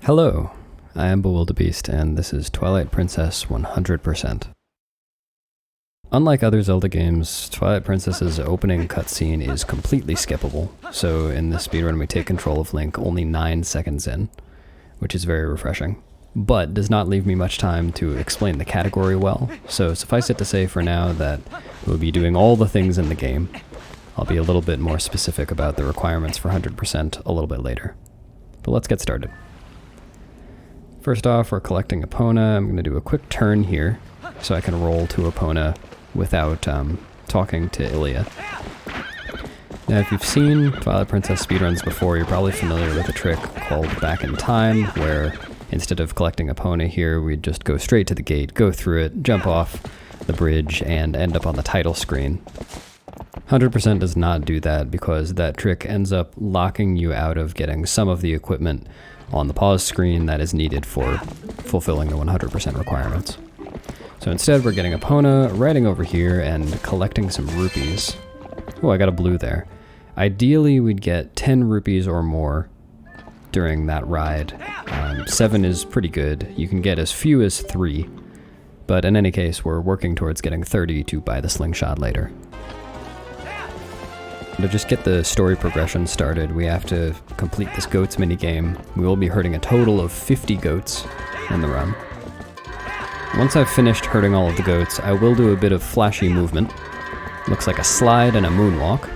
Hello, I am Bewildebeest, and this is Twilight Princess 100%. Unlike other Zelda games, Twilight Princess's opening cutscene is completely skippable, so in this speedrun we take control of Link only 9 seconds in, which is very refreshing, but does not leave me much time to explain the category well, so suffice it to say for now that we'll be doing all the things in the game. I'll be a little bit more specific about the requirements for 100% a little bit later. But let's get started. First off, we're collecting Epona. I'm going to do a quick turn here so I can roll to Epona without talking to Ilia. Now, if you've seen Twilight Princess speedruns before, you're probably familiar with a trick called Back in Time, where instead of collecting Epona here, we'd just go straight to the gate, go through it, jump off the bridge, and end up on the title screen. 100% does not do that because that trick ends up locking you out of getting some of the equipment on the pause screen that is needed for fulfilling the 100% requirements. So instead we're getting Epona, riding over here and collecting some rupees. Oh, I got a blue there. Ideally we'd get 10 rupees or more during that ride. 7 is pretty good. You can get as few as 3, but in any case we're working towards getting 30 to buy the slingshot later. To just get the story progression started, we have to complete this goats minigame. We will be herding a total of 50 goats in the run. Once I've finished herding all of the goats, I will do a bit of flashy movement. Looks like a slide and a moonwalk.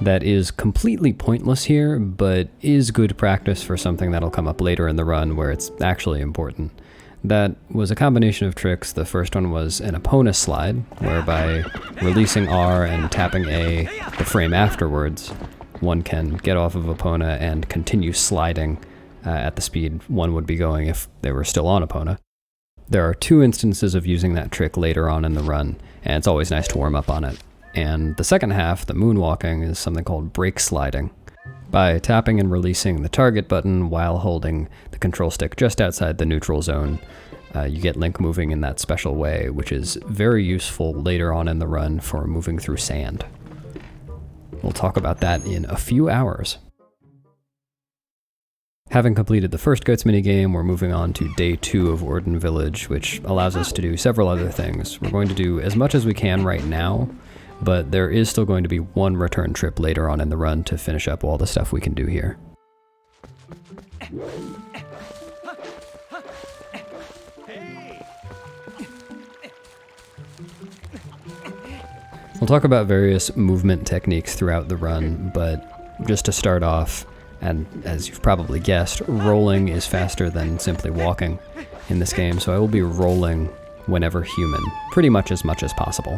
That is completely pointless here, but is good practice for something that'll come up later in the run where it's actually important. That was a combination of tricks. The first one was an Epona slide, whereby releasing R and tapping A the frame afterwards, one can get off of Epona and continue sliding at the speed one would be going if they were still on Epona. There are 2 instances of using that trick later on in the run, and it's always nice to warm up on it. And the second half, the moonwalking, is something called break sliding. By tapping and releasing the target button while holding the control stick just outside the neutral zone, you get Link moving in that special way, which is very useful later on in the run for moving through sand. We'll talk about that in a few hours. Having completed the first goats minigame, we're moving on to day 2 of Ordon Village, which allows us to do several other things. We're going to do as much as we can right now, but there is still going to be 1 return trip later on in the run to finish up all the stuff we can do here. We'll talk about various movement techniques throughout the run, but just to start off, and as you've probably guessed, rolling is faster than simply walking in this game, so I will be rolling whenever human, pretty much as possible.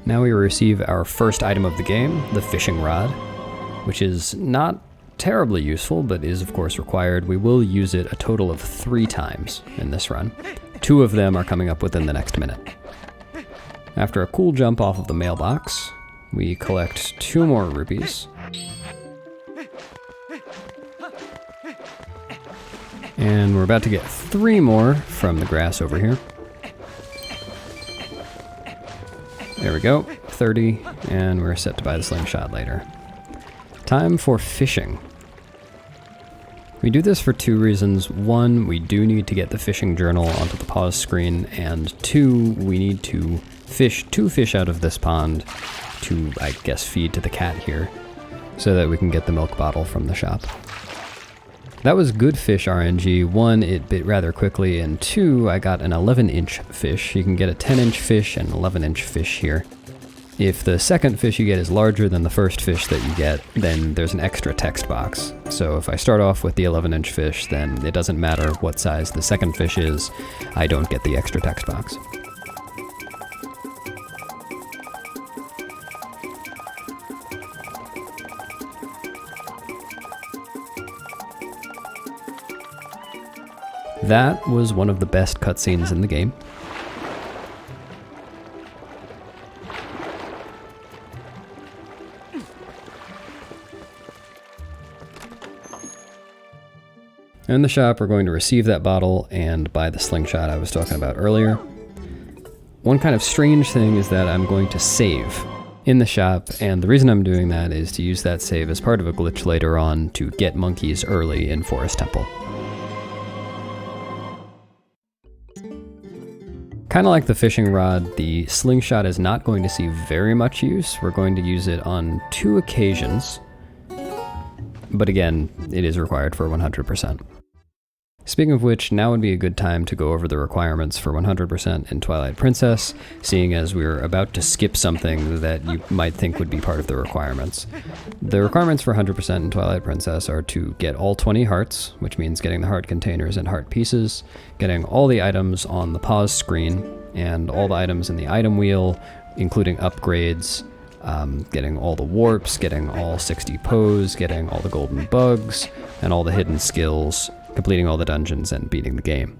Now we receive our first item of the game, the fishing rod, which is not terribly useful, but is of course required. We will use it a total of 3 times in this run. 2 of them are coming up within the next minute. After a cool jump off of the mailbox, we collect 2 more rupees. And we're about to get 3 more from the grass over here. There we go, 30, and we're set to buy the slingshot later. Time for fishing. We do this for 2 reasons. 1, we do need to get the fishing journal onto the pause screen, and 2, we need to fish 2 fish out of this pond to, I guess, feed to the cat here, so that we can get the milk bottle from the shop. That was good fish RNG. 1, it bit rather quickly, and 2, I got an 11-inch fish. You can get a 10-inch fish and an 11-inch fish here. If the second fish you get is larger than the first fish that you get, then there's an extra text box. So if I start off with the 11-inch fish, then it doesn't matter what size the second fish is, I don't get the extra text box. That was one of the best cutscenes in the game. In the shop, we're going to receive that bottle and buy the slingshot I was talking about earlier. One kind of strange thing is that I'm going to save in the shop, and the reason I'm doing that is to use that save as part of a glitch later on to get monkeys early in Forest Temple. Kind of like the fishing rod, the slingshot is not going to see very much use. We're going to use it on 2 occasions, but again, it is required for 100%. Speaking of which, now would be a good time to go over the requirements for 100% in Twilight Princess, seeing as we're about to skip something that you might think would be part of the requirements. The requirements for 100% in Twilight Princess are to get all 20 hearts, which means getting the heart containers and heart pieces, getting all the items on the pause screen, and all the items in the item wheel, including upgrades, getting all the warps, getting all 60 pose, getting all the golden bugs, and all the hidden skills, completing all the dungeons, and beating the game.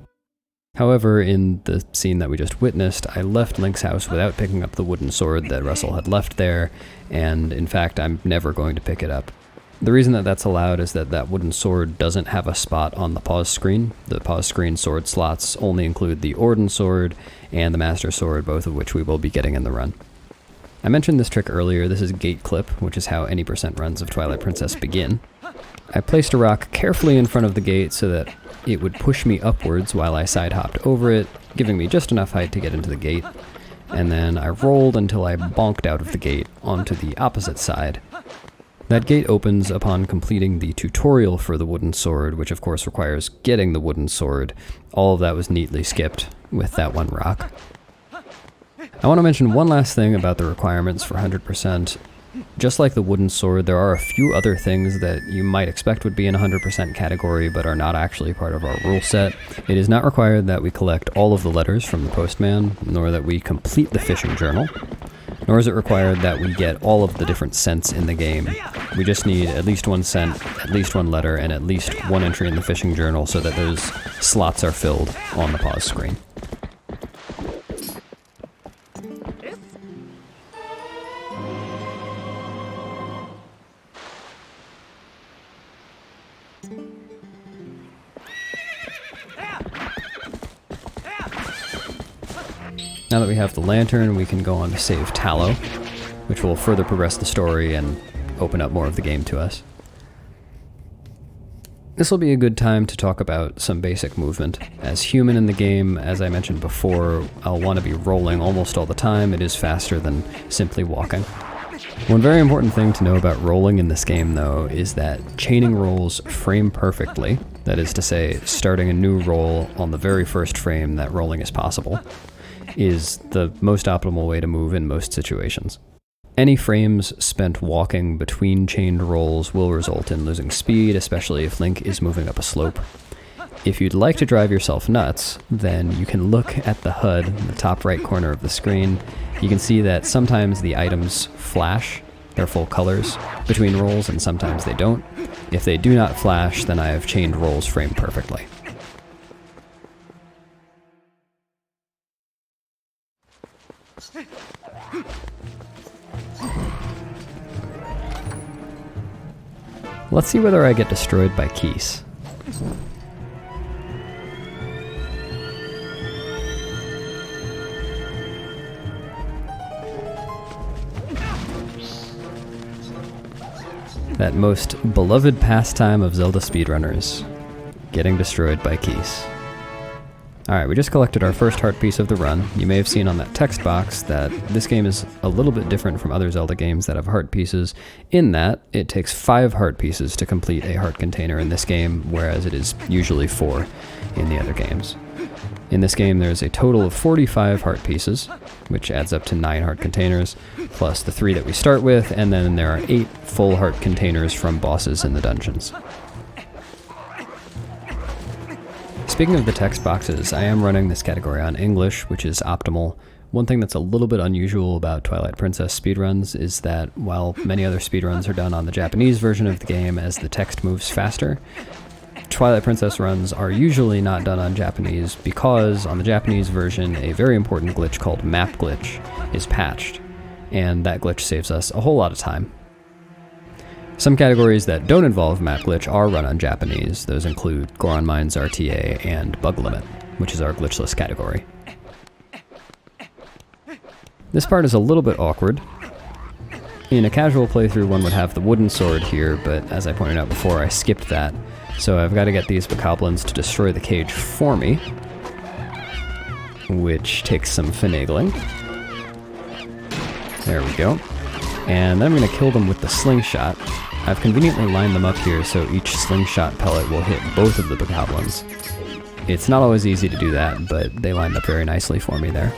However, in the scene that we just witnessed, I left Link's house without picking up the wooden sword that Russell had left there, and in fact, I'm never going to pick it up. The reason that that's allowed is that that wooden sword doesn't have a spot on the pause screen. The pause screen sword slots only include the Ordon sword and the Master Sword, both of which we will be getting in the run. I mentioned this trick earlier. This is gate clip, which is how any % runs of Twilight Princess begin. I placed a rock carefully in front of the gate so that it would push me upwards while I side-hopped over it, giving me just enough height to get into the gate, and then I rolled until I bonked out of the gate onto the opposite side. That gate opens upon completing the tutorial for the wooden sword, which of course requires getting the wooden sword. All of that was neatly skipped with that one rock. I want to mention one last thing about the requirements for 100%. Just like the wooden sword, there are a few other things that you might expect would be in 100% category but are not actually part of our rule set. It is not required that we collect all of the letters from the postman, nor that we complete the fishing journal, nor is it required that we get all of the different scents in the game. We just need at least 1 scent, at least 1 letter, and at least 1 entry in the fishing journal so that those slots are filled on the pause screen. Now that we have the lantern, we can go on to save Tallow, which will further progress the story and open up more of the game to us. This will be a good time to talk about some basic movement. As human in the game, as I mentioned before, I'll want to be rolling almost all the time. It is faster than simply walking. One very important thing to know about rolling in this game, though, is that chaining rolls frame perfectly. That is to say, starting a new roll on the very first frame that rolling is possible is the most optimal way to move in most situations. Any frames spent walking between chained rolls will result in losing speed, especially if Link is moving up a slope. If you'd like to drive yourself nuts, then you can look at the HUD in the top right corner of the screen. You can see that sometimes the items flash their full colors between rolls and sometimes they don't. If they do not flash, then I have chained rolls framed perfectly. Let's see whether I get destroyed by Keese. That most beloved pastime of Zelda speedrunners, getting destroyed by Keese. Alright, we just collected our first heart piece of the run. You may have seen on that text box that this game is a little bit different from other Zelda games that have heart pieces, in that it takes 5 heart pieces to complete a heart container in this game, whereas it is usually 4 in the other games. In this game there's a total of 45 heart pieces, which adds up to 9 heart containers, plus the 3 that we start with, and then there are 8 full heart containers from bosses in the dungeons. Speaking of the text boxes, I am running this category on English, which is optimal. One thing that's a little bit unusual about Twilight Princess speedruns is that while many other speedruns are done on the Japanese version of the game as the text moves faster, Twilight Princess runs are usually not done on Japanese because on the Japanese version, a very important glitch called map glitch is patched, and that glitch saves us a whole lot of time. Some categories that don't involve map glitch are run on Japanese. Those include Goron Mines RTA and Bug Limit, which is our glitchless category. This part is a little bit awkward. In a casual playthrough, one would have the wooden sword here, but as I pointed out before, I skipped that. So I've got to get these bokoblins to destroy the cage for me, which takes some finagling. There we go. And then I'm going to kill them with the slingshot. I've conveniently lined them up here so each slingshot pellet will hit both of the bokoblins. It's not always easy to do that, but they lined up very nicely for me there.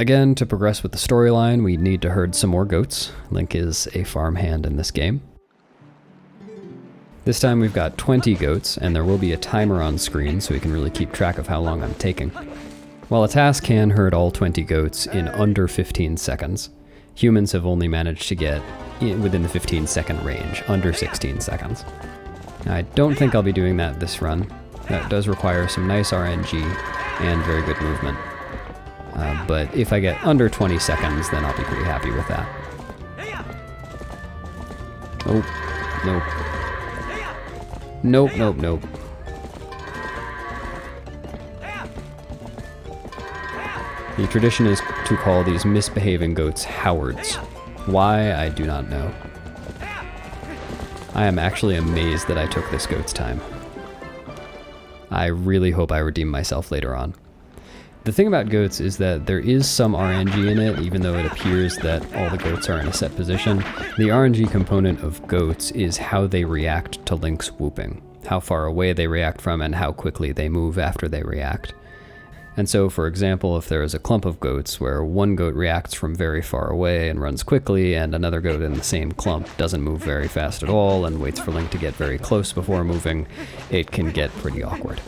Again, to progress with the storyline, we need to herd some more goats. Link is a farmhand in this game. This time we've got 20 goats, and there will be a timer on screen so we can really keep track of how long I'm taking. While a task can herd all 20 goats in under 15 seconds, humans have only managed to get within the 15-second range, under 16 seconds. Now, I don't think I'll be doing that this run. That does require some nice RNG and very good movement. But if I get under 20 seconds, then I'll be pretty happy with that. Oh, nope. Nope, nope, nope. The tradition is to call these misbehaving goats Howards. Why, I do not know. I am actually amazed that I took this goat's time. I really hope I redeem myself later on. The thing about goats is that there is some RNG in it, even though it appears that all the goats are in a set position. The RNG component of goats is how they react to Link's whooping, how far away they react from and how quickly they move after they react. And so, for example, if there is a clump of goats where one goat reacts from very far away and runs quickly, and another goat in the same clump doesn't move very fast at all and waits for Link to get very close before moving, it can get pretty awkward.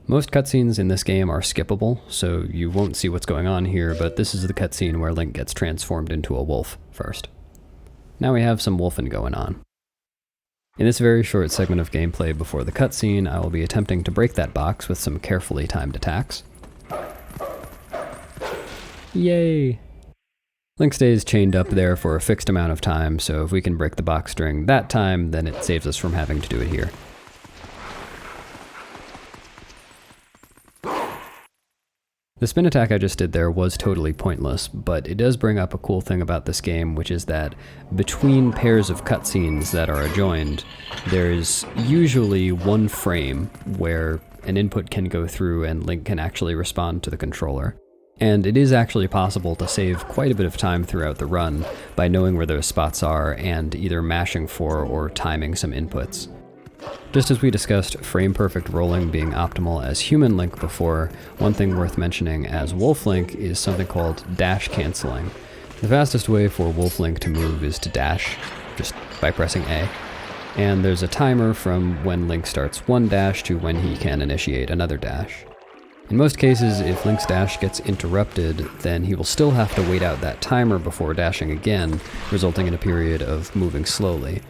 Most cutscenes in this game are skippable, so you won't see what's going on here, but this is the cutscene where Link gets transformed into a wolf first. Now we have some wolfing going on. In this very short segment of gameplay before the cutscene, I will be attempting to break that box with some carefully timed attacks. Yay! Link stays chained up there for a fixed amount of time, so if we can break the box during that time, then it saves us from having to do it here. The spin attack I just did there was totally pointless, but it does bring up a cool thing about this game, which is that between pairs of cutscenes that are adjoined, there's usually one frame where an input can go through and Link can actually respond to the controller. And it is actually possible to save quite a bit of time throughout the run by knowing where those spots are and either mashing for or timing some inputs. Just as we discussed frame-perfect rolling being optimal as human Link before, one thing worth mentioning as Wolf Link is something called dash canceling. The fastest way for Wolf Link to move is to dash, just by pressing A. And there's a timer from when Link starts one dash to when he can initiate another dash. In most cases, if Link's dash gets interrupted, then he will still have to wait out that timer before dashing again, resulting in a period of moving slowly.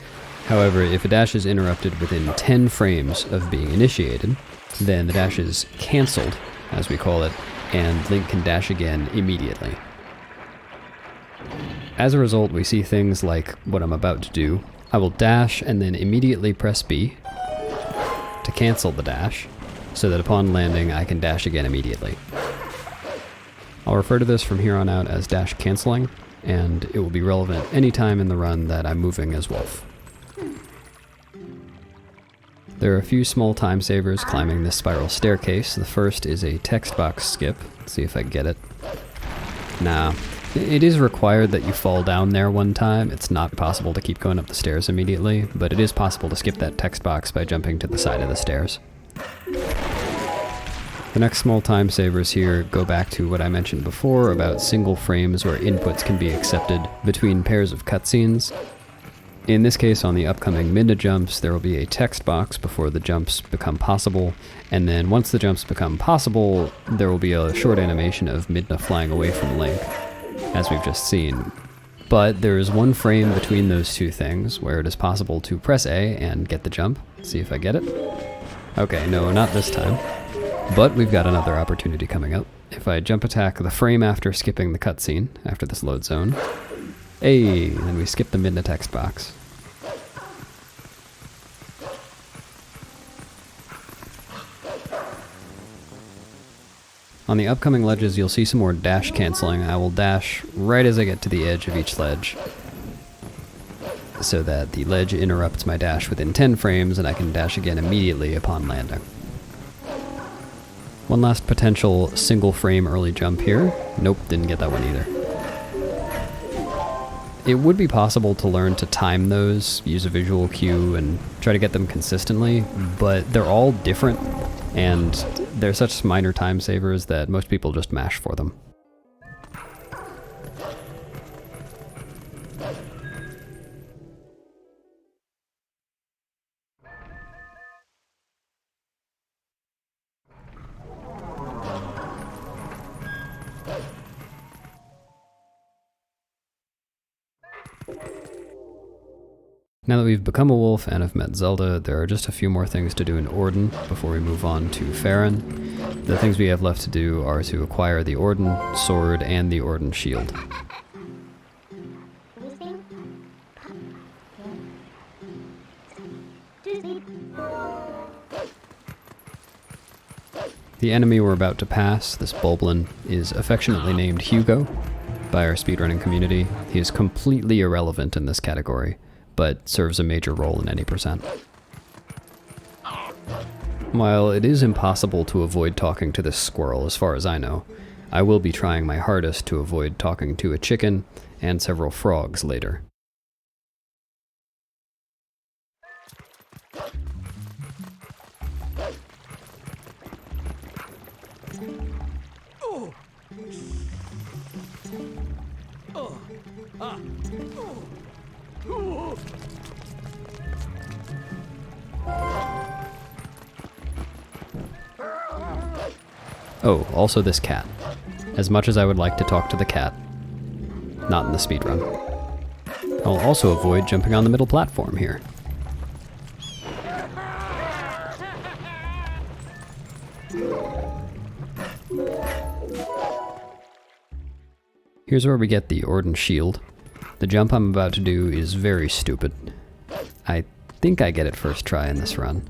However, if a dash is interrupted within 10 frames of being initiated, then the dash is cancelled, as we call it, and Link can dash again immediately. As a result, we see things like what I'm about to do. I will dash and then immediately press B to cancel the dash, so that upon landing I can dash again immediately. I'll refer to this from here on out as dash canceling, and it will be relevant anytime in the run that I'm moving as Wolf. There are a few small time savers climbing this spiral staircase. The first is a text box skip. Let's see if I get it. Nah. It is required that you fall down there one time. It's not possible to keep going up the stairs immediately, but it is possible to skip that text box by jumping to the side of the stairs. The next small time savers here go back to what I mentioned before about single frames where inputs can be accepted between pairs of cutscenes. In this case, on the upcoming Midna jumps, there will be a text box before the jumps become possible, and then once the jumps become possible, there will be a short animation of Midna flying away from Link, as we've just seen. But there is one frame between those two things where it is possible to press A and get the jump. Let's see if I get it. Okay, no, not this time. But we've got another opportunity coming up. If I jump attack the frame after skipping the cutscene, after this load zone, hey, then we skip the Midna text box. On the upcoming ledges, you'll see some more dash canceling. I will dash right as I get to the edge of each ledge, so that the ledge interrupts my dash within 10 frames and I can dash again immediately upon landing. One last potential single frame early jump here. Nope, didn't get that one either. It would be possible to learn to time those, use a visual cue, and try to get them consistently, but they're all different, and they're such minor time savers that most people just mash for them. Now that we've become a wolf and have met Zelda, there are just a few more things to do in Ordon before we move on to Faron. The things we have left to do are to acquire the Ordon sword and the Ordon shield. The enemy we're about to pass, this Bulblin, is affectionately named Hugo by our speedrunning community. He is completely irrelevant in this category, but serves a major role in any percent. While it is impossible to avoid talking to this squirrel as far as I know, I will be trying my hardest to avoid talking to a chicken and several frogs later. Oh, also this cat. As much as I would like to talk to the cat, not in the speedrun. I'll also avoid jumping on the middle platform here. Here's where we get the Ordon shield. The jump I'm about to do is very stupid. I think I get it first try in this run.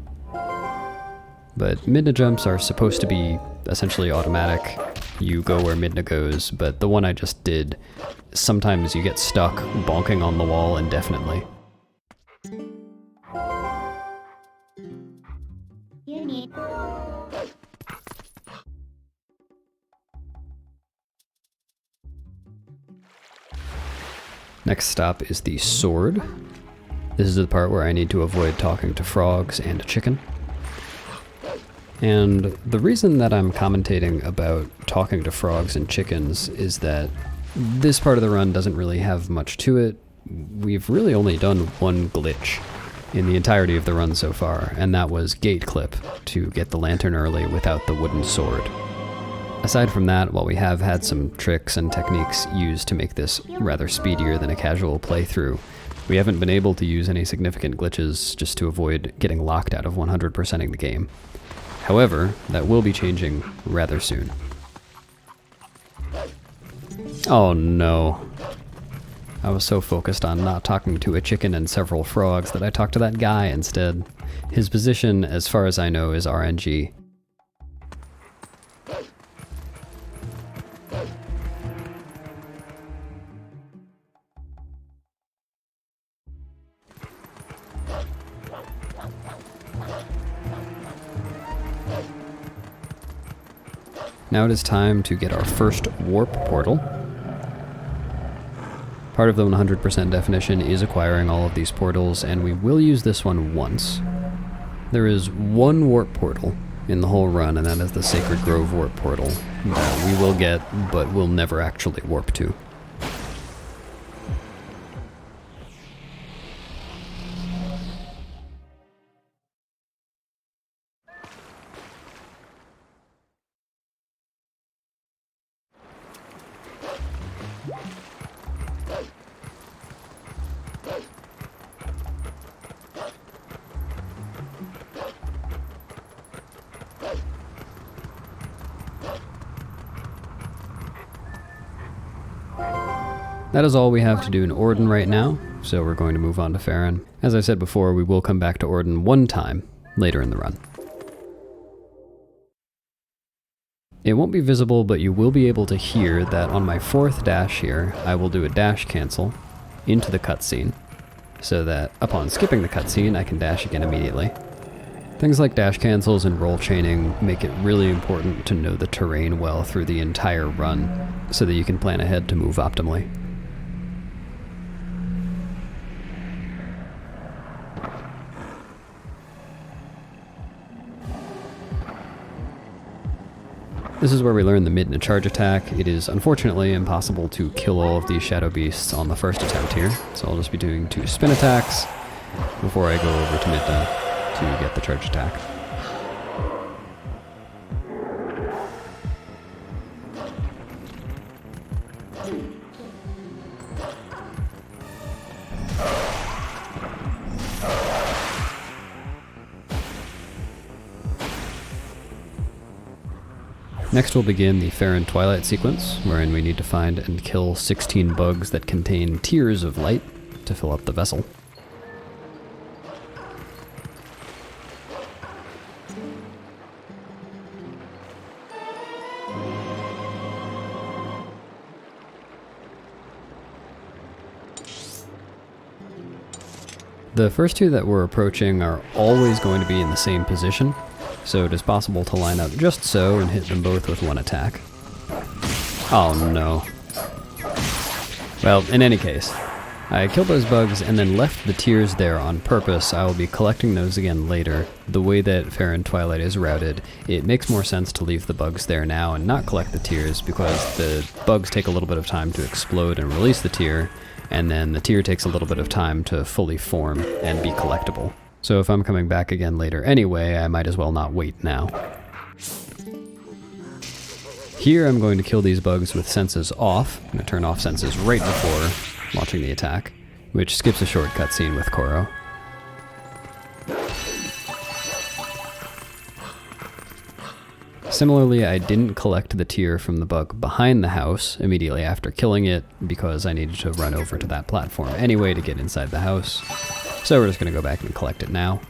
But Midna jumps are supposed to be essentially automatic. You go where Midna goes, but the one I just did, sometimes you get stuck bonking on the wall indefinitely. Next stop is the sword. This is the part where I need to avoid talking to frogs and a chicken. And the reason that I'm commentating about talking to frogs and chickens is that this part of the run doesn't really have much to it. We've really only done one glitch in the entirety of the run so far, and that was gate clip to get the lantern early without the wooden sword. Aside from that, while we have had some tricks and techniques used to make this rather speedier than a casual playthrough, we haven't been able to use any significant glitches just to avoid getting locked out of 100%ing the game. However, that will be changing rather soon. Oh no. I was so focused on not talking to a chicken and several frogs that I talked to that guy instead. His position, as far as I know, is RNG. Now it is time to get our first warp portal. Part of the 100% definition is acquiring all of these portals, and we will use this one once. There is one warp portal in the whole run, and that is the Sacred Grove warp portal that we will get, but will never actually warp to. That is all we have to do in Ordon right now, so we're going to move on to Faron. As I said before, we will come back to Ordon one time later in the run. It won't be visible, but you will be able to hear that on my fourth dash here, I will do a dash cancel into the cutscene, so that upon skipping the cutscene, I can dash again immediately. Things like dash cancels and roll chaining make it really important to know the terrain well through the entire run, so that you can plan ahead to move optimally. This is where we learn the Midna charge attack. It is unfortunately impossible to kill all of these shadow beasts on the first attempt here, so I'll just be doing 2 spin attacks before I go over to Midna to get the charge attack. Next we'll begin the Eldin Twilight sequence, wherein we need to find and kill 16 bugs that contain tears of light to fill up the vessel. The first 2 that we're approaching are always going to be in the same position, so it is possible to line up just so and hit them both with 1 attack. Oh no. Well, in any case, I killed those bugs and then left the tears there on purpose. I will be collecting those again later. The way that Eldin Twilight is routed, it makes more sense to leave the bugs there now and not collect the tears, because the bugs take a little bit of time to explode and release the tear, and then the tear takes a little bit of time to fully form and be collectible. So if I'm coming back again later anyway, I might as well not wait now. Here I'm going to kill these bugs with senses off. I'm going to turn off senses right before launching the attack, which skips a short cutscene with Koro. Similarly, I didn't collect the tear from the bug behind the house immediately after killing it, because I needed to run over to that platform anyway to get inside the house. So we're just going to go back and collect it now.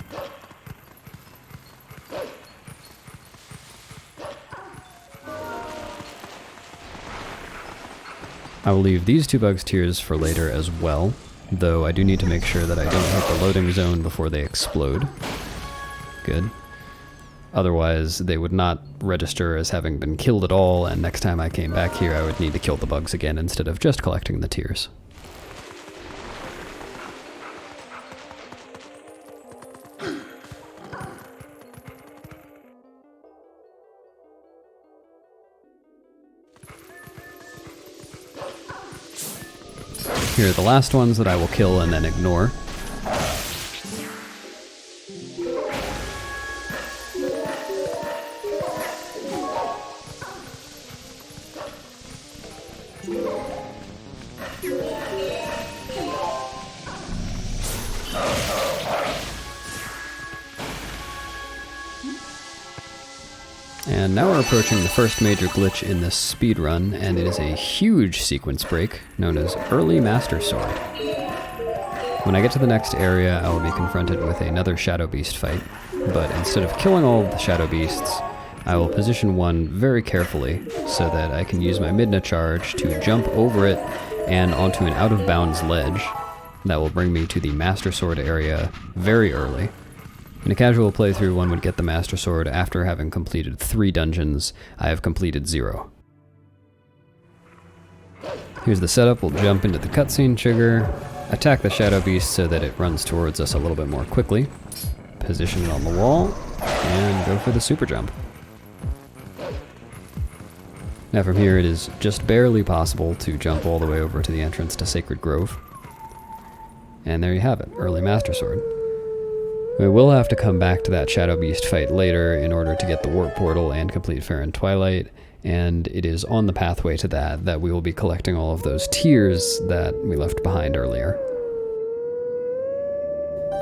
I will leave these 2 bugs' tears for later as well, though I do need to make sure that I don't hit the loading zone before they explode. Good. Otherwise, they would not register as having been killed at all, and next time I came back here I would need to kill the bugs again instead of just collecting the tears. Here are the last ones that I will kill and then ignore. And now we're approaching the first major glitch in this speedrun, and it is a huge sequence break known as Early Master Sword. When I get to the next area, I will be confronted with another Shadow Beast fight, but instead of killing all of the Shadow Beasts, I will position one very carefully so that I can use my Midna charge to jump over it and onto an out-of-bounds ledge that will bring me to the Master Sword area very early. In a casual playthrough, one would get the Master Sword after having completed 3 dungeons. I have completed 0. Here's the setup. We'll jump into the cutscene trigger, attack the Shadow Beast so that it runs towards us a little bit more quickly, position it on the wall, and go for the super jump. Now from here it is just barely possible to jump all the way over to the entrance to Sacred Grove. And there you have it, Early Master Sword. We will have to come back to that Shadow Beast fight later in order to get the Warp Portal and complete Faron Twilight, and it is on the pathway to that we will be collecting all of those tears that we left behind earlier.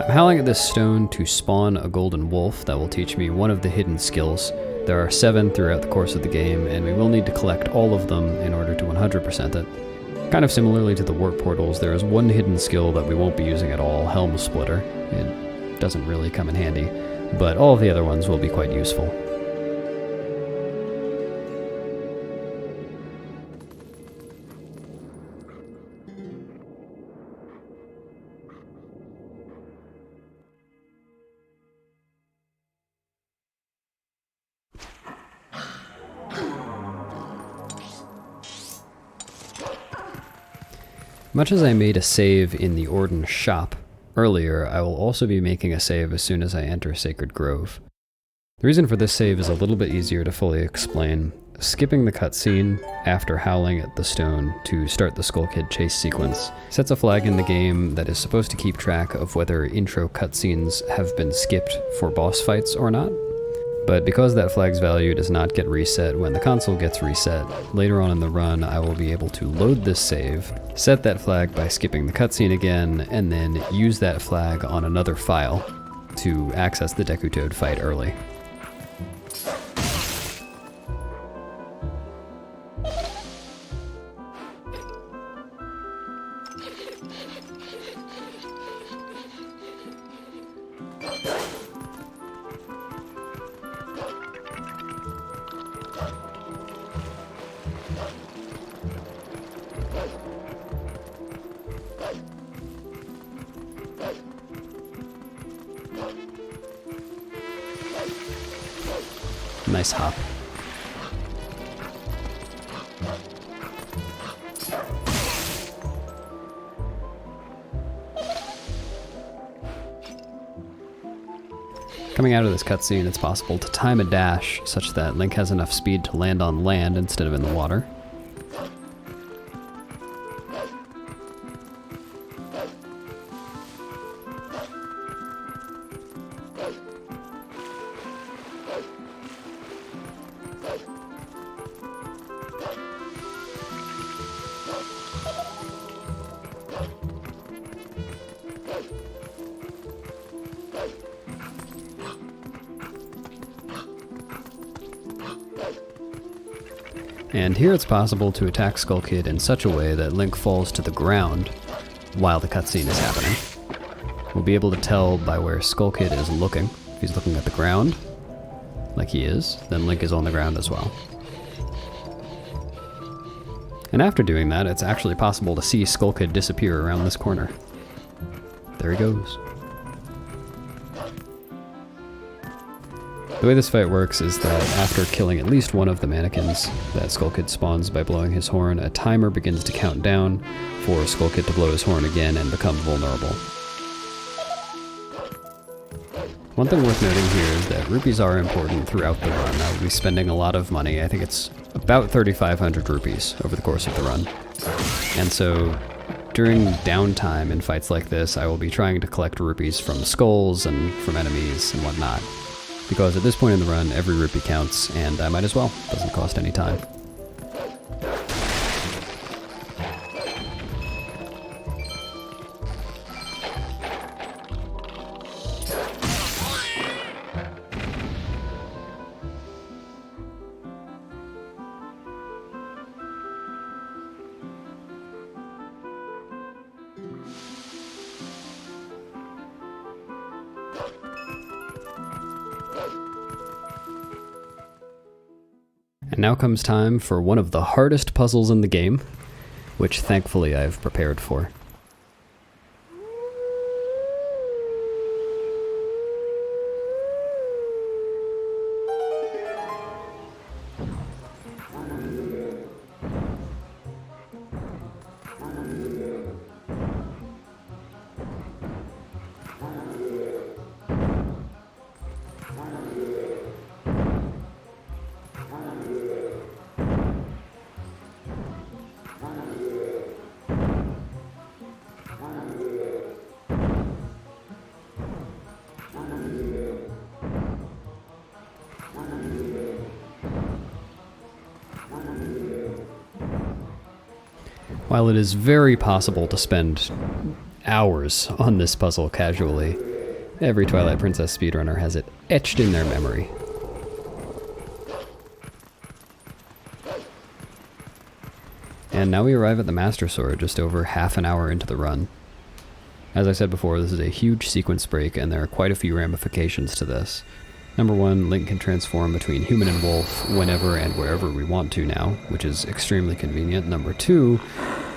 I'm howling at this stone to spawn a golden wolf that will teach me one of the hidden skills. There are 7 throughout the course of the game, and we will need to collect all of them in order to 100% it. Kind of similarly to the Warp Portals, there is one hidden skill that we won't be using at all, Helm Splitter. It doesn't really come in handy, but all of the other ones will be quite useful. Much as I made a save in the Ordon shop earlier, I will also be making a save as soon as I enter Sacred Grove. The reason for this save is a little bit easier to fully explain. Skipping the cutscene after howling at the stone to start the Skull Kid chase sequence sets a flag in the game that is supposed to keep track of whether intro cutscenes have been skipped for boss fights or not. But because that flag's value does not get reset when the console gets reset, later on in the run I will be able to load this save, set that flag by skipping the cutscene again, and then use that flag on another file to access the Deku Toad fight early. Nice hop. Coming out of this cutscene, it's possible to time a dash such that Link has enough speed to land on land instead of in the water. And here it's possible to attack Skull Kid in such a way that Link falls to the ground while the cutscene is happening. We'll be able to tell by where Skull Kid is looking. If he's looking at the ground, like he is, then Link is on the ground as well. And after doing that, it's actually possible to see Skull Kid disappear around this corner. There he goes. The way this fight works is that after killing at least one of the mannequins that Skull Kid spawns by blowing his horn, a timer begins to count down for Skull Kid to blow his horn again and become vulnerable. One thing worth noting here is that rupees are important throughout the run. I will be spending a lot of money. I think it's about 3,500 rupees over the course of the run. And so during downtime in fights like this, I will be trying to collect rupees from skulls and from enemies and whatnot. Because at this point in the run, every rupee counts, and I might as well. It doesn't cost any time. And now comes time for one of the hardest puzzles in the game, which thankfully I've prepared for. While it is very possible to spend hours on this puzzle casually, every Twilight Princess speedrunner has it etched in their memory. And now we arrive at the Master Sword just over half an hour into the run. As I said before, this is a huge sequence break and there are quite a few ramifications to this. Number one, Link can transform between human and wolf whenever and wherever we want to now, which is extremely convenient. Number two,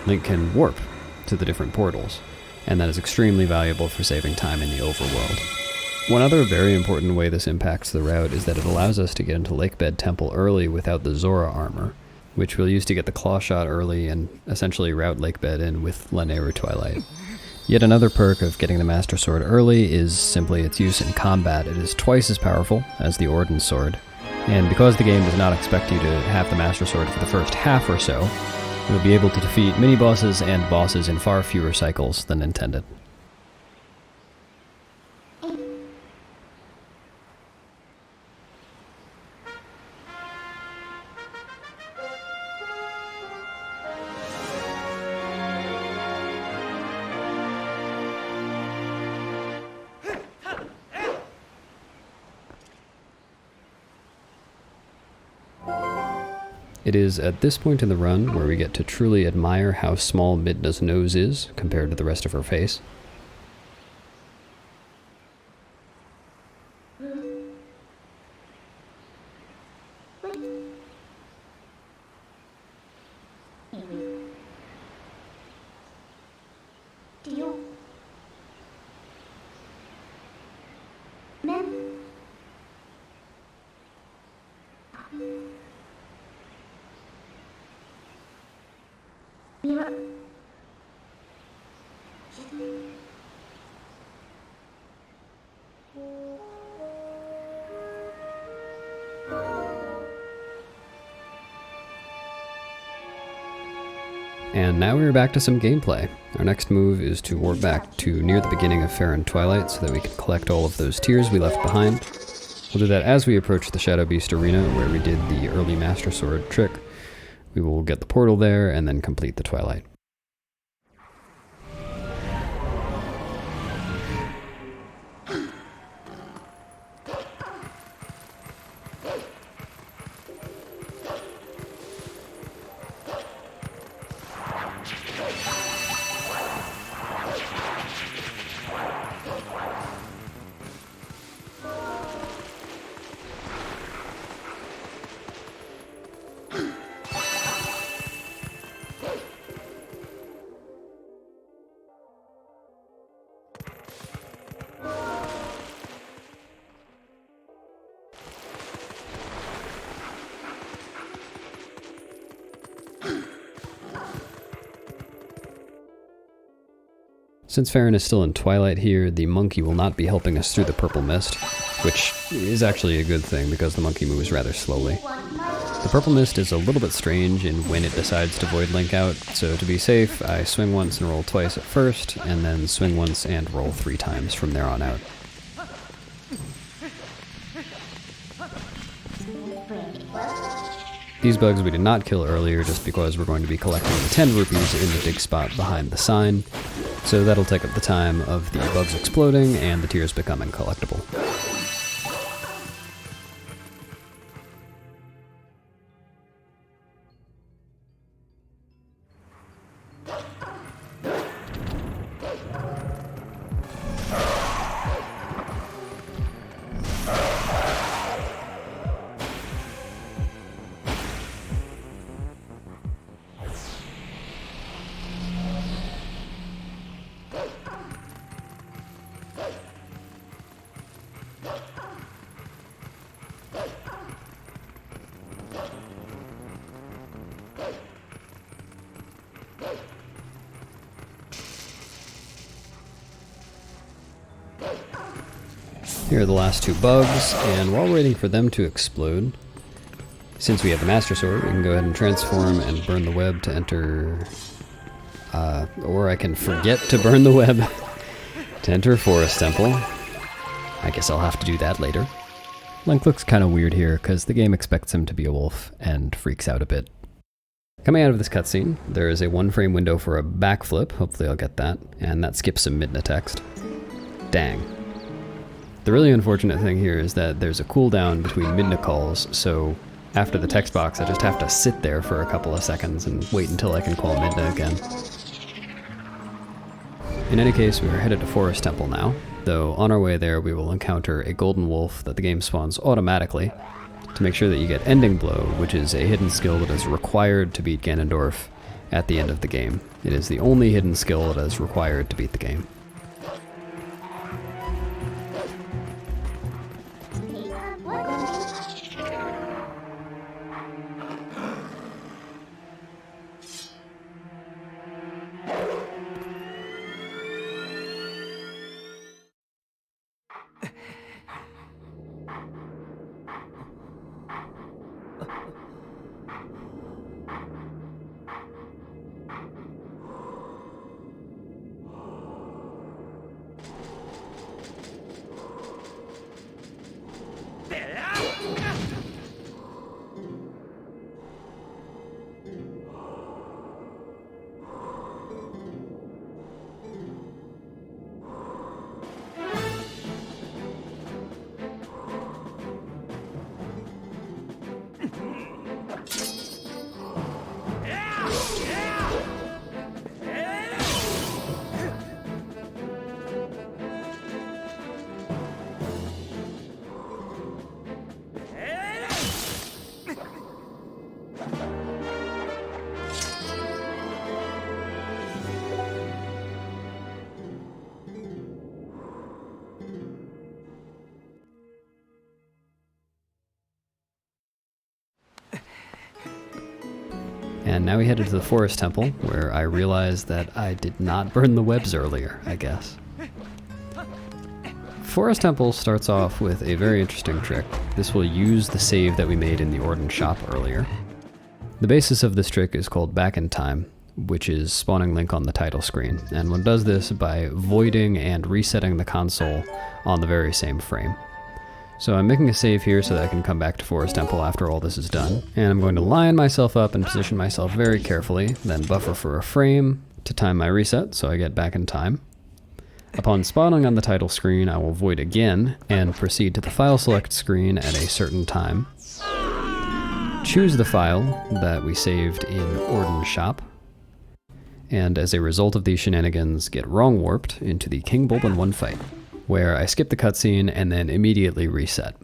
Link can warp to the different portals, and that is extremely valuable for saving time in the overworld. One other very important way this impacts the route is that it allows us to get into Lakebed Temple early without the Zora Armor, which we'll use to get the claw shot early and essentially route Lakebed in with Lanayru Twilight. Yet another perk of getting the Master Sword early is simply its use in combat. It is twice as powerful as the Ordon sword, and because the game does not expect you to have the Master Sword for the first half or so, you'll be able to defeat mini-bosses and bosses in far fewer cycles than intended. It is at this point in the run where we get to truly admire how small Midna's nose is compared to the rest of her face. And now we're back to some gameplay. Our next move is to warp back to near the beginning of Faron Twilight so that we can collect all of those tears we left behind. We'll do that as we approach the Shadow Beast Arena where we did the early Master Sword trick. We will get the portal there and then complete the Twilight. Since Faron is still in Twilight here, the monkey will not be helping us through the purple mist, which is actually a good thing because the monkey moves rather slowly. The purple mist is a little bit strange in when it decides to void link out, so to be safe, I swing once and roll twice at first, and then swing once and roll 3 times from there on out. These bugs we did not kill earlier just because we're going to be collecting the 10 rupees in the dig spot behind the sign, so that'll take up the time of the bugs exploding and the tears becoming collectible. Here are the last two bugs, and while waiting for them to explode, since we have the Master Sword, we can go ahead and transform and burn the web to enter... or I can forget to burn the web to enter Forest Temple. I guess I'll have to do that later. Link looks kind of weird here, because the game expects him to be a wolf, and freaks out a bit. Coming out of this cutscene, there is a 1-frame window for a backflip, hopefully I'll get that, and that skips some Midna text. Dang. The really unfortunate thing here is that there's a cooldown between Midna calls, so after the text box I just have to sit there for a couple of seconds and wait until I can call Midna again. In any case, we are headed to Forest Temple now, though on our way there we will encounter a golden wolf that the game spawns automatically to make sure that you get Ending Blow, which is a hidden skill that is required to beat Ganondorf at the end of the game. It is the only hidden skill that is required to beat the game. And now we headed to the Forest Temple, where I realized that I did not burn the webs earlier, I guess. Forest Temple starts off with a very interesting trick. This will use the save that we made in the Ordon shop earlier. The basis of this trick is called Back in Time, which is spawning Link on the title screen, and one does this by voiding and resetting the console on the very same frame. So I'm making a save here so that I can come back to Forest Temple after all this is done. And I'm going to line myself up and position myself very carefully, then buffer for a frame to time my reset so I get back in time. Upon spawning on the title screen, I will void again and proceed to the file select screen at a certain time. Choose the file that we saved in Ordon shop. And as a result of these shenanigans, get wrong warped into the King Bulbin 1 fight, where I skip the cutscene and then immediately reset.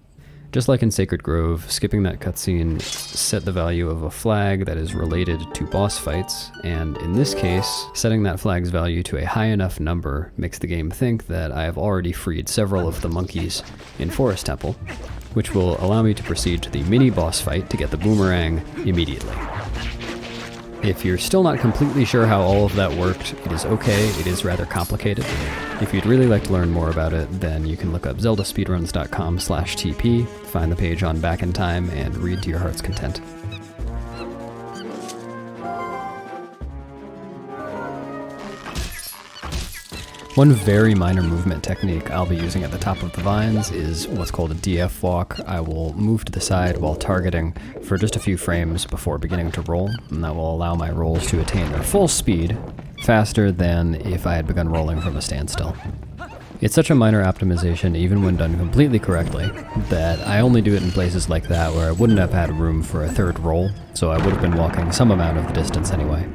Just like in Sacred Grove, skipping that cutscene set the value of a flag that is related to boss fights, and in this case, setting that flag's value to a high enough number makes the game think that I have already freed several of the monkeys in Forest Temple, which will allow me to proceed to the mini-boss fight to get the boomerang immediately. If you're still not completely sure how all of that worked, it is okay, it is rather complicated. If you'd really like to learn more about it, then you can look up zeldaspeedruns.com/TP, find the page on Back in Time, and read to your heart's content. One very minor movement technique I'll be using at the top of the vines is what's called a DF walk. I will move to the side while targeting for just a few frames before beginning to roll, and that will allow my rolls to attain their full speed faster than if I had begun rolling from a standstill. It's such a minor optimization, even when done completely correctly, that I only do it in places like that where I wouldn't have had room for a third roll, so I would have been walking some amount of the distance anyway.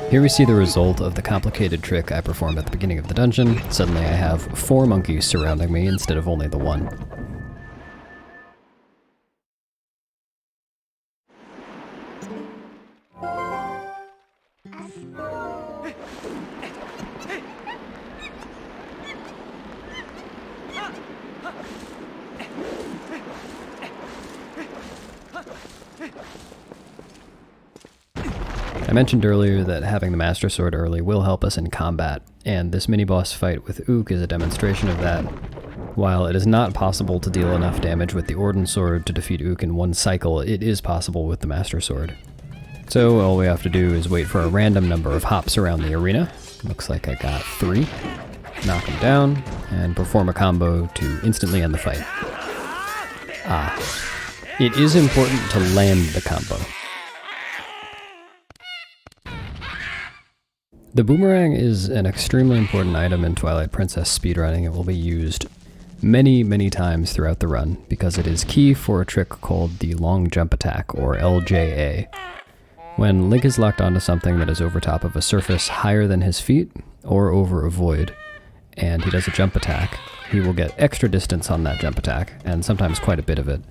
Here we see the result of the complicated trick I performed at the beginning of the dungeon. Suddenly I have 4 monkeys surrounding me instead of only the 1. I mentioned earlier that having the Master Sword early will help us in combat, and this mini-boss fight with Ook is a demonstration of that. While it is not possible to deal enough damage with the Ordon sword to defeat Ook in one cycle, it is possible with the Master Sword. So all we have to do is wait for a random number of hops around the arena. Looks like I got 3. Knock him down, and perform a combo to instantly end the fight. It is important to land the combo. The boomerang is an extremely important item in Twilight Princess speedrunning. It will be used many, many times throughout the run because it is key for a trick called the long jump attack, or LJA. When Link is locked onto something that is over top of a surface higher than his feet, or over a void, and he does a jump attack, he will get extra distance on that jump attack, and sometimes quite a bit of it.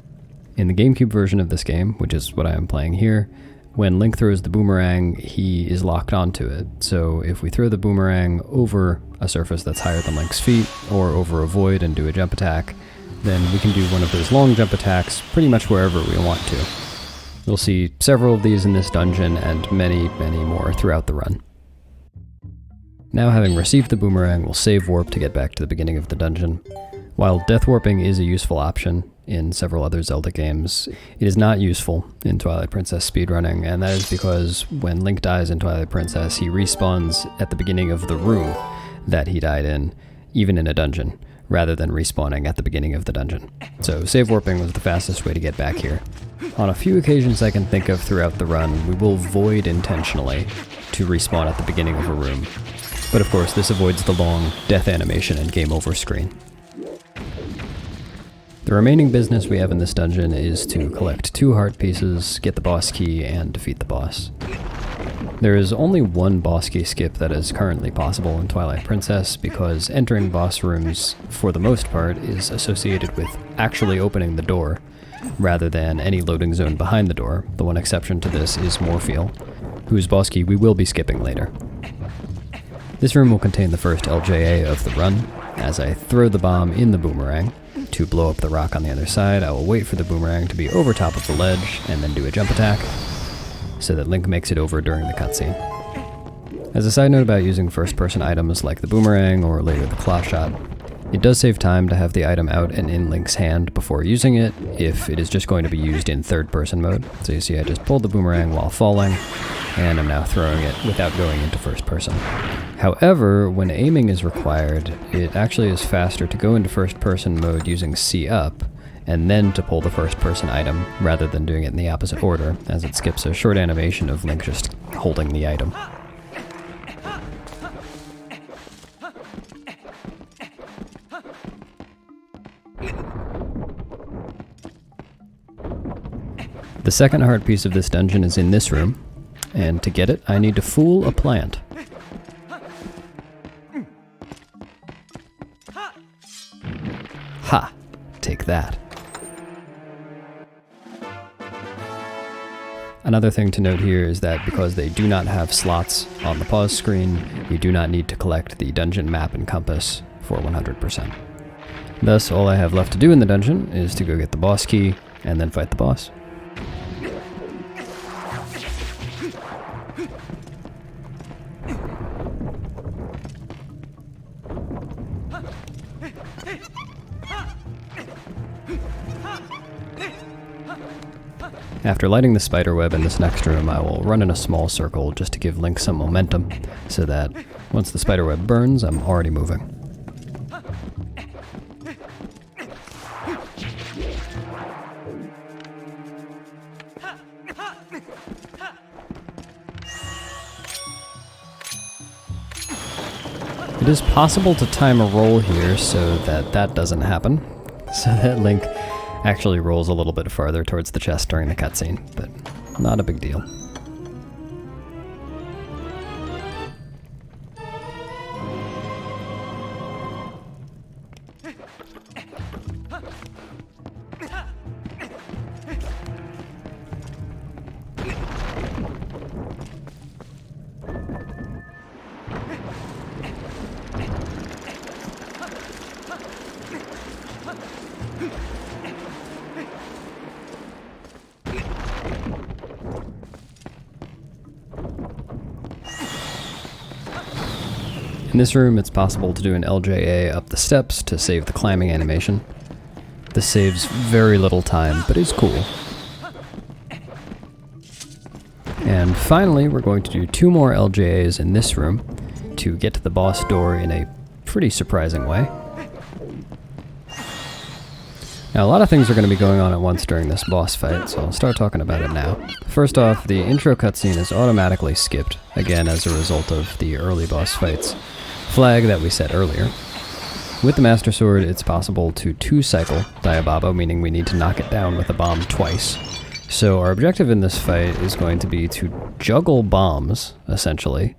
In the GameCube version of this game, which is what I am playing here, when Link throws the boomerang, he is locked onto it. So if we throw the boomerang over a surface that's higher than Link's feet, or over a void and do a jump attack, then we can do one of those long jump attacks pretty much wherever we want to. You'll see several of these in this dungeon, and many, many more throughout the run. Now, having received the boomerang, we'll save warp to get back to the beginning of the dungeon. While death warping is a useful option in several other Zelda games, it is not useful in Twilight Princess speedrunning, and that is because when Link dies in Twilight Princess, he respawns at the beginning of the room that he died in, even in a dungeon, rather than respawning at the beginning of the dungeon. So save warping was the fastest way to get back here. On a few occasions I can think of throughout the run, we will void intentionally to respawn at the beginning of a room. But of course, this avoids the long death animation and game over screen. The remaining business we have in this dungeon is to collect 2 heart pieces, get the boss key, and defeat the boss. There is only one boss key skip that is currently possible in Twilight Princess because entering boss rooms, for the most part, is associated with actually opening the door, rather than any loading zone behind the door. The one exception to this is Morpheal, whose boss key we will be skipping later. This room will contain the first LJA of the run. As I throw the bomb in the boomerang to blow up the rock on the other side, I will wait for the boomerang to be over top of the ledge and then do a jump attack, so that Link makes it over during the cutscene. As a side note about using first-person items like the boomerang or later the claw shot, it does save time to have the item out and in Link's hand before using it if it is just going to be used in third-person mode. So you see I just pulled the boomerang while falling, and I'm now throwing it without going into first person. However, when aiming is required, it actually is faster to go into first person mode using C up, and then to pull the first person item, rather than doing it in the opposite order, as it skips a short animation of Link just holding the item. The second heart piece of this dungeon is in this room, and to get it, I need to fool a plant. Ha! Take that. Another thing to note here is that because they do not have slots on the pause screen, you do not need to collect the dungeon map and compass for 100%. Thus, all I have left to do in the dungeon is to go get the boss key and then fight the boss. After lighting the spiderweb in this next room, I will run in a small circle just to give Link some momentum, so that once the spiderweb burns, I'm already moving. It is possible to time a roll here so that that doesn't happen, so that Link actually rolls a little bit farther towards the chest during the cutscene, but not a big deal. In this room, it's possible to do an LJA up the steps to save the climbing animation. This saves very little time, but is cool. And finally, we're going to do 2 more LJAs in this room to get to the boss door in a pretty surprising way. Now, a lot of things are going to be going on at once during this boss fight, so I'll start talking about it now. First off, the intro cutscene is automatically skipped, again as a result of the early boss fight's flag that we set earlier. With the Master Sword, it's possible to 2-cycle Diababo, meaning we need to knock it down with a bomb twice. So our objective in this fight is going to be to juggle bombs, essentially,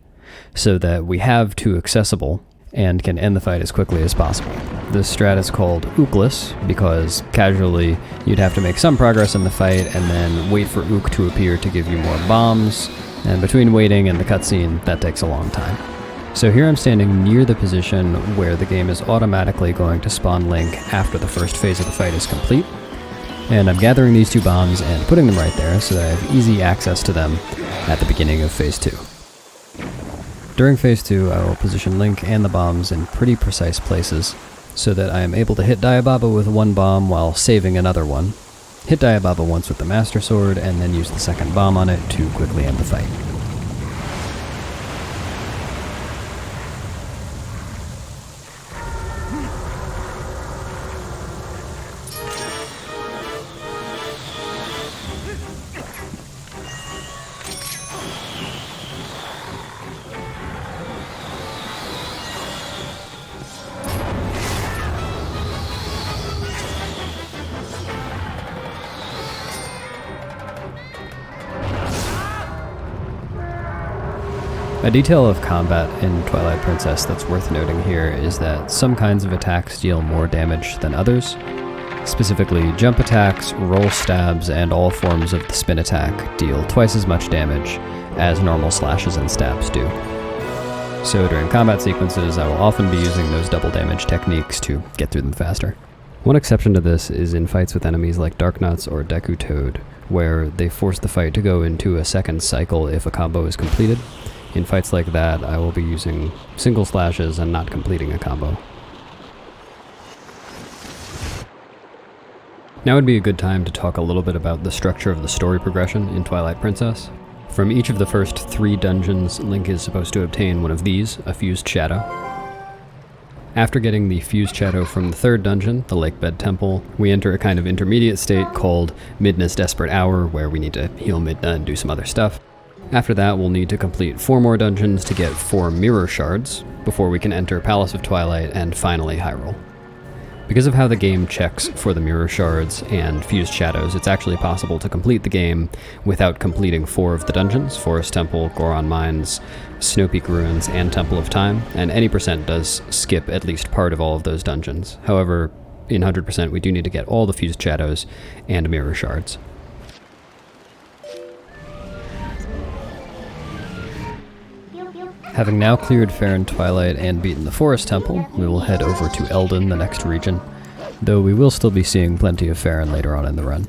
so that we have 2 accessible and can end the fight as quickly as possible. This strat is called Ookless, because casually you'd have to make some progress in the fight and then wait for Ook to appear to give you more bombs, and between waiting and the cutscene, that takes a long time. So here I'm standing near the position where the game is automatically going to spawn Link after the first phase of the fight is complete. And I'm gathering these 2 bombs and putting them right there so that I have easy access to them at the beginning of Phase 2. During Phase 2, I will position Link and the bombs in pretty precise places so that I am able to hit Diababa with 1 bomb while saving another one, hit Diababa once with the Master Sword, and then use the second bomb on it to quickly end the fight. A detail of combat in Twilight Princess that's worth noting here is that some kinds of attacks deal more damage than others. Specifically, jump attacks, roll stabs, and all forms of the spin attack deal twice as much damage as normal slashes and stabs do. So during combat sequences, I will often be using those double damage techniques to get through them faster. One exception to this is in fights with enemies like Darknuts or Deku Toad, where they force the fight to go into a second cycle if a combo is completed. In fights like that, I will be using single slashes and not completing a combo. Now would be a good time to talk a little bit about the structure of the story progression in Twilight Princess. From each of the first 3 dungeons, Link is supposed to obtain one of these, a Fused Shadow. After getting the Fused Shadow from the 3rd dungeon, the Lakebed Temple, we enter a kind of intermediate state called Midna's Desperate Hour, where we need to heal Midna and do some other stuff. After that, we'll need to complete 4 more dungeons to get 4 mirror shards, before we can enter Palace of Twilight and finally Hyrule. Because of how the game checks for the mirror shards and fused shadows, it's actually possible to complete the game without completing 4 of the dungeons: Forest Temple, Goron Mines, Snowpeak Ruins, and Temple of Time, and any percent does skip at least part of all of those dungeons. However, in 100% we do need to get all the fused shadows and mirror shards. Having now cleared Faron Twilight and beaten the Forest Temple, we will head over to Eldin, the next region, though we will still be seeing plenty of Faron later on in the run.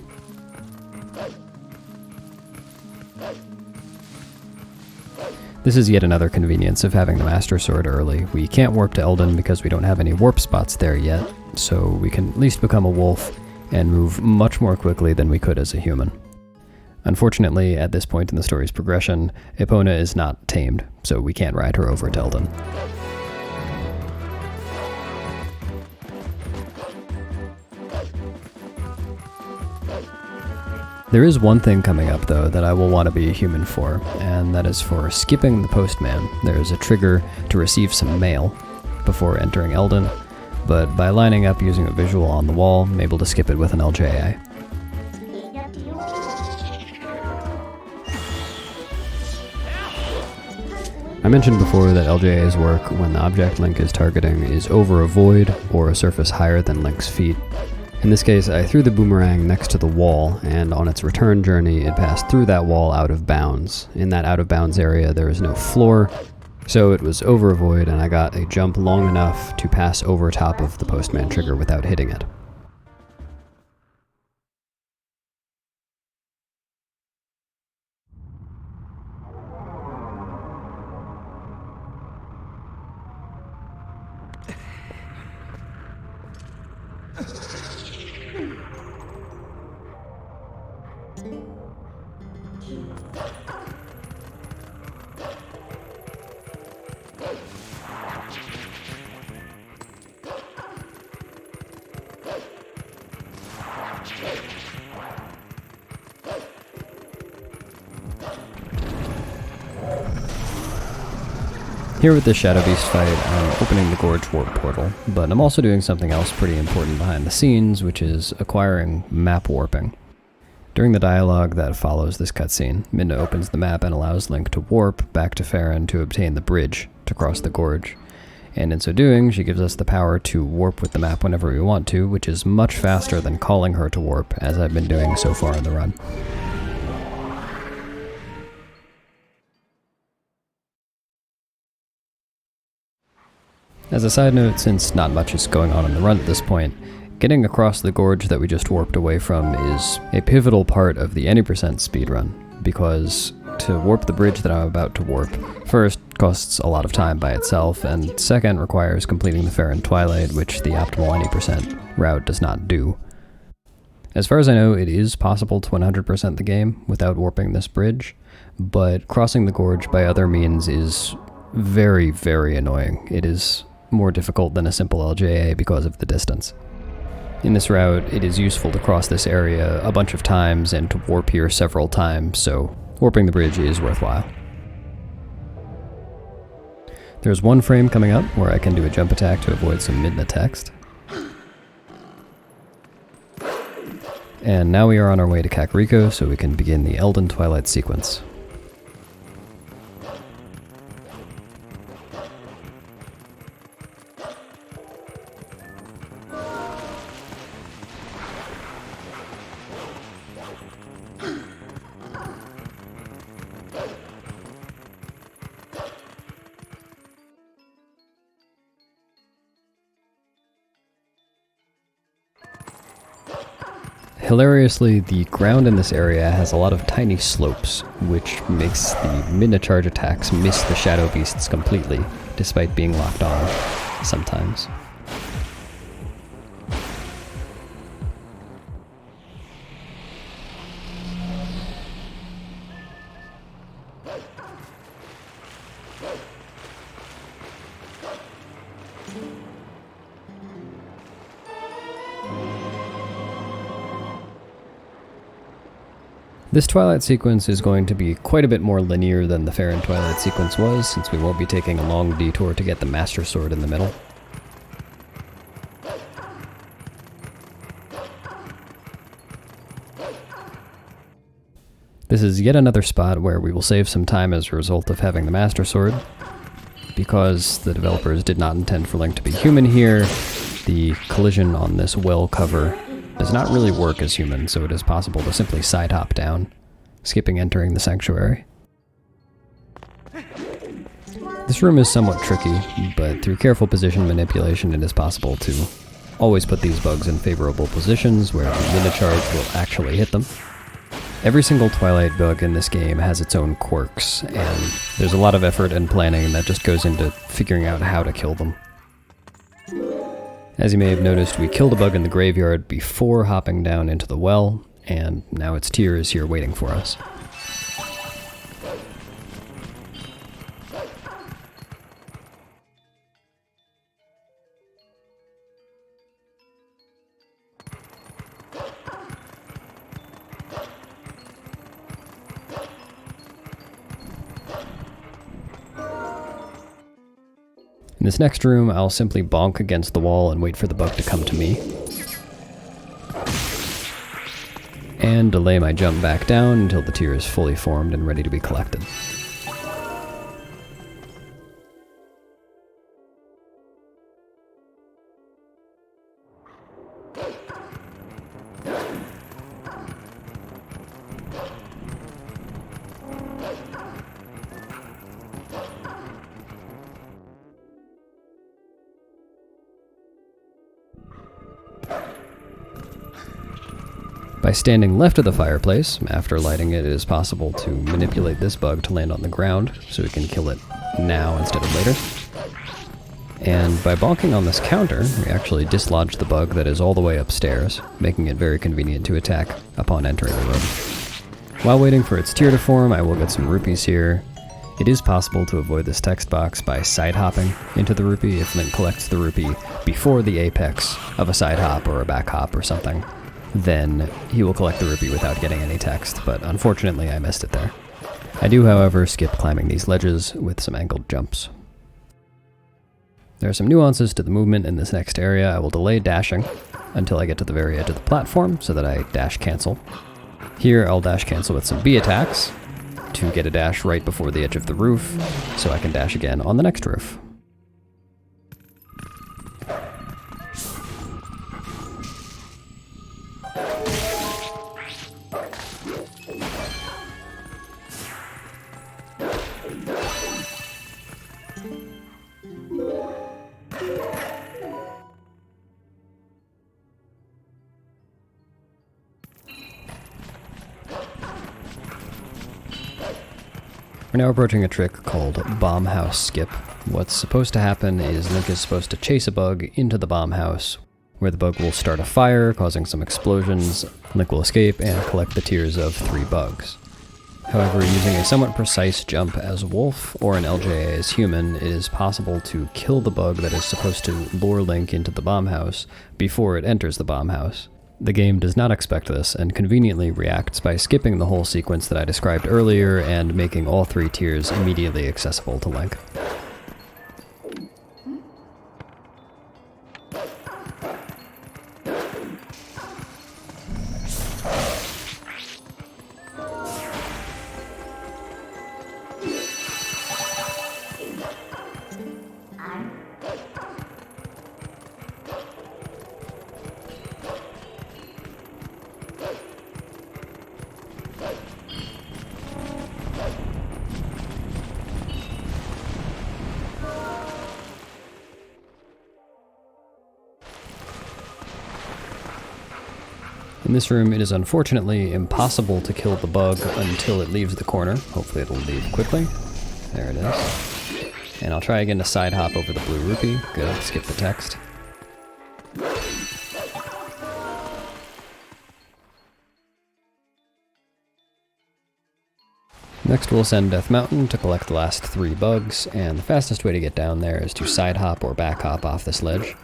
This is yet another convenience of having the Master Sword early. We can't warp to Eldin because we don't have any warp spots there yet, so we can at least become a wolf and move much more quickly than we could as a human. Unfortunately, at this point in the story's progression, Epona is not tamed, so we can't ride her over to Eldin. There is one thing coming up, though, that I will want to be a human for, and that is for skipping the postman. There is a trigger to receive some mail before entering Eldin, but by lining up using a visual on the wall, I'm able to skip it with an LJA. I mentioned before that LJAs work when the object Link is targeting is over a void or a surface higher than Link's feet. In this case, I threw the boomerang next to the wall, and on its return journey, it passed through that wall out of bounds. In that out of bounds area, there is no floor, so it was over a void, and I got a jump long enough to pass over top of the postman trigger without hitting it. Here with the Shadow Beast fight, I'm opening the Gorge Warp Portal, but I'm also doing something else pretty important behind the scenes, which is acquiring map warping. During the dialogue that follows this cutscene, Midna opens the map and allows Link to warp back to Faron to obtain the bridge to cross the gorge. And in so doing, she gives us the power to warp with the map whenever we want to, which is much faster than calling her to warp, as I've been doing so far in the run. As a side note, since not much is going on in the run at this point, getting across the gorge that we just warped away from is a pivotal part of the any % speedrun, because to warp the bridge that I'm about to warp, first, costs a lot of time by itself, and second, requires completing the Eldin Twilight, which the optimal any % route does not do. As far as I know, it is possible to 100% the game without warping this bridge, but crossing the gorge by other means is very, very annoying. It is more difficult than a simple LJA because of the distance. In this route, it is useful to cross this area a bunch of times and to warp here several times, so warping the bridge is worthwhile. There's one frame coming up where I can do a jump attack to avoid some Midna text. And now we are on our way to Kakariko, so we can begin the Eldin Twilight sequence. Hilariously, the ground in this area has a lot of tiny slopes, which makes the Midna charge attacks miss the Shadow Beasts completely, despite being locked on sometimes. This Twilight sequence is going to be quite a bit more linear than the Faron Twilight sequence was, since we won't be taking a long detour to get the Master Sword in the middle. This is yet another spot where we will save some time as a result of having the Master Sword. Because the developers did not intend for Link to be human here, the collision on this well cover does not really work as human, so it is possible to simply side hop down, skipping entering the sanctuary. This room is somewhat tricky, but through careful position manipulation it is possible to always put these bugs in favorable positions where the Midna charge will actually hit them. Every single Twilight bug in this game has its own quirks, and there's a lot of effort and planning that just goes into figuring out how to kill them. As you may have noticed, we killed a bug in the graveyard before hopping down into the well, and now its tear is here waiting for us. In this next room, I'll simply bonk against the wall and wait for the bug to come to me. And delay my jump back down until the tear is fully formed and ready to be collected. By standing left of the fireplace, after lighting it, it is possible to manipulate this bug to land on the ground, so we can kill it now instead of later. And by bonking on this counter, we actually dislodge the bug that is all the way upstairs, making it very convenient to attack upon entering the room. While waiting for its tear to form, I will get some rupees here. It is possible to avoid this text box by side hopping into the rupee if Link collects the rupee before the apex of a side hop or a back hop or something. Then he will collect the rupee without getting any text, but unfortunately I missed it there. I do, however, skip climbing these ledges with some angled jumps. There are some nuances to the movement in this next area. I will delay dashing until I get to the very edge of the platform so that I dash cancel. Here I'll dash cancel with some B attacks to get a dash right before the edge of the roof so I can dash again on the next roof. We're now approaching a trick called Bomb House Skip. What's supposed to happen is Link is supposed to chase a bug into the bomb house, where the bug will start a fire, causing some explosions. Link will escape and collect the tears of 3 bugs. However, using a somewhat precise jump as Wolf or an LJA as Human, it is possible to kill the bug that is supposed to lure Link into the bomb house before it enters the bomb house. The game does not expect this, and conveniently reacts by skipping the whole sequence that I described earlier and making all 3 tiers immediately accessible to Link. In this room, it is unfortunately impossible to kill the bug until it leaves the corner. Hopefully it'll leave quickly. There it is. And I'll try again to side hop over the blue rupee. Good, skip the text. Next we'll ascend Death Mountain to collect the last 3 bugs, and the fastest way to get down there is to side hop or back hop off this ledge.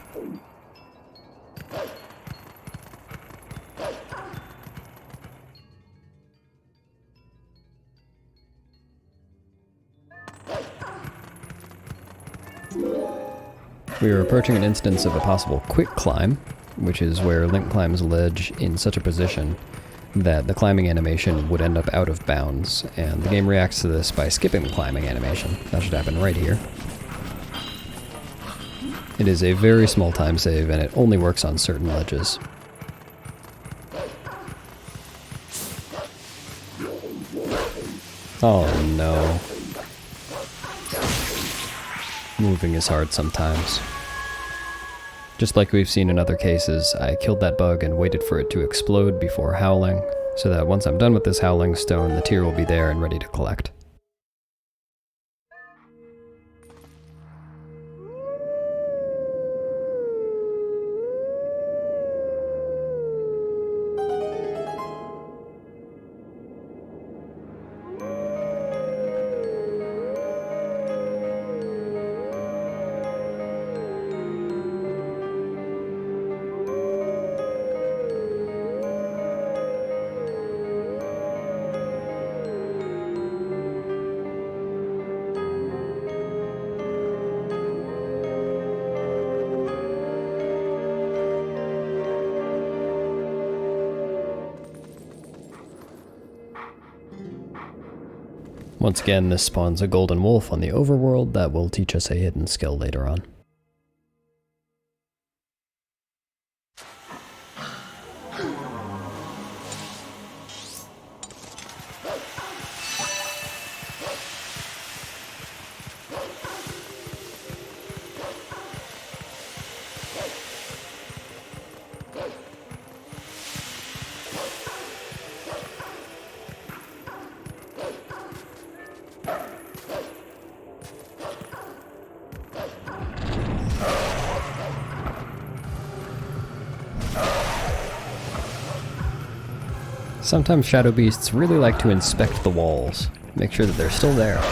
We are approaching an instance of a possible quick climb, which is where Link climbs a ledge in such a position that the climbing animation would end up out of bounds, and the game reacts to this by skipping the climbing animation. That should happen right here. It is a very small time save, and it only works on certain ledges. Oh no. Moving is hard sometimes. Just like we've seen in other cases, I killed that bug and waited for it to explode before howling, so that once I'm done with this howling stone, the tear will be there and ready to collect. Once again, this spawns a golden wolf on the overworld that will teach us a hidden skill later on. Sometimes shadow beasts really like to inspect the walls, make sure that they're still there.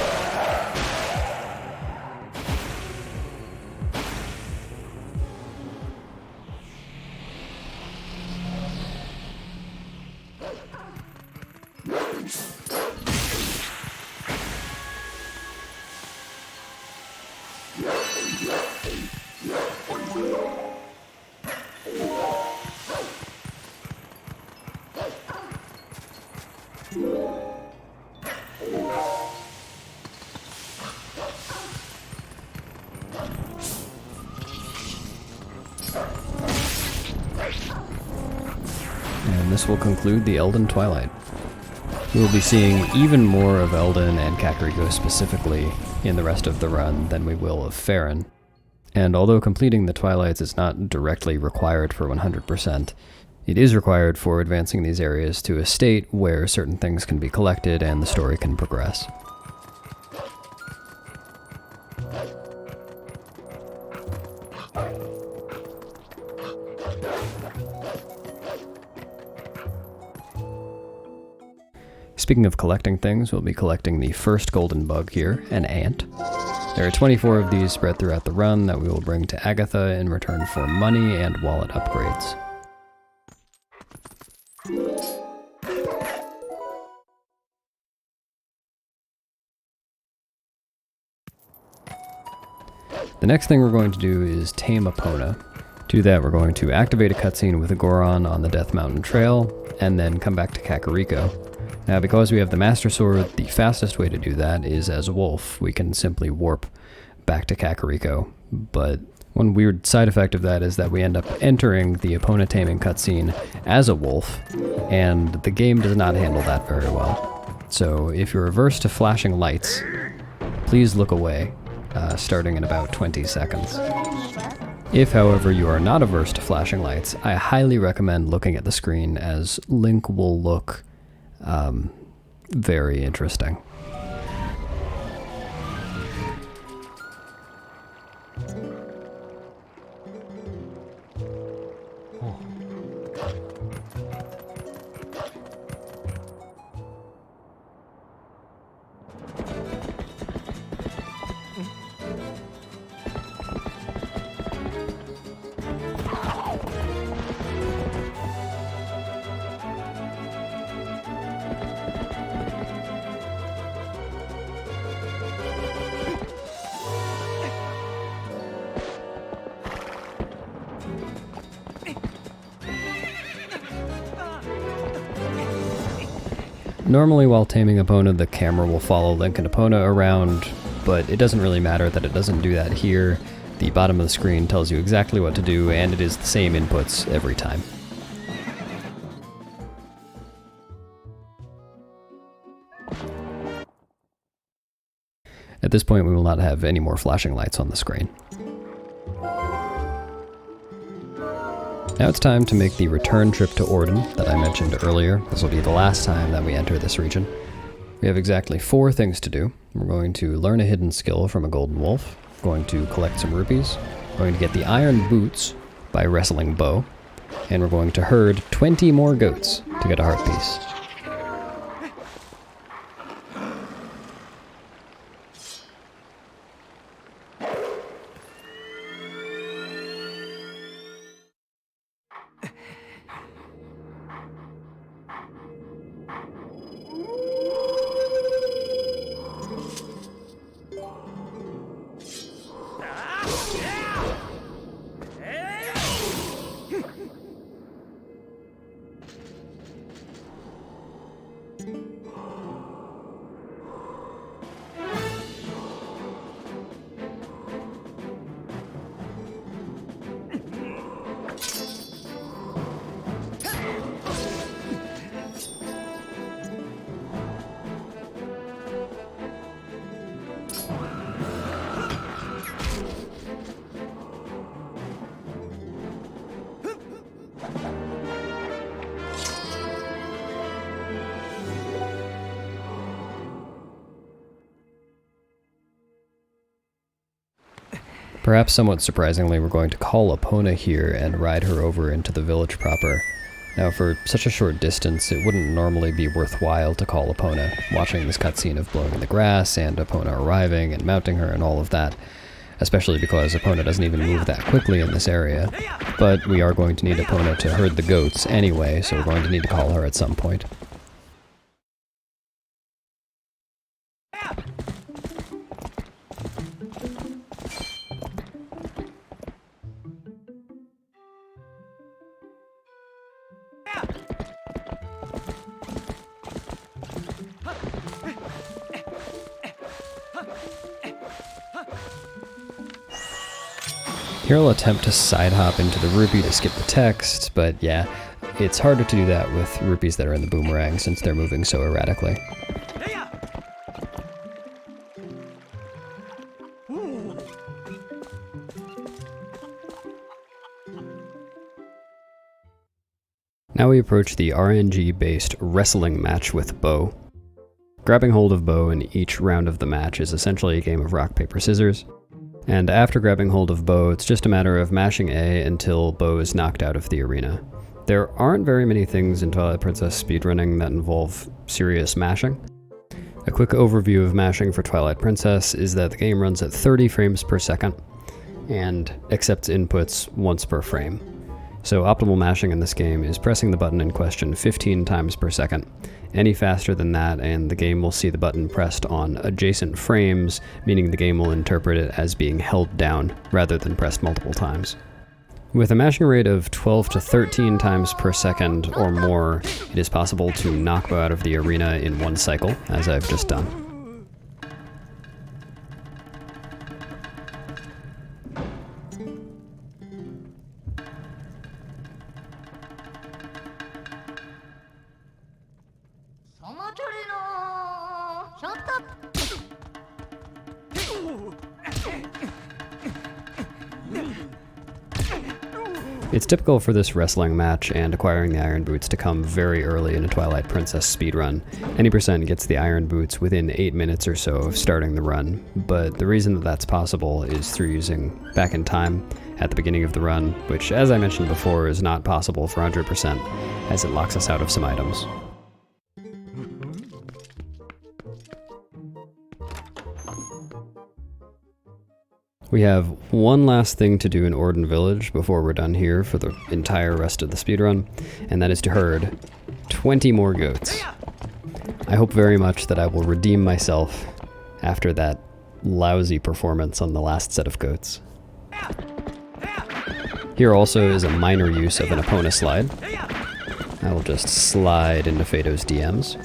And this will conclude the Eldin Twilight. We will be seeing even more of Eldin and Kakariko specifically in the rest of the run than we will of Faron. And although completing the Twilights is not directly required for 100%, it is required for advancing these areas to a state where certain things can be collected and the story can progress. Speaking of collecting things, we'll be collecting the first golden bug here, an ant. There are 24 of these spread throughout the run that we will bring to Agatha in return for money and wallet upgrades. The next thing we're going to do is tame Epona. To do that, we're going to activate a cutscene with a Goron on the Death Mountain Trail, and then come back to Kakariko. Now, because we have the Master Sword, the fastest way to do that is as a wolf. We can simply warp back to Kakariko, but one weird side effect of that is that we end up entering the Epona taming cutscene as a wolf, and the game does not handle that very well. So if you're averse to flashing lights, please look away, starting in about 20 seconds. If, however, you are not averse to flashing lights, I highly recommend looking at the screen, as Link will look very interesting. Normally while taming Epona, the camera will follow Link and Epona around, but it doesn't really matter that it doesn't do that here. The bottom of the screen tells you exactly what to do, and it is the same inputs every time. At this point, we will not have any more flashing lights on the screen. Now it's time to make the return trip to Ordon that I mentioned earlier. This will be the last time that we enter this region. We have exactly 4 things to do. We're going to learn a hidden skill from a golden wolf, we're going to collect some rupees, we're going to get the iron boots by wrestling Bo, and we're going to herd 20 more goats to get a heart piece. Perhaps somewhat surprisingly, we're going to call Epona here and ride her over into the village proper. Now, for such a short distance, it wouldn't normally be worthwhile to call Epona, watching this cutscene of blowing in the grass, and Epona arriving and mounting her and all of that, especially because Epona doesn't even move that quickly in this area. But we are going to need Epona to herd the goats anyway, so we're going to need to call her at some point. Here I'll attempt to side hop into the rupee to skip the text, but yeah, it's harder to do that with rupees that are in the boomerang since they're moving so erratically. Now we approach the RNG-based wrestling match with Bo. Grabbing hold of Bo in each round of the match is essentially a game of rock, paper, scissors. And after grabbing hold of Bo, it's just a matter of mashing A until Bo is knocked out of the arena. There aren't very many things in Twilight Princess speedrunning that involve serious mashing. A quick overview of mashing for Twilight Princess is that the game runs at 30 frames per second and accepts inputs once per frame. So optimal mashing in this game is pressing the button in question 15 times per second. Any faster than that and the game will see the button pressed on adjacent frames, meaning the game will interpret it as being held down rather than pressed multiple times. With a mashing rate of 12 to 13 times per second or more, it is possible to knock Bo out of the arena in one cycle, as I've just done. It's typical for this wrestling match and acquiring the iron boots to come very early in a Twilight Princess speedrun. Any percent gets the iron boots within 8 minutes or so of starting the run, but the reason that that's possible is through using back in time at the beginning of the run, which, as I mentioned before, is not possible for 100% as it locks us out of some items. We have one last thing to do in Ordon Village before we're done here for the entire rest of the speedrun, and that is to herd 20 more goats. I hope very much that I will redeem myself after that lousy performance on the last set of goats. Here also is a minor use of an Epona slide. I will just slide into Fado's DMs.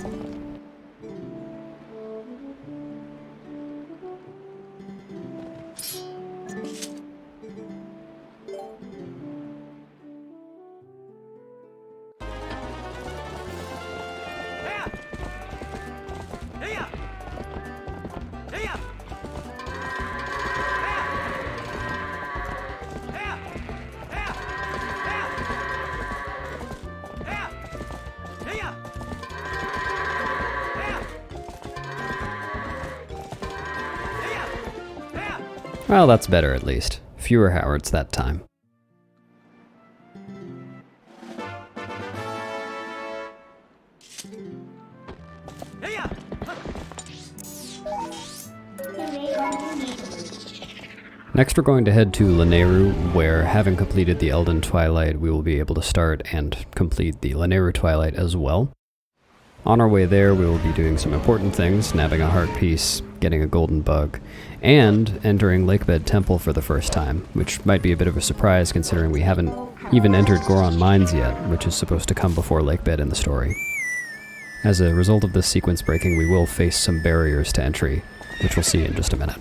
Well, that's better at least. Fewer Howards that time. Next we're going to head to Lanayru, where, having completed the Eldin Twilight, we will be able to start and complete the Lanayru Twilight as well. On our way there, we will be doing some important things, nabbing a heart piece, getting a golden bug, and entering Lakebed Temple for the first time, which might be a bit of a surprise considering we haven't even entered Goron Mines yet, which is supposed to come before Lakebed in the story. As a result of this sequence breaking, we will face some barriers to entry, which we'll see in just a minute.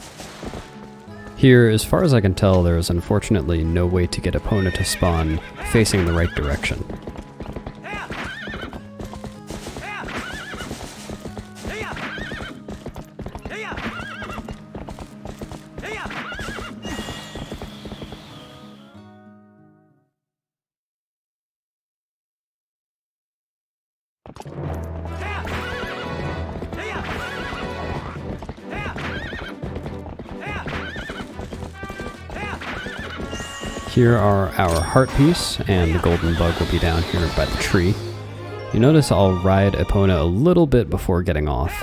Here, as far as I can tell, there is unfortunately no way to get Epona to spawn facing the right direction. Here are our heart piece, and the golden bug will be down here by the tree. You notice I'll ride Epona a little bit before getting off.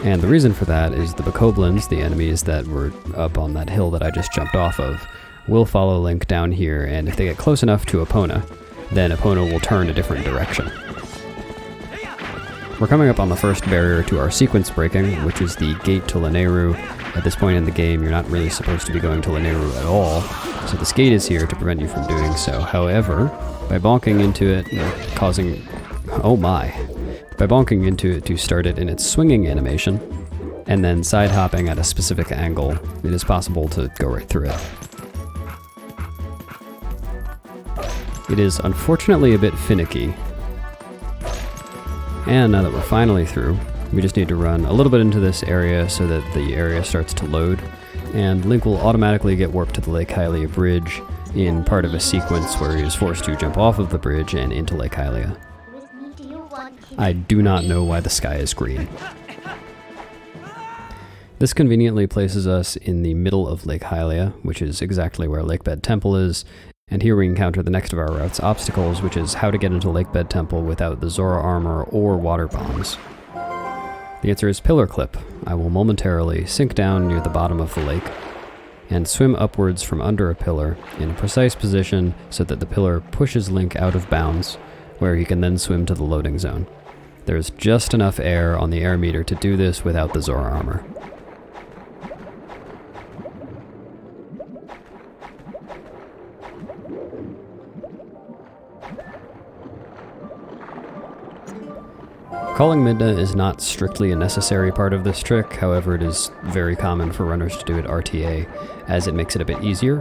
And the reason for that is the bokoblins, the enemies that were up on that hill that I just jumped off of, will follow Link down here, and if they get close enough to Epona, then Epona will turn a different direction. We're coming up on the first barrier to our sequence breaking, which is the gate to Lanayru. At this point in the game, you're not really supposed to be going to Lanayru at all, so this gate is here to prevent you from doing so. However, by bonking into it, causing... oh my! By bonking into it to start it in its swinging animation, and then side hopping at a specific angle, it is possible to go right through it. It is unfortunately a bit finicky. And now that we're finally through, we just need to run a little bit into this area so that the area starts to load, and Link will automatically get warped to the Lake Hylia bridge in part of a sequence where he is forced to jump off of the bridge and into Lake Hylia. I do not know why the sky is green. This conveniently places us in the middle of Lake Hylia, which is exactly where Lakebed Temple is, and here we encounter the next of our route's obstacles, which is how to get into Lakebed Temple without the Zora Armor or water bombs. The answer is Pillar Clip. I will momentarily sink down near the bottom of the lake and swim upwards from under a pillar in a precise position so that the pillar pushes Link out of bounds, where he can then swim to the loading zone. There's just enough air on the air meter to do this without the Zora Armor. Calling Midna is not strictly a necessary part of this trick, however it is very common for runners to do it RTA, as it makes it a bit easier.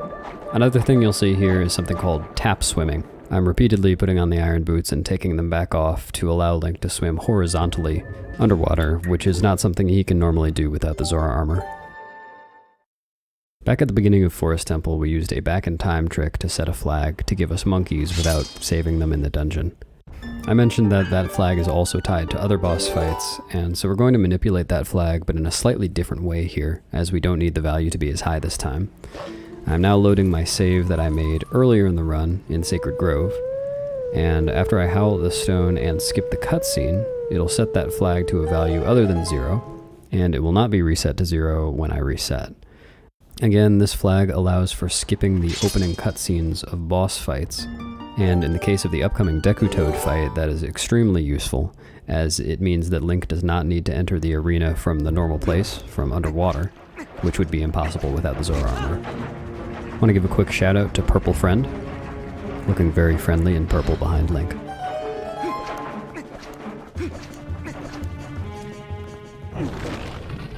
Another thing you'll see here is something called tap swimming. I'm repeatedly putting on the iron boots and taking them back off to allow Link to swim horizontally underwater, which is not something he can normally do without the Zora Armor. Back at the beginning of Forest Temple, we used a back-in-time trick to set a flag to give us monkeys without saving them in the dungeon. I mentioned that that flag is also tied to other boss fights, and so we're going to manipulate that flag, but in a slightly different way here, as we don't need the value to be as high this time. I'm now loading my save that I made earlier in the run in Sacred Grove, and after I howl at the stone and skip the cutscene, it'll set that flag to a value other than 0, and it will not be reset to 0 when I reset. Again, this flag allows for skipping the opening cutscenes of boss fights, and in the case of the upcoming Deku Toad fight, that is extremely useful, as it means that Link does not need to enter the arena from the normal place, from underwater, which would be impossible without the Zora Armor. I want to give a quick shout out to Purple Friend, looking very friendly in purple behind Link.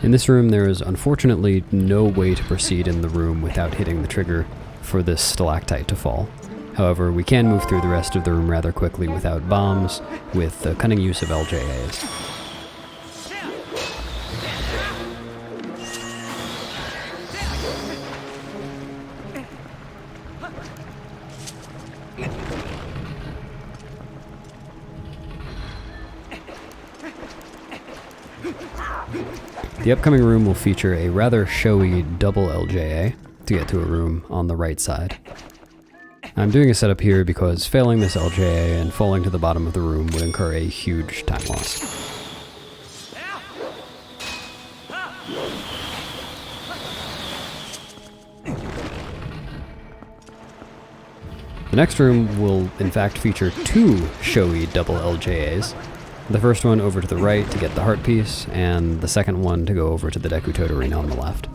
In this room, there is unfortunately no way to proceed in the room without hitting the trigger for this stalactite to fall. However, we can move through the rest of the room rather quickly without bombs, with the cunning use of LJAs. The upcoming room will feature a rather showy double LJA to get to a room on the right side. I'm doing a setup here because failing this LJA and falling to the bottom of the room would incur a huge time loss. The next room will in fact feature 2 showy double LJAs. The first one over to the right to get the heart piece, and the second one to go over to the Deku Toad arena on the left.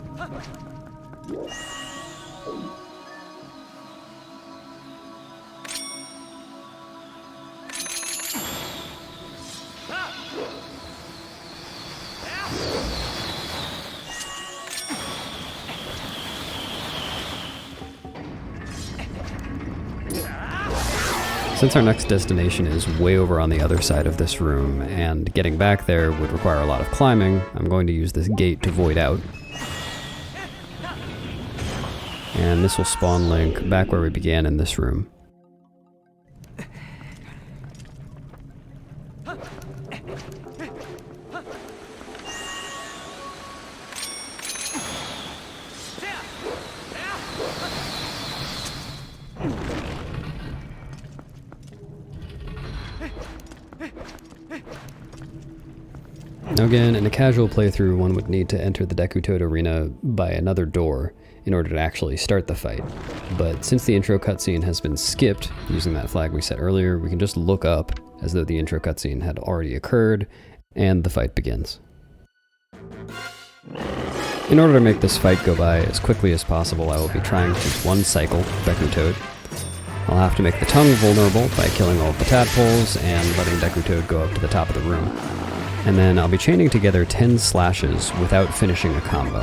Since our next destination is way over on the other side of this room, and getting back there would require a lot of climbing, I'm going to use this gate to void out. And this will spawn Link back where we began in this room. Now again, in a casual playthrough, one would need to enter the Deku Toad arena by another door in order to actually start the fight. But since the intro cutscene has been skipped, using that flag we set earlier, we can just look up as though the intro cutscene had already occurred, and the fight begins. In order to make this fight go by as quickly as possible, I will be trying to one-cycle Deku Toad. I'll have to make the tongue vulnerable by killing all of the tadpoles and letting Deku Toad go up to the top of the room. And then I'll be chaining together 10 slashes without finishing a combo.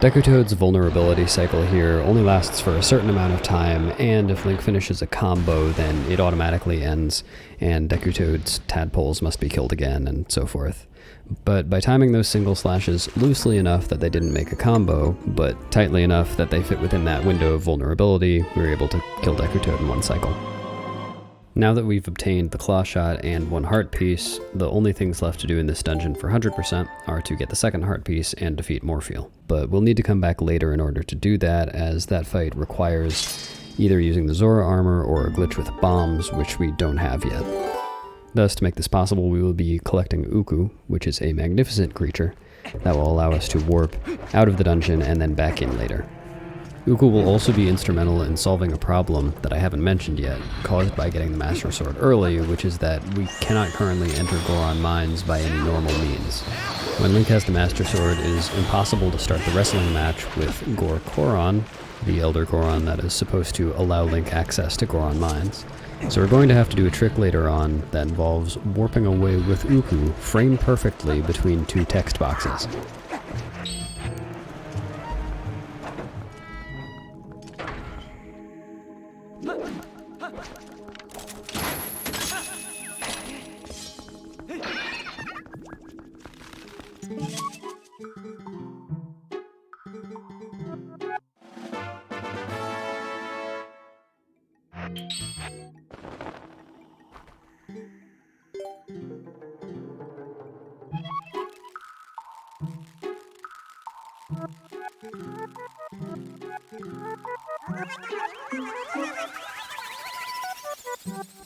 Deku Toad's vulnerability cycle here only lasts for a certain amount of time, and if Link finishes a combo, then it automatically ends, and Deku Toad's tadpoles must be killed again, and so forth. But by timing those single slashes loosely enough that they didn't make a combo, but tightly enough that they fit within that window of vulnerability, we were able to kill Deku Toad in one cycle. Now that we've obtained the claw shot and one heart piece, the only things left to do in this dungeon for 100% are to get the second heart piece and defeat Morpheal. But we'll need to come back later in order to do that, as that fight requires either using the Zora Armor or a glitch with bombs, which we don't have yet. Thus, to make this possible, we will be collecting Uku, which is a magnificent creature that will allow us to warp out of the dungeon and then back in later. Uku will also be instrumental in solving a problem that I haven't mentioned yet, caused by getting the Master Sword early, which is that we cannot currently enter Goron Mines by any normal means. When Link has the Master Sword, it is impossible to start the wrestling match with Goron, the Elder Goron that is supposed to allow Link access to Goron Mines. So we're going to have to do a trick later on that involves warping away with Uku framed perfectly between two text boxes.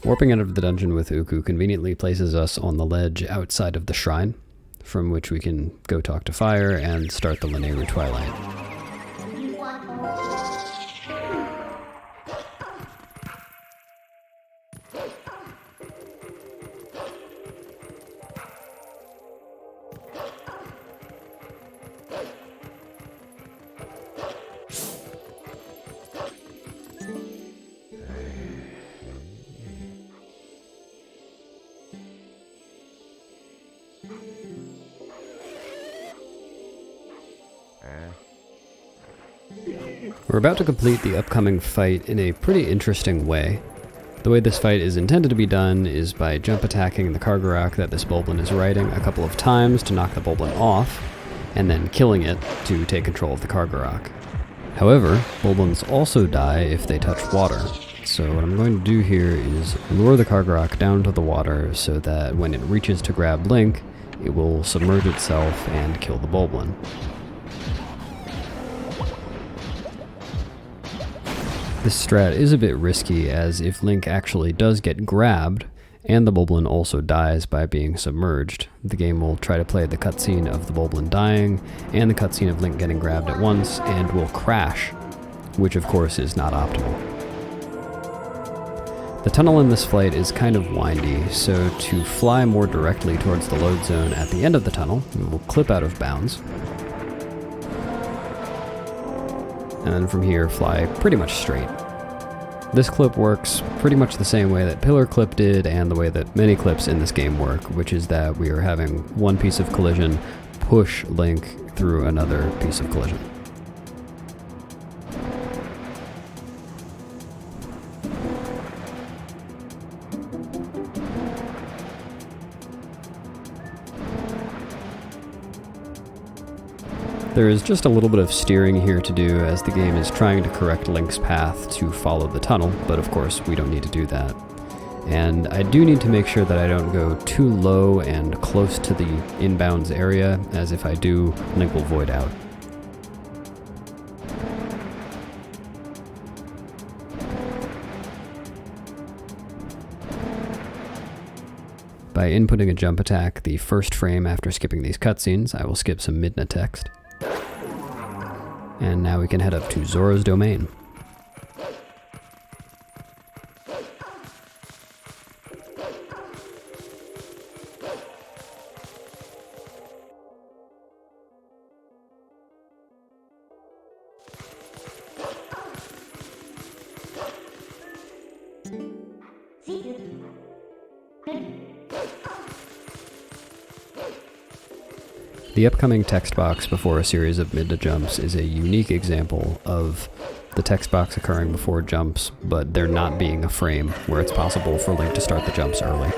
Warping out of the dungeon with Uku conveniently places us on the ledge outside of the shrine, from which we can go talk to Fire and start the Lanayru Twilight. We're about to complete the upcoming fight in a pretty interesting way. The way this fight is intended to be done is by jump attacking the Kargarak that this Bulblin is riding a couple of times to knock the Bulblin off, and then killing it to take control of the Kargarak. However, Bulblins also die if they touch water, so what I'm going to do here is lure the Kargarak down to the water so that when it reaches to grab Link, it will submerge itself and kill the Bulblin. This strat is a bit risky, as if Link actually does get grabbed, and the Bulblin also dies by being submerged, the game will try to play the cutscene of the Bulblin dying, and the cutscene of Link getting grabbed at once, and will crash, which of course is not optimal. The tunnel in this flight is kind of windy, so to fly more directly towards the load zone at the end of the tunnel, we will clip out of bounds, and then from here fly pretty much straight. This clip works pretty much the same way that Pillar Clip did and the way that many clips in this game work, which is that we are having one piece of collision push Link through another piece of collision. There is just a little bit of steering here to do, as the game is trying to correct Link's path to follow the tunnel, but of course we don't need to do that. And I do need to make sure that I don't go too low and close to the inbounds area, as if I do, Link will void out. By inputting a jump attack the first frame after skipping these cutscenes, I will skip some Midna text. And now we can head up to Zora's domain. The upcoming text box before a series of Midna jumps is a unique example of the text box occurring before jumps, but there not being a frame where it's possible for Link to start the jumps early.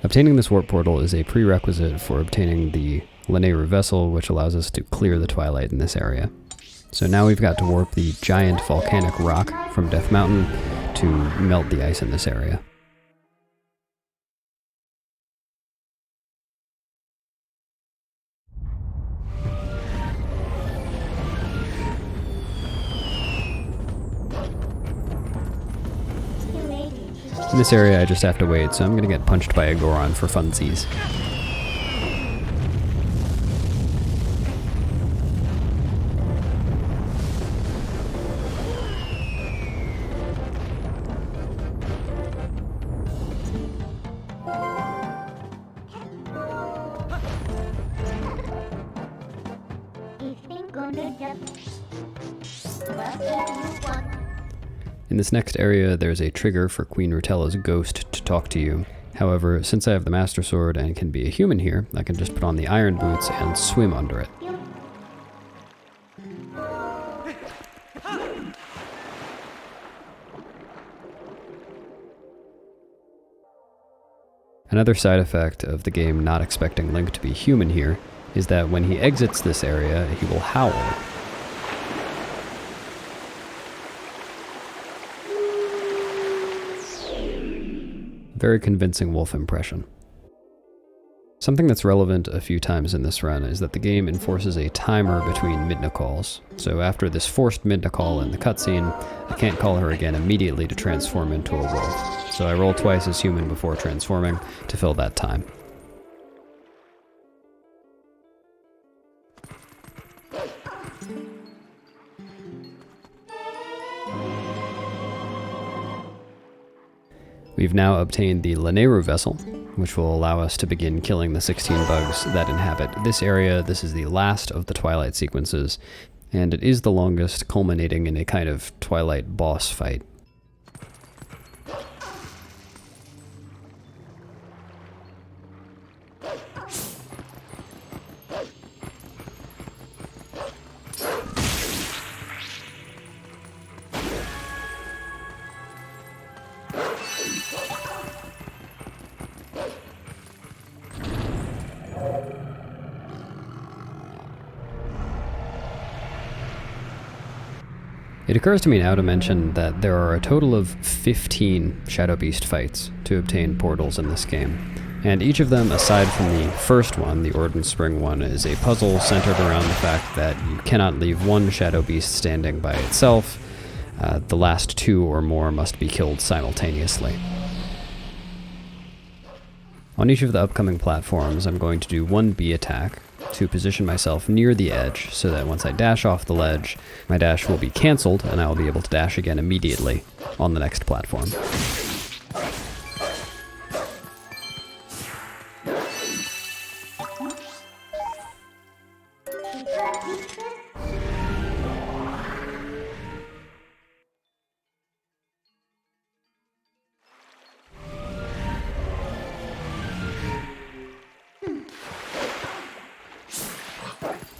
Obtaining this warp portal is a prerequisite for obtaining the Lanayru vessel, which allows us to clear the Twilight in this area. So now we've got to warp the giant volcanic rock from Death Mountain to melt the ice in this area. In this area I just have to wait, so I'm gonna get punched by a Goron for funsies. In this next area, there's a trigger for Queen Rutella's ghost to talk to you. However, since I have the Master Sword and can be a human here, I can just put on the iron boots and swim under it. Another side effect of the game not expecting Link to be human here is that when he exits this area, he will howl. Very convincing wolf impression. Something that's relevant a few times in this run is that the game enforces a timer between Midna calls. So after this forced Midna call in the cutscene, I can't call her again immediately to transform into a wolf. So I roll twice as human before transforming to fill that time. We've now obtained the Lanayru vessel, which will allow us to begin killing the 16 bugs that inhabit this area. This is the last of the Twilight sequences, and it is the longest, culminating in a kind of Twilight boss fight. It occurs to me now to mention that there are a total of 15 Shadow Beast fights to obtain portals in this game, and each of them, aside from the first one, the Ordon Spring one, is a puzzle centered around the fact that you cannot leave one Shadow Beast standing by itself. The last two or more must be killed simultaneously. On each of the upcoming platforms, I'm going to do one B attack to position myself near the edge so that once I dash off the ledge, my dash will be cancelled and I will be able to dash again immediately on the next platform.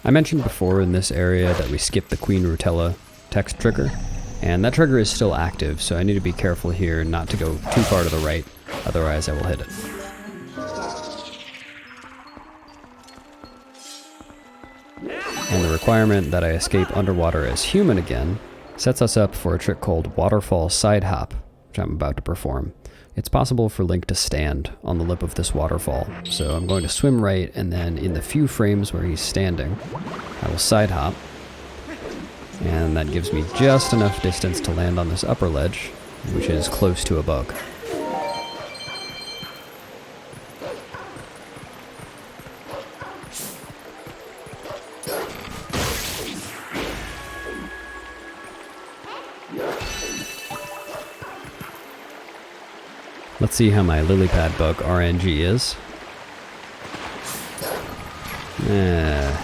I mentioned before in this area that we skipped the Queen Rutella text trigger, and that trigger is still active, so I need to be careful here not to go too far to the right, otherwise I will hit it. And the requirement that I escape underwater as human again sets us up for a trick called Waterfall Side Hop, which I'm about to perform. It's possible for Link to stand on the lip of this waterfall, so I'm going to swim right, and then in the few frames where he's standing, I will side hop, and that gives me just enough distance to land on this upper ledge, which is close to a bug. Let's see how my lily pad bug RNG is. Yeah,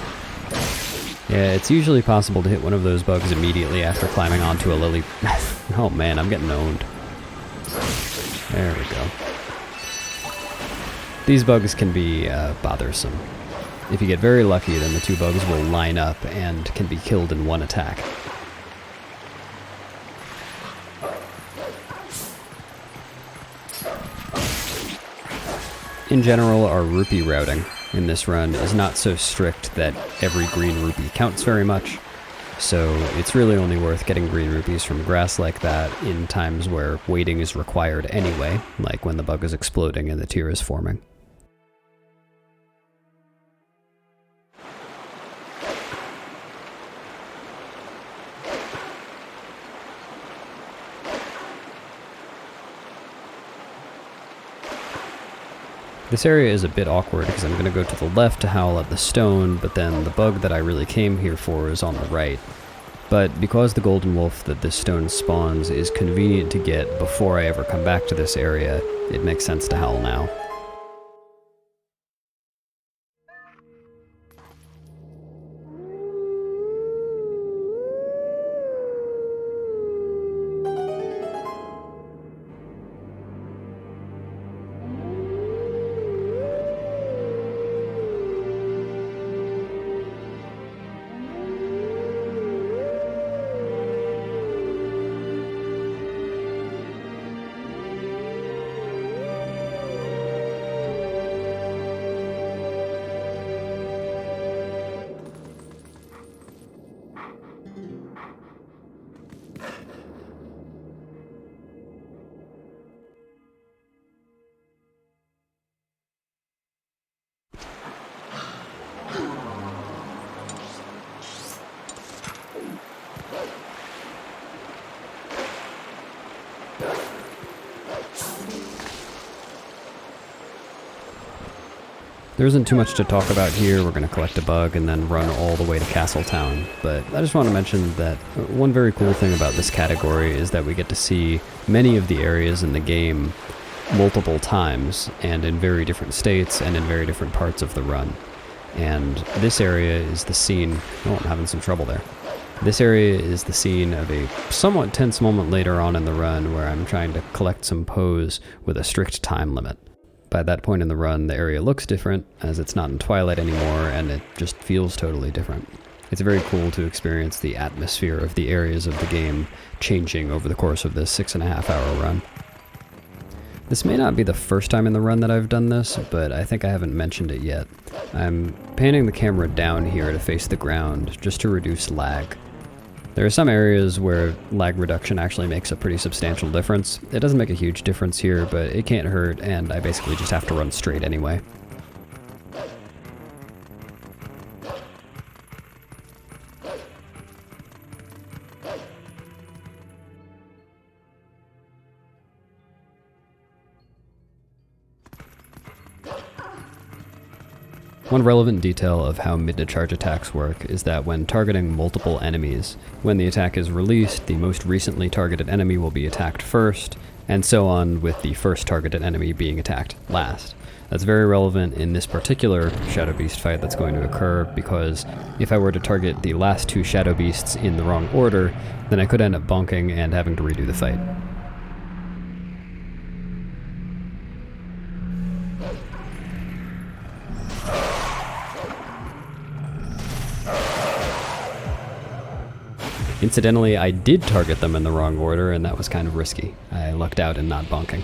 it's usually possible to hit one of those bugs immediately after climbing onto a lily. Oh man, I'm getting owned. There we go. These bugs can be bothersome. If you get very lucky, then the two bugs will line up and can be killed in one attack. In general, our rupee routing in this run is not so strict that every green rupee counts very much, so it's really only worth getting green rupees from grass like that in times where waiting is required anyway, like when the bug is exploding and the tear is forming. This area is a bit awkward because I'm going to go to the left to howl at the stone, but then the bug that I really came here for is on the right. But because the golden wolf that this stone spawns is convenient to get before I ever come back to this area, it makes sense to howl now. There isn't too much to talk about here. We're going to collect a bug and then run all the way to Castle Town. But I just want to mention that one very cool thing about this category is that we get to see many of the areas in the game multiple times and in very different states and in very different parts of the run. And this area is the scene... Oh, I'm having some trouble there. This area is the scene of a somewhat tense moment later on in the run where I'm trying to collect some pose with a strict time limit. By that point in the run, the area looks different, as it's not in Twilight anymore, and it just feels totally different. It's very cool to experience the atmosphere of the areas of the game changing over the course of this 6.5-hour run. This may not be the first time in the run that I've done this, but I think I haven't mentioned it yet. I'm panning the camera down here to face the ground, just to reduce lag. There are some areas where lag reduction actually makes a pretty substantial difference. It doesn't make a huge difference here, but it can't hurt, and I basically just have to run straight anyway. One relevant detail of how Midna charge attacks work is that when targeting multiple enemies, when the attack is released, the most recently targeted enemy will be attacked first, and so on with the first targeted enemy being attacked last. That's very relevant in this particular Shadow Beast fight that's going to occur, because if I were to target the last two Shadow Beasts in the wrong order, then I could end up bonking and having to redo the fight. Incidentally, I did target them in the wrong order, and that was kind of risky. I lucked out in not bonking.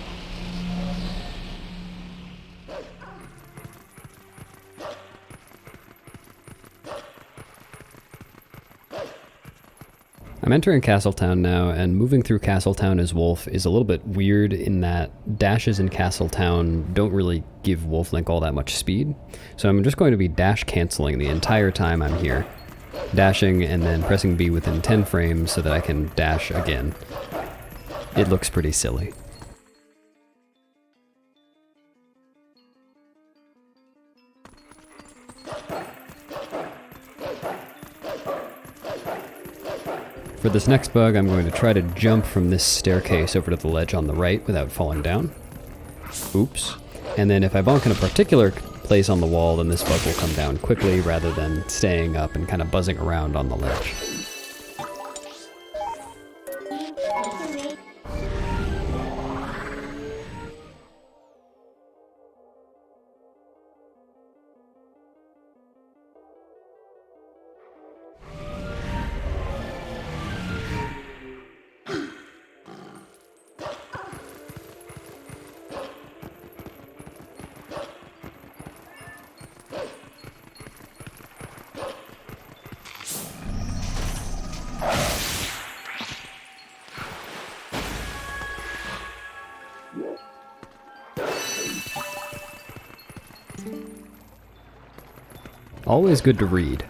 I'm entering Castletown now, and moving through Castletown as Wolf is a little bit weird in that dashes in Castletown don't really give Wolf Link all that much speed. So I'm just going to be dash canceling the entire time I'm here. Dashing and then pressing B within 10 frames so that I can dash again. It looks pretty silly. For this next bug, I'm going to try to jump from this staircase over to the ledge on the right without falling down. Oops. And then if I bonk in a particular place on the wall, then this bug will come down quickly rather than staying up and kind of buzzing around on the ledge. Always good to read.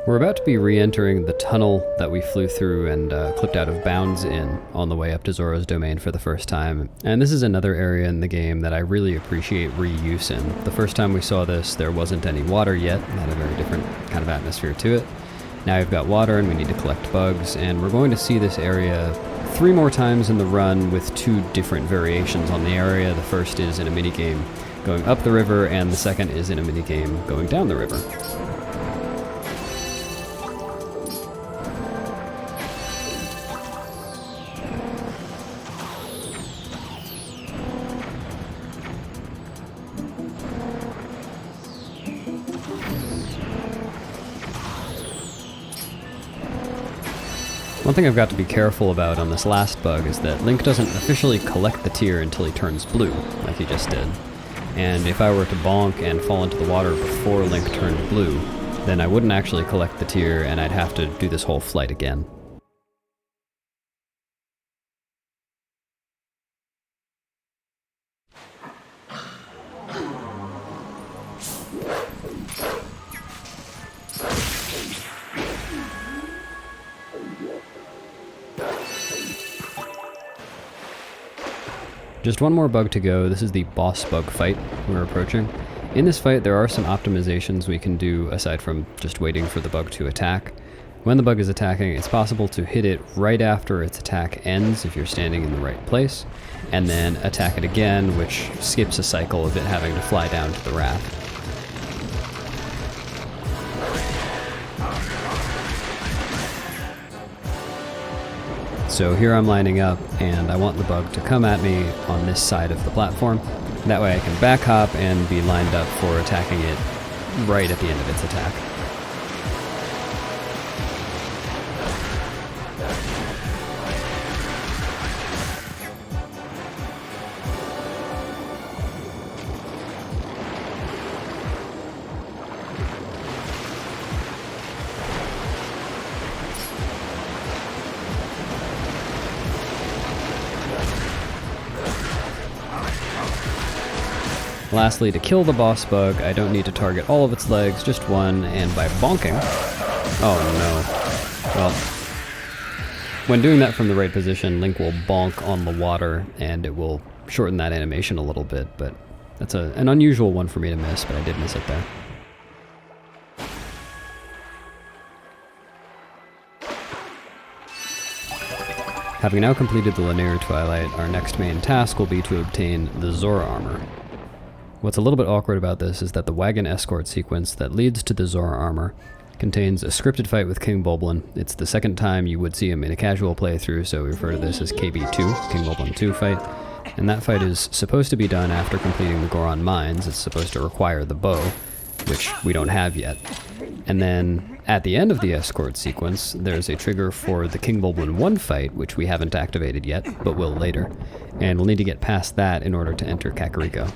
We're about to be re-entering the tunnel that we flew through and clipped out of bounds in on the way up to Zora's domain for the first time. And this is another area in the game that I really appreciate reuse in. The first time we saw this, there wasn't any water yet. It had a very different kind of atmosphere to it. Now we've got water and we need to collect bugs, and we're going to see this area 3 more times in the run with 2 different variations on the area. The first is in a minigame going up the river, and the second is in a minigame going down the river. One thing I've got to be careful about on this last bug is that Link doesn't officially collect the tear until he turns blue, like he just did. And if I were to bonk and fall into the water before Link turned blue, then I wouldn't actually collect the tear and I'd have to do this whole flight again. Just one more bug to go. This is the boss bug fight we're approaching. In this fight, there are some optimizations we can do aside from just waiting for the bug to attack. When the bug is attacking, it's possible to hit it right after its attack ends if you're standing in the right place, and then attack it again, which skips a cycle of it having to fly down to the raft. So here I'm lining up, and I want the bug to come at me on this side of the platform. That way I can back hop and be lined up for attacking it right at the end of its attack. Lastly, to kill the boss bug, I don't need to target all of its legs, just one, and by bonking... Oh no. Well, when doing that from the right position, Link will bonk on the water, and it will shorten that animation a little bit, but that's an unusual one for me to miss, but I did miss it there. Having now completed the Lanayru Twilight, our next main task will be to obtain the Zora Armor. What's a little bit awkward about this is that the wagon escort sequence that leads to the Zora Armor contains a scripted fight with King Bulblin. It's the second time you would see him in a casual playthrough, so we refer to this as KB2, King Bulblin 2 fight. And that fight is supposed to be done after completing the Goron Mines. It's supposed to require the bow, which we don't have yet. And then at the end of the escort sequence, there's a trigger for the King Bulblin 1 fight, which we haven't activated yet, but will later. And we'll need to get past that in order to enter Kakariko.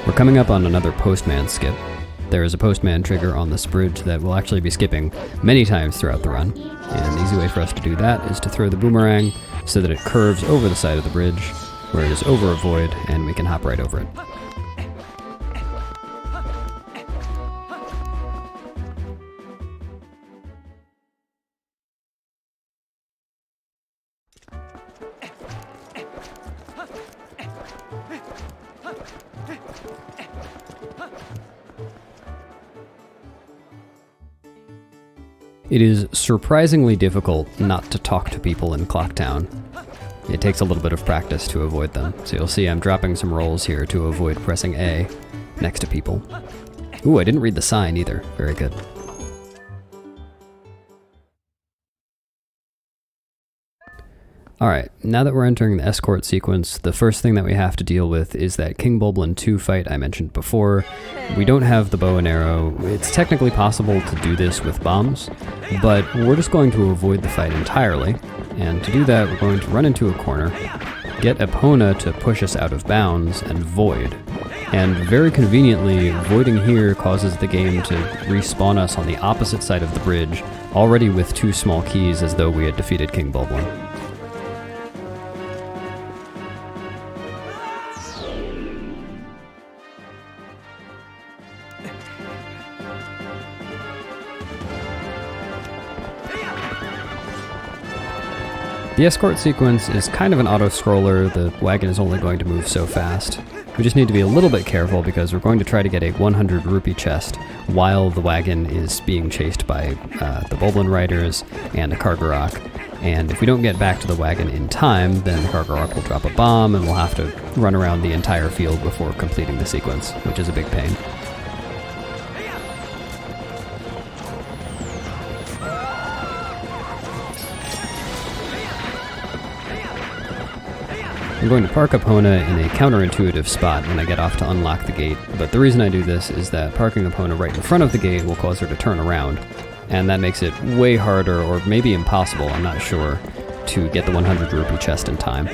We're coming up on another Postman skip. There is a Postman trigger on this bridge that we'll actually be skipping many times throughout the run, and the easy way for us to do that is to throw the boomerang so that it curves over the side of the bridge, where it is over a void, and we can hop right over it. It is surprisingly difficult not to talk to people in Clocktown. It takes a little bit of practice to avoid them, so you'll see I'm dropping some rolls here to avoid pressing A next to people. Ooh, I didn't read the sign either. Very good. Alright, now that we're entering the escort sequence, the first thing that we have to deal with is that King Bulblin 2 fight I mentioned before. We don't have the bow and arrow. It's technically possible to do this with bombs, but we're just going to avoid the fight entirely. And to do that, we're going to run into a corner, get Epona to push us out of bounds, and void. And very conveniently, voiding here causes the game to respawn us on the opposite side of the bridge, already with 2 small keys as though we had defeated King Bulblin. The escort sequence is kind of an auto-scroller. The wagon is only going to move so fast. We just need to be a little bit careful because we're going to try to get a 100 rupee chest while the wagon is being chased by the Bulblin Riders and a Kargarok. And if we don't get back to the wagon in time, then the Kargarok will drop a bomb and we'll have to run around the entire field before completing the sequence, which is a big pain. I'm going to park Epona in a counterintuitive spot when I get off to unlock the gate, but the reason I do this is that parking Epona right in front of the gate will cause her to turn around, and that makes it way harder, or maybe impossible, I'm not sure, to get the 100 rupee chest in time.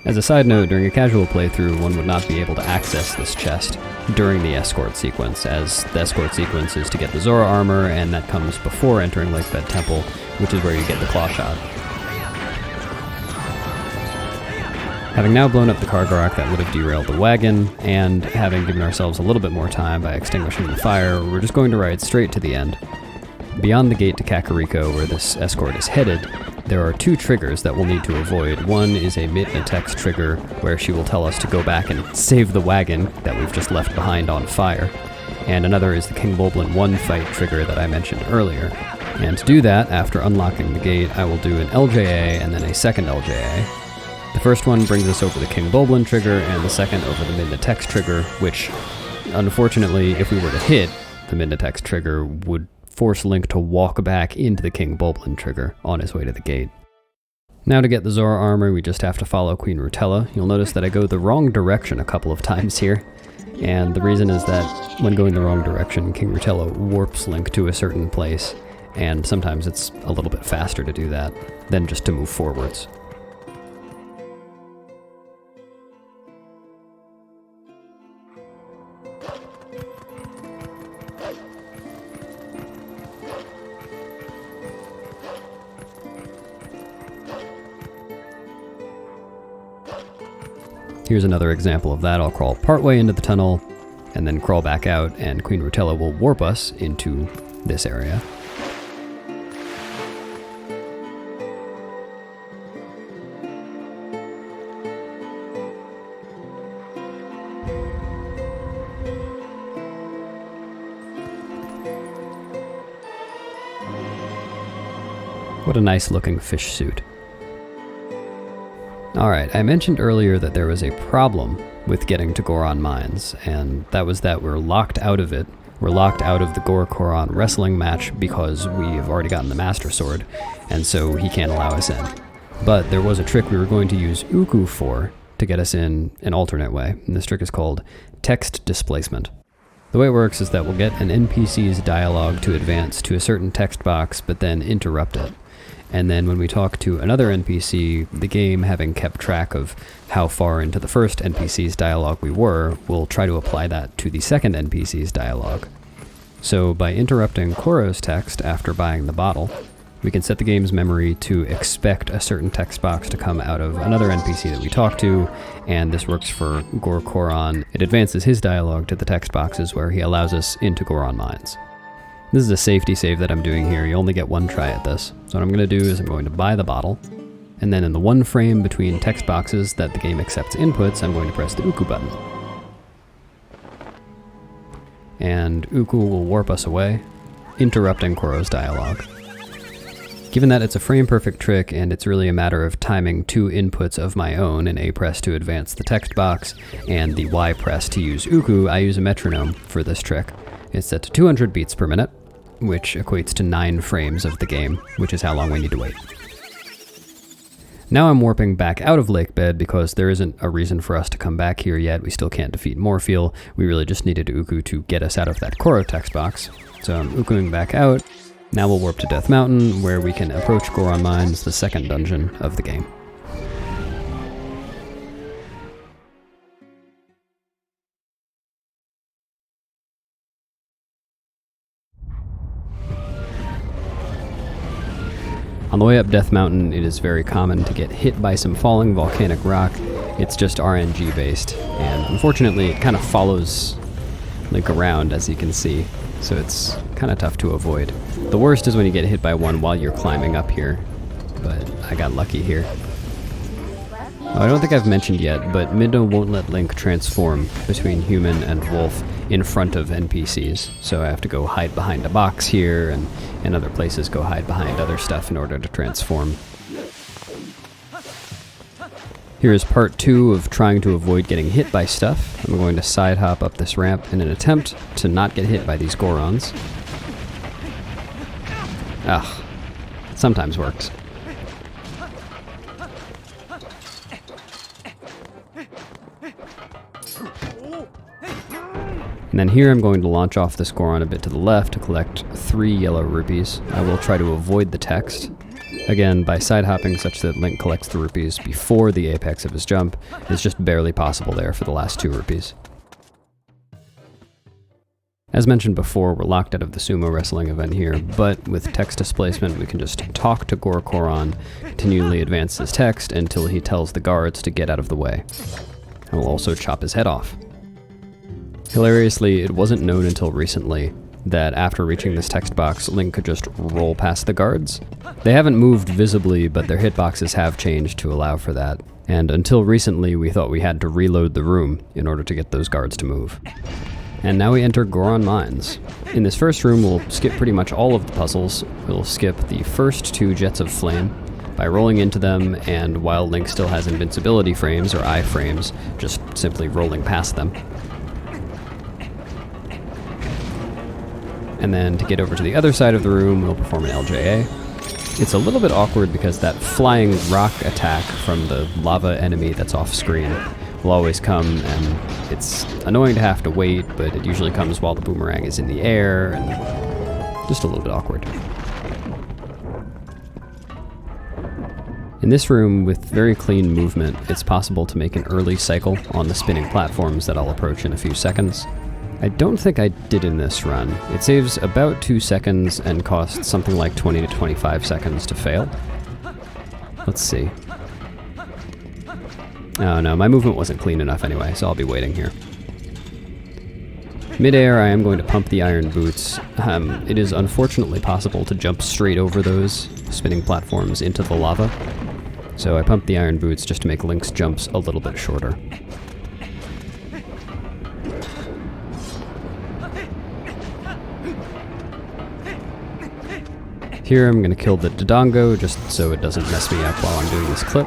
As a side note, during a casual playthrough, one would not be able to access this chest during the escort sequence, as the escort sequence is to get the Zora Armor, and that comes before entering Lakebed Temple, which is where you get the claw shot. Having now blown up the Kargarok that would have derailed the wagon, and having given ourselves a little bit more time by extinguishing the fire, we're just going to ride straight to the end. Beyond the gate to Kakariko, where this escort is headed, there are 2 triggers that we'll need to avoid. One is a Midna text trigger, where she will tell us to go back and save the wagon that we've just left behind on fire. And another is the King Bulblin 1 fight trigger that I mentioned earlier. And to do that, after unlocking the gate, I will do an LJA and then a second LJA. The first one brings us over the King Bulblin trigger, and the second over the Midna text trigger, which, unfortunately, if we were to hit the Midna text trigger, would force Link to walk back into the King Bulblin trigger on his way to the gate. Now to get the Zora Armor, we just have to follow Queen Rutella. You'll notice that I go the wrong direction a couple of times here, and the reason is that when going the wrong direction, King Rutella warps Link to a certain place, and sometimes it's a little bit faster to do that than just to move forwards. here's another example of that. I'll crawl partway into the tunnel, and then crawl back out, and Queen Rutella will warp us into this area. What a nice looking fish suit. Alright, I mentioned earlier that there was a problem with getting to Goron Mines, and that was that we're locked out of it. We're locked out of the Goron wrestling match because we have already gotten the Master Sword, and so he can't allow us in. But there was a trick we were going to use Uku for to get us in an alternate way, and this trick is called text displacement. The way it works is that we'll get an NPC's dialogue to advance to a certain text box, but then interrupt it. And then when we talk to another NPC, the game, having kept track of how far into the first NPC's dialogue we were, will try to apply that to the second NPC's dialogue. So by interrupting Koro's text after buying the bottle, we can set the game's memory to expect a certain text box to come out of another NPC that we talk to, and this works for Goron. It advances his dialogue to the text boxes where he allows us into Goron Mines. This is a safety save that I'm doing here. You only get one try at this. So what I'm going to do is I'm going to buy the bottle, and then in the one frame between text boxes that the game accepts inputs, I'm going to press the Uku button. And Uku will warp us away, interrupting Koro's dialogue. Given that it's a frame-perfect trick and it's really a matter of timing two inputs of my own, an A press to advance the text box and the Y press to use Uku, I use a metronome for this trick. It's set to 200 beats per minute, which equates to 9 frames of the game, which is how long we need to wait. Now I'm warping back out of Lakebed because there isn't a reason for us to come back here yet. We still can't defeat Morpheal. We really just needed Uku to get us out of that Koro text box. So I'm Ukuing back out. Now we'll warp to Death Mountain, where we can approach Goron Mines, the second dungeon of the game. On the way up Death Mountain, it is very common to get hit by some falling volcanic rock. It's just RNG based, and unfortunately it kind of follows Link around, as you can see, so it's kind of tough to avoid. The worst is when you get hit by one while you're climbing up here, but I got lucky here. I don't think I've mentioned yet, but Midna won't let Link transform between human and wolf in front of NPCs, so I have to go hide behind a box here, and in other places go hide behind other stuff in order to transform. Here is part 2 of trying to avoid getting hit by stuff. I'm going to side hop up this ramp in an attempt to not get hit by these Gorons. Ugh, sometimes works. And then here I'm going to launch off this Goron a bit to the left to collect 3 yellow rupees. I will try to avoid the text. Again, by side hopping such that Link collects the rupees before the apex of his jump, it's just barely possible there for the last 2 rupees. As mentioned before, we're locked out of the sumo wrestling event here, but with text displacement we can just talk to Goron, continually advance his text until he tells the guards to get out of the way. I will also chop his head off. Hilariously, it wasn't known until recently that after reaching this text box, Link could just roll past the guards. They haven't moved visibly, but their hitboxes have changed to allow for that. And until recently, we thought we had to reload the room in order to get those guards to move. And now we enter Goron Mines. In this first room, we'll skip pretty much all of the puzzles. We'll skip the first 2 jets of flame by rolling into them, and while Link still has invincibility frames, or iframes, just simply rolling past them. And then to get over to the other side of the room, we'll perform an LJA. It's a little bit awkward because that flying rock attack from the lava enemy that's off screen will always come, and it's annoying to have to wait, but it usually comes while the boomerang is in the air, and just a little bit awkward. In this room, with very clean movement, it's possible to make an early cycle on the spinning platforms that I'll approach in a few seconds. I don't think I did in this run. It saves about 2 seconds and costs something like 20 to 25 seconds to fail. Let's see. Oh no, my movement wasn't clean enough anyway, so I'll be waiting here. Mid-air, I am going to pump the iron boots. It is unfortunately possible to jump straight over those spinning platforms into the lava, so I pumped the iron boots just to make Link's jumps a little bit shorter. Here I'm going to kill the Dodongo just so it doesn't mess me up while I'm doing this clip.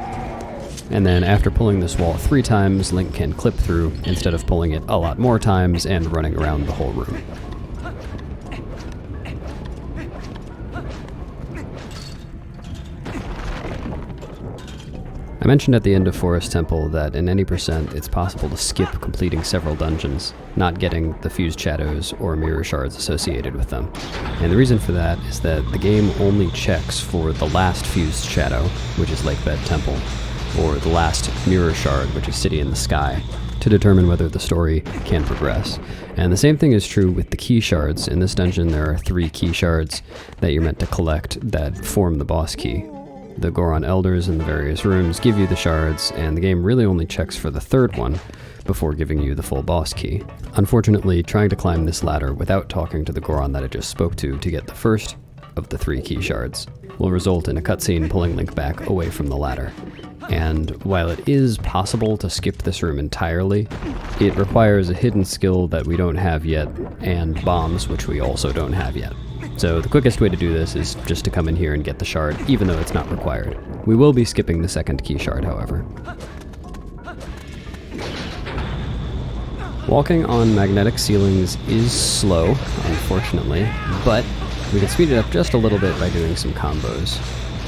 And then after pulling this wall 3 times, Link can clip through instead of pulling it a lot more times and running around the whole room. I mentioned at the end of Forest Temple that in any percent it's possible to skip completing several dungeons, not getting the fused shadows or mirror shards associated with them. And the reason for that is that the game only checks for the last fused shadow, which is Lakebed Temple, or the last mirror shard, which is City in the Sky, to determine whether the story can progress. And the same thing is true with the key shards. In this dungeon there are 3 key shards that you're meant to collect that form the boss key. The Goron Elders in the various rooms give you the shards, and the game really only checks for the 3rd one before giving you the full boss key. Unfortunately, trying to climb this ladder without talking to the Goron that I just spoke to get the first of the 3 key shards will result in a cutscene pulling Link back away from the ladder. And while it is possible to skip this room entirely, it requires a hidden skill that we don't have yet, and bombs, which we also don't have yet. So the quickest way to do this is just to come in here and get the shard, even though it's not required. We will be skipping the 2nd key shard, however. Walking on magnetic ceilings is slow, unfortunately, but we can speed it up just a little bit by doing some combos.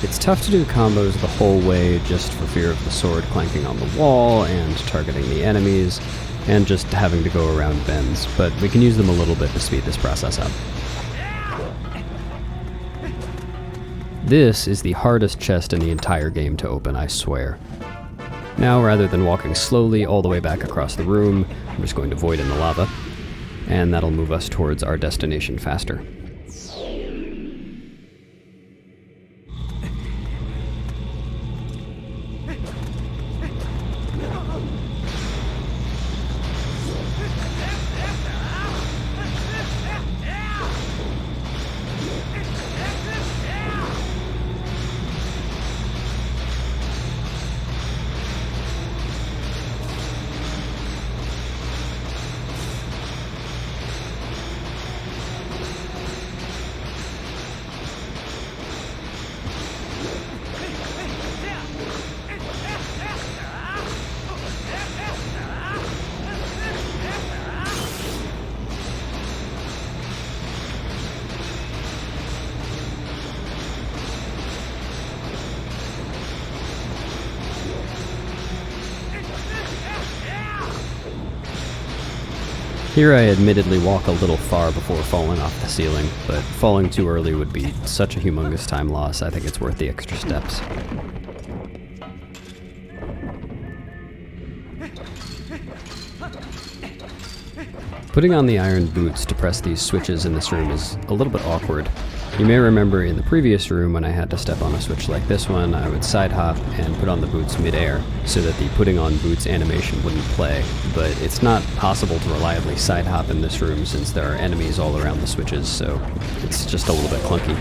It's tough to do combos the whole way just for fear of the sword clanking on the wall and targeting the enemies, and just having to go around bends, but we can use them a little bit to speed this process up. This is the hardest chest in the entire game to open, I swear. Now, rather than walking slowly all the way back across the room, I'm just going to void in the lava, and that'll move us towards our destination faster. Here I admittedly walk a little far before falling off the ceiling, but falling too early would be such a humongous time loss, I think it's worth the extra steps. Putting on the iron boots to press these switches in this room is a little bit awkward. You may remember in the previous room when I had to step on a switch like this one, I would side hop and put on the boots mid-air so that the putting on boots animation wouldn't play, but it's not possible to reliably side hop in this room since there are enemies all around the switches, so it's just a little bit clunky.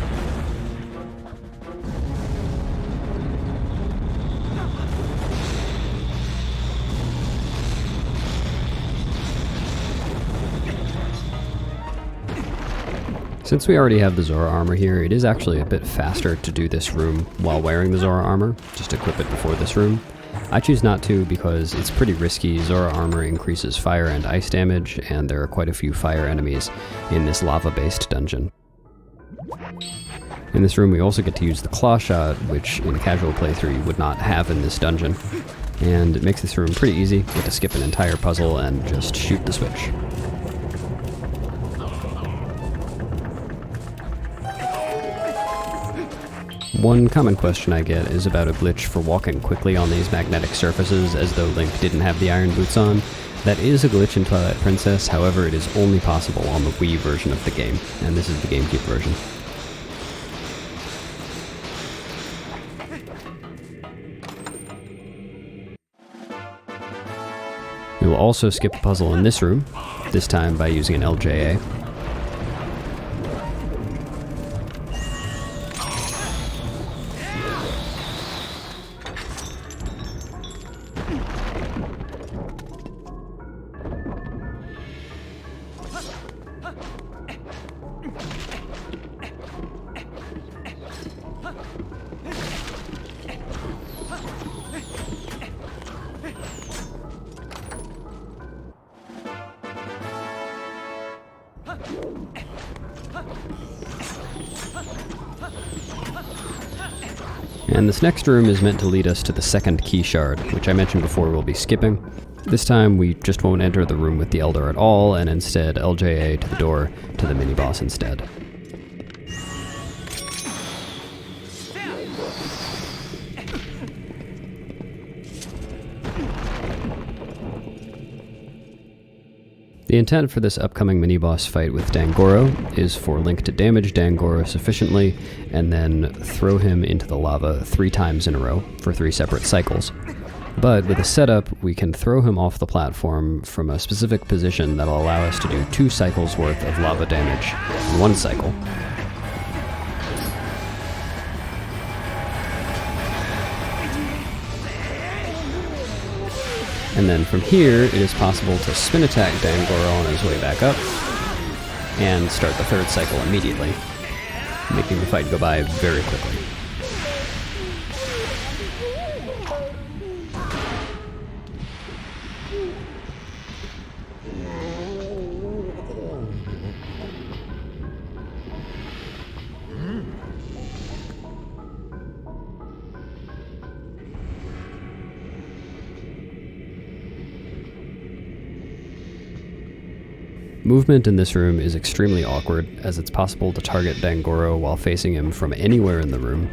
Since we already have the Zora Armor here, it is actually a bit faster to do this room while wearing the Zora Armor, just equip it before this room. I choose not to because it's pretty risky. Zora Armor increases fire and ice damage, and there are quite a few fire enemies in this lava-based dungeon. In this room we also get to use the Claw Shot, which in a casual playthrough you would not have in this dungeon. And it makes this room pretty easy. You get to skip an entire puzzle and just shoot the switch. One common question I get is about a glitch for walking quickly on these magnetic surfaces as though Link didn't have the iron boots on. That is a glitch in Twilight Princess, however it is only possible on the Wii version of the game, and this is the GameCube version. We will also skip a puzzle in this room, this time by using an LJA. And this next room is meant to lead us to the second key shard, which I mentioned before we'll be skipping. This time we just won't enter the room with the Elder at all, and instead LJA to the door to the mini-boss instead. The intent for this upcoming mini-boss fight with Dangoro is for Link to damage Dangoro sufficiently and then throw him into the lava 3 times in a row for 3 separate cycles. But with a setup, we can throw him off the platform from a specific position that'll allow us to do 2 cycles worth of lava damage in 1 cycle. And then from here, it is possible to spin attack Dangoro on his way back up, and start the 3rd cycle immediately, making the fight go by very quickly. Movement in this room is extremely awkward, as it's possible to target Dangoro while facing him from anywhere in the room,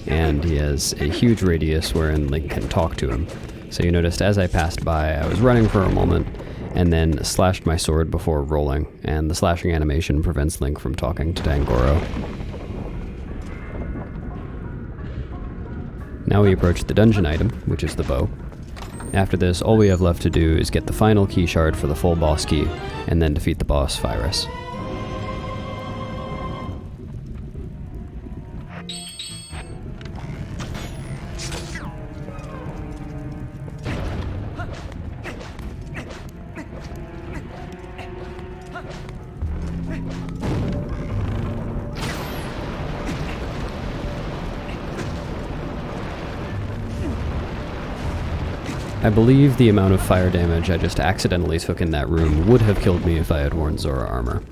and he has a huge radius wherein Link can talk to him. So you noticed as I passed by, I was running for a moment, and then slashed my sword before rolling, and the slashing animation prevents Link from talking to Dangoro. Now we approach the dungeon item, which is the bow. After this, all we have left to do is get the final key shard for the full boss key, and then defeat the boss, Virus. I believe the amount of fire damage I just accidentally took in that room would have killed me if I had worn Zora Armor.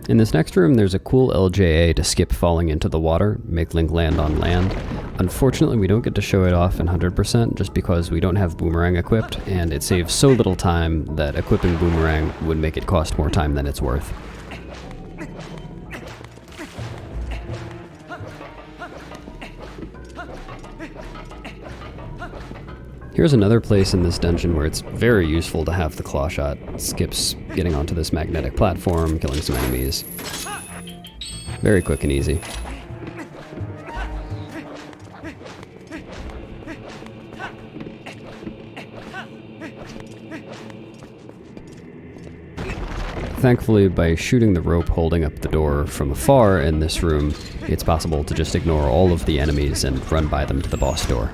In this next room, there's a cool LJA to skip falling into the water, make Link land on land. Unfortunately, we don't get to show it off in 100% just because we don't have Boomerang equipped, and it saves so little time that equipping Boomerang would make it cost more time than it's worth. Here's another place in this dungeon where it's very useful to have the claw shot. It skips getting onto this magnetic platform, killing some enemies. Very quick and easy. Thankfully, by shooting the rope holding up the door from afar in this room, it's possible to just ignore all of the enemies and run by them to the boss door.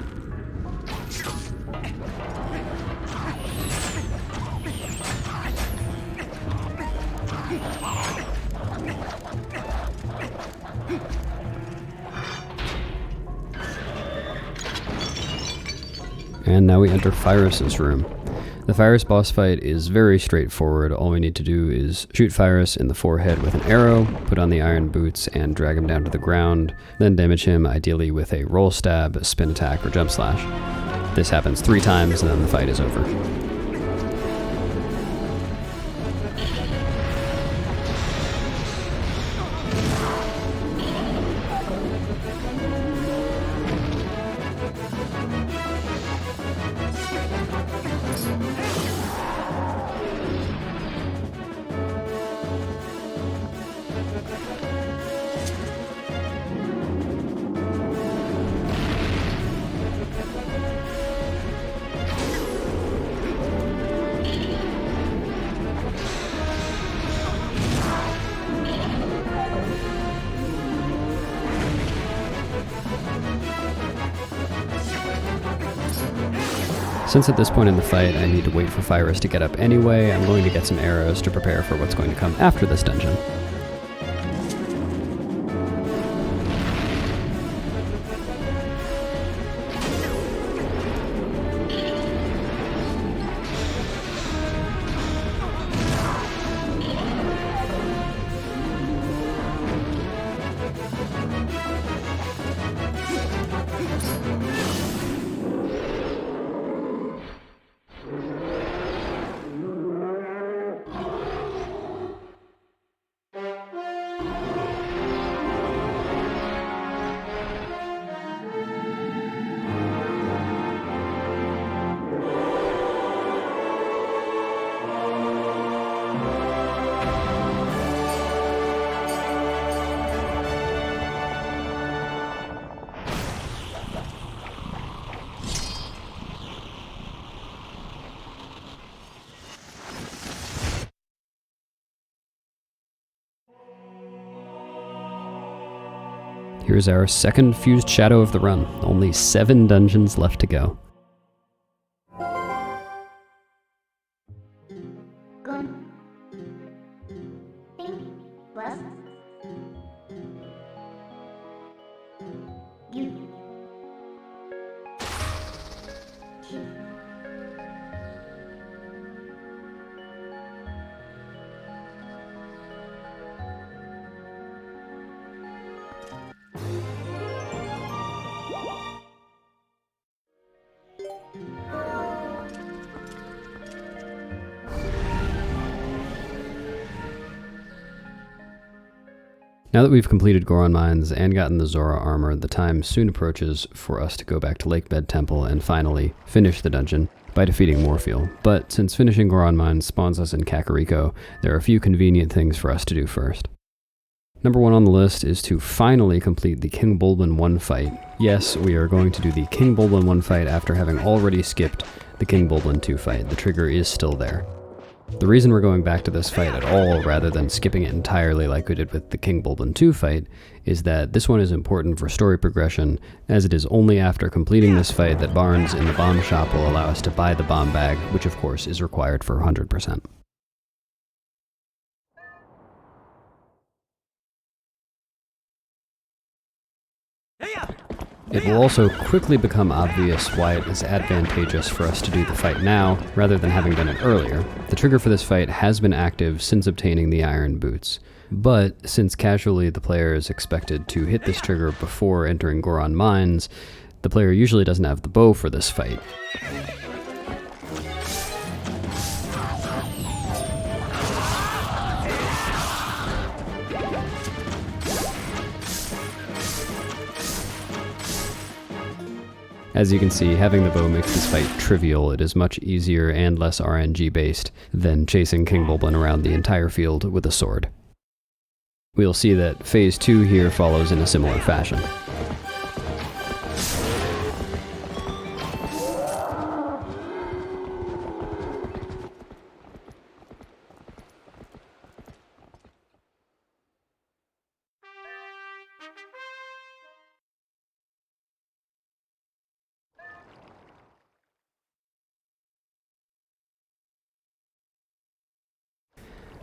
And now we enter Phyrus's room. The Phyrus boss fight is very straightforward. All we need to do is shoot Phyrus in the forehead with an arrow, put on the iron boots, and drag him down to the ground, then damage him ideally with a roll stab, spin attack, or jump slash. This happens 3 times and then the fight is over. Since at this point in the fight I need to wait for Phyrus to get up anyway, I'm going to get some arrows to prepare for what's going to come after this dungeon. Here's our second fused shadow of the run. Only 7 dungeons left to go. Now that we've completed Goron Mines and gotten the Zora Armor, the time soon approaches for us to go back to Lakebed Temple and finally finish the dungeon by defeating Morpheal. But since finishing Goron Mines spawns us in Kakariko, there are a few convenient things for us to do first. Number 1 on the list is to finally complete the King Bulblin 1 fight. Yes, we are going to do the King Bulblin 1 fight after having already skipped the King Bulblin 2 fight. The trigger is still there. The reason we're going back to this fight at all, rather than skipping it entirely like we did with the King Bulblin 2 fight, is that this one is important for story progression, as it is only after completing this fight that Barnes in the bomb shop will allow us to buy the bomb bag, which of course is required for 100%. It will also quickly become obvious why it is advantageous for us to do the fight now, rather than having done it earlier. The trigger for this fight has been active since obtaining the iron boots. But since casually the player is expected to hit this trigger before entering Goron Mines, the player usually doesn't have the bow for this fight. As you can see, having the bow makes this fight trivial. It is much easier and less RNG based than chasing King Bulblin around the entire field with a sword. We'll see that Phase 2 here follows in a similar fashion.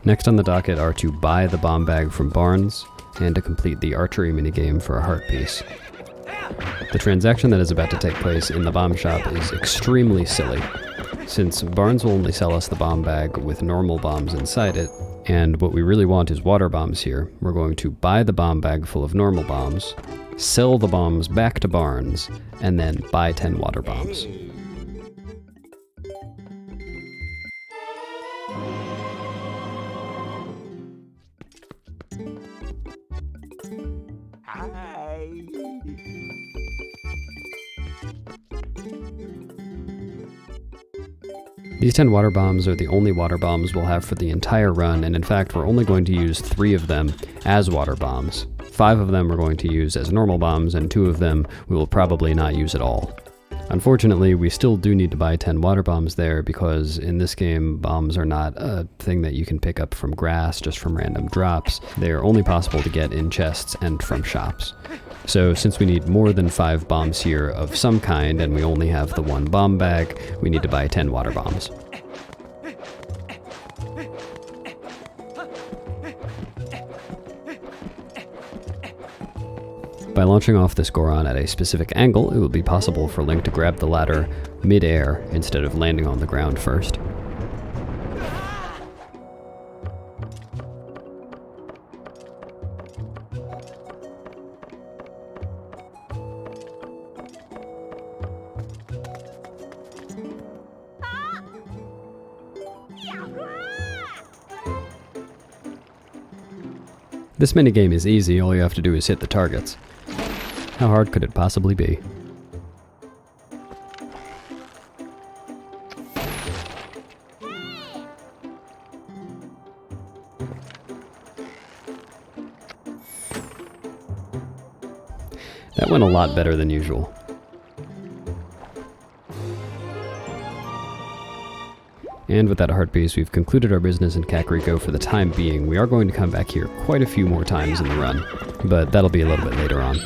Next on the docket are to buy the bomb bag from Barnes, and to complete the archery minigame for a heart piece. The transaction that is about to take place in the bomb shop is extremely silly, since Barnes will only sell us the bomb bag with normal bombs inside it, and what we really want is water bombs here. We're going to buy the bomb bag full of normal bombs, sell the bombs back to Barnes, and then buy 10 water bombs. These 10 water bombs are the only water bombs we'll have for the entire run, and in fact we're only going to use 3 of them as water bombs. 5 of them we're going to use as normal bombs, and 2 of them we will probably not use at all. Unfortunately, we still do need to buy 10 water bombs there, because in this game, bombs are not a thing that you can pick up from grass just from random drops. They are only possible to get in chests and from shops. So since we need more than 5 bombs here of some kind, and we only have the 1 bomb bag, we need to buy 10 water bombs. By launching off this Goron at a specific angle, it will be possible for Link to grab the ladder mid-air instead of landing on the ground first. This minigame is easy, all you have to do is hit the targets. How hard could it possibly be? That went a lot better than usual. And with that heart piece, we've concluded our business in Kakariko for the time being. We are going to come back here quite a few more times in the run, but that'll be a little bit later on.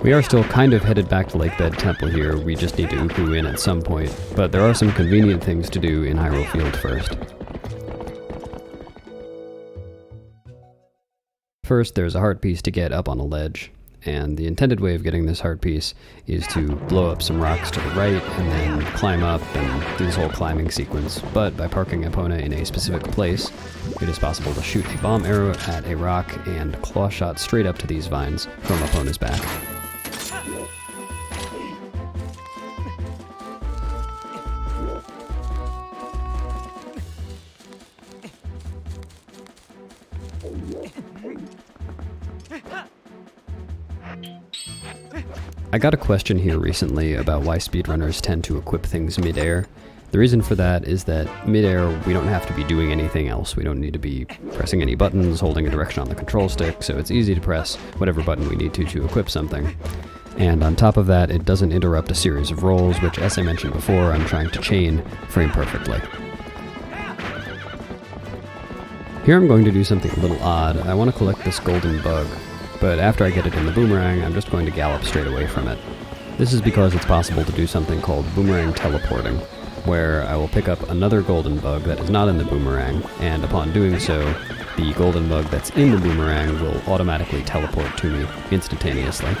We are still kind of headed back to Lakebed Temple here. We just need to Uku in at some point, but there are some convenient things to do in Hyrule Field first. First, there's a heart piece to get up on a ledge, and the intended way of getting this heart piece is to blow up some rocks to the right and then climb up and do this whole climbing sequence. But by parking Epona in a specific place, it is possible to shoot a bomb arrow at a rock and claw shot straight up to these vines from Epona's back. I got a question here recently about why speedrunners tend to equip things mid-air. The reason for that is that mid-air we don't have to be doing anything else. We don't need to be pressing any buttons, holding a direction on the control stick, so it's easy to press whatever button we need to equip something. And on top of that, it doesn't interrupt a series of rolls, which, as I mentioned before, I'm trying to chain frame perfectly. Here I'm going to do something a little odd. I want to collect this golden bug, but after I get it in the boomerang, I'm just going to gallop straight away from it. This is because it's possible to do something called boomerang teleporting, where I will pick up another golden bug that is not in the boomerang, and upon doing so, the golden bug that's in the boomerang will automatically teleport to me instantaneously.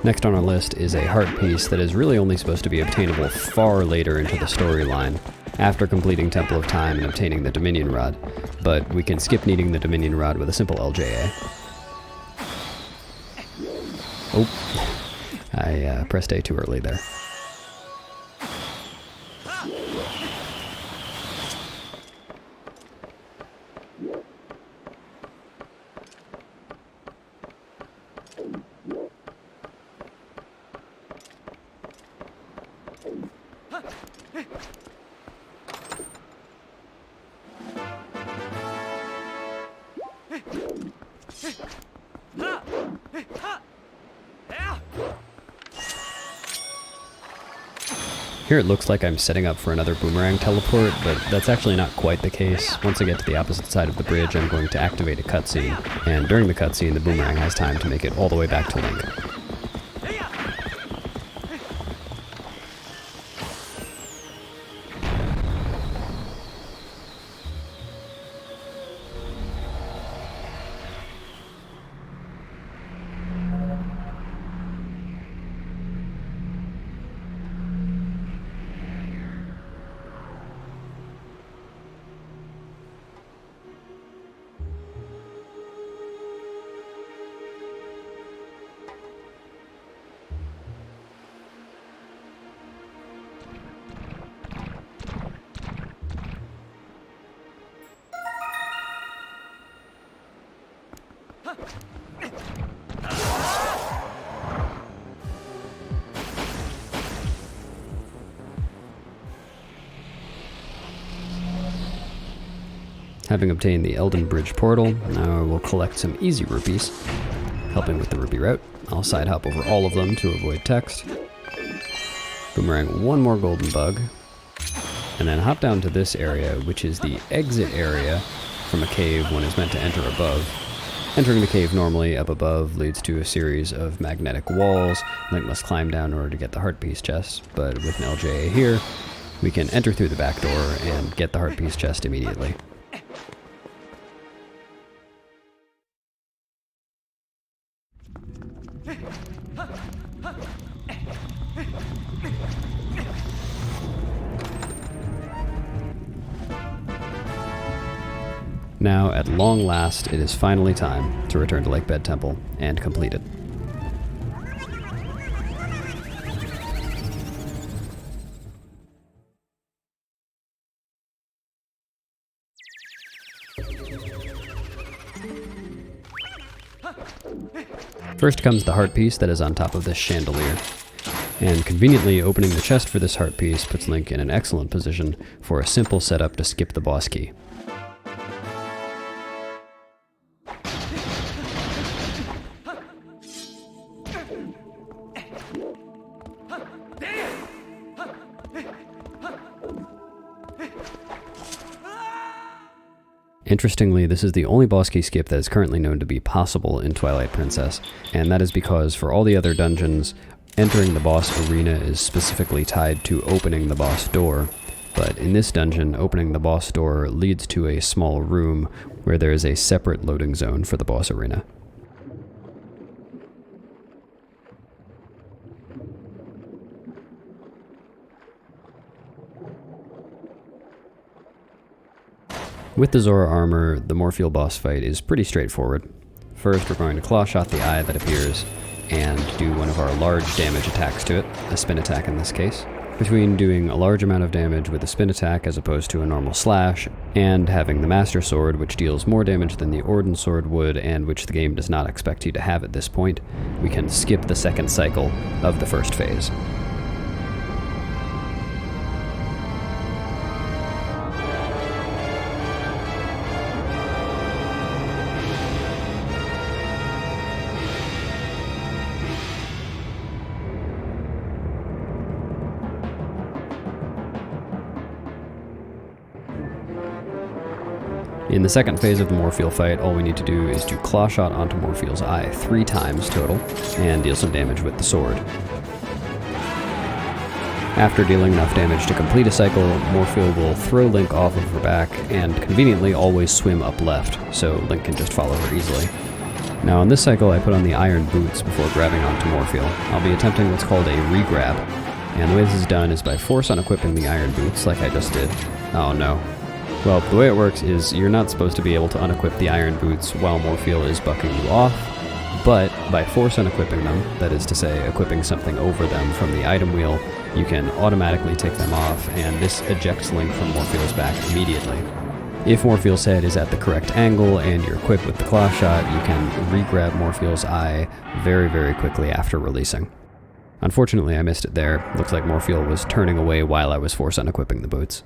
Next on our list is a heart piece that is really only supposed to be obtainable far later into the storyline, after completing Temple of Time and obtaining the Dominion Rod, but we can skip needing the Dominion Rod with a simple LJA. Oh, I pressed A too early there. Here it looks like I'm setting up for another boomerang teleport, but that's actually not quite the case. Once I get to the opposite side of the bridge, I'm going to activate a cutscene, and during the cutscene, the boomerang has time to make it all the way back to Link. Having obtained the Eldin Bridge portal, now we'll collect some easy rupees. Helping with the rupee route, I'll side hop over all of them to avoid text. Boomerang one more golden bug, and then hop down to this area, which is the exit area from a cave one is meant to enter above. Entering the cave normally up above leads to a series of magnetic walls. Link must climb down in order to get the heart piece chest, but with an LJA here, we can enter through the back door and get the heart piece chest immediately. Now, at long last, it is finally time to return to Lakebed Temple and complete it. First comes the heart piece that is on top of this chandelier, and conveniently opening the chest for this heart piece puts Link in an excellent position for a simple setup to skip the boss key. Interestingly, this is the only boss key skip that is currently known to be possible in Twilight Princess, and that is because for all the other dungeons, entering the boss arena is specifically tied to opening the boss door, but in this dungeon, opening the boss door leads to a small room where there is a separate loading zone for the boss arena. With the Zora Armor, the Morpheal boss fight is pretty straightforward. First, we're going to claw shot the eye that appears, and do one of our large damage attacks to it, a spin attack in this case. Between doing a large amount of damage with a spin attack as opposed to a normal slash, and having the Master Sword, which deals more damage than the Ordon Sword would, and which the game does not expect you to have at this point, we can skip the second cycle of the first phase. In the second phase of the Morpheal fight, all we need to do is to claw shot onto Morpheal's eye 3 times total, and deal some damage with the sword. After dealing enough damage to complete a cycle, Morpheal will throw Link off of her back, and conveniently always swim up left, so Link can just follow her easily. Now on this cycle I put on the iron boots before grabbing onto Morpheal. I'll be attempting what's called a re-grab, and the way this is done is by force unequipping the iron boots like I just did. Oh no. Well, the way it works is you're not supposed to be able to unequip the iron boots while Morpheal is bucking you off, but by force unequipping them, that is to say, equipping something over them from the item wheel, you can automatically take them off, and this ejects Link from Morpheal's back immediately. If Morpheal's head is at the correct angle and you're equipped with the claw shot, you can re-grab Morpheal's eye very, very quickly after releasing. Unfortunately, I missed it there. Looks like Morpheal was turning away while I was force unequipping the boots.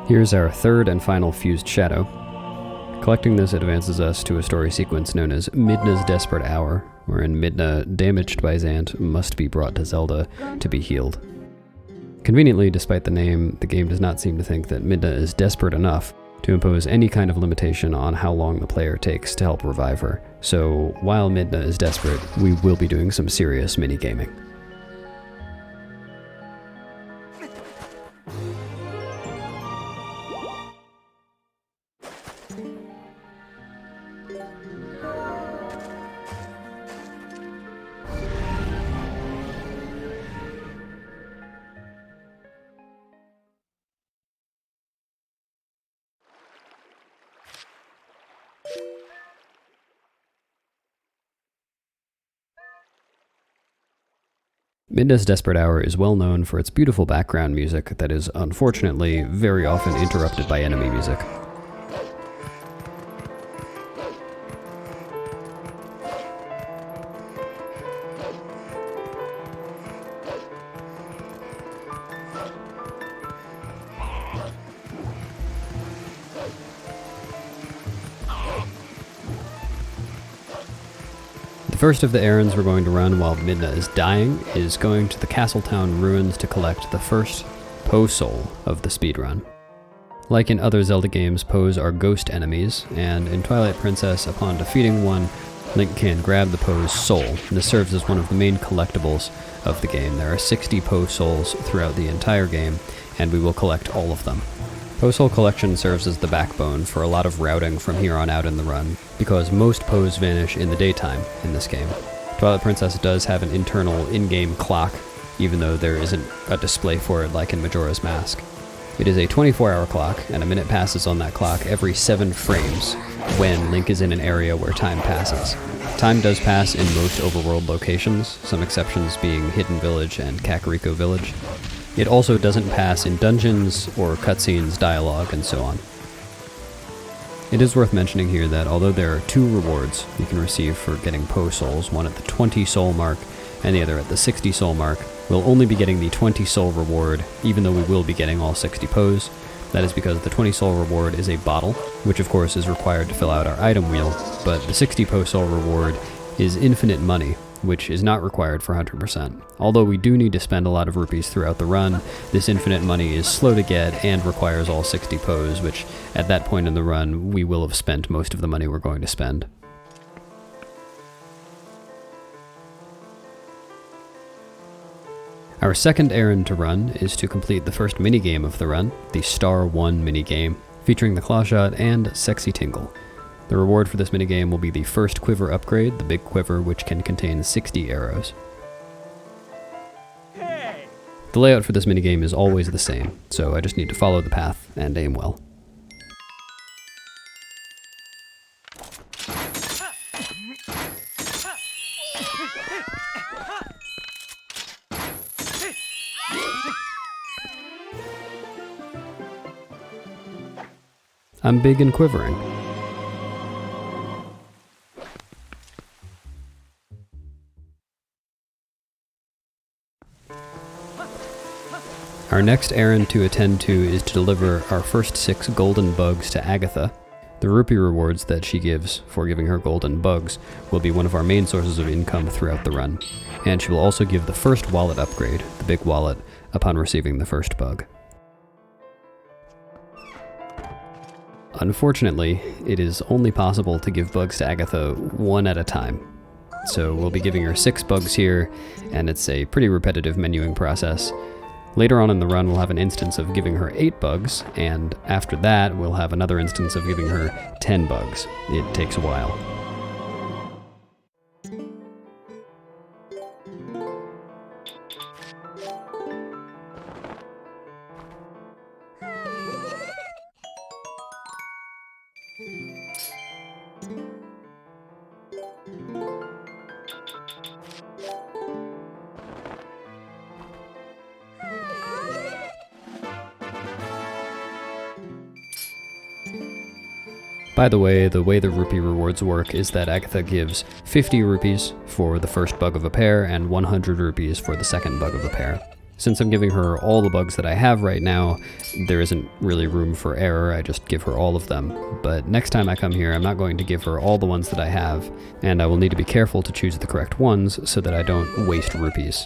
Here's our third and final fused shadow. Collecting this advances us to a story sequence known as Midna's Desperate Hour, wherein Midna, damaged by Zant, must be brought to Zelda to be healed. Conveniently, despite the name, the game does not seem to think that Midna is desperate enough to impose any kind of limitation on how long the player takes to help revive her. So while Midna is desperate, we will be doing some serious mini-gaming. Midna's Desperate Hour is well known for its beautiful background music that is unfortunately very often interrupted by enemy music. The first of the errands we're going to run while Midna is dying is going to the Castletown ruins to collect the first Poe Soul of the speedrun. Like in other Zelda games, Poes are ghost enemies, and in Twilight Princess, upon defeating one, Link can grab the Poe's soul, and this serves as one of the main collectibles of the game. There are 60 Poe Souls throughout the entire game, and we will collect all of them. Poe Soul collection serves as the backbone for a lot of routing from here on out in the run, because most Poes vanish in the daytime in this game. Twilight Princess does have an internal in-game clock, even though there isn't a display for it like in Majora's Mask. It is a 24-hour clock, and a minute passes on that clock every 7 frames when Link is in an area where time passes. Time does pass in most overworld locations, some exceptions being Hidden Village and Kakariko Village. It also doesn't pass in dungeons or cutscenes, dialogue, and so on. It is worth mentioning here that although there are 2 rewards you can receive for getting Poe Souls, one at the 20 soul mark and the other at the 60 soul mark, we'll only be getting the 20 soul reward, even though we will be getting all 60 Poes. That is because the 20 soul reward is a bottle, which of course is required to fill out our item wheel, but the 60 Poe Soul reward is infinite money, which is not required for 100%. Although we do need to spend a lot of rupees throughout the run, this infinite money is slow to get and requires all 60 Poes, which at that point in the run, we will have spent most of the money we're going to spend. Our second errand to run is to complete the first minigame of the run, the Star 1 minigame, featuring the Clawshot and Sexy Tingle. The reward for this minigame will be the first quiver upgrade, the big quiver, which can contain 60 arrows. Hey. The layout for this minigame is always the same, so I just need to follow the path and aim well. I'm big and quivering. Our next errand to attend to is to deliver our first 6 golden bugs to Agatha. The rupee rewards that she gives for giving her golden bugs will be one of our main sources of income throughout the run, and she will also give the first wallet upgrade, the big wallet, upon receiving the first bug. Unfortunately, it is only possible to give bugs to Agatha 1 at a time. So we'll be giving her 6 bugs here, and it's a pretty repetitive menuing process. Later on in the run, we'll have an instance of giving her 8 bugs, and after that, we'll have another instance of giving her 10 bugs. It takes a while. By the way the rupee rewards work is that Agatha gives 50 rupees for the first bug of a pair and 100 rupees for the second bug of a pair. Since I'm giving her all the bugs that I have right now, there isn't really room for error. I just give her all of them. But next time I come here, I'm not going to give her all the ones that I have, and I will need to be careful to choose the correct ones so that I don't waste rupees.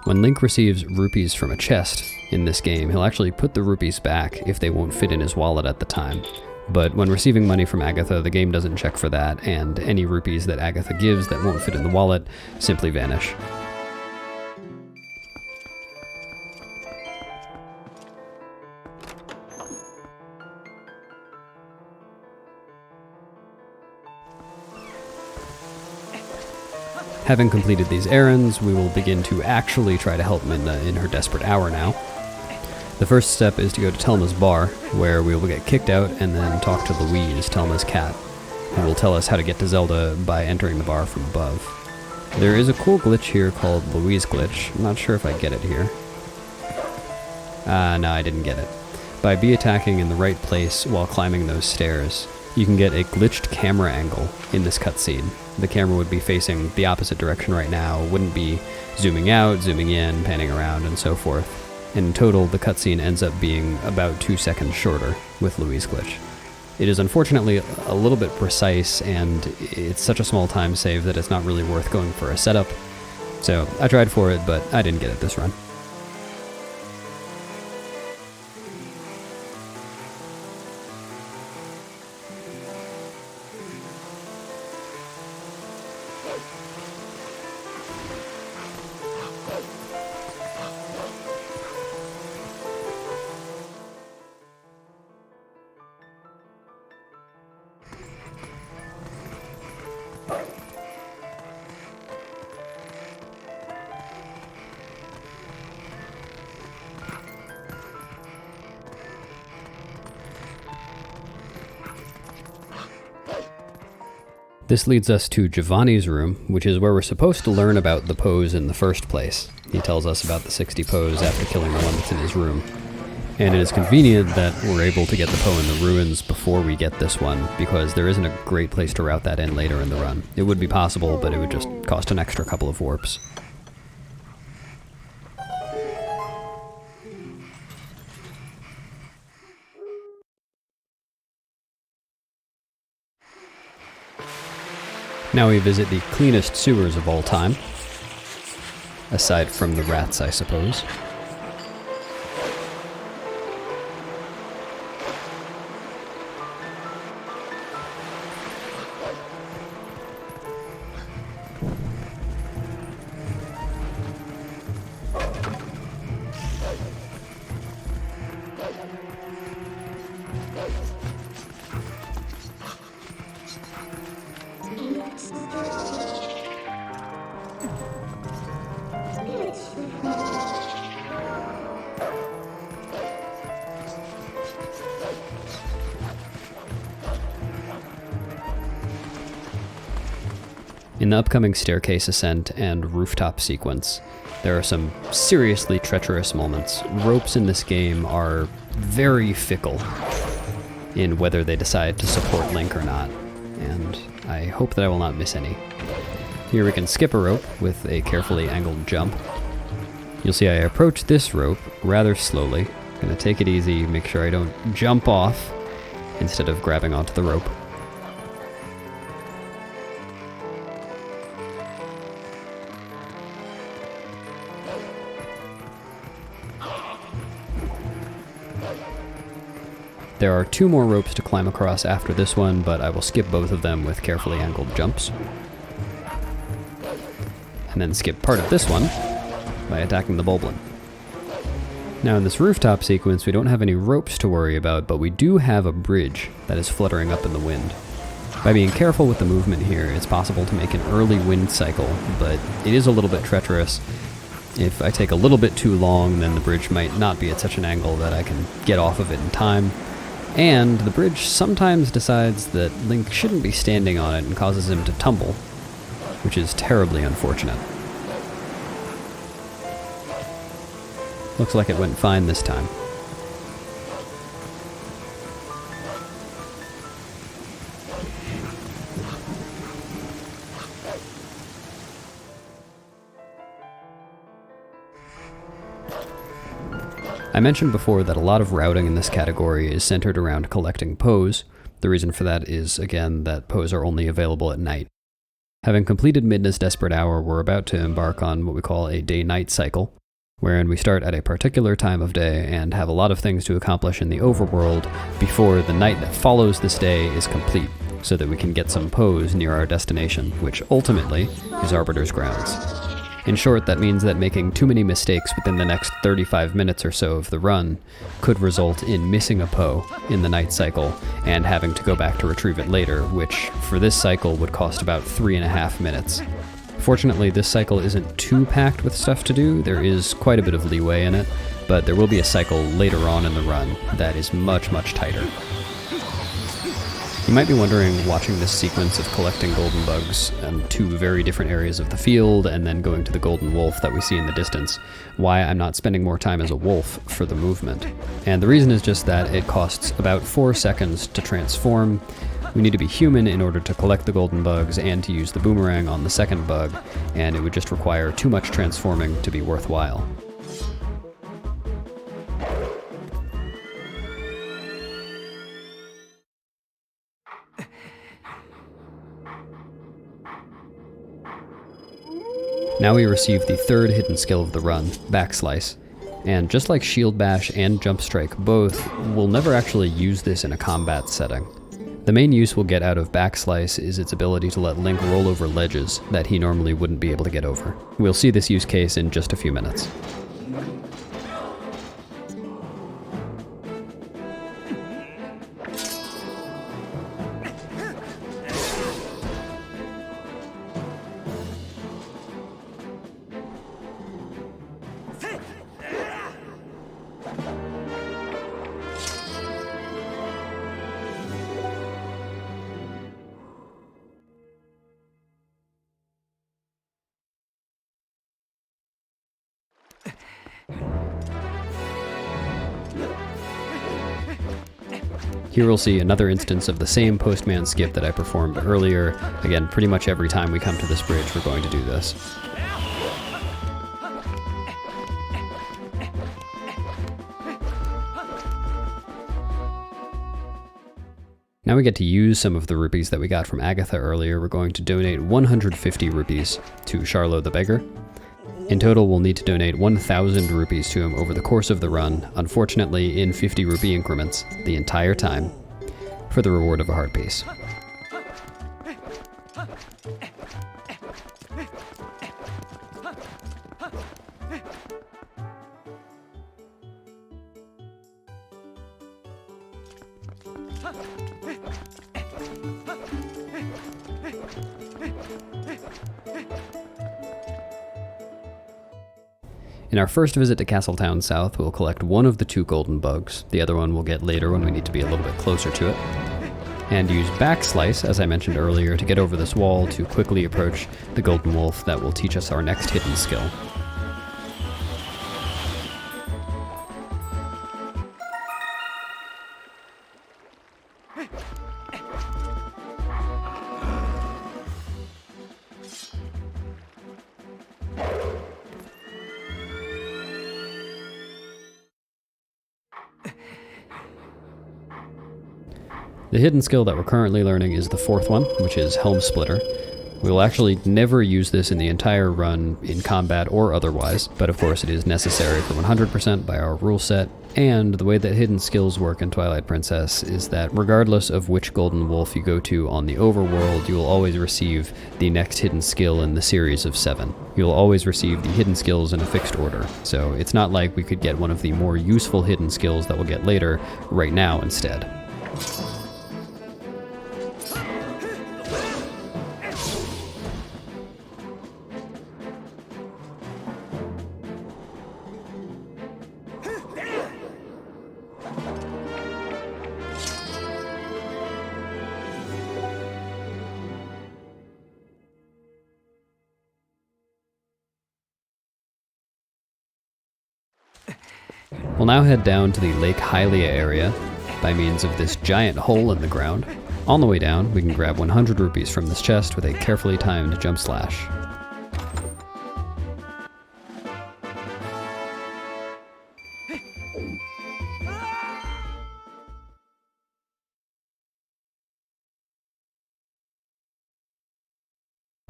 When Link receives rupees from a chest in this game, he'll actually put the rupees back if they won't fit in his wallet at the time. But when receiving money from Agatha, the game doesn't check for that, and any rupees that Agatha gives that won't fit in the wallet simply vanish. Having completed these errands, we will begin to actually try to help Midna in her desperate hour now. The first step is to go to Telma's bar, where we will get kicked out and then talk to Louise, Telma's cat, who will tell us how to get to Zelda by entering the bar from above. There is a cool glitch here called Louise Glitch. I'm not sure if I get it here. No, I didn't get it. By attacking in the right place while climbing those stairs, you can get a glitched camera angle in this cutscene. The camera would be facing the opposite direction right now, wouldn't be zooming out, zooming in, panning around, and so forth. In total, the cutscene ends up being about 2 seconds shorter with Louise Glitch. It is unfortunately a little bit precise, and it's such a small time save that it's not really worth going for a setup. So I tried for it, but I didn't get it this run. This leads us to Giovanni's room, which is where we're supposed to learn about the pose in the first place. He tells us about the 60 pose after killing the one that's in his room. And it is convenient that we're able to get the Poe in the ruins before we get this one, because there isn't a great place to route that in later in the run. It would be possible, but it would just cost an extra couple of warps. Now we visit the cleanest sewers of all time. Aside from the rats, I suppose. In the upcoming staircase ascent and rooftop sequence, there are some seriously treacherous moments. Ropes in this game are very fickle in whether they decide to support Link or not, and I hope that I will not miss any. Here we can skip a rope with a carefully angled jump. You'll see I approach this rope rather slowly. I'm gonna take it easy, make sure I don't jump off instead of grabbing onto the rope. There are 2 more ropes to climb across after this one, but I will skip both of them with carefully angled jumps. And then skip part of this one by attacking the Bulblin. Now in this rooftop sequence, we don't have any ropes to worry about, but we do have a bridge that is fluttering up in the wind. By being careful with the movement here, it's possible to make an early wind cycle, but it is a little bit treacherous. If I take a little bit too long, then the bridge might not be at such an angle that I can get off of it in time. And the bridge sometimes decides that Link shouldn't be standing on it and causes him to tumble, which is terribly unfortunate. Looks like it went fine this time. I mentioned before that a lot of routing in this category is centered around collecting Poes. The reason for that is, again, that Poes are only available at night. Having completed Midna's Desperate Hour, we're about to embark on what we call a day-night cycle, wherein we start at a particular time of day and have a lot of things to accomplish in the overworld before the night that follows this day is complete, so that we can get some Poes near our destination, which ultimately is Arbiter's Grounds. In short, that means that making too many mistakes within the next 35 minutes or so of the run could result in missing a Poe in the night cycle and having to go back to retrieve it later, which for this cycle would cost about 3.5 minutes. Fortunately, this cycle isn't too packed with stuff to do. There is quite a bit of leeway in it, but there will be a cycle later on in the run that is much, much tighter. You might be wondering, watching this sequence of collecting golden bugs in two very different areas of the field and then going to the golden wolf that we see in the distance, why I'm not spending more time as a wolf for the movement. And the reason is just that it costs about 4 seconds to transform. We need to be human in order to collect the golden bugs and to use the boomerang on the second bug, and it would just require too much transforming to be worthwhile. Now we receive the third hidden skill of the run, Backslice. And just like Shield Bash and Jump Strike both, we'll never actually use this in a combat setting. The main use we'll get out of Backslice is its ability to let Link roll over ledges that he normally wouldn't be able to get over. We'll see this use case in just a few minutes. Here we'll see another instance of the same postman skip that I performed earlier. Again, pretty much every time we come to this bridge, we're going to do this. Now we get to use some of the rupees that we got from Agatha earlier. We're going to donate 150 rupees to Charlo the Beggar. In total, we'll need to donate 1,000 rupees to him over the course of the run, unfortunately in 50 rupee increments, the entire time, for the reward of a heart piece. In our first visit to Castletown South, we'll collect one of the 2 golden bugs. The other one we'll get later when we need to be a little bit closer to it. And use Backslice, as I mentioned earlier, to get over this wall to quickly approach the golden wolf that will teach us our next hidden skill. The hidden skill that we're currently learning is the 4th one, which is Helm Splitter. We will actually never use this in the entire run in combat or otherwise, but of course it is necessary for 100% by our rule set, and the way that hidden skills work in Twilight Princess is that regardless of which golden wolf you go to on the overworld, you will always receive the next hidden skill in the series of 7. You'll always receive the hidden skills in a fixed order, so it's not like we could get one of the more useful hidden skills that we'll get later right now instead. We'll now head down to the Lake Hylia area by means of this giant hole in the ground. On the way down, we can grab 100 rupees from this chest with a carefully timed jump slash.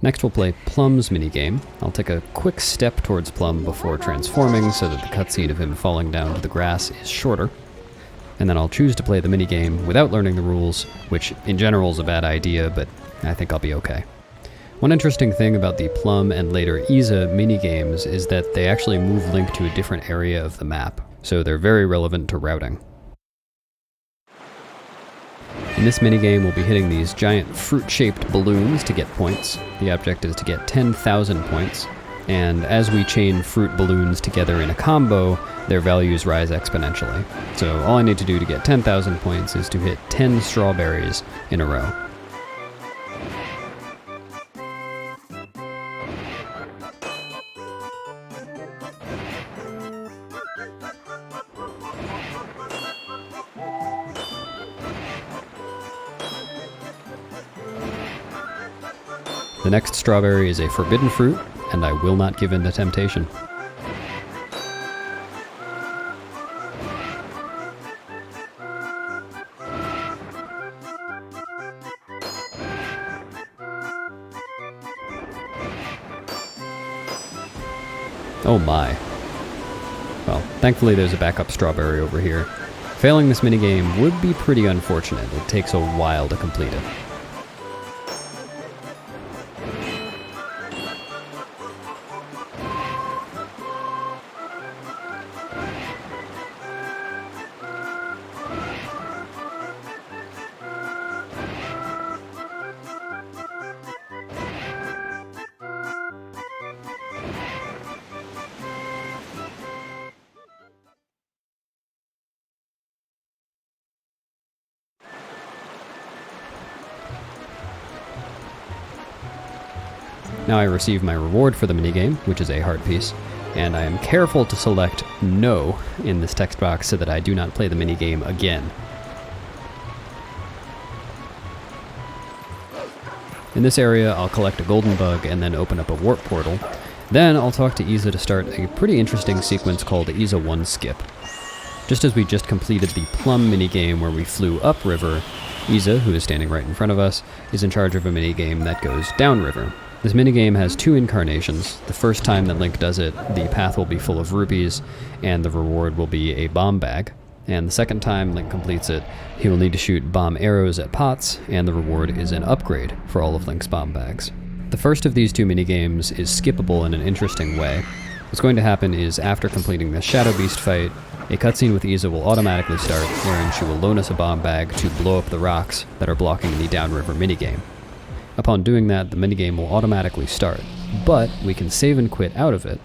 Next we'll play Plum's minigame. I'll take a quick step towards Plum before transforming so that the cutscene of him falling down to the grass is shorter. And then I'll choose to play the minigame without learning the rules, which in general is a bad idea, but I think I'll be okay. One interesting thing about the Plum and later Iza minigames is that they actually move Link to a different area of the map, so they're very relevant to routing. In this minigame, we'll be hitting these giant fruit-shaped balloons to get points. The object is to get 10,000 points, and as we chain fruit balloons together in a combo, their values rise exponentially. So all I need to do to get 10,000 points is to hit 10 strawberries in a row. The next strawberry is a forbidden fruit, and I will not give in to temptation. Oh my. Well, thankfully there's a backup strawberry over here. Failing this minigame would be pretty unfortunate. It takes a while to complete it. Now I receive my reward for the minigame, which is a heart piece, and I am careful to select no in this text box so that I do not play the minigame again. In this area, I'll collect a golden bug and then open up a warp portal. Then I'll talk to Iza to start a pretty interesting sequence called Iza 1 Skip. Just as we just completed the Plum minigame where we flew upriver, Iza, who is standing right in front of us, is in charge of a minigame that goes downriver. This minigame has two incarnations. The first time that Link does it, the path will be full of rupees, and the reward will be a bomb bag. And the second time Link completes it, he will need to shoot bomb arrows at pots, and the reward is an upgrade for all of Link's bomb bags. The first of these two minigames is skippable in an interesting way. What's going to happen is, after completing the Shadow Beast fight, a cutscene with Iza will automatically start, wherein she will loan us a bomb bag to blow up the rocks that are blocking the downriver minigame. Upon doing that, the minigame will automatically start, but we can save and quit out of it,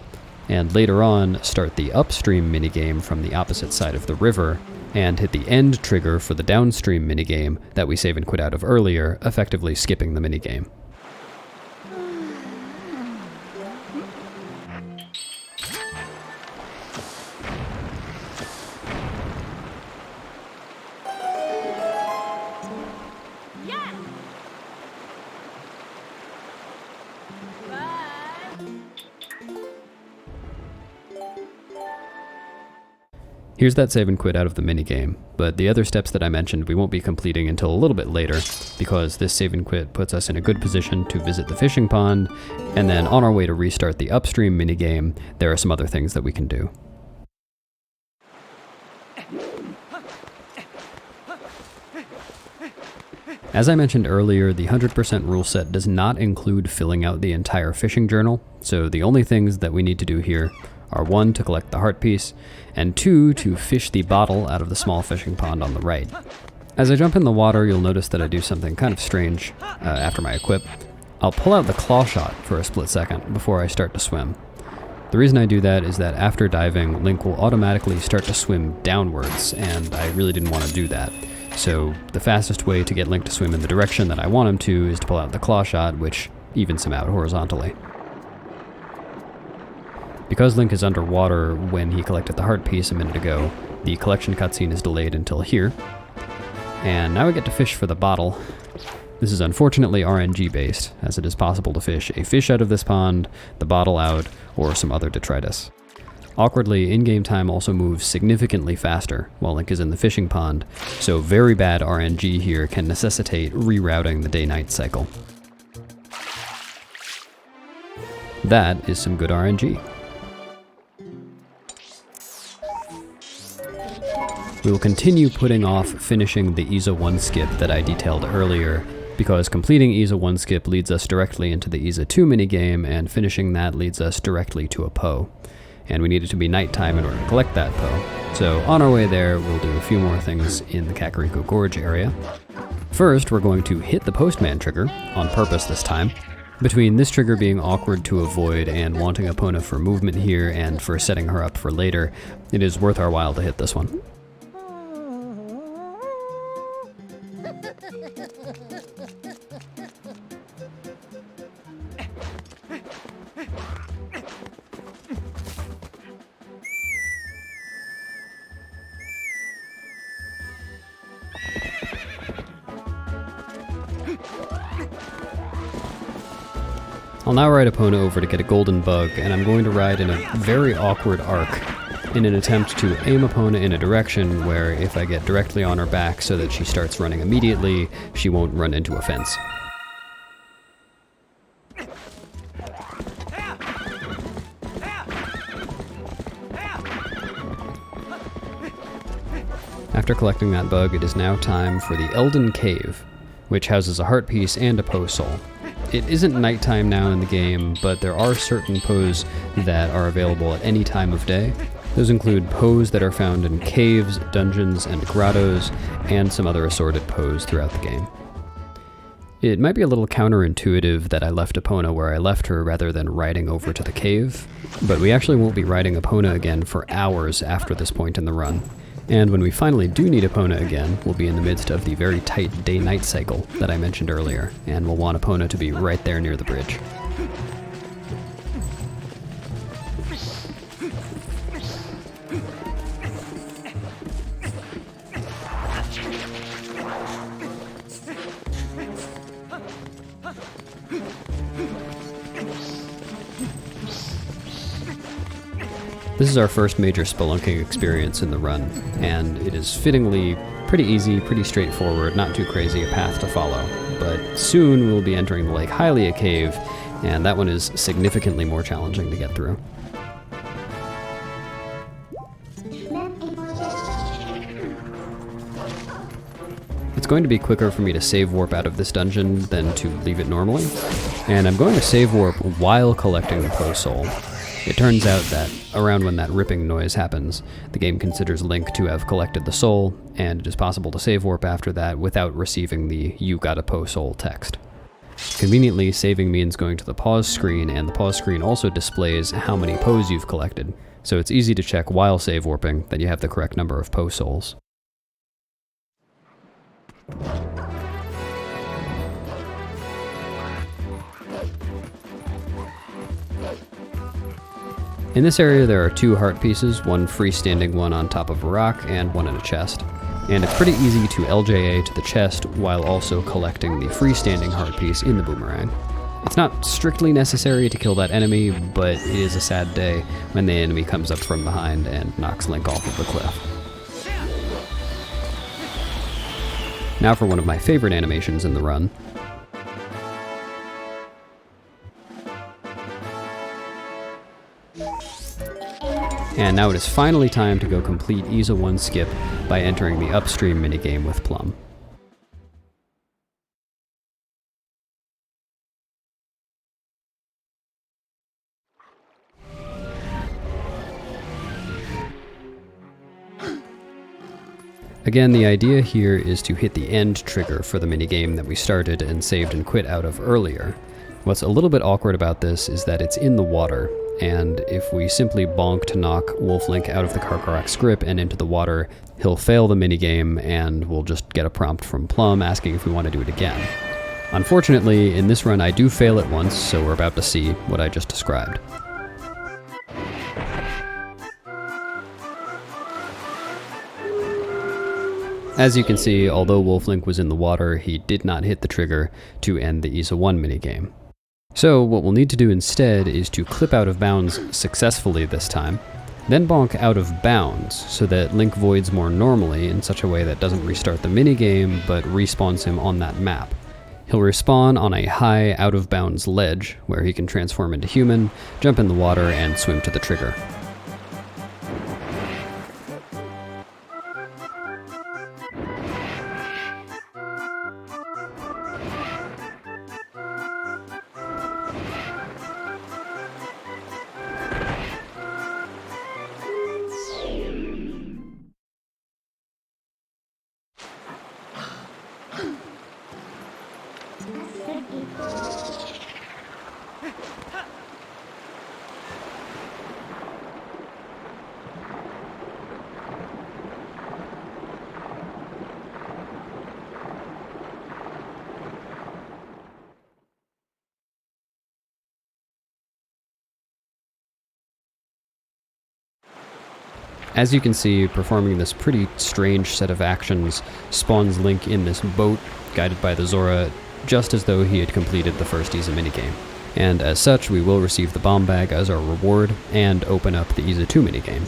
and later on start the upstream minigame from the opposite side of the river, and hit the end trigger for the downstream minigame that we save and quit out of earlier, effectively skipping the minigame. Here's that save and quit out of the minigame, but the other steps that I mentioned we won't be completing until a little bit later, because this save and quit puts us in a good position to visit the fishing pond, and then on our way to restart the upstream minigame, there are some other things that we can do. As I mentioned earlier, the 100% rule set does not include filling out the entire fishing journal, so the only things that we need to do here are 1, to collect the heart piece, and 2, to fish the bottle out of the small fishing pond on the right. As I jump in the water, you'll notice that I do something kind of strange after my equip. I'll pull out the claw shot for a split second before I start to swim. The reason I do that is that after diving, Link will automatically start to swim downwards, and I really didn't want to do that. So the fastest way to get Link to swim in the direction that I want him to is to pull out the claw shot, which evens him out horizontally. Because Link is underwater when he collected the heart piece a minute ago, the collection cutscene is delayed until here. And now we get to fish for the bottle. This is unfortunately RNG based, as it is possible to fish a fish out of this pond, the bottle out, or some other detritus. Awkwardly, in-game time also moves significantly faster while Link is in the fishing pond, so very bad RNG here can necessitate rerouting the day-night cycle. That is some good RNG. We will continue putting off finishing the Iza 1 skip that I detailed earlier, because completing Iza 1 skip leads us directly into the Iza 2 minigame, and finishing that leads us directly to a Poe. And we need it to be nighttime in order to collect that Poe. So on our way there, we'll do a few more things in the Kakariko Gorge area. First, we're going to hit the Postman trigger, on purpose this time. Between this trigger being awkward to avoid and wanting Epona for movement here and for setting her up for later, it is worth our while to hit this one. I'll now ride Epona over to get a golden bug, and I'm going to ride in a very awkward arc in an attempt to aim Epona in a direction where if I get directly on her back so that she starts running immediately, she won't run into a fence. After collecting that bug, it is now time for the Eldin Cave, which houses a heart piece and a Poe soul. It isn't nighttime now in the game, but there are certain Poes that are available at any time of day. Those include Poes that are found in caves, dungeons, and grottos, and some other assorted Poes throughout the game. It might be a little counterintuitive that I left Epona where I left her rather than riding over to the cave, but we actually won't be riding Epona again for hours after this point in the run. And when we finally do need Epona again, we'll be in the midst of the very tight day-night cycle that I mentioned earlier, and we'll want Epona to be right there near the bridge. This is our first major spelunking experience in the run, and it is fittingly pretty easy, pretty straightforward, not too crazy a path to follow. But soon we'll be entering the Lake Hylia cave, and that one is significantly more challenging to get through. It's going to be quicker for me to save warp out of this dungeon than to leave it normally, and I'm going to save warp while collecting the Poe soul. It turns out that around when that ripping noise happens, the game considers Link to have collected the soul, and it is possible to save warp after that without receiving the "You got a Poe soul" text. Conveniently, saving means going to the pause screen, and the pause screen also displays how many Poes you've collected, so it's easy to check while save warping that you have the correct number of Poe souls. In this area there are two heart pieces, one freestanding one on top of a rock and one in a chest. And it's pretty easy to LJA to the chest while also collecting the freestanding heart piece in the boomerang. It's not strictly necessary to kill that enemy, but it is a sad day when the enemy comes up from behind and knocks Link off of the cliff. Now for one of my favorite animations in the run. And now it is finally time to go complete Iza 1 skip by entering the upstream minigame with Plum. Again, the idea here is to hit the end trigger for the minigame that we started and saved and quit out of earlier. What's a little bit awkward about this is that it's in the water, and if we simply bonk to knock Wolf Link out of the Karkarak's grip and into the water, he'll fail the minigame and we'll just get a prompt from Plum asking if we want to do it again. Unfortunately, in this run I do fail it once, so we're about to see what I just described. As you can see, although Wolf Link was in the water, he did not hit the trigger to end the Iza 1 minigame. So what we'll need to do instead is to clip out of bounds successfully this time, then bonk out of bounds so that Link voids more normally in such a way that doesn't restart the minigame but respawns him on that map. He'll respawn on a high, out-of-bounds ledge, where he can transform into human, jump in the water, and swim to the trigger. As you can see, performing this pretty strange set of actions spawns Link in this boat, guided by the Zora, just as though he had completed the first Iza minigame. And as such, we will receive the bomb bag as our reward, and open up the Iza 2 minigame.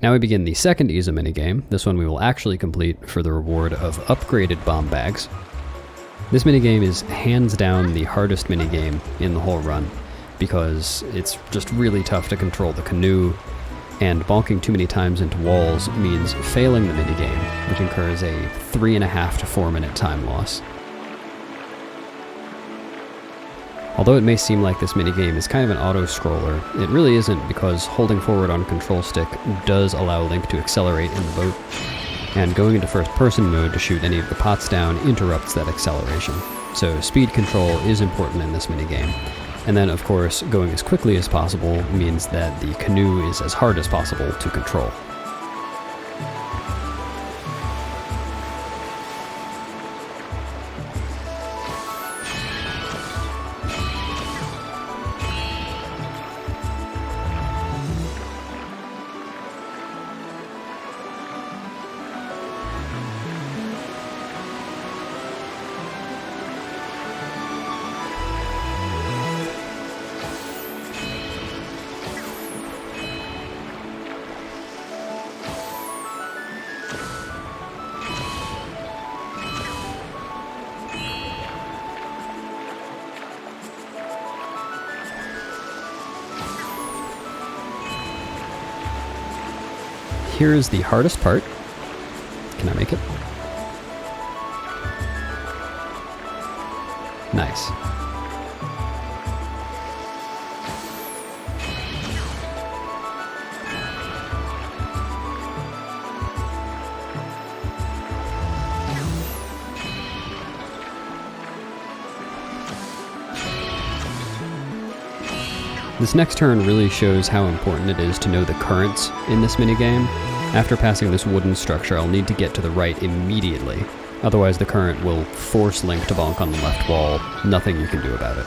Now we begin the second Iza minigame. This one we will actually complete for the reward of upgraded bomb bags. This minigame is hands down the hardest minigame in the whole run, because it's just really tough to control the canoe, and bonking too many times into walls means failing the minigame, which incurs a 3.5 to 4 minute time loss. Although it may seem like this minigame is kind of an auto-scroller, it really isn't, because holding forward on control stick does allow Link to accelerate in the boat, and going into first-person mode to shoot any of the pots down interrupts that acceleration. So speed control is important in this minigame. And then, of course, going as quickly as possible means that the canoe is as hard as possible to control. Here is the hardest part. Can I make it? Nice. This next turn really shows how important it is to know the currents in this minigame. After passing this wooden structure, I'll need to get to the right immediately. Otherwise the current will force Link to bonk on the left wall. Nothing you can do about it.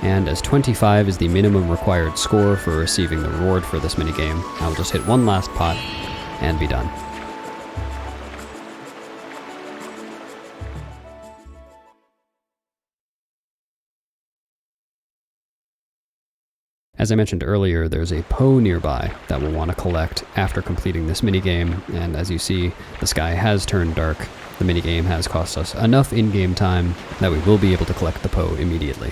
And as 25 is the minimum required score for receiving the reward for this minigame, I'll just hit one last pot and be done. As I mentioned earlier, there's a Poe nearby that we'll want to collect after completing this minigame, and as you see, the sky has turned dark. The minigame has cost us enough in-game time that we will be able to collect the Poe immediately.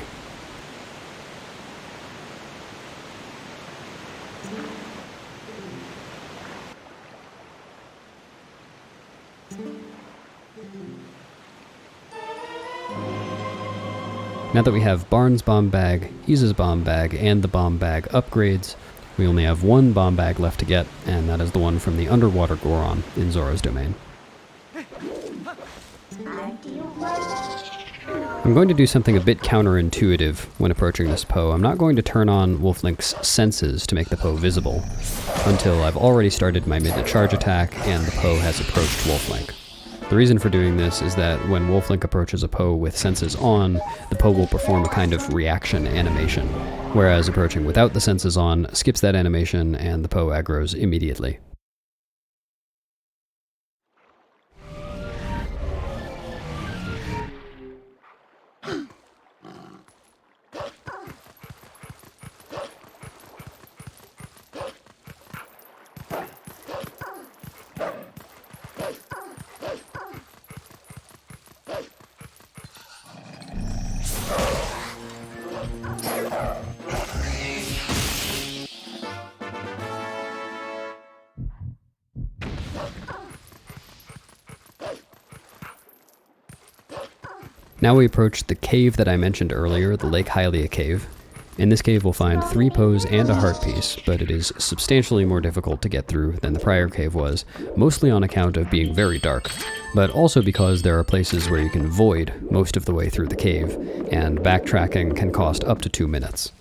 Now that we have Barnes bomb bag, Isa's bomb bag, and the bomb bag upgrades, we only have one bomb bag left to get, and that is the one from the underwater Goron in Zora's domain. I'm going to do something a bit counterintuitive when approaching this Poe. I'm not going to turn on Wolflink's senses to make the Poe visible until I've already started my Midna charge attack and the Poe has approached Wolflink. The reason for doing this is that when Wolflink approaches a Poe with senses on, the Poe will perform a kind of reaction animation, whereas approaching without the senses on skips that animation and the Poe aggroes immediately. Now we approach the cave that I mentioned earlier, the Lake Hylia cave. In this cave we'll find 3 Poes and a heart piece, but it is substantially more difficult to get through than the prior cave was, mostly on account of being very dark, but also because there are places where you can void most of the way through the cave, and backtracking can cost up to 2 minutes.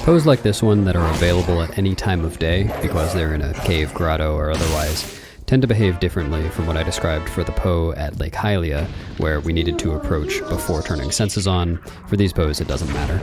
Poes like this one that are available at any time of day, because they're in a cave, grotto, or otherwise, tend to behave differently from what I described for the Poe at Lake Hylia, where we needed to approach before turning senses on. For these Poes, it doesn't matter.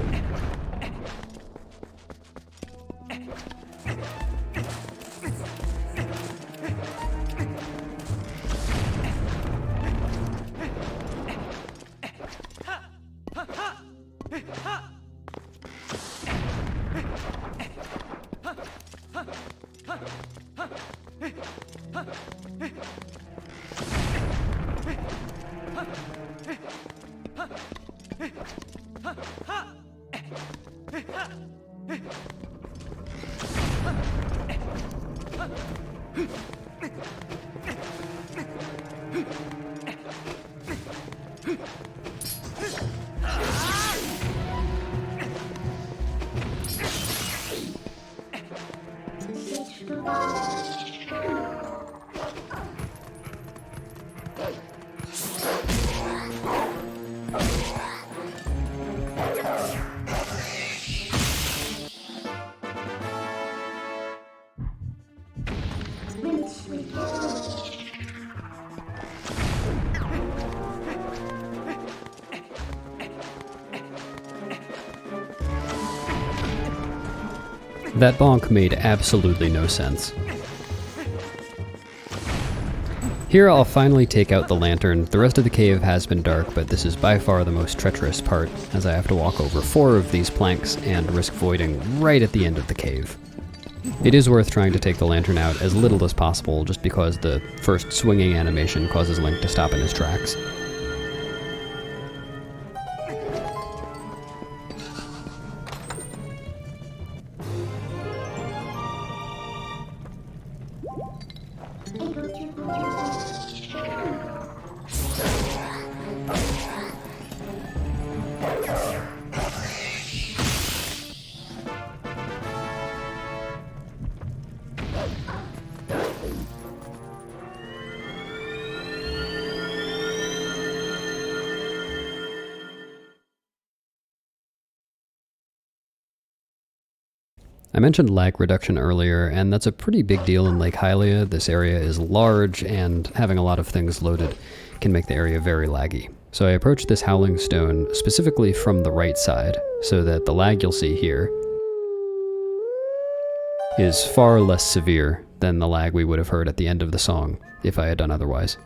That bonk made absolutely no sense. Here I'll finally take out the lantern. The rest of the cave has been dark, but this is by far the most treacherous part, as I have to walk over 4 of these planks and risk voiding right at the end of the cave. It is worth trying to take the lantern out as little as possible, just because the first swinging animation causes Link to stop in his tracks. I mentioned lag reduction earlier, and that's a pretty big deal in Lake Hylia. This area is large, and having a lot of things loaded can make the area very laggy. So I approached this Howling Stone specifically from the right side, so that the lag you'll see here is far less severe than the lag we would have heard at the end of the song if I had done otherwise.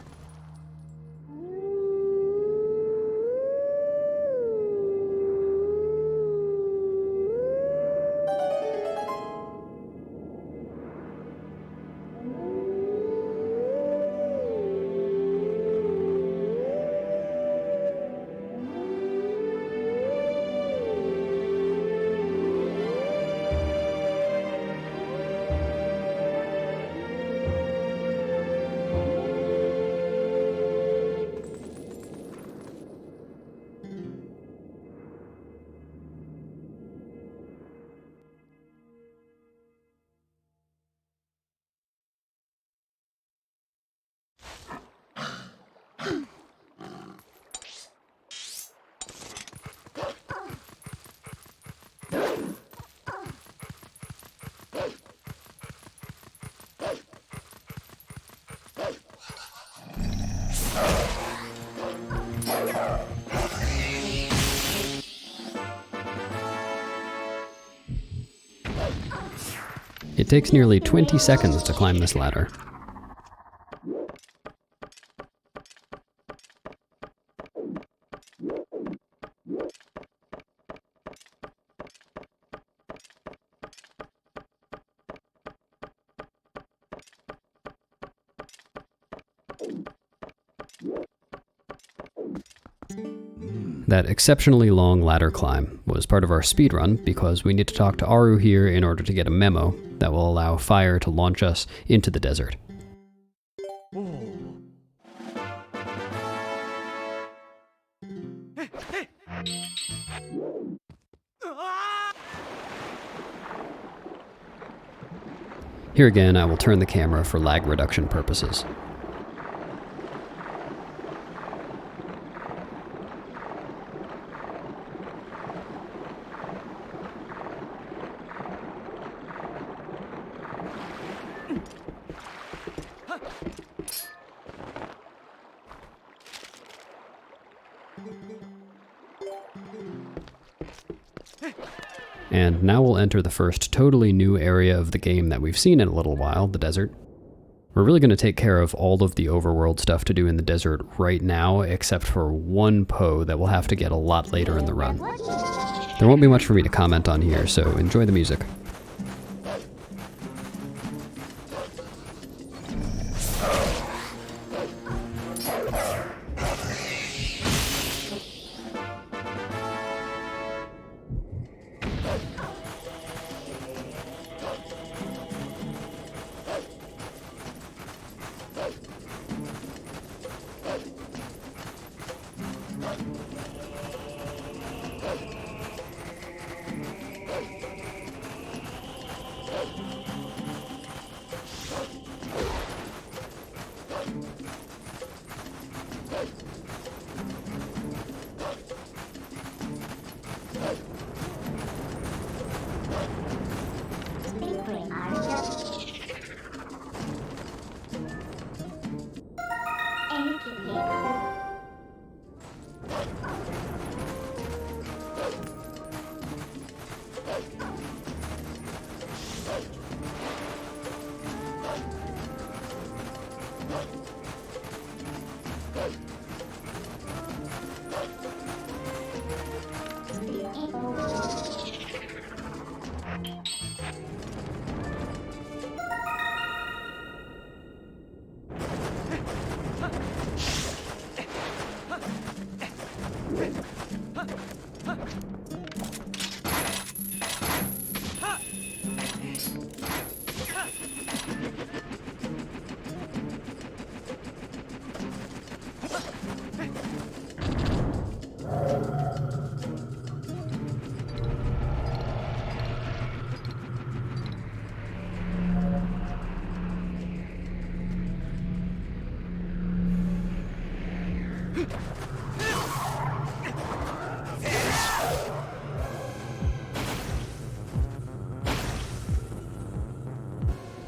takes nearly 20 seconds to climb this ladder. That exceptionally long ladder climb was part of our speedrun because we need to talk to Aru here in order to get a memo that will allow fire to launch us into the desert. Here again, I will turn the camera for lag reduction purposes. And now we'll enter the first totally new area of the game that we've seen in a little while, the desert. We're really going to take care of all of the overworld stuff to do in the desert right now, except for one Poe that we'll have to get a lot later in the run. There won't be much for me to comment on here, so enjoy the music.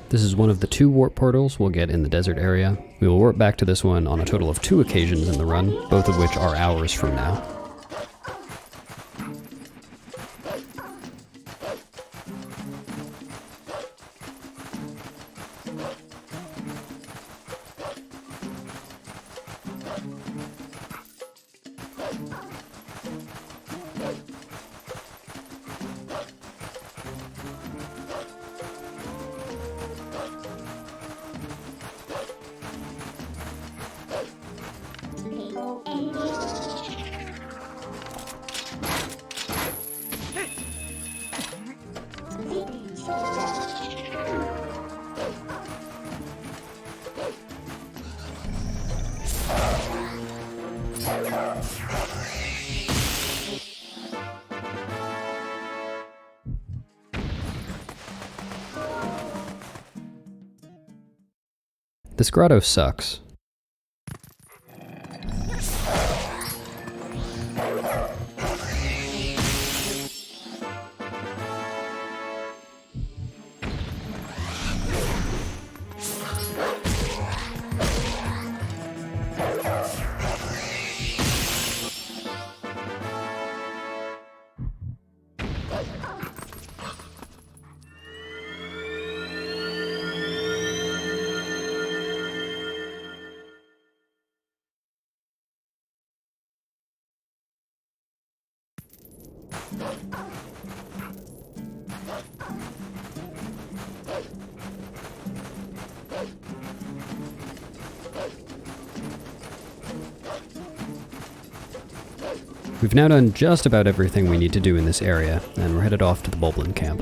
This is one of the 2 warp portals we'll get in the desert area. We will warp back to this one on a total of 2 occasions in the run, both of which are hours from now. This grotto sucks. We've now done just about everything we need to do in this area, and we're headed off to the Bulblin camp.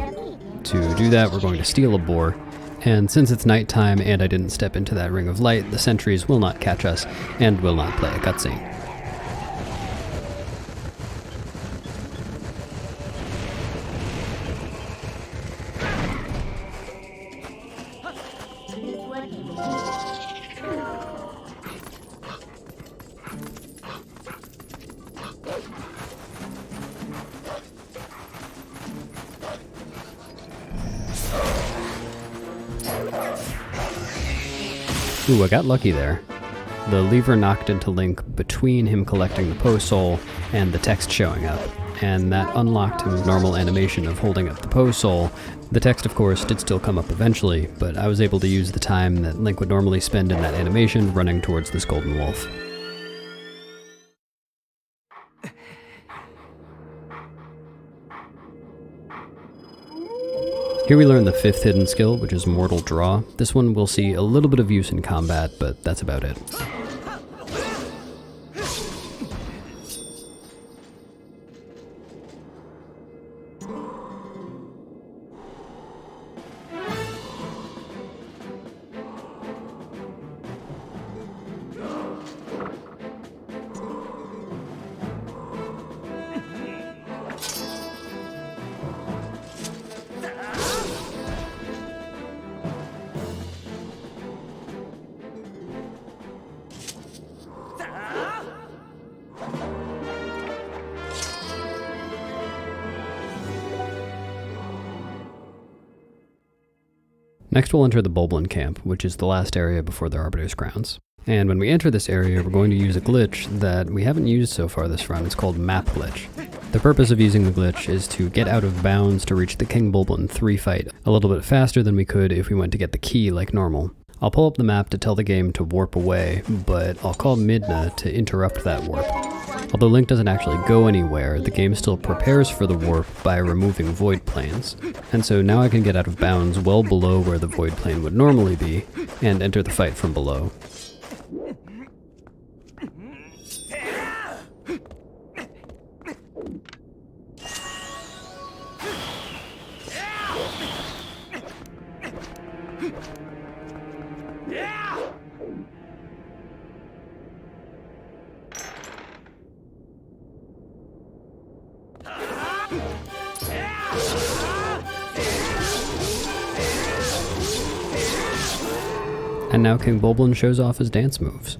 To do that, we're going to steal a boar, and since it's nighttime and I didn't step into that ring of light, the sentries will not catch us and will not play a cutscene. Ooh, I got lucky there. The lever knocked into Link between him collecting the Poe Soul and the text showing up, and that unlocked him normal animation of holding up the Poe Soul. The text, of course, did still come up eventually, but I was able to use the time that Link would normally spend in that animation running towards this golden wolf. Here we learn the 5th hidden skill, which is Mortal Draw. This one will see a little bit of use in combat, but that's about it. Next we'll enter the Bulblin camp, which is the last area before the Arbiter's Crowns. And when we enter this area, we're going to use a glitch that we haven't used so far this run. It's called Map Glitch. The purpose of using the glitch is to get out of bounds to reach the King Bulblin 3 fight a little bit faster than we could if we went to get the key like normal. I'll pull up the map to tell the game to warp away, but I'll call Midna to interrupt that warp. Although Link doesn't actually go anywhere, the game still prepares for the warp by removing void planes. And so now I can get out of bounds well below where the void plane would normally be, and enter the fight from below. And now King Bulblin shows off his dance moves.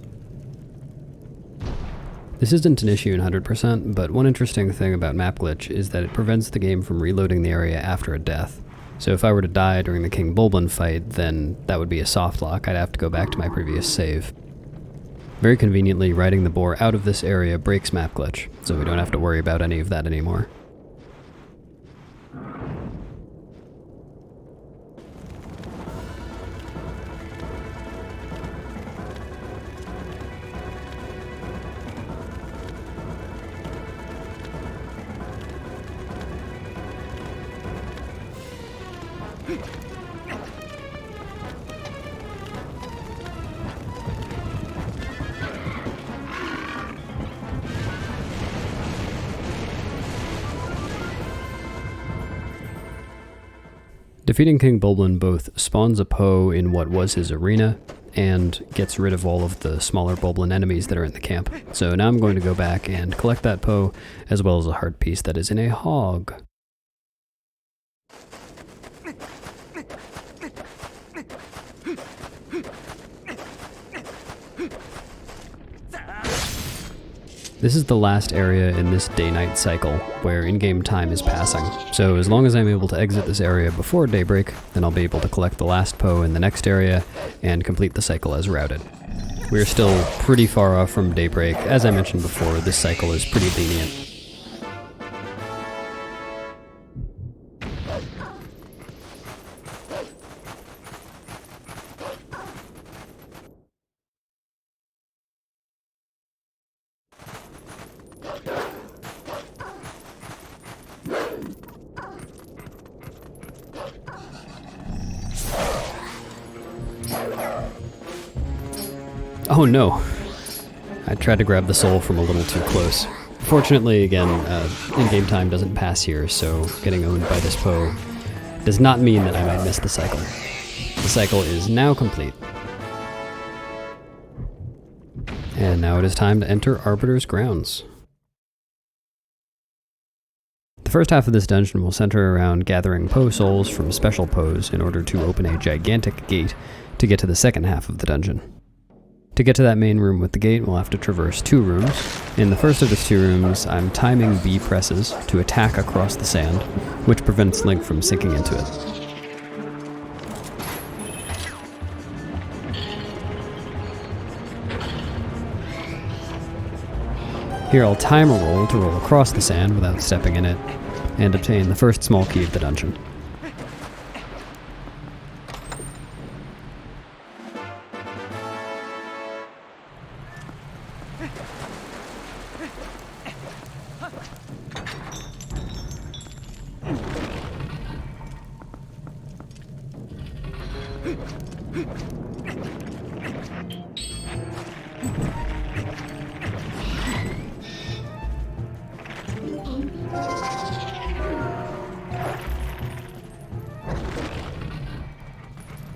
This isn't an issue in 100%, but one interesting thing about Map Glitch is that it prevents the game from reloading the area after a death. So if I were to die during the King Bulblin fight, then that would be a soft lock. I'd have to go back to my previous save. Very conveniently, riding the boar out of this area breaks Map Glitch, so we don't have to worry about any of that anymore. Defeating King Bulblin both spawns a Poe in what was his arena, and gets rid of all of the smaller Bulblin enemies that are in the camp. So now I'm going to go back and collect that Poe, as well as a heart piece that is in a hog. This is the last area in this day-night cycle, where in-game time is passing. So as long as I'm able to exit this area before daybreak, then I'll be able to collect the last Poe in the next area, and complete the cycle as routed. We're still pretty far off from daybreak. As I mentioned before, this cycle is pretty lenient. Oh no! I tried to grab the soul from a little too close. Fortunately, again, in-game time doesn't pass here, so getting owned by this Poe does not mean that I might miss the cycle. The cycle is now complete. And now it is time to enter Arbiter's grounds. The first half of this dungeon will center around gathering Poe souls from special Poes in order to open a gigantic gate to get to the second half of the dungeon. To get to that main room with the gate, we'll have to traverse 2 rooms. In the first of the 2 rooms, I'm timing B presses to attack across the sand, which prevents Link from sinking into it. Here I'll time a roll to roll across the sand without stepping in it, and obtain the first small key of the dungeon.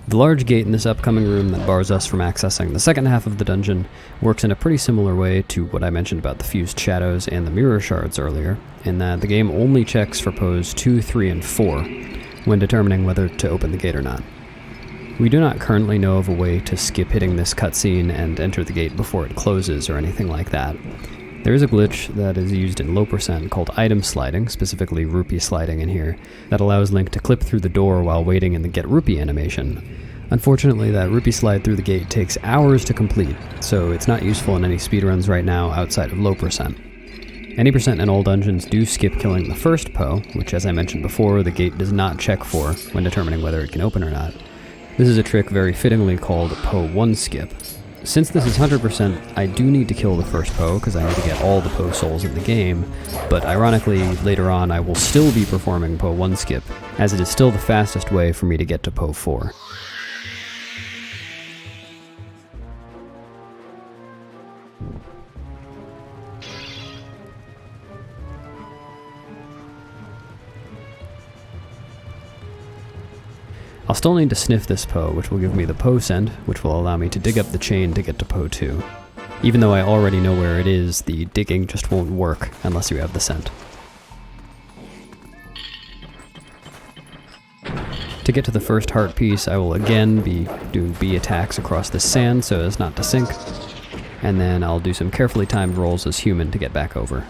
The large gate in this upcoming room that bars us from accessing the second half of the dungeon works in a pretty similar way to what I mentioned about the fused shadows and the mirror shards earlier, in that the game only checks for pose 2, 3, and 4 when determining whether to open the gate or not. We do not currently know of a way to skip hitting this cutscene and enter the gate before it closes or anything like that. There is a glitch that is used in low percent called item sliding, specifically rupee sliding in here, that allows Link to clip through the door while waiting in the get rupee animation. Unfortunately, that rupee slide through the gate takes hours to complete, so it's not useful in any speedruns right now outside of low percent. Any percent in all dungeons do skip killing the first Poe, which as I mentioned before, the gate does not check for when determining whether it can open or not. This is a trick very fittingly called Poe 1 skip. Since this is 100%, I do need to kill the first Poe because I need to get all the Poe souls in the game, but ironically, later on I will still be performing Poe 1 skip, as it is still the fastest way for me to get to Poe 4. I'll still need to sniff this Poe, which will give me the Poe scent, which will allow me to dig up the chain to get to Poe 2. Even though I already know where it is, the digging just won't work unless you have the scent. To get to the first heart piece, I will again be doing B attacks across the sand so as not to sink, and then I'll do some carefully timed rolls as human to get back over.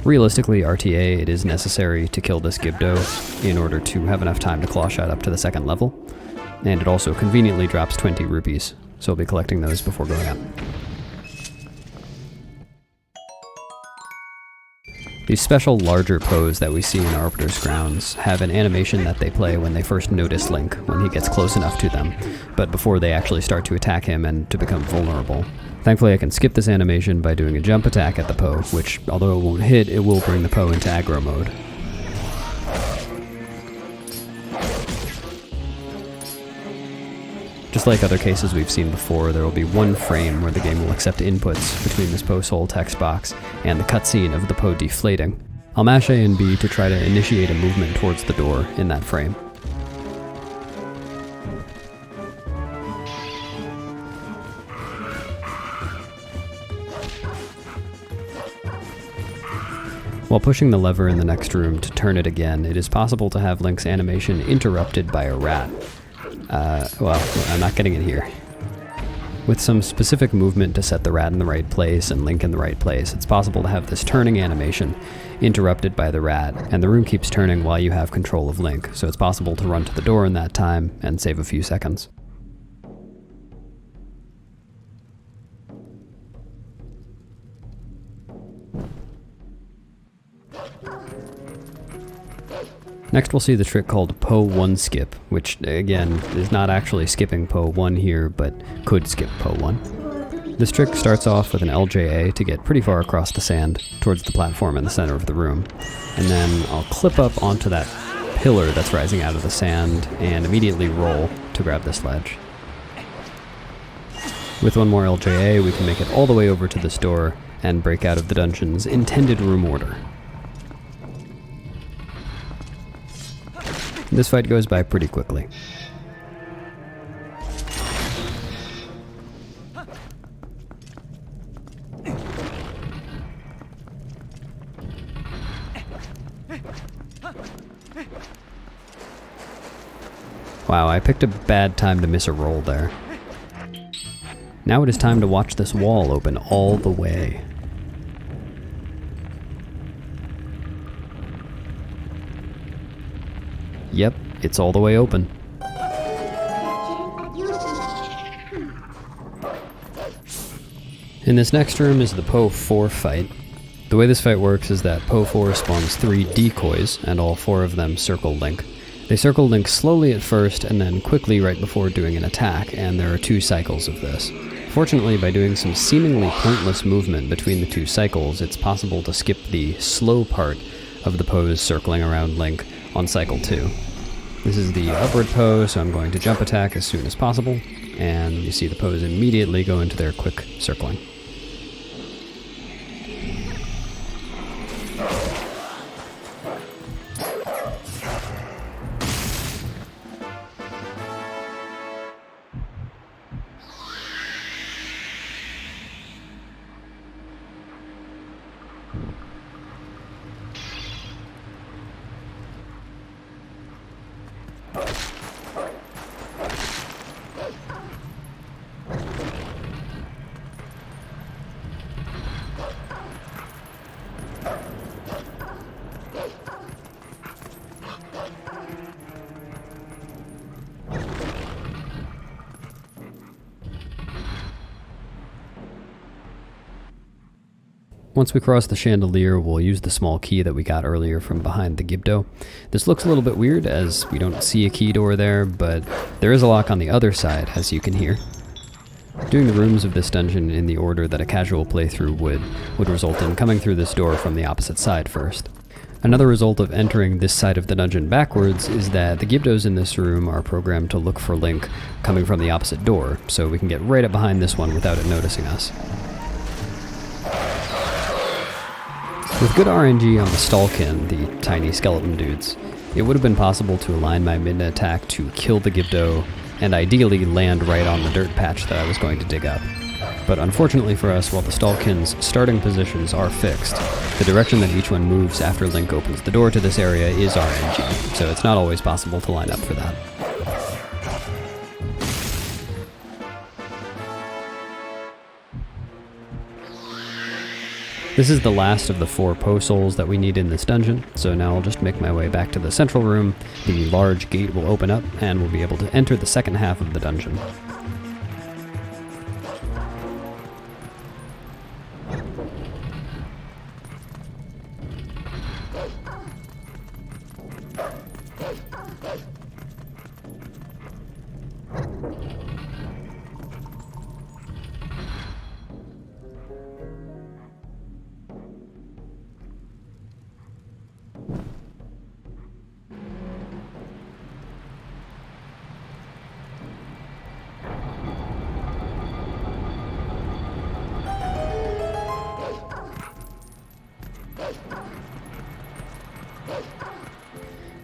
Realistically, RTA, it is necessary to kill this Gibdo in order to have enough time to claw shot up to the second level, and it also conveniently drops 20 rupees, so I'll be collecting those before going up. These special larger Poes that we see in Arbiter's grounds have an animation that they play when they first notice Link, when he gets close enough to them, but before they actually start to attack him and to become vulnerable. Thankfully I can skip this animation by doing a jump attack at the Poe, which, although it won't hit, it will bring the Poe into aggro mode. Just like other cases we've seen before, there will be one frame where the game will accept inputs between this Poe soul text box and the cutscene of the Poe deflating. I'll mash A and B to try to initiate a movement towards the door in that frame. While pushing the lever in the next room to turn it again, it is possible to have Link's animation interrupted by a rat. Well, I'm not getting it here. With some specific movement to set the rat in the right place and Link in the right place, it's possible to have this turning animation interrupted by the rat, and the room keeps turning while you have control of Link, so it's possible to run to the door in that time and save a few seconds. Next we'll see the trick called Po 1 skip, which again is not actually skipping Po 1 here, but could skip Po 1. This trick starts off with an LJA to get pretty far across the sand towards the platform in the center of the room, and then I'll clip up onto that pillar that's rising out of the sand and immediately roll to grab this ledge. With one more LJA, we can make it all the way over to this door and break out of the dungeon's intended room order. This fight goes by pretty quickly. Wow, I picked a bad time to miss a roll there. Now it is time to watch this wall open all the way. Yep, it's all the way open. In this next room is the Po 4 fight. The way this fight works is that Po 4 spawns 3 decoys, and all 4 of them circle Link. They circle Link slowly at first, and then quickly right before doing an attack, and there are 2 cycles of this. Fortunately, by doing some seemingly pointless movement between the 2 cycles, it's possible to skip the slow part of the pose circling around Link on cycle 2. This is the upward pose, so I'm going to jump attack as soon as possible, and you see the pose immediately go into their quick circling. Once we cross the chandelier, we'll use the small key that we got earlier from behind the Gerudo. This looks a little bit weird as we don't see a key door there, but there is a lock on the other side, as you can hear. Doing the rooms of this dungeon in the order that a casual playthrough would result in coming through this door from the opposite side first. Another result of entering this side of the dungeon backwards is that the Gerudos in this room are programmed to look for Link coming from the opposite door, so we can get right up behind this one without it noticing us. With good RNG on the Stalkin, the tiny skeleton dudes, it would have been possible to align my Midna attack to kill the Gerudo and ideally land right on the dirt patch that I was going to dig up. But unfortunately for us, while the Stalkin's starting positions are fixed, the direction that each one moves after Link opens the door to this area is RNG, so it's not always possible to line up for that. This is the last of the 4 Po souls that we need in this dungeon, so now I'll just make my way back to the central room. The large gate will open up, and we'll be able to enter the second half of the dungeon.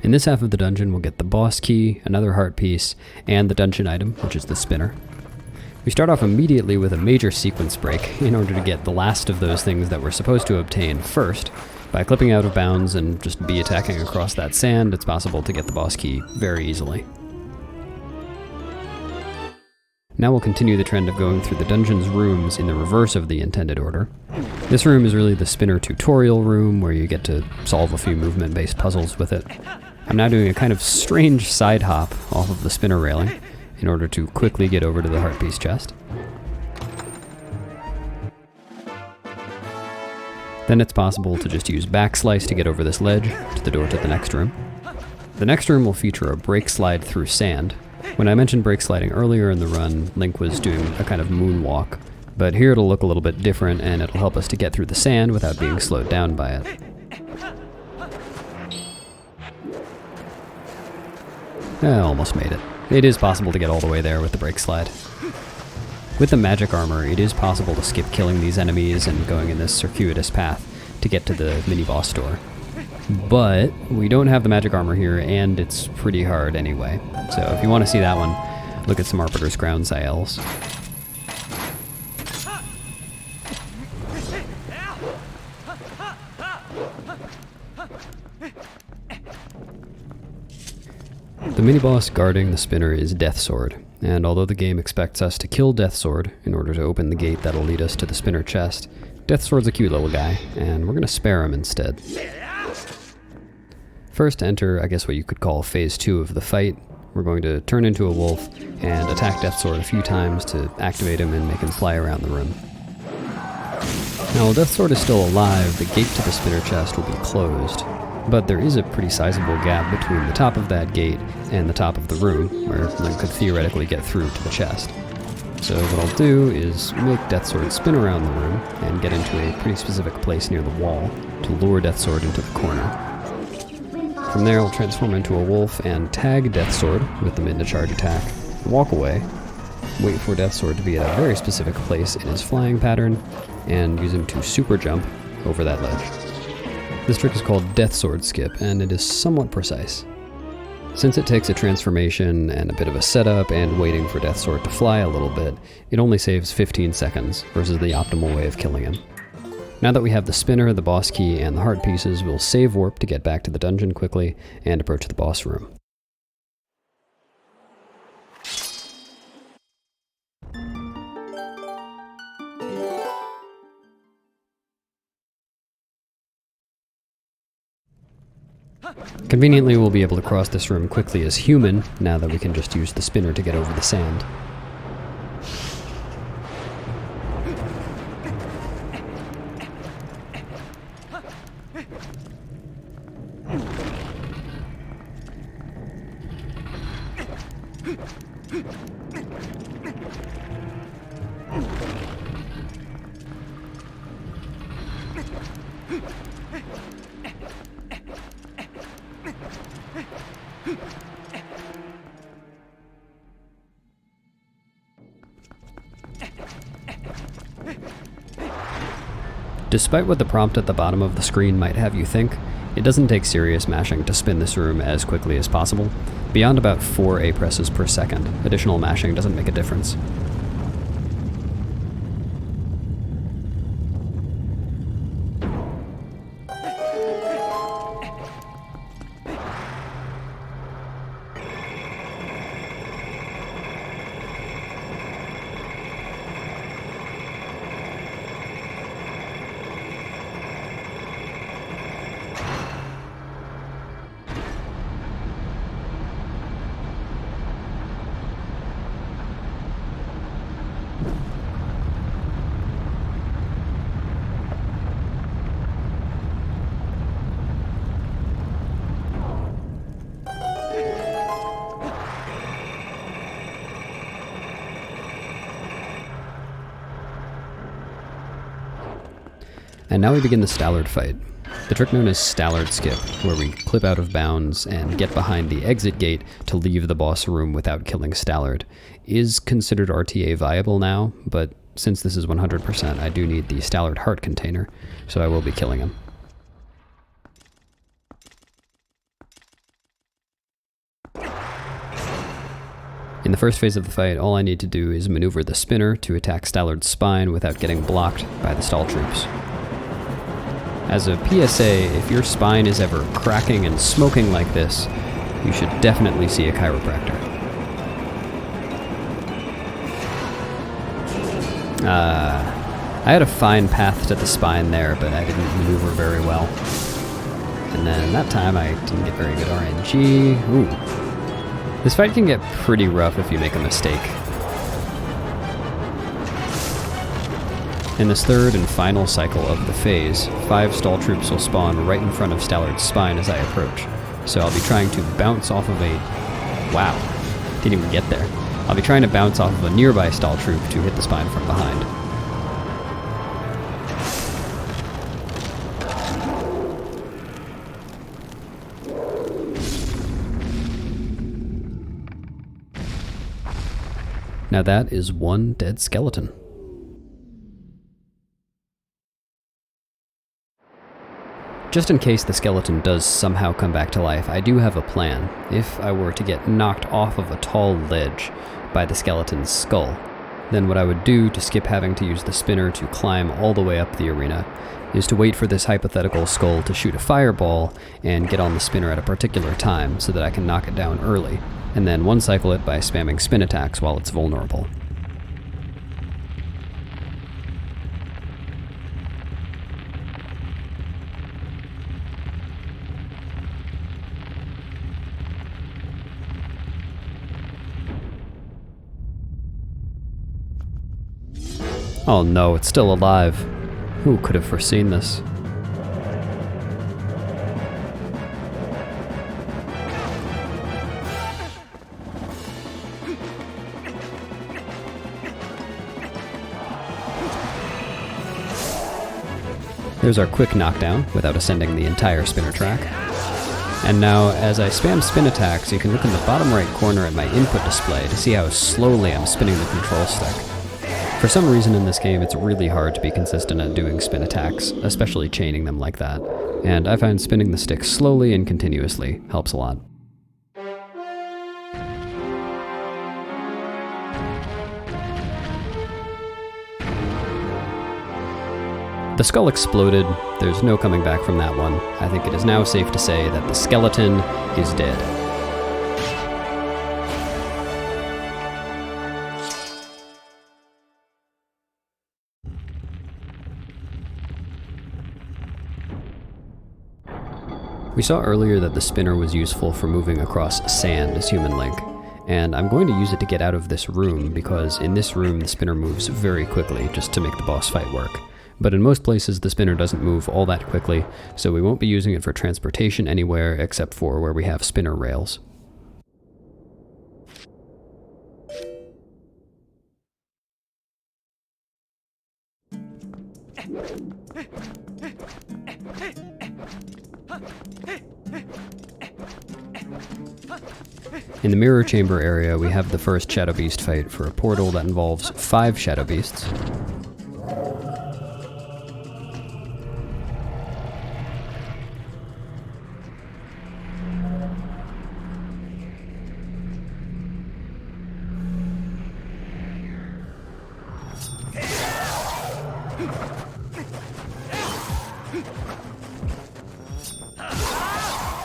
In this half of the dungeon, we'll get the boss key, another heart piece, and the dungeon item, which is the spinner. We start off immediately with a major sequence break in order to get the last of those things that we're supposed to obtain first. By clipping out of bounds and just attacking across that sand, it's possible to get the boss key very easily. Now we'll continue the trend of going through the dungeon's rooms in the reverse of the intended order. This room is really the spinner tutorial room where you get to solve a few movement-based puzzles with it. I'm now doing a kind of strange side hop off of the spinner railing in order to quickly get over to the heart piece chest. Then it's possible to just use backslice to get over this ledge to the door to the next room. The next room will feature a brake slide through sand. When I mentioned brake sliding earlier in the run, Link was doing a kind of moonwalk, but here it'll look a little bit different and it'll help us to get through the sand without being slowed down by it. I almost made it. It is possible to get all the way there with the brake slide. With the magic armor, it is possible to skip killing these enemies and going in this circuitous path to get to the mini-boss door. But we don't have the magic armor here, and it's pretty hard anyway. So if you want to see that one, look at some Arbiter's Crown Ziels. The mini-boss guarding the spinner is Death Sword, and although the game expects us to kill Death Sword in order to open the gate that'll lead us to the spinner chest, Death Sword's a cute little guy, and we're gonna spare him instead. First to enter, I guess what you could call phase 2 of the fight. We're going to turn into a wolf and attack Death Sword a few times to activate him and make him fly around the room. Now while Death Sword is still alive, the gate to the spinner chest will be closed. But there is a pretty sizable gap between the top of that gate and the top of the room, where Link could theoretically get through to the chest. So what I'll do is make Death Sword spin around the room and get into a pretty specific place near the wall to lure Death Sword into the corner. From there I'll transform into a wolf and tag Death Sword with the Midna charge attack, walk away, wait for Death Sword to be at a very specific place in his flying pattern, and use him to super jump over that ledge. This trick is called Death Sword Skip, and it is somewhat precise. Since it takes a transformation and a bit of a setup and waiting for Death Sword to fly a little bit, it only saves 15 seconds versus the optimal way of killing him. Now that we have the spinner, the boss key, and the heart pieces, we'll save warp to get back to the dungeon quickly and approach the boss room. Conveniently, we'll be able to cross this room quickly as human, now that we can just use the spinner to get over the sand. Despite what the prompt at the bottom of the screen might have you think, it doesn't take serious mashing to spin this room as quickly as possible. Beyond about 4 A presses per second, additional mashing doesn't make a difference. And now we begin the Stallard fight. The trick known as Stallard Skip, where we clip out of bounds and get behind the exit gate to leave the boss room without killing Stallard, is considered RTA viable now, but since this is 100%, I do need the Stallard heart container, so I will be killing him. In the first phase of the fight, all I need to do is maneuver the spinner to attack Stallard's spine without getting blocked by the stall troops. As a PSA, if your spine is ever cracking and smoking like this, you should definitely see a chiropractor. I had a fine path to the spine there, but I didn't maneuver very well. And then that time I didn't get very good RNG. Ooh. This fight can get pretty rough if you make a mistake. In this third and final cycle of the phase, 5 stall troops will spawn right in front of Stallard's spine as I approach. So I'll be trying to bounce off of a... Wow, didn't even get there. I'll be trying to bounce off of a nearby stall troop to hit the spine from behind. Now that is one dead skeleton. Just in case the skeleton does somehow come back to life, I do have a plan. If I were to get knocked off of a tall ledge by the skeleton's skull, then what I would do to skip having to use the spinner to climb all the way up the arena is to wait for this hypothetical skull to shoot a fireball and get on the spinner at a particular time so that I can knock it down early, and then one cycle it by spamming spin attacks while it's vulnerable. Oh no, it's still alive. Who could have foreseen this? There's our quick knockdown without ascending the entire spinner track. And now, as I spam spin attacks, you can look in the bottom right corner at my input display to see how slowly I'm spinning the control stick. For some reason in this game, it's really hard to be consistent at doing spin attacks, especially chaining them like that. And I find spinning the stick slowly and continuously helps a lot. The skull exploded. There's no coming back from that one. I think it is now safe to say that the skeleton is dead. We saw earlier that the spinner was useful for moving across sand as Human Link, and I'm going to use it to get out of this room because in this room the spinner moves very quickly just to make the boss fight work. But in most places the spinner doesn't move all that quickly, so we won't be using it for transportation anywhere except for where we have spinner rails. In the mirror chamber area, we have the first Shadow Beast fight for a portal that involves 5 Shadow Beasts.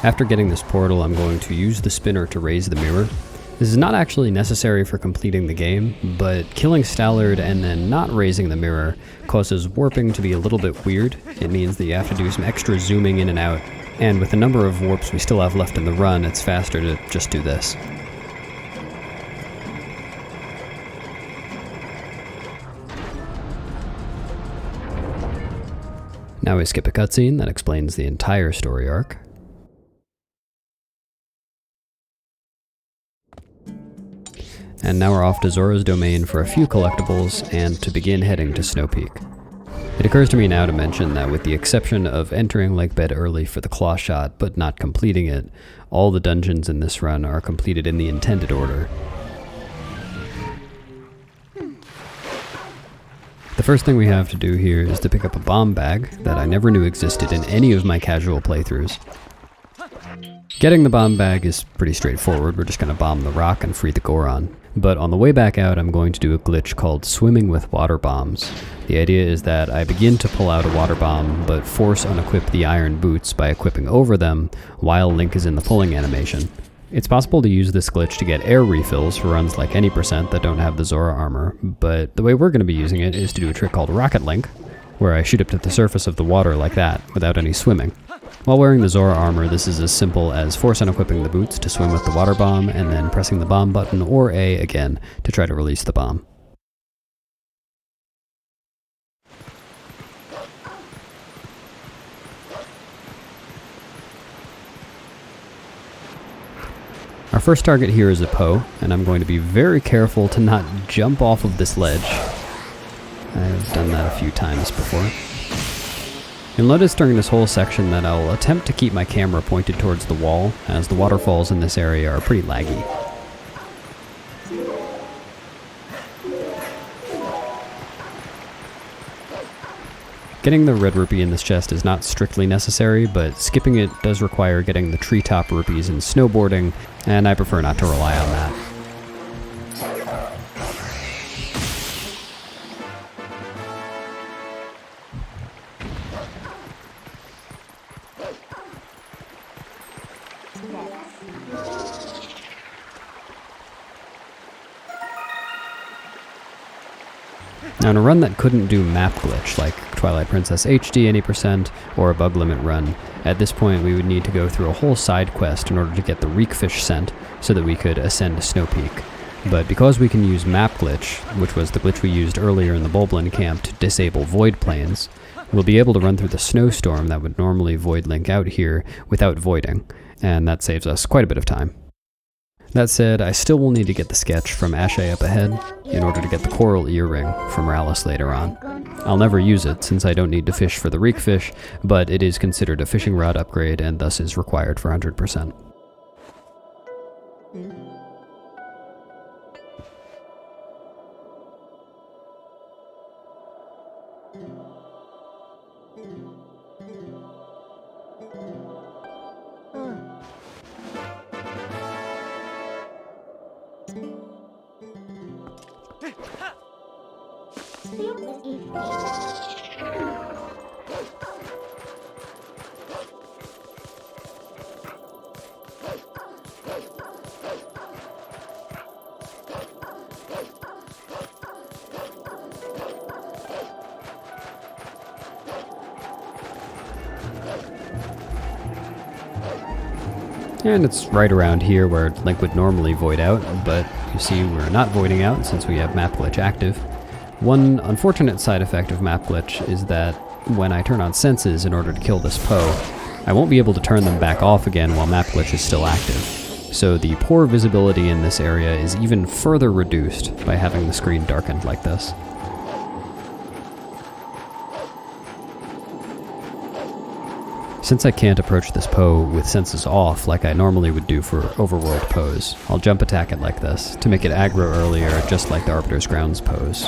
After getting this portal, I'm going to use the spinner to raise the mirror. This is not actually necessary for completing the game, but killing Stallard and then not raising the mirror causes warping to be a little bit weird. It means that you have to do some extra zooming in and out, and with the number of warps we still have left in the run, it's faster to just do this. Now we skip a cutscene that explains the entire story arc. And now we're off to Zora's domain for a few collectibles and to begin heading to Snowpeak. It occurs to me now to mention that with the exception of entering Lakebed early for the claw shot but not completing it, all the dungeons in this run are completed in the intended order. The first thing we have to do here is to pick up a bomb bag that I never knew existed in any of my casual playthroughs. Getting the bomb bag is pretty straightforward. We're just going to bomb the rock and free the Goron. But on the way back out, I'm going to do a glitch called swimming with water bombs. The idea is that I begin to pull out a water bomb, but force unequip the iron boots by equipping over them while Link is in the pulling animation. It's possible to use this glitch to get air refills for runs like any percent that don't have the Zora Armor, but the way we're going to be using it is to do a trick called Rocket Link, where I shoot up to the surface of the water like that, without any swimming. While wearing the Zora Armor, this is as simple as force unequipping the boots to swim with the water bomb, and then pressing the bomb button or A again to try to release the bomb. Our first target here is a Poe, and I'm going to be very careful to not jump off of this ledge. I've done that a few times before. You'll notice during this whole section that I'll attempt to keep my camera pointed towards the wall, as the waterfalls in this area are pretty laggy. Getting the red rupee in this chest is not strictly necessary, but skipping it does require getting the treetop rupees in snowboarding, and I prefer not to rely on that. Now, in a run that couldn't do map glitch, like Twilight Princess HD any %, or a bug limit run, at this point we would need to go through a whole side quest in order to get the reekfish scent, so that we could ascend to Snowpeak. But because we can use map glitch, which was the glitch we used earlier in the Bulblin camp to disable void planes, we'll be able to run through the snowstorm that would normally void link out here without voiding, and that saves us quite a bit of time. That said, I still will need to get the sketch from Ashe up ahead in order to get the coral earring from Rallis later on. I'll never use it since I don't need to fish for the reekfish, but it is considered a fishing rod upgrade and thus is required for 100%. And it's right around here where Link would normally void out, but you see we're not voiding out since we have map glitch active. One unfortunate side effect of map glitch is that when I turn on senses in order to kill this Poe, I won't be able to turn them back off again while map glitch is still active. So the poor visibility in this area is even further reduced by having the screen darkened like this. Since I can't approach this Poe with senses off like I normally would do for overworld Poes, I'll jump attack it like this, to make it aggro earlier just like the Arbiter's Grounds pose.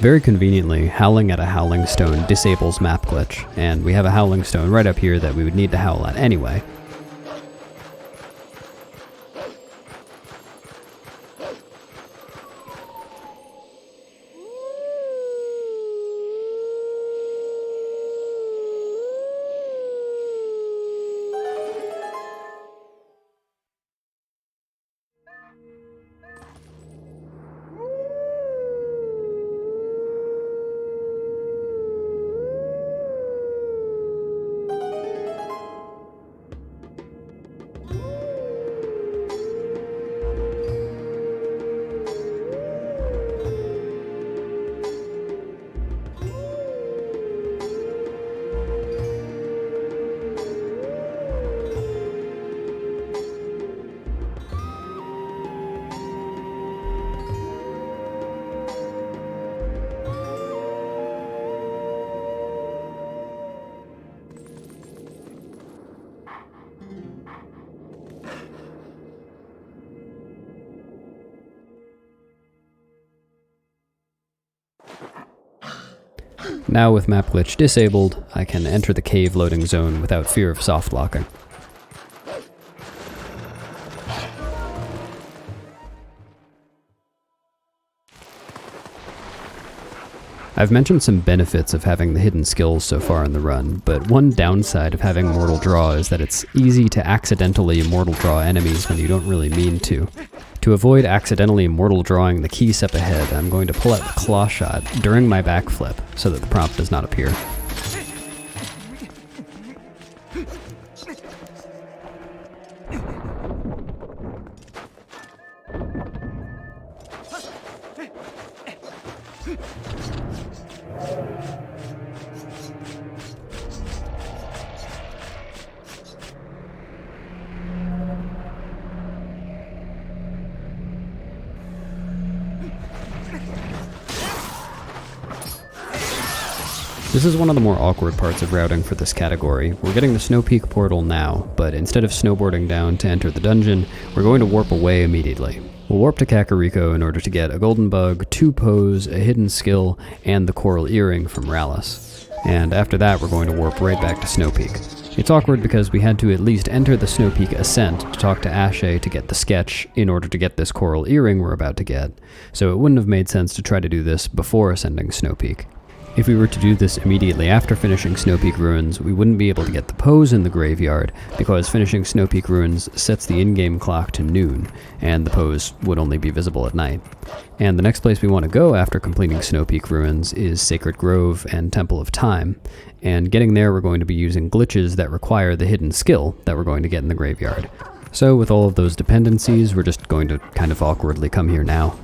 Very conveniently, howling at a howling stone disables map glitch, and we have a howling stone right up here that we would need to howl at anyway. Now with map glitch disabled, I can enter the cave loading zone without fear of soft locking. I've mentioned some benefits of having the hidden skills so far in the run, but one downside of having Mortal Draw is that it's easy to accidentally Mortal Draw enemies when you don't really mean to. To avoid accidentally Mortal Drawing the key step ahead, I'm going to pull out the Claw Shot during my backflip so that the prompt does not appear. This is one of the more awkward parts of routing for this category. We're getting the Snowpeak portal now, but instead of snowboarding down to enter the dungeon, we're going to warp away immediately. We'll warp to Kakariko in order to get a golden bug, 2 pose, a hidden skill, and the coral earring from Rallis. And after that, we're going to warp right back to Snowpeak. It's awkward because we had to at least enter the Snowpeak Ascent to talk to Ashe to get the sketch in order to get this coral earring we're about to get, so it wouldn't have made sense to try to do this before ascending Snowpeak. If we were to do this immediately after finishing Snowpeak Ruins, we wouldn't be able to get the pose in the graveyard, because finishing Snowpeak Ruins sets the in-game clock to noon, and the pose would only be visible at night. And the next place we want to go after completing Snowpeak Ruins is Sacred Grove and Temple of Time, and getting there we're going to be using glitches that require the hidden skill that we're going to get in the graveyard. So with all of those dependencies, we're just going to kind of awkwardly come here now.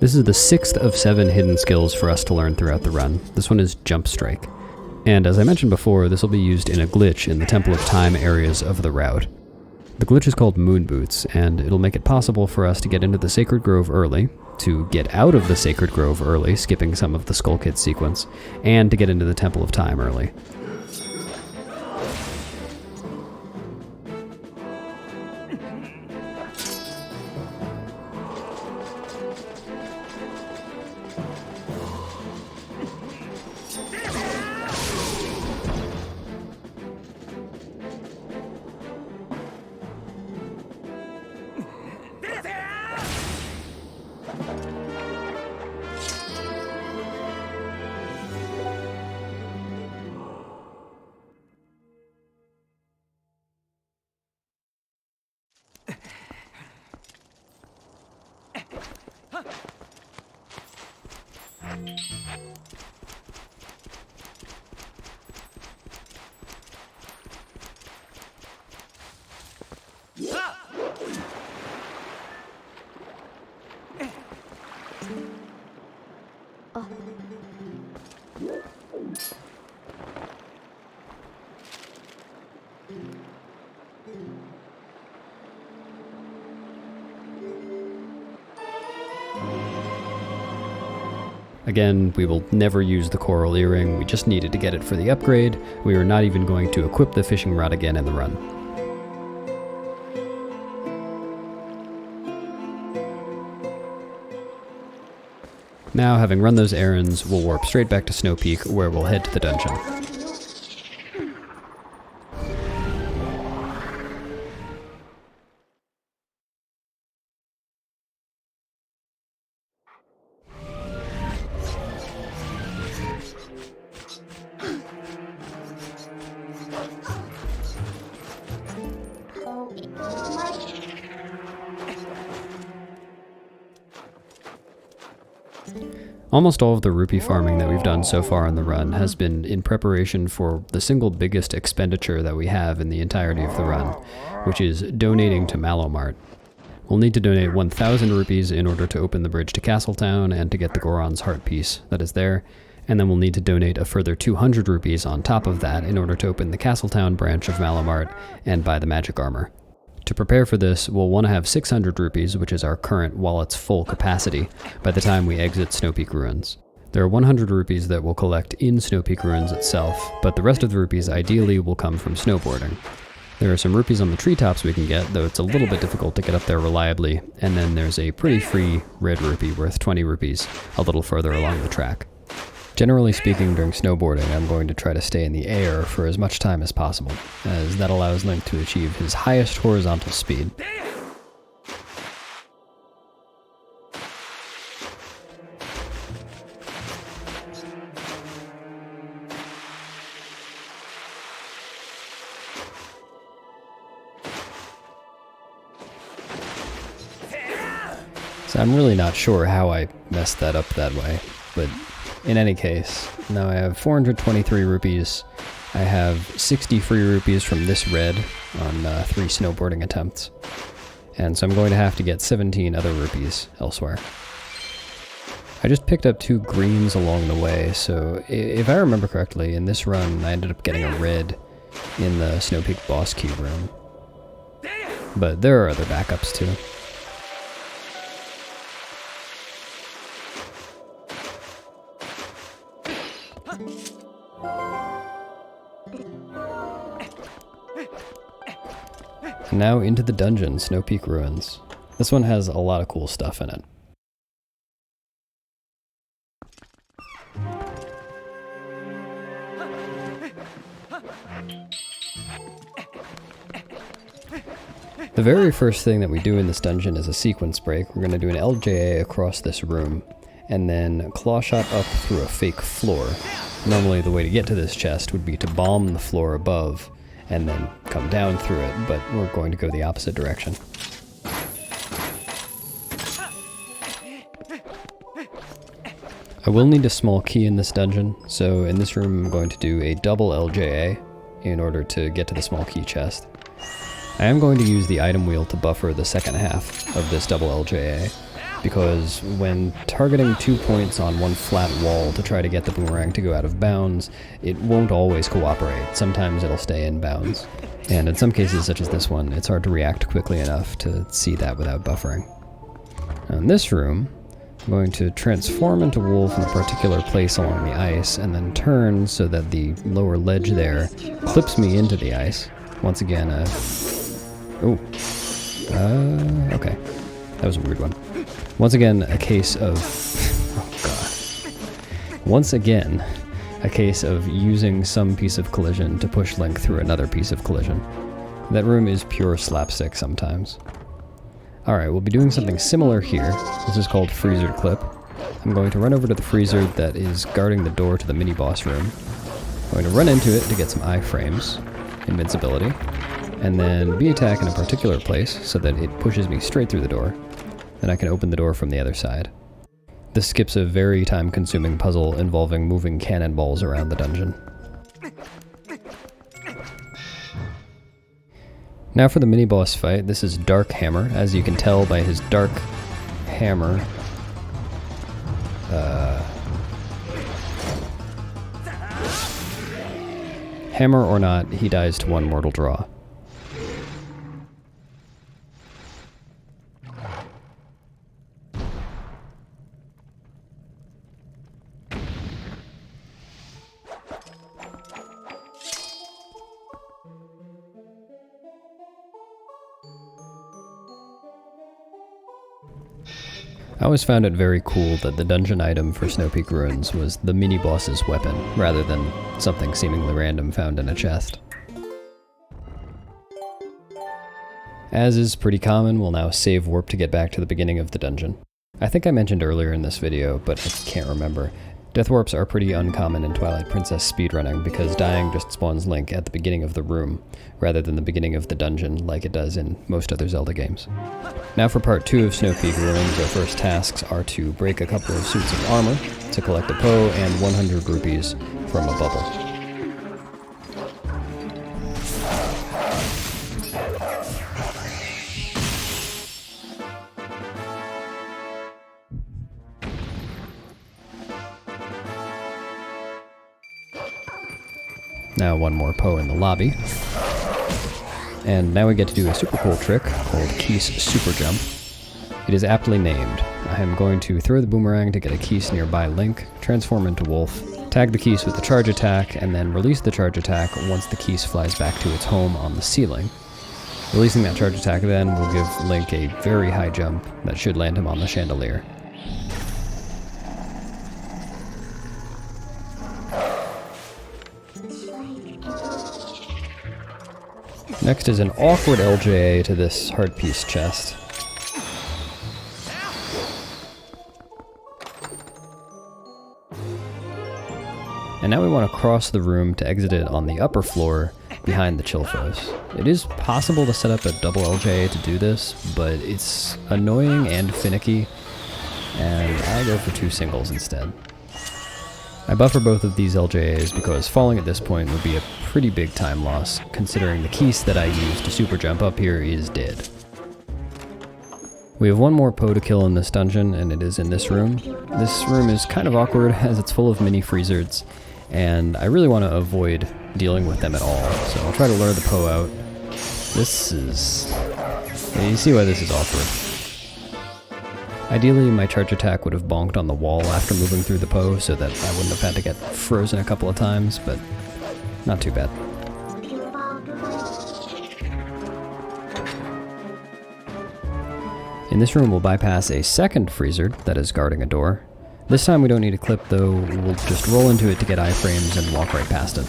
This is the 6th of 7 hidden skills for us to learn throughout the run. This one is Jump Strike. And as I mentioned before, this will be used in a glitch in the Temple of Time areas of the route. The glitch is called Moon Boots, and it'll make it possible for us to get into the Sacred Grove early, to get out of the Sacred Grove early, skipping some of the Skull Kid sequence, and to get into the Temple of Time early. Again, we will never use the coral earring, we just needed to get it for the upgrade. We are not even going to equip the fishing rod again in the run. Now, having run those errands, we'll warp straight back to Snowpeak, where we'll head to the dungeon. Almost all of the rupee farming that we've done so far in the run has been in preparation for the single biggest expenditure that we have in the entirety of the run, which is donating to Malomart. We'll need to donate 1,000 rupees in order to open the bridge to Castletown and to get the Goron's heart piece that is there, and then we'll need to donate a further 200 rupees on top of that in order to open the Castletown branch of Malomart and buy the magic armor. To prepare for this, we'll want to have 600 rupees, which is our current wallet's full capacity, by the time we exit Snowpeak Ruins. There are 100 rupees that we'll collect in Snowpeak Ruins itself, but the rest of the rupees ideally will come from snowboarding. There are some rupees on the treetops we can get, though it's a little bit difficult to get up there reliably, and then there's a pretty free red rupee worth 20 rupees a little further along the track. Generally speaking, during snowboarding, I'm going to try to stay in the air for as much time as possible, as that allows Link to achieve his highest horizontal speed. So I'm really not sure how I messed that up that way, but in any case, now I have 423 rupees. I have 60 free rupees from this red on 3 snowboarding attempts. And so I'm going to have to get 17 other rupees elsewhere. I just picked up 2 greens along the way, so if I remember correctly, in this run I ended up getting a red in the Snowpeak boss key room. But there are other backups too. And now into the dungeon, Snowpeak Ruins. This one has a lot of cool stuff in it. The very first thing that we do in this dungeon is a sequence break. We're going to do an LJA across this room, and then claw shot up through a fake floor. Normally the way to get to this chest would be to bomb the floor above, and then come down through it, but we're going to go the opposite direction. I will need a small key in this dungeon, so in this room I'm going to do a double LJA in order to get to the small key chest. I am going to use the item wheel to buffer the second half of this double LJA, because when targeting 2 points on one flat wall to try to get the boomerang to go out of bounds, it won't always cooperate. Sometimes it'll stay in bounds. And in some cases, such as this one, it's hard to react quickly enough to see that without buffering. Now in this room, I'm going to transform into wool from a particular place along the ice, and then turn so that the lower ledge there clips me into the ice. Once again, okay. That was a weird one. Once again, a case of... oh god. Once again, a case of using some piece of collision to push Link through another piece of collision. That room is pure slapstick sometimes. Alright, we'll be doing something similar here. This is called Freezer Clip. I'm going to run over to the freezer that is guarding the door to the mini-boss room. I'm going to run into it to get some iframes, invincibility, and then B-attack in a particular place so that it pushes me straight through the door. Then I can open the door from the other side. This skips a very time-consuming puzzle involving moving cannonballs around the dungeon. Now for the mini-boss fight. This is Dark Hammer, as you can tell by his dark hammer. Hammer or not, he dies to 1 mortal draw. I always found it very cool that the dungeon item for Snowpeak Ruins was the mini-boss's weapon, rather than something seemingly random found in a chest. As is pretty common, we'll now save warp to get back to the beginning of the dungeon. I think I mentioned earlier in this video, but I can't remember. Death warps are pretty uncommon in Twilight Princess speedrunning because dying just spawns Link at the beginning of the room, rather than the beginning of the dungeon like it does in most other Zelda games. Now for part 2 of Snowpeak Ruins, our first tasks are to break a couple of suits of armor, to collect a Poe, and 100 rupees from a bubble. Now one more Poe in the lobby. And now we get to do a super cool trick called Keys Super Jump. It is aptly named. I am going to throw the boomerang to get a Keys nearby Link, transform into Wolf, tag the Keys with the charge attack, and then release the charge attack once the Keys flies back to its home on the ceiling. Releasing that charge attack then will give Link a very high jump that should land him on the chandelier. Next is an awkward LJA to this heart piece chest. And now we want to cross the room to exit it on the upper floor behind the Chilfos. It is possible to set up a double LJA to do this, but it's annoying and finicky, and I go for 2 singles instead. I buffer both of these LJAs because falling at this point would be a pretty big time loss, considering the Keys that I used to super jump up here is dead. We have one more Poe to kill in this dungeon, and it is in this room. This room is kind of awkward as it's full of mini freezards, and I really want to avoid dealing with them at all, so I'll try to lure the Poe out. This is... you see why this is awkward. Ideally, my charge attack would have bonked on the wall after moving through the Poe so that I wouldn't have had to get frozen a couple of times, but not too bad. In this room, we'll bypass a second freezer that is guarding a door. This time we don't need a clip though, we'll just roll into it to get iframes and walk right past it.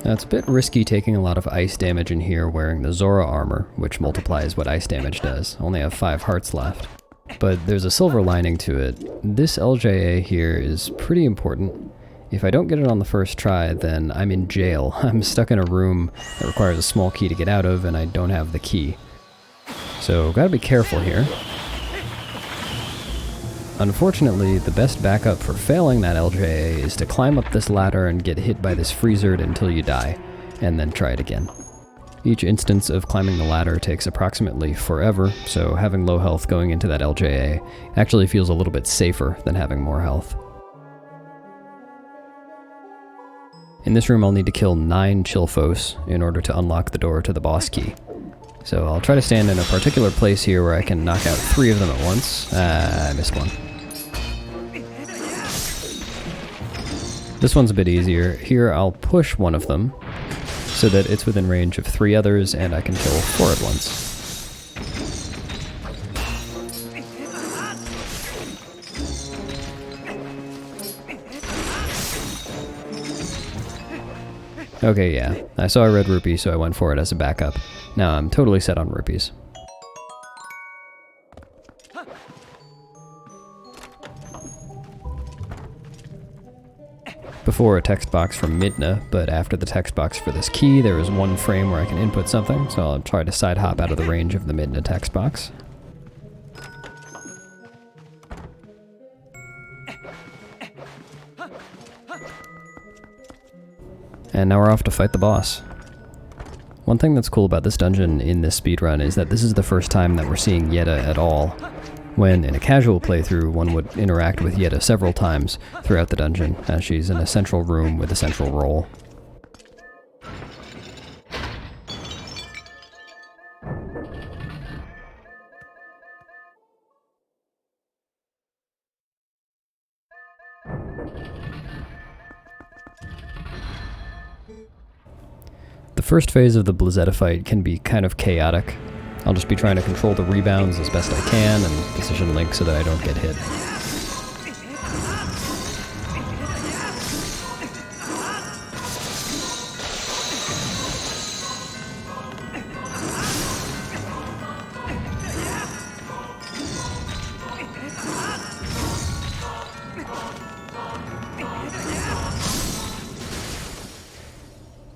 Now it's a bit risky taking a lot of ice damage in here wearing the Zora Armor, which multiplies what ice damage does. I only have 5 hearts left. But there's a silver lining to it. This LJA here is pretty important. If I don't get it on the first try, then I'm in jail. I'm stuck in a room that requires a small key to get out of, and I don't have the key. So gotta be careful here. Unfortunately, the best backup for failing that LJA is to climb up this ladder and get hit by this freezered until you die, and then try it again. Each instance of climbing the ladder takes approximately forever, so having low health going into that LJA actually feels a little bit safer than having more health. In this room I'll need to kill 9 Chilfos in order to unlock the door to the boss key. So I'll try to stand in a particular place here where I can knock out 3 of them at once. I missed one. This one's a bit easier. Here I'll push one of them so that it's within range of 3 others and I can kill 4 at once. Okay, yeah. I saw a red rupee, so I went for it as a backup. Now I'm totally set on rupees. Before a text box from Midna, but after the text box for this key, there is 1 frame where I can input something, so I'll try to side hop out of the range of the Midna text box. And now we're off to fight the boss. One thing that's cool about this dungeon in this speedrun is that this is the first time that we're seeing Yetta at all, when in a casual playthrough one would interact with Yetta several times throughout the dungeon, as she's in a central room with a central role. The first phase of the Blizzetta fight can be kind of chaotic. I'll just be trying to control the rebounds as best I can and position Link so that I don't get hit.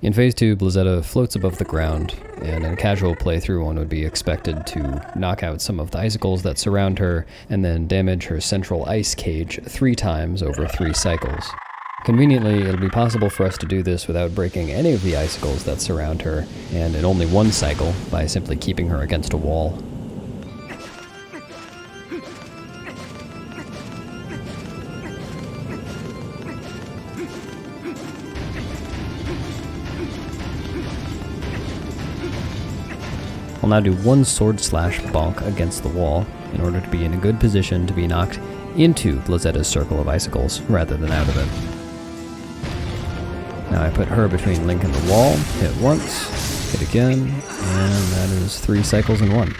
In Phase 2, Blizzetta floats above the ground, and in a casual playthrough one would be expected to knock out some of the icicles that surround her, and then damage her central ice cage 3 times over 3 cycles. Conveniently, it'll be possible for us to do this without breaking any of the icicles that surround her, and in only 1 cycle, by simply keeping her against a wall. I'll now do 1 sword slash bonk against the wall in order to be in a good position to be knocked into Blizetta's circle of icicles rather than out of it. Now I put her between Link and the wall, hit once, hit again, and that is 3 cycles in 1.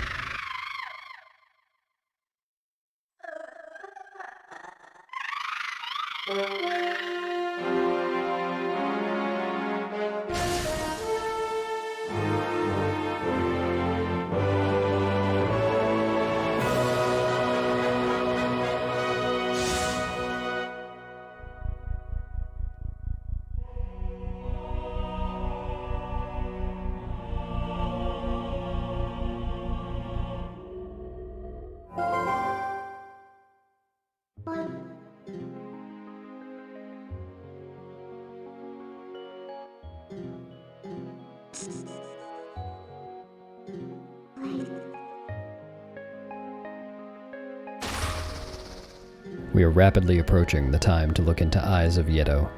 We are rapidly approaching the time to look into Eyes of Yedo.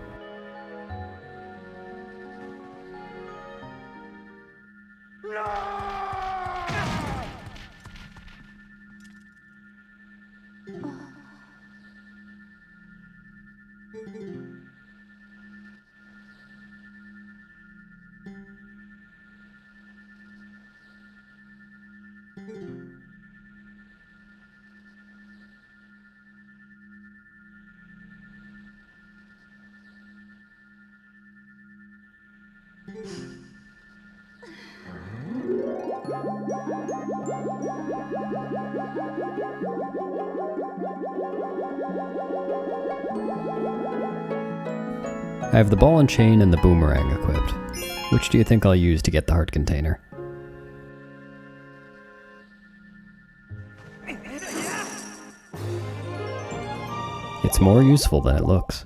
I have the ball and chain and the boomerang equipped. Which do you think I'll use to get the heart container? It's more useful than it looks.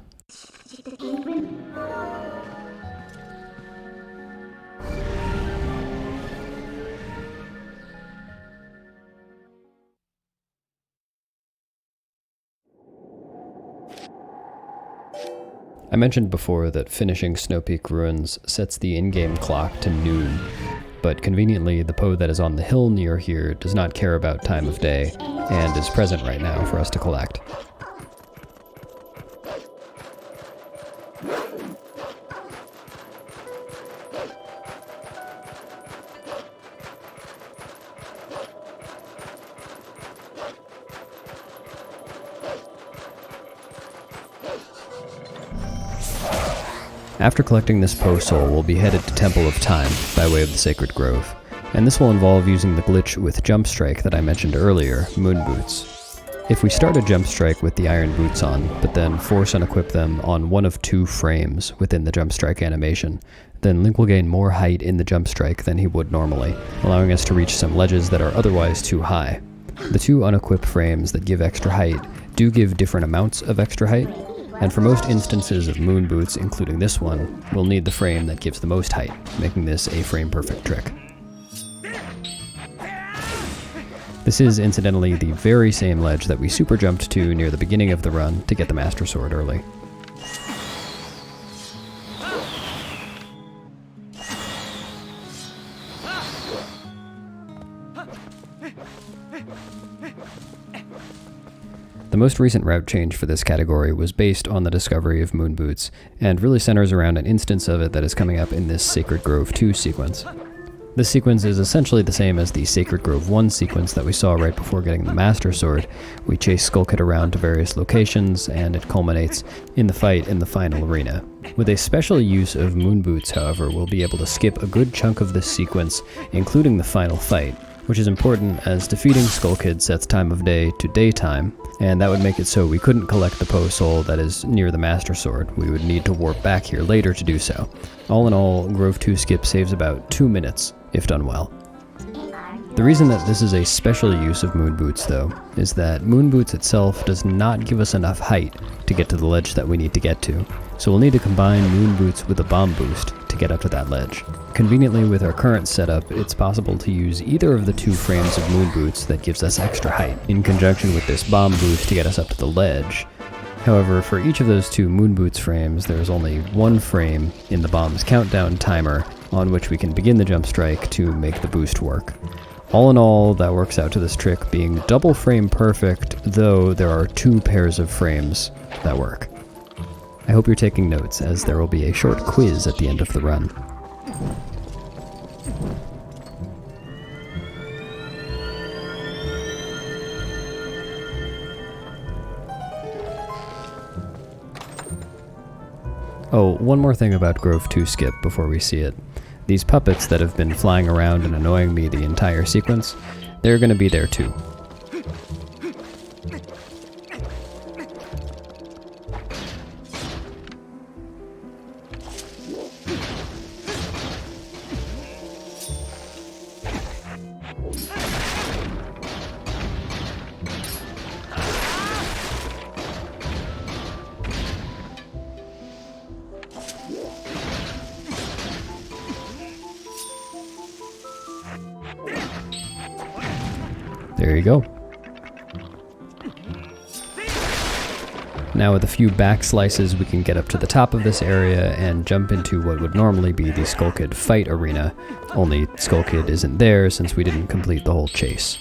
I mentioned before that finishing Snowpeak Ruins sets the in-game clock to noon, but conveniently the Poe that is on the hill near here does not care about time of day, and is present right now for us to collect. After collecting this Poe soul, we'll be headed to Temple of Time by way of the Sacred Grove, and this will involve using the glitch with Jump Strike that I mentioned earlier, Moon Boots. If we start a Jump Strike with the Iron Boots on, but then force unequip them on one of 2 frames within the Jump Strike animation, then Link will gain more height in the Jump Strike than he would normally, allowing us to reach some ledges that are otherwise too high. The 2 unequipped frames that give extra height do give different amounts of extra height, and for most instances of Moon Boots, including this one, we'll need the frame that gives the most height, making this a frame-perfect trick. This is, incidentally, the very same ledge that we super jumped to near the beginning of the run to get the Master Sword early. The most recent route change for this category was based on the discovery of Moon Boots, and really centers around an instance of it that is coming up in this Sacred Grove 2 sequence. This sequence is essentially the same as the Sacred Grove 1 sequence that we saw right before getting the Master Sword. We chase Skullkid around to various locations, and it culminates in the fight in the final arena. With a special use of Moon Boots, however, we'll be able to skip a good chunk of this sequence, including the final fight, which is important as defeating Skull Kid sets time of day to daytime, and that would make it so we couldn't collect the Poe Soul that is near the Master Sword. We would need to warp back here later to do so. All in all, Grove 2 skip saves about 2 minutes, if done well. The reason that this is a special use of Moon Boots, though, is that Moon Boots itself does not give us enough height to get to the ledge that we need to get to, so we'll need to combine Moon Boots with a bomb boost to get up to that ledge. Conveniently, with our current setup, it's possible to use either of the 2 frames of Moon Boots that gives us extra height, in conjunction with this bomb boost to get us up to the ledge. However, for each of those 2 Moon Boots frames, there's only 1 frame in the bomb's countdown timer on which we can begin the jump strike to make the boost work. All in all, that works out to this trick being double frame perfect, though there are 2 pairs of frames that work. I hope you're taking notes, as there will be a short quiz at the end of the run. Oh, one more thing about Grove 2 skip before we see it. These puppets that have been flying around and annoying me the entire sequence, they're gonna be there too. There you go. Now with a few back slices we can get up to the top of this area and jump into what would normally be the Skull Kid fight arena, only Skull Kid isn't there since we didn't complete the whole chase.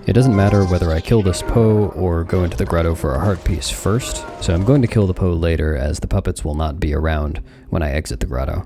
It doesn't matter whether I kill this Poe or go into the grotto for a heart piece first, so I'm going to kill the Poe later as the puppets will not be around when I exit the grotto.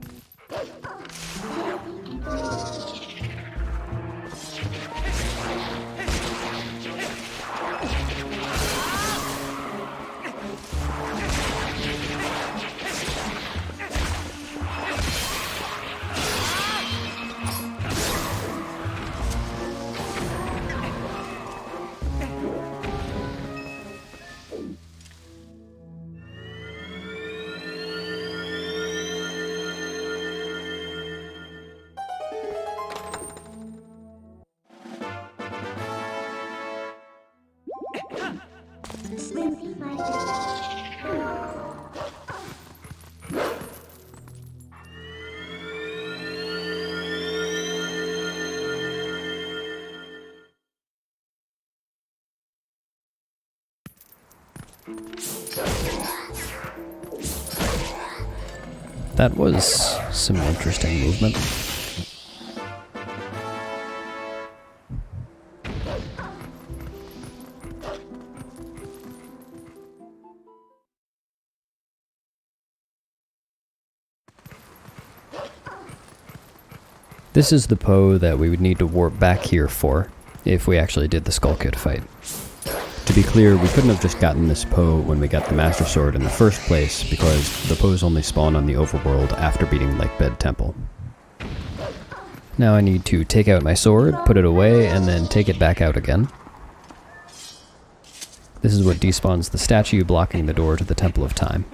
That was some interesting movement. This is the Poe that we would need to warp back here for, if we actually did the Skull Kid fight. To be clear, we couldn't have just gotten this Poe when we got the Master Sword in the first place, because the Poes only spawn on the overworld after beating Lakebed Temple. Now I need to take out my sword, put it away, and then take it back out again. This is what despawns the statue blocking the door to the Temple of Time.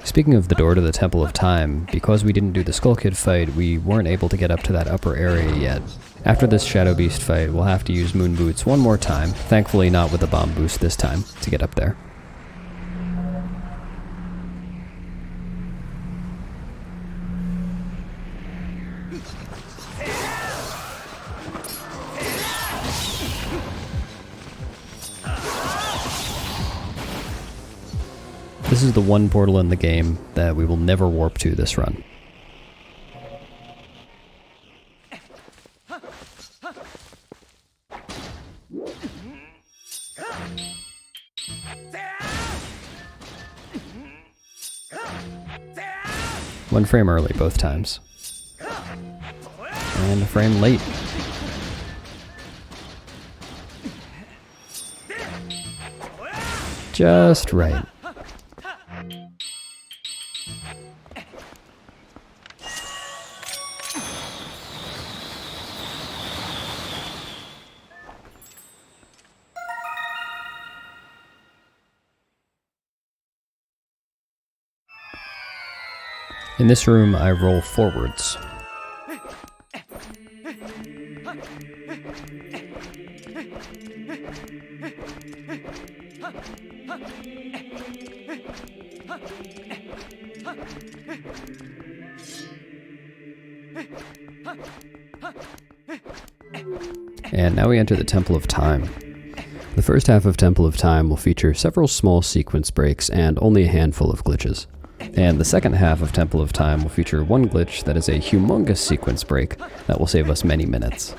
Speaking of the door to the Temple of Time, because we didn't do the Skull Kid fight, we weren't able to get up to that upper area yet. After this Shadow Beast fight, we'll have to use Moon Boots one more time, thankfully not with a bomb boost this time, to get up there. This is the one portal in the game that we will never warp to this run. One frame early both times. And a frame late. Just right. In this room, I roll forwards. And now we enter the Temple of Time. The first half of Temple of Time will feature several small sequence breaks and only a handful of glitches. And the second half of Temple of Time will feature one glitch that is a humongous sequence break that will save us many minutes.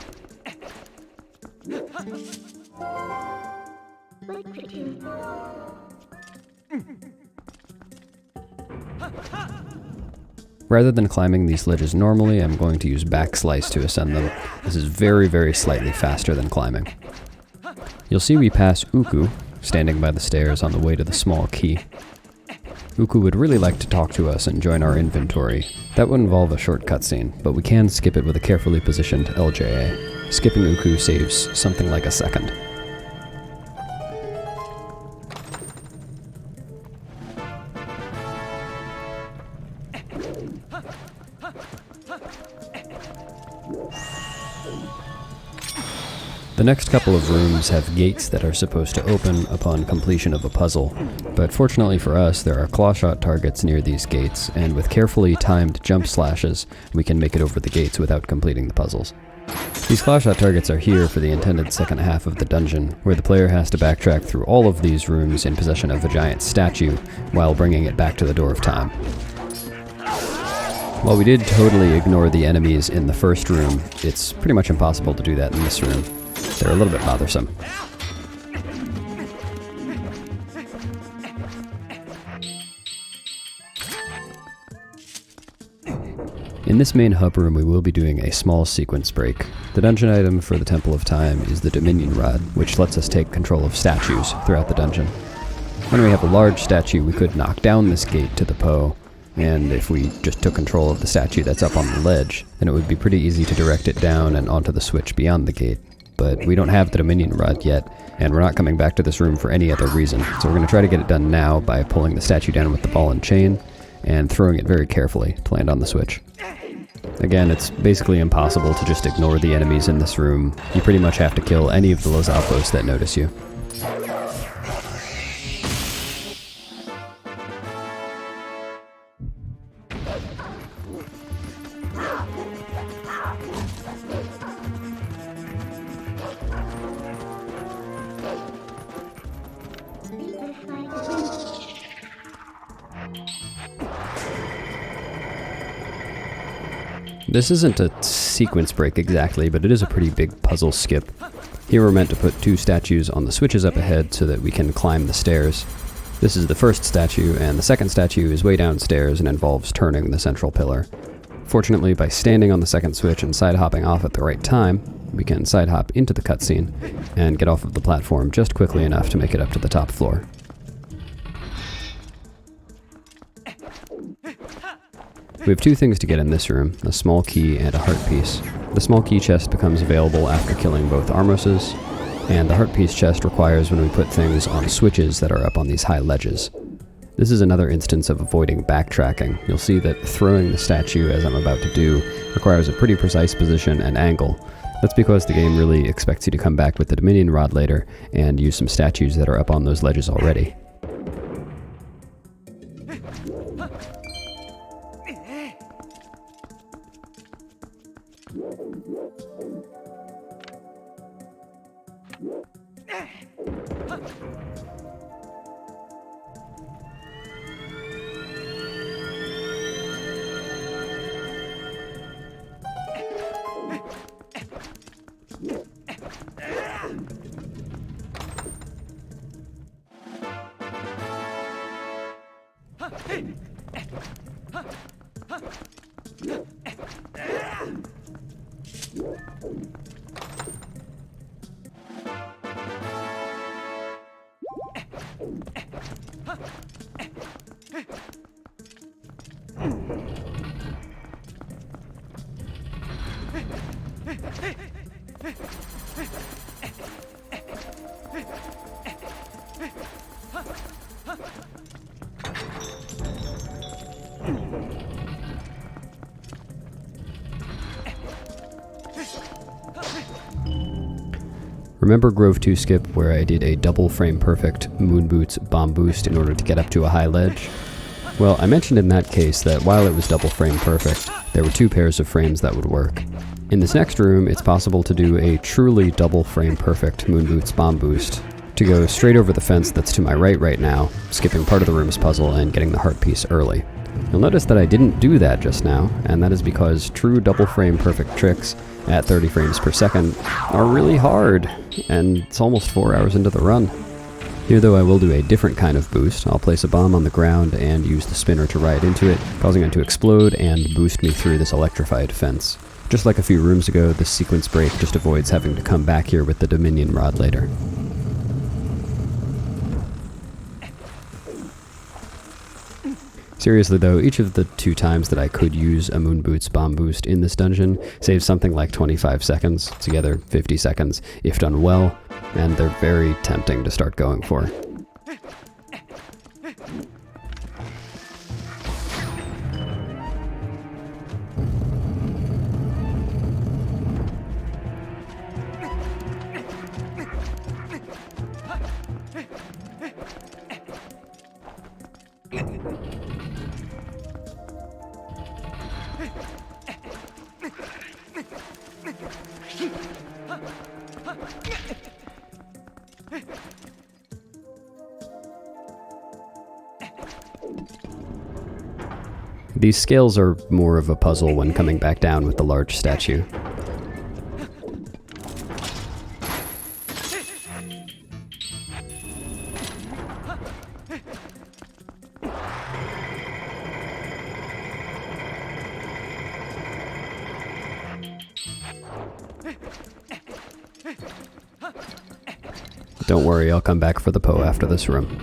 Rather than climbing these ledges normally, I'm going to use backslice to ascend them. This is very, very slightly faster than climbing. You'll see we pass Uku, standing by the stairs on the way to the small key. Uku would really like to talk to us and join our inventory. That would involve a short cutscene, but we can skip it with a carefully positioned LJA. Skipping Uku saves something like a second. The next couple of rooms have gates that are supposed to open upon completion of a puzzle, but fortunately for us, there are clawshot targets near these gates, and with carefully timed jump slashes, we can make it over the gates without completing the puzzles. These clawshot targets are here for the intended second half of the dungeon, where the player has to backtrack through all of these rooms in possession of a giant statue, while bringing it back to the Door of Time. While we did totally ignore the enemies in the first room, it's pretty much impossible to do that in this room. They're a little bit bothersome. In this main hub room, we will be doing a small sequence break. The dungeon item for the Temple of Time is the Dominion Rod, which lets us take control of statues throughout the dungeon. When we have a large statue, we could knock down this gate to the Poe, and if we just took control of the statue that's up on the ledge, then it would be pretty easy to direct it down and onto the switch beyond the gate. But we don't have the Dominion Rod yet, and we're not coming back to this room for any other reason, so we're going to try to get it done now by pulling the statue down with the ball and chain, and throwing it very carefully to land on the switch. Again, it's basically impossible to just ignore the enemies in this room. You pretty much have to kill any of the Lozapos that notice you. This isn't a sequence break exactly, but it is a pretty big puzzle skip. Here we're meant to put two statues on the switches up ahead so that we can climb the stairs. This is the first statue, and the second statue is way downstairs and involves turning the central pillar. Fortunately, by standing on the second switch and side-hopping off at the right time, we can side-hop into the cutscene and get off of the platform just quickly enough to make it up to the top floor. We have two things to get in this room, a small key and a heart piece. The small key chest becomes available after killing both Armoses, and the heart piece chest requires when we put things on switches that are up on these high ledges. This is another instance of avoiding backtracking. You'll see that throwing the statue, as I'm about to do, requires a pretty precise position and angle. That's because the game really expects you to come back with the Dominion Rod later and use some statues that are up on those ledges already. Remember Grove 2 skip where I did a double frame perfect moon boots bomb boost in order to get up to a high ledge? Well, I mentioned in that case that while it was double frame perfect, there were 2 pairs of frames that would work. In this next room, it's possible to do a truly double frame perfect moon boots bomb boost, to go straight over the fence that's to my right now, skipping part of the room's puzzle and getting the heart piece early. You'll notice that I didn't do that just now, and that is because true double frame perfect tricks at 30 frames per second are really hard, and it's almost 4 hours into the run. Here though I will do a different kind of boost. I'll place a bomb on the ground and use the spinner to ride into it, causing it to explode and boost me through this electrified fence. Just like a few rooms ago, this sequence break just avoids having to come back here with the Dominion Rod later. Seriously though, each of the 2 times that I could use a Moon Boots bomb boost in this dungeon saves something like 25 seconds, together 50 seconds, if done well, and they're very tempting to start going for. These scales are more of a puzzle when coming back down with the large statue. Don't worry, I'll come back for the Poe after this room.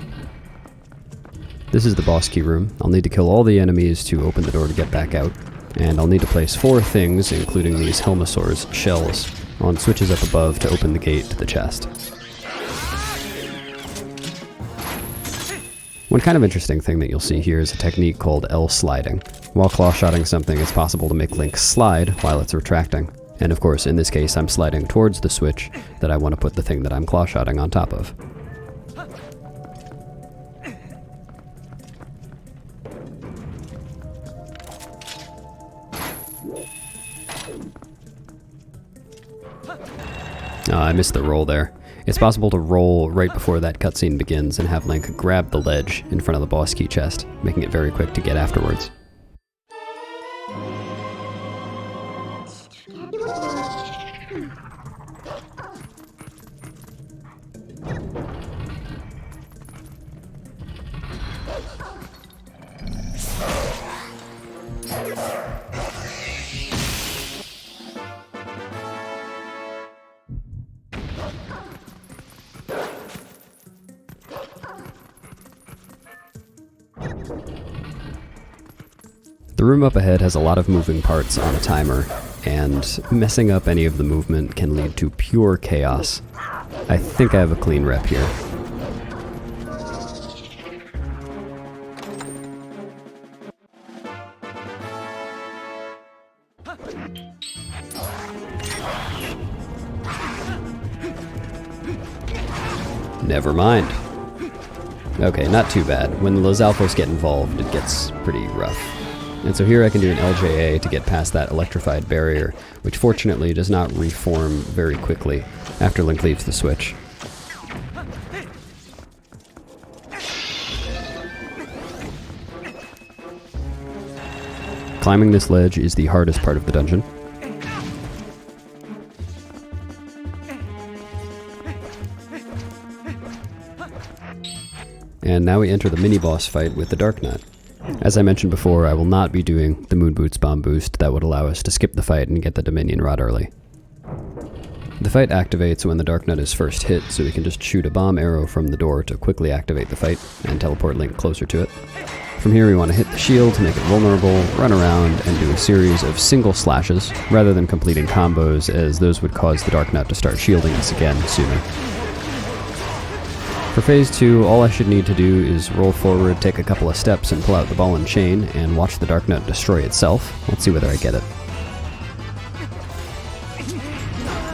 This is the boss key room. I'll need to kill all the enemies to open the door to get back out, and I'll need to place 4 things, including these Helmasaur's shells, on switches up above to open the gate to the chest. One kind of interesting thing that you'll see here is a technique called L-sliding. While claw-shotting something, it's possible to make Link slide while it's retracting. And of course, in this case, I'm sliding towards the switch that I want to put the thing that I'm claw-shotting on top of. Oh, I missed the roll there. It's possible to roll right before that cutscene begins and have Link grab the ledge in front of the boss key chest, making it very quick to get afterwards. The room up ahead has a lot of moving parts on a timer, and messing up any of the movement can lead to pure chaos. I think I have a clean rep here. Never mind. Okay, not too bad. When the Lizalfos get involved, it gets pretty rough. And so here I can do an LJA to get past that electrified barrier, which fortunately does not reform very quickly after Link leaves the switch. Climbing this ledge is the hardest part of the dungeon. And now we enter the mini-boss fight with the Dark Nut. As I mentioned before, I will not be doing the Moon Boots bomb boost that would allow us to skip the fight and get the Dominion Rod early. The fight activates when the Dark Nut is first hit, so we can just shoot a bomb arrow from the door to quickly activate the fight and teleport Link closer to it. From here we want to hit the shield to make it vulnerable, run around, and do a series of single slashes, rather than completing combos, as those would cause the Dark Nut to start shielding us again sooner. For phase 2, all I should need to do is roll forward, take a couple of steps, and pull out the ball and chain, and watch the Dark Nut destroy itself. Let's see whether I get it.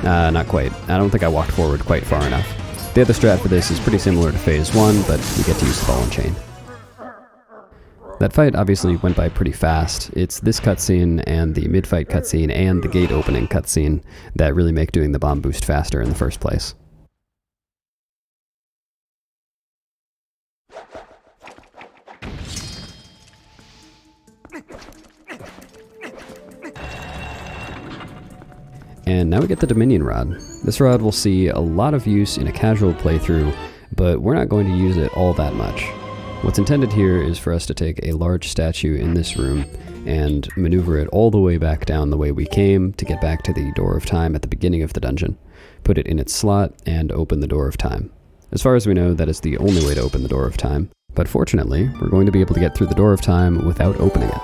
Not quite. I don't think I walked forward quite far enough. The other strat for this is pretty similar to Phase 1, but we get to use the ball and chain. That fight obviously went by pretty fast. It's this cutscene and the mid-fight cutscene and the gate opening cutscene that really make doing the bomb boost faster in the first place. And now we get the Dominion Rod. This rod will see a lot of use in a casual playthrough, but we're not going to use it all that much. What's intended here is for us to take a large statue in this room and maneuver it all the way back down the way we came to get back to the Door of Time at the beginning of the dungeon, put it in its slot, and open the Door of Time. As far as we know, that is the only way to open the Door of Time, but fortunately, we're going to be able to get through the Door of Time without opening it.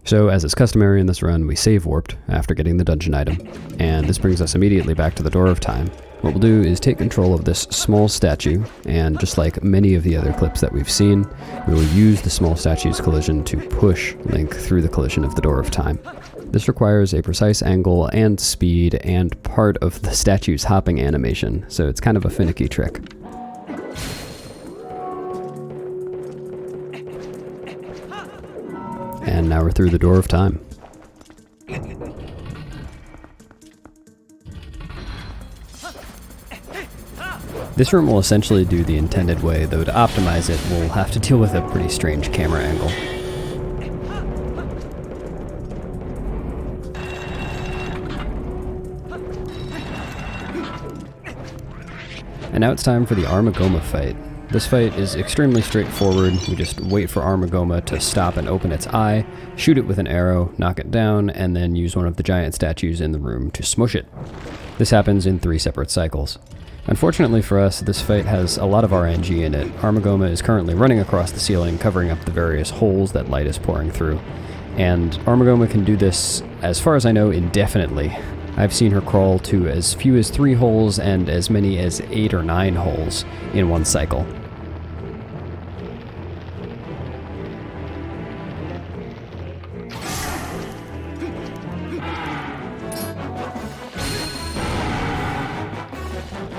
So, as is customary in this run, we save warped after getting the dungeon item, and this brings us immediately back to the Door of Time. What we'll do is take control of this small statue, and just like many of the other clips that we've seen, we will use the small statue's collision to push Link through the collision of the Door of Time. This requires a precise angle and speed and part of the statue's hopping animation, so it's kind of a finicky trick. And now we're through the Door of Time. This room will essentially do the intended way, though to optimize it, we'll have to deal with a pretty strange camera angle. And now it's time for the Armagoma fight. This fight is extremely straightforward. We just wait for Armagoma to stop and open its eye, shoot it with an arrow, knock it down, and then use one of the giant statues in the room to smush it. This happens in 3 separate cycles. Unfortunately for us, this fight has a lot of RNG in it. Armagoma is currently running across the ceiling, covering up the various holes that light is pouring through. And Armagoma can do this, as far as I know, indefinitely. I've seen her crawl to as few as 3 holes and as many as 8 or 9 holes in one cycle.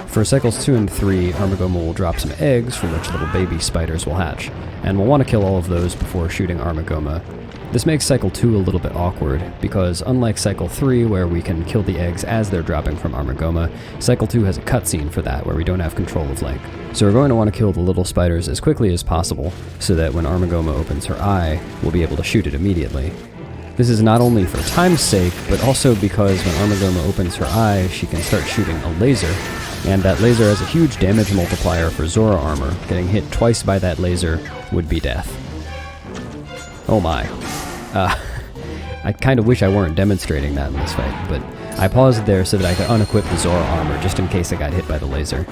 For cycles 2 and 3, Armagoma will drop some eggs from which little baby spiders will hatch, and we'll want to kill all of those before shooting Armagoma. This makes cycle 2 a little bit awkward, because unlike cycle 3 where we can kill the eggs as they're dropping from Armagoma, cycle 2 has a cutscene for that where we don't have control of Link. So we're going to want to kill the little spiders as quickly as possible, so that when Armagoma opens her eye, we'll be able to shoot it immediately. This is not only for time's sake, but also because when Armagoma opens her eye, she can start shooting a laser, and that laser has a huge damage multiplier for Zora Armor. Getting hit twice by that laser would be death. Oh my. I kind of wish I weren't demonstrating that in this fight, but I paused there so that I could unequip the Zora Armor just in case I got hit by the laser.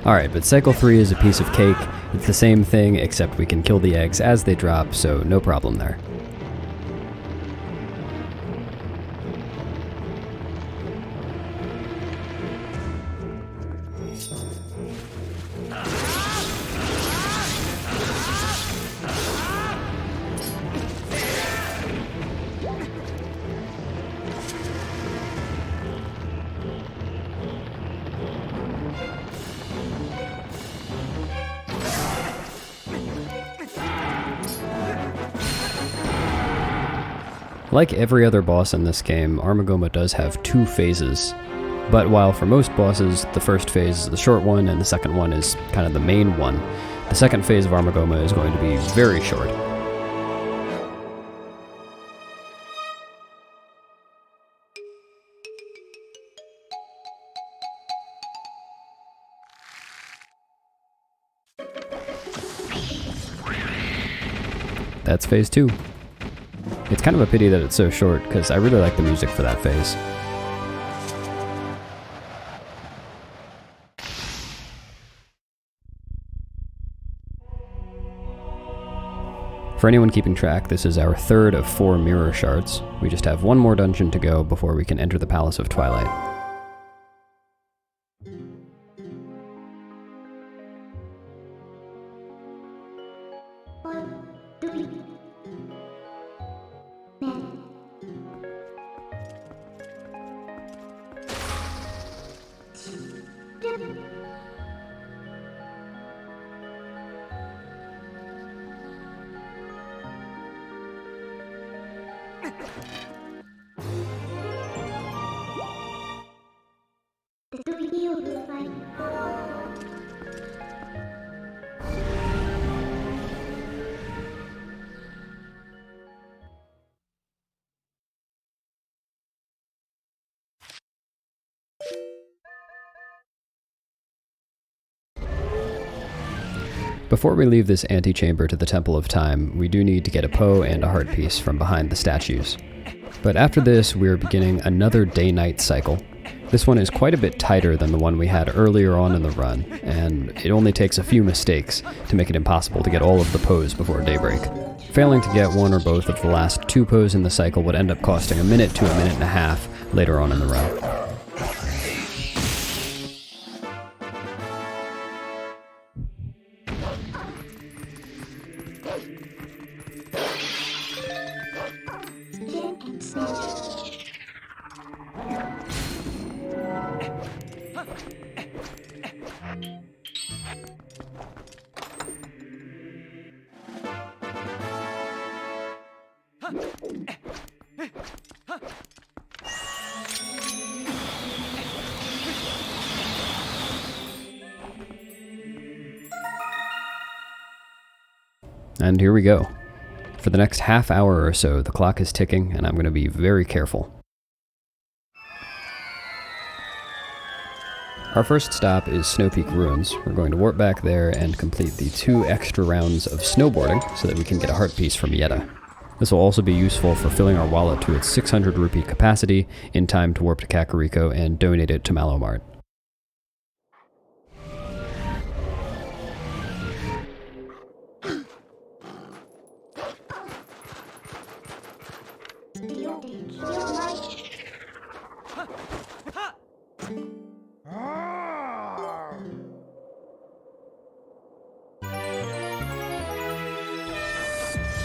Alright, but cycle 3 is a piece of cake. It's the same thing, except we can kill the eggs as they drop, so no problem there. Like every other boss in this game, Armagoma does have 2 phases. But while for most bosses, the first phase is the short one and the second one is kind of the main one, the second phase of Armagoma is going to be very short. That's phase 2. It's kind of a pity that it's so short, because I really like the music for that phase. For anyone keeping track, this is our 3rd of 4 mirror shards. We just have 1 more dungeon to go before we can enter the Palace of Twilight. Man. Before we leave this antechamber to the Temple of Time, we do need to get a Poe and a heart piece from behind the statues. But after this, we're beginning another day-night cycle. This one is quite a bit tighter than the one we had earlier on in the run, and it only takes a few mistakes to make it impossible to get all of the Poes before daybreak. Failing to get one or both of the last 2 Poes in the cycle would end up costing a minute to a minute and a half later on in the run. And here we go. For the next half hour or so, the clock is ticking, and I'm going to be very careful. Our first stop is Snowpeak Ruins. We're going to warp back there and complete the 2 extra rounds of snowboarding so that we can get a heart piece from Yetta. This will also be useful for filling our wallet to its 600 rupee capacity in time to warp to Kakariko and donate it to Malomart.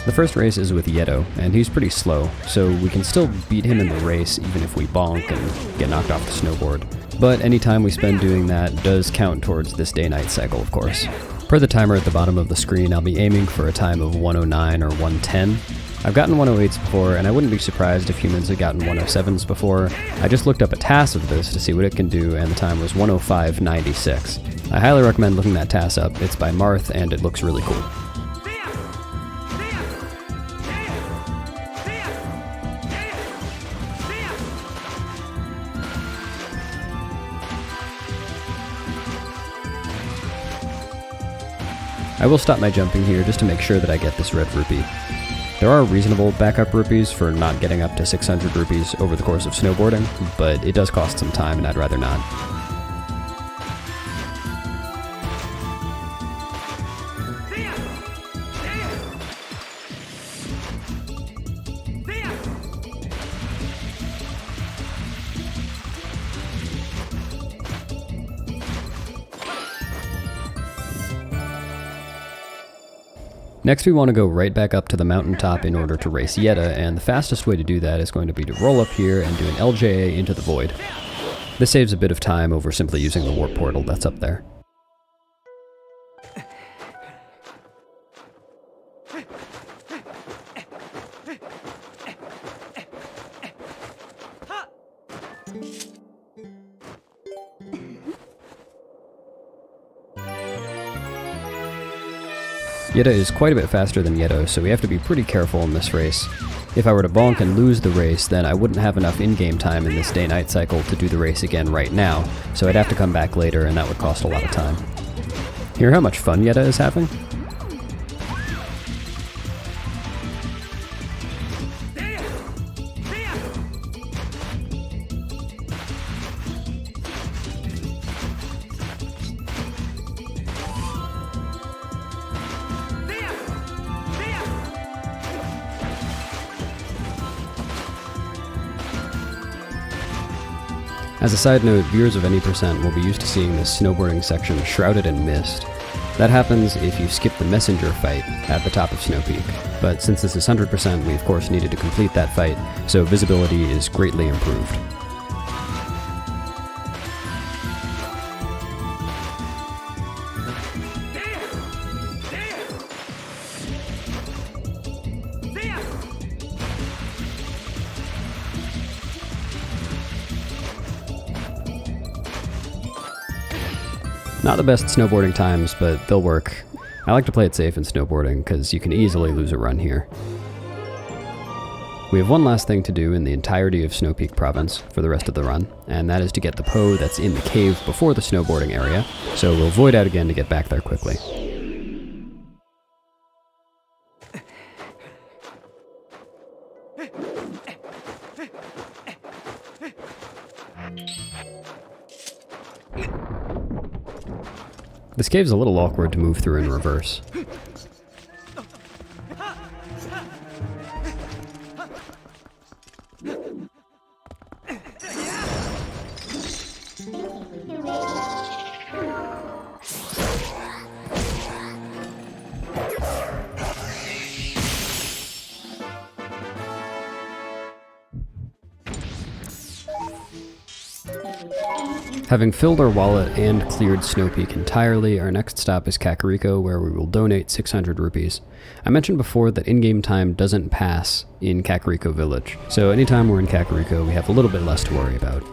The first race is with Yeto, and he's pretty slow, so we can still beat him in the race even if we bonk and get knocked off the snowboard. But any time we spend doing that does count towards this day-night cycle, of course. Per the timer at the bottom of the screen, I'll be aiming for a time of 109 or 110. I've gotten 108s before, and I wouldn't be surprised if humans had gotten 107s before. I just looked up a TAS of this to see what it can do, and the time was 105.96. I highly recommend looking that TAS up. It's by Marth, and it looks really cool. I will stop my jumping here just to make sure that I get this red rupee. There are reasonable backup rupees for not getting up to 600 rupees over the course of snowboarding, but it does cost some time and I'd rather not. Next we want to go right back up to the mountaintop in order to race Yetta, and the fastest way to do that is going to be to roll up here and do an LJA into the void. This saves a bit of time over simply using the warp portal that's up there. Yetta is quite a bit faster than Yeto, so we have to be pretty careful in this race. If I were to bonk and lose the race, then I wouldn't have enough in-game time in this day-night cycle to do the race again right now, so I'd have to come back later and that would cost a lot of time. Hear how much fun Yetta is having? As a side note, viewers of any percent will be used to seeing this snowboarding section shrouded in mist. That happens if you skip the messenger fight at the top of Snowpeak, but since this is 100%, we of course needed to complete that fight, so visibility is greatly improved. Not the best snowboarding times, but they'll work. I like to play it safe in snowboarding, because you can easily lose a run here. We have one last thing to do in the entirety of Snowpeak Province for the rest of the run, and that is to get the Poe that's in the cave before the snowboarding area, so we'll void out again to get back there quickly. This cave's a little awkward to move through in reverse. Having filled our wallet and cleared Snowpeak entirely, our next stop is Kakariko, where we will donate 600 rupees. I mentioned before that in-game time doesn't pass in Kakariko Village, so anytime we're in Kakariko, we have a little bit less to worry about.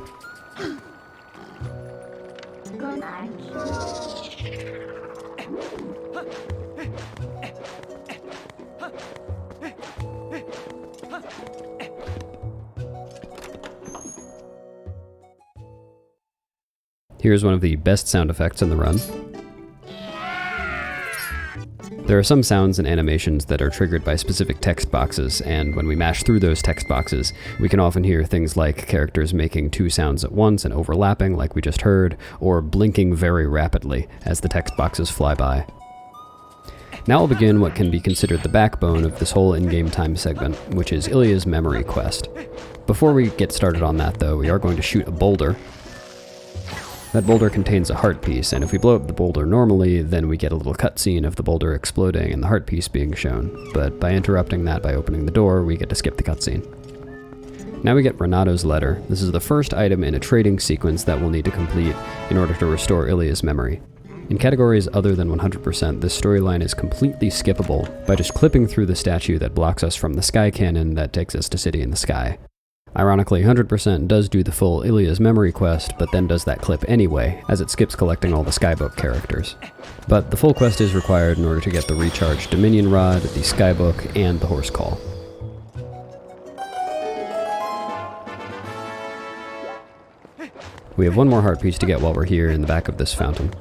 Here's one of the best sound effects in the run. There are some sounds and animations that are triggered by specific text boxes, and when we mash through those text boxes, we can often hear things like characters making two sounds at once and overlapping like we just heard, or blinking very rapidly as the text boxes fly by. Now we'll begin what can be considered the backbone of this whole in-game time segment, which is Ilia's memory quest. Before we get started on that though, we are going to shoot a boulder. That boulder contains a heart piece, and if we blow up the boulder normally, then we get a little cutscene of the boulder exploding and the heart piece being shown, but by interrupting that by opening the door, we get to skip the cutscene. Now we get Renato's letter. This is the first item in a trading sequence that we'll need to complete in order to restore Ilia's memory. In categories other than 100%, this storyline is completely skippable by just clipping through the statue that blocks us from the sky cannon that takes us to City in the Sky. Ironically, 100% does do the full Ilia's memory quest, but then does that clip anyway, as it skips collecting all the Skybook characters. But the full quest is required in order to get the recharged Dominion Rod, the Skybook, and the Horse Call. We have one more heart piece to get while we're here in the back of this fountain.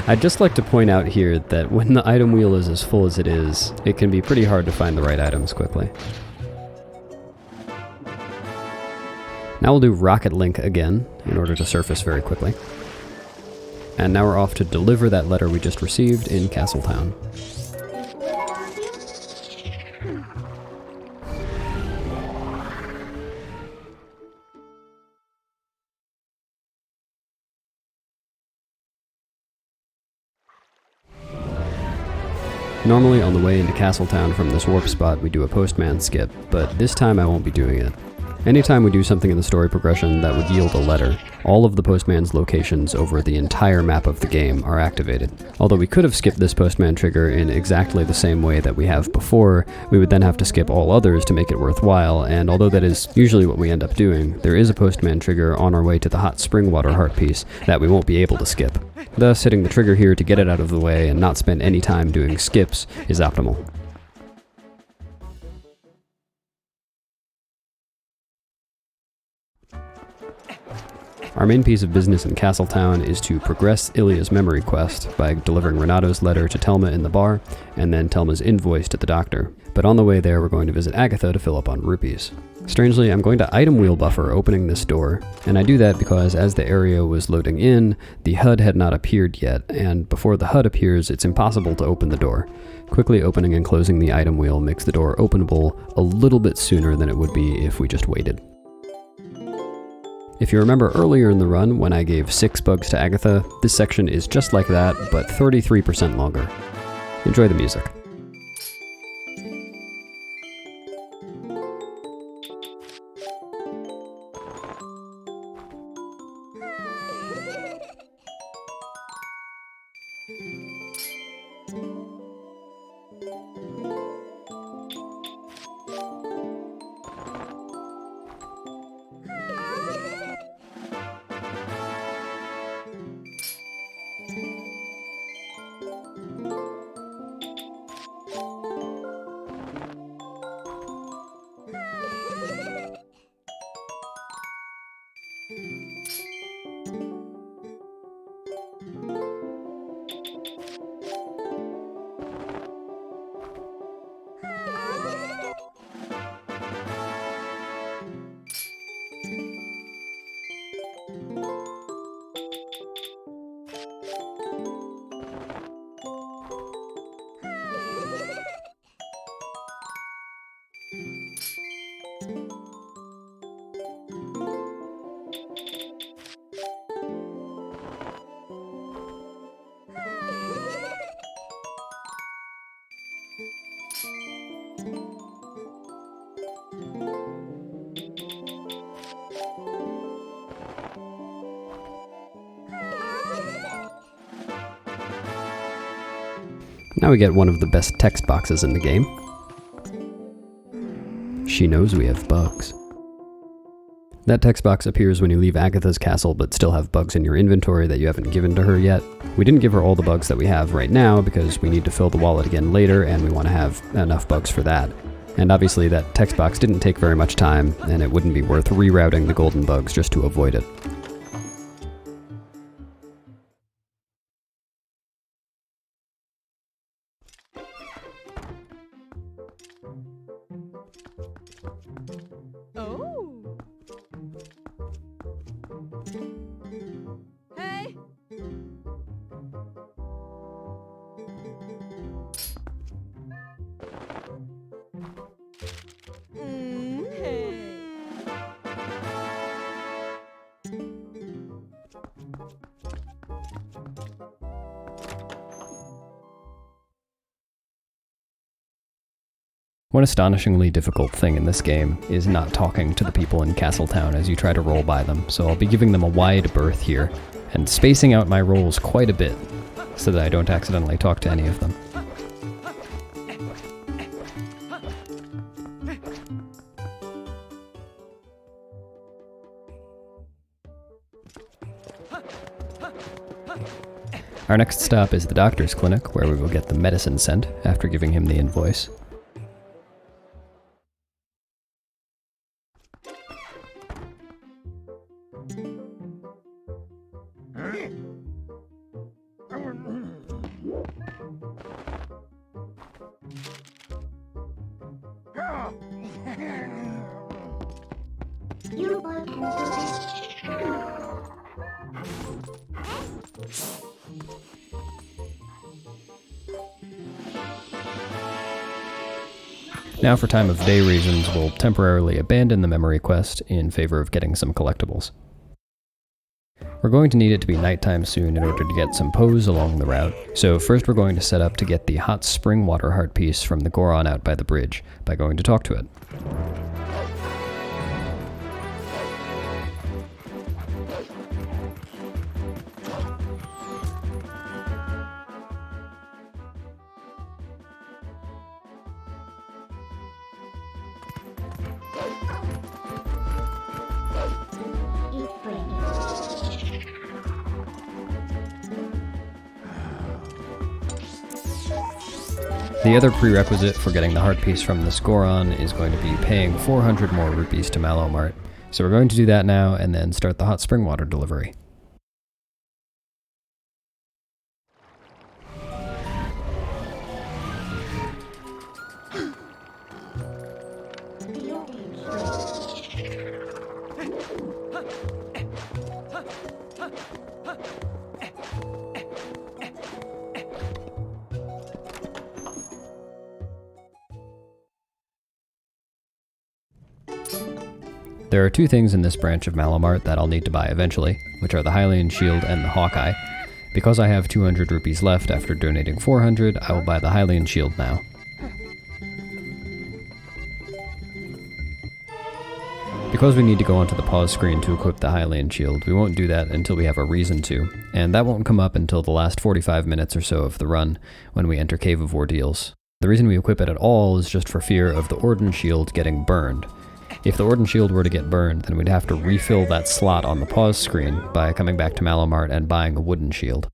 I'd just like to point out here that when the item wheel is as full as it is, it can be pretty hard to find the right items quickly. Now we'll do Rocket Link again, in order to surface very quickly. And now we're off to deliver that letter we just received in Castletown. Normally on the way into Castletown from this warp spot we do a postman skip, but this time I won't be doing it. Anytime we do something in the story progression that would yield a letter, all of the postman's locations over the entire map of the game are activated. Although we could have skipped this postman trigger in exactly the same way that we have before, we would then have to skip all others to make it worthwhile, and although that is usually what we end up doing, there is a postman trigger on our way to the hot spring water heart piece that we won't be able to skip. Thus, hitting the trigger here to get it out of the way and not spend any time doing skips is optimal. Our main piece of business in Castletown is to progress Ilia's memory quest by delivering Renato's letter to Telma in the bar, and then Telma's invoice to the doctor. But on the way there, we're going to visit Agatha to fill up on rupees. Strangely, I'm going to item wheel buffer opening this door, and I do that because as the area was loading in, the HUD had not appeared yet, and before the HUD appears, it's impossible to open the door. Quickly opening and closing the item wheel makes the door openable a little bit sooner than it would be if we just waited. If you remember earlier in the run when I gave 6 bugs to Agatha, this section is just like that, but 33% longer. Enjoy the music. Now we get one of the best text boxes in the game. She knows we have bugs. That text box appears when you leave Agatha's castle but still have bugs in your inventory that you haven't given to her yet. We didn't give her all the bugs that we have right now because we need to fill the wallet again later and we want to have enough bugs for that. And obviously that text box didn't take very much time and it wouldn't be worth rerouting the golden bugs just to avoid it. One astonishingly difficult thing in this game is not talking to the people in Castletown as you try to roll by them, so I'll be giving them a wide berth here, and spacing out my rolls quite a bit, so that I don't accidentally talk to any of them. Our next stop is the doctor's clinic, where we will get the medicine sent after giving him the invoice. Now for time of day reasons, we'll temporarily abandon the memory quest in favor of getting some collectibles. We're going to need it to be nighttime soon in order to get some pose along the route, so first we're going to set up to get the hot spring water heart piece from the Goron out by the bridge by going to talk to it. The other prerequisite for getting the heart piece from this Goron is going to be paying 400 more rupees to Mallow Mart. So we're going to do that now and then start the hot spring water delivery. There are two things in this branch of Mallow Mart that I'll need to buy eventually, which are the Hylian Shield and the Hawkeye. Because I have 200 rupees left after donating 400, I will buy the Hylian Shield now. Because we need to go onto the pause screen to equip the Hylian Shield, we won't do that until we have a reason to, and that won't come up until the last 45 minutes or so of the run, when we enter Cave of Ordeals. The reason we equip it at all is just for fear of the Ordon Shield getting burned. If the Ordon Shield were to get burned, then we'd have to refill that slot on the pause screen by coming back to Mallow Mart and buying a wooden shield.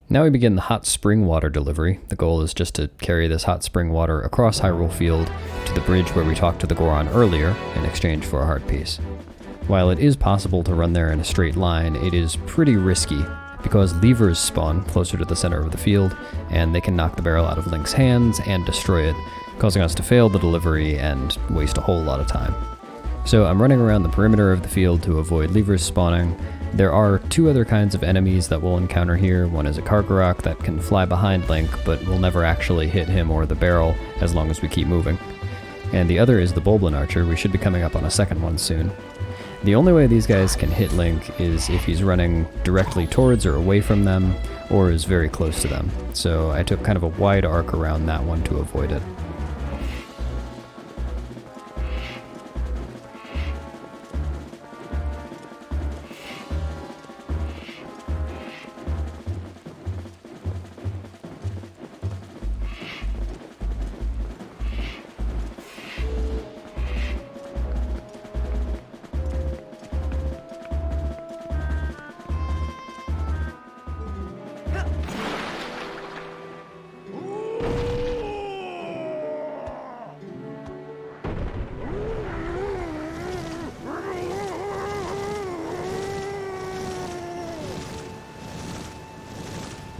Now we begin the hot spring water delivery. The goal is just to carry this hot spring water across Hyrule Field to the bridge where we talked to the Goron earlier in exchange for a heart piece. While it is possible to run there in a straight line, it is pretty risky because levers spawn closer to the center of the field and they can knock the barrel out of Link's hands and destroy it, causing us to fail the delivery and waste a whole lot of time. So I'm running around the perimeter of the field to avoid levers spawning. There are two other kinds of enemies that we'll encounter here. One is a Karkarock that can fly behind Link, but will never actually hit him or the barrel as long as we keep moving. And the other is the Bulblin Archer. We should be coming up on a second one soon. The only way these guys can hit Link is if he's running directly towards or away from them, or is very close to them. So I took kind of a wide arc around that one to avoid it.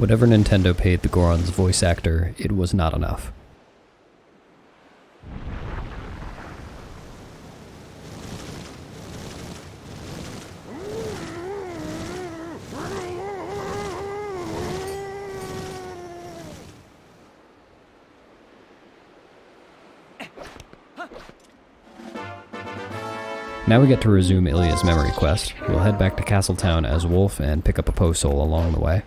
Whatever Nintendo paid the Goron's voice actor, it was not enough. Now we get to resume Ilia's memory quest. We'll head back to Castletown as Wolf and pick up a Poe Soul along the way.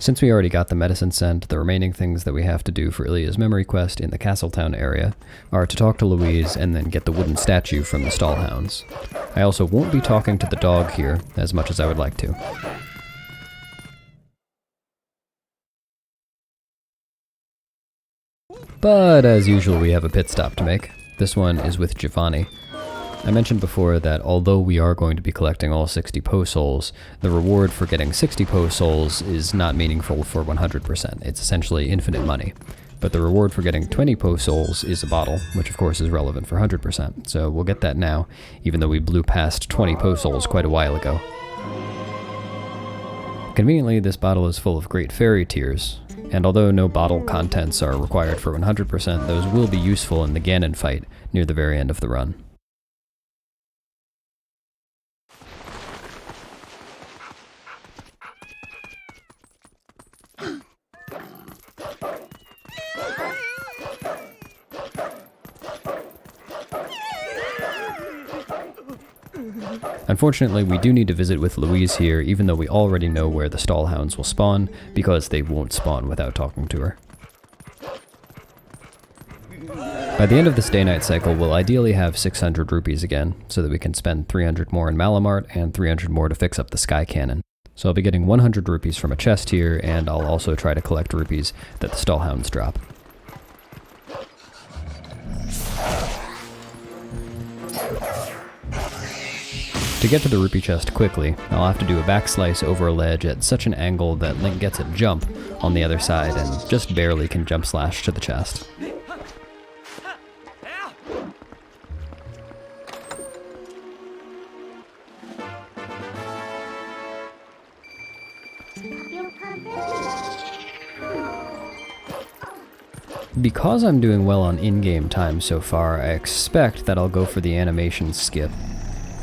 Since we already got the medicine sent, the remaining things that we have to do for Ilia's memory quest in the Castletown area are to talk to Louise and then get the wooden statue from the Stallhounds. I also won't be talking to the dog here as much as I would like to. But as usual, we have a pit stop to make. This one is with Giovanni. I mentioned before that although we are going to be collecting all 60 Poe Souls, the reward for getting 60 Poe Souls is not meaningful for 100%. It's essentially infinite money. But the reward for getting 20 Poe Souls is a bottle, which of course is relevant for 100%. So we'll get that now, even though we blew past 20 Poe Souls quite a while ago. Conveniently, this bottle is full of great fairy tears, and although no bottle contents are required for 100%, those will be useful in the Ganon fight near the very end of the run. Unfortunately, we do need to visit with Louise here, even though we already know where the Stallhounds will spawn, because they won't spawn without talking to her. By the end of this day-night cycle, we'll ideally have 600 rupees again, so that we can spend 300 more in Malamart and 300 more to fix up the Sky Cannon. So I'll be getting 100 rupees from a chest here, and I'll also try to collect rupees that the Stallhounds drop. To get to the rupee chest quickly, I'll have to do a backslice over a ledge at such an angle that Link gets a jump on the other side and just barely can jump slash to the chest. Because I'm doing well on in-game time so far, I expect that I'll go for the animation skip.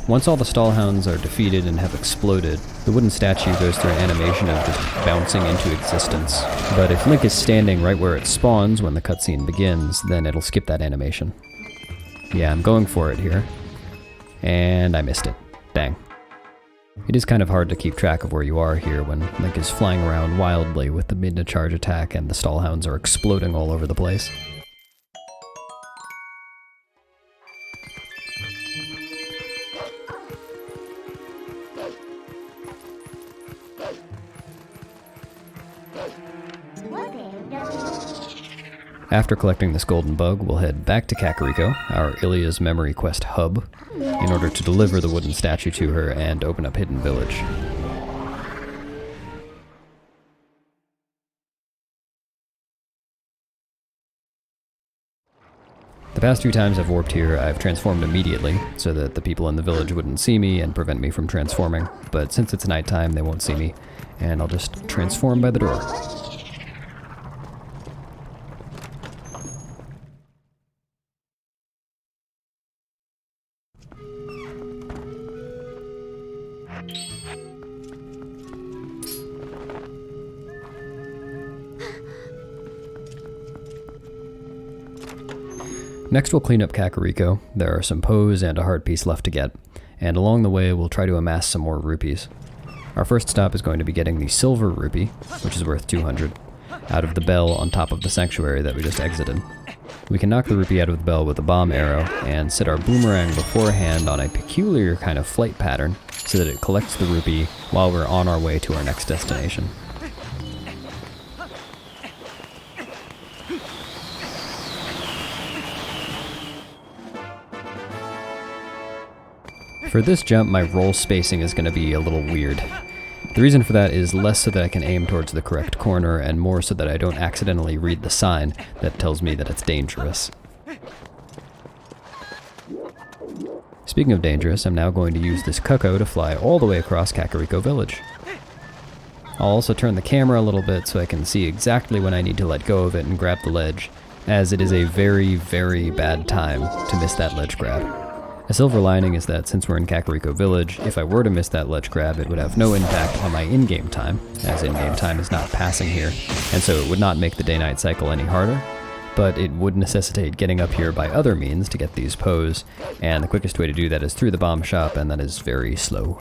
Once all the Stallhounds are defeated and have exploded, the wooden statue goes through an animation of just bouncing into existence. But if Link is standing right where it spawns when the cutscene begins, then it'll skip that animation. Yeah, I'm going for it here. And I missed it. Dang. It is kind of hard to keep track of where you are here when Link is flying around wildly with the Midna charge attack and the Stallhounds are exploding all over the place. After collecting this golden bug, we'll head back to Kakariko, our Ilia's memory quest hub, in order to deliver the wooden statue to her and open up Hidden Village. The past few times I've warped here, I've transformed immediately, so that the people in the village wouldn't see me and prevent me from transforming, but since it's nighttime, they won't see me, and I'll just transform by the door. Next we'll clean up Kakariko. There are some Poes and a heart piece left to get, and along the way we'll try to amass some more rupees. Our first stop is going to be getting the silver rupee, which is worth 200, out of the bell on top of the sanctuary that we just exited. We can knock the rupee out of the bell with a bomb arrow, and set our boomerang beforehand on a peculiar kind of flight pattern, so that it collects the rupee while we're on our way to our next destination. For this jump, my roll spacing is going to be a little weird. The reason for that is less so that I can aim towards the correct corner, and more so that I don't accidentally read the sign that tells me that it's dangerous. Speaking of dangerous, I'm now going to use this cuckoo to fly all the way across Kakariko Village. I'll also turn the camera a little bit so I can see exactly when I need to let go of it and grab the ledge, as it is a very, very bad time to miss that ledge grab. A silver lining is that since we're in Kakariko Village, if I were to miss that ledge grab, it would have no impact on my in-game time, as in-game time is not passing here, and so it would not make the day-night cycle any harder, but it would necessitate getting up here by other means to get these Poes, and the quickest way to do that is through the bomb shop, and that is very slow.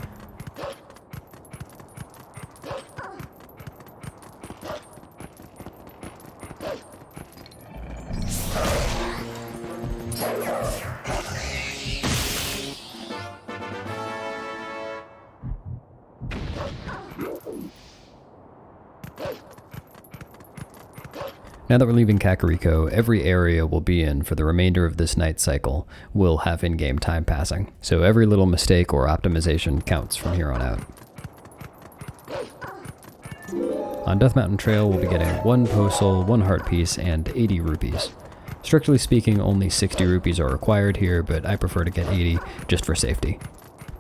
Now that we're leaving Kakariko, every area we'll be in for the remainder of this night cycle will have in-game time passing, so every little mistake or optimization counts from here on out. On Death Mountain Trail, we'll be getting 1 Poe Soul, 1 Heart Piece, and 80 rupees. Strictly speaking, only 60 rupees are required here, but I prefer to get 80 just for safety.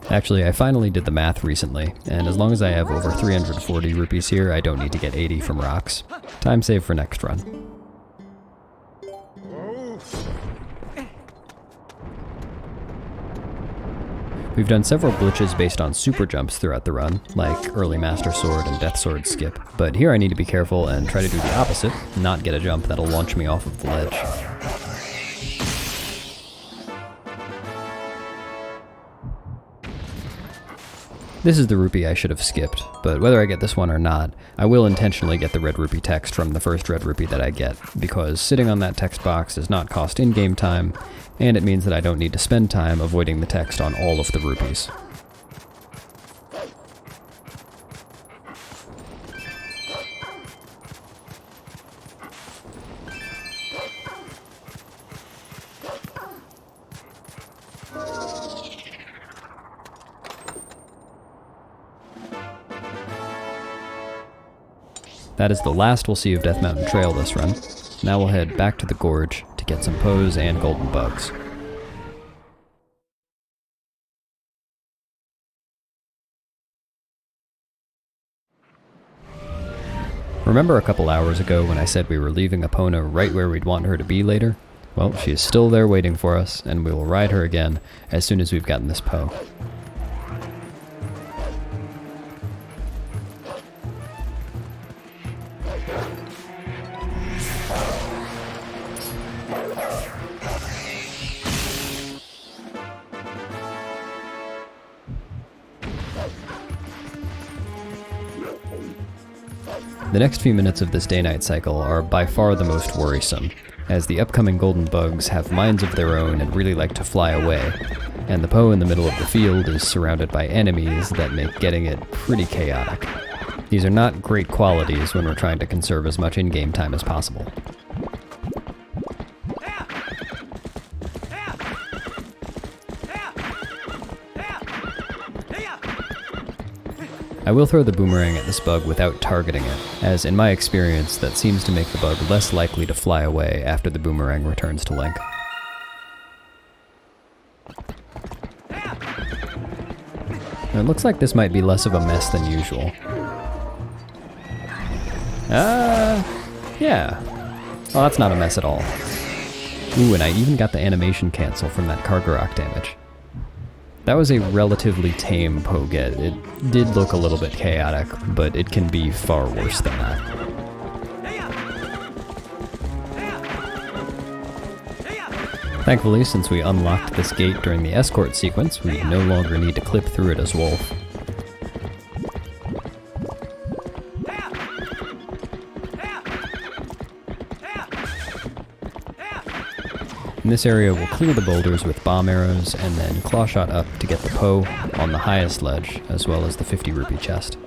Actually, I finally did the math recently, and as long as I have over 340 rupees here, I don't need to get 80 from rocks. Time save for next run. We've done several glitches based on super jumps throughout the run, like early Master Sword and Death Sword skip, but here I need to be careful and try to do the opposite, not get a jump that'll launch me off of the ledge. This is the rupee I should have skipped, but whether I get this one or not, I will intentionally get the red rupee text from the first red rupee that I get, because sitting on that text box does not cost in-game time, and it means that I don't need to spend time avoiding the text on all of the rupees. That is the last we'll see of Death Mountain Trail this run. Now we'll head back to the gorge to get some Poes and golden bugs. Remember a couple hours ago when I said we were leaving Epona right where we'd want her to be later? Well, she is still there waiting for us, and we will ride her again as soon as we've gotten this Poe. The next few minutes of this day-night cycle are by far the most worrisome, as the upcoming golden bugs have minds of their own and really like to fly away, and the Poe in the middle of the field is surrounded by enemies that make getting it pretty chaotic. These are not great qualities when we're trying to conserve as much in-game time as possible. I will throw the boomerang at this bug without targeting it, as in my experience that seems to make the bug less likely to fly away after the boomerang returns to Link. It looks like this might be less of a mess than usual. Yeah. Well, that's not a mess at all. Ooh, and I even got the animation cancel from that Kargarok damage. That was a relatively tame Poe get. It did look a little bit chaotic, but it can be far worse than that. Thankfully, since we unlocked this gate during the escort sequence, we no longer need to clip through it as Wolf. In this area, we'll clear the boulders with bomb arrows, and then claw shot up to get the Poe on the highest ledge, as well as the 50 rupee chest.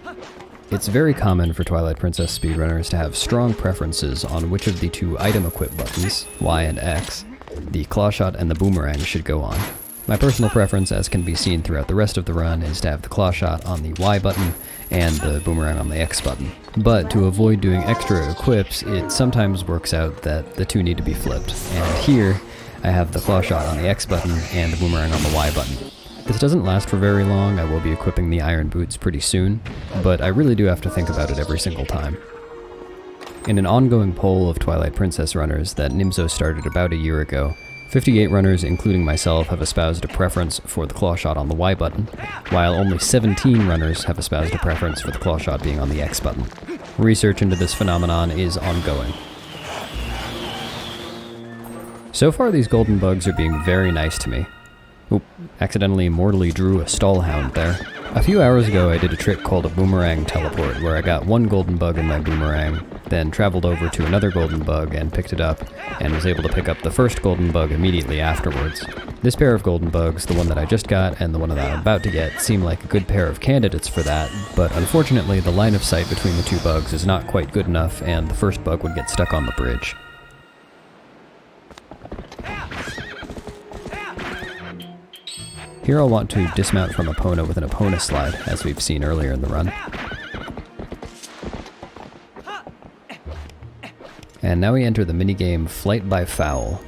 It's very common for Twilight Princess speedrunners to have strong preferences on which of the 2 item equip buttons, Y and X, the claw shot and the boomerang should go on. My personal preference, as can be seen throughout the rest of the run, is to have the claw shot on the Y button and the boomerang on the X button. But to avoid doing extra equips, it sometimes works out that the two need to be flipped. And here, I have the claw shot on the X button and the boomerang on the Y button. This doesn't last for very long. I will be equipping the iron boots pretty soon, but I really do have to think about it every single time. In an ongoing poll of Twilight Princess runners that Nimzo started about a year ago, 58 runners, including myself, have espoused a preference for the claw shot on the Y button, while only 17 runners have espoused a preference for the claw shot being on the X button. Research into this phenomenon is ongoing. So far, these golden bugs are being very nice to me. Oop, accidentally mortally drew a stallhound there. A few hours ago I did a trick called a boomerang teleport, where I got one golden bug in my boomerang, then traveled over to another golden bug and picked it up, and was able to pick up the first golden bug immediately afterwards. This pair of golden bugs, the one that I just got and the one that I'm about to get, seem like a good pair of candidates for that, but unfortunately the line of sight between the two bugs is not quite good enough, and the first bug would get stuck on the bridge. Here I'll want to dismount from Epona with an Epona slide, as we've seen earlier in the run. And now we enter the minigame Flight by Foul.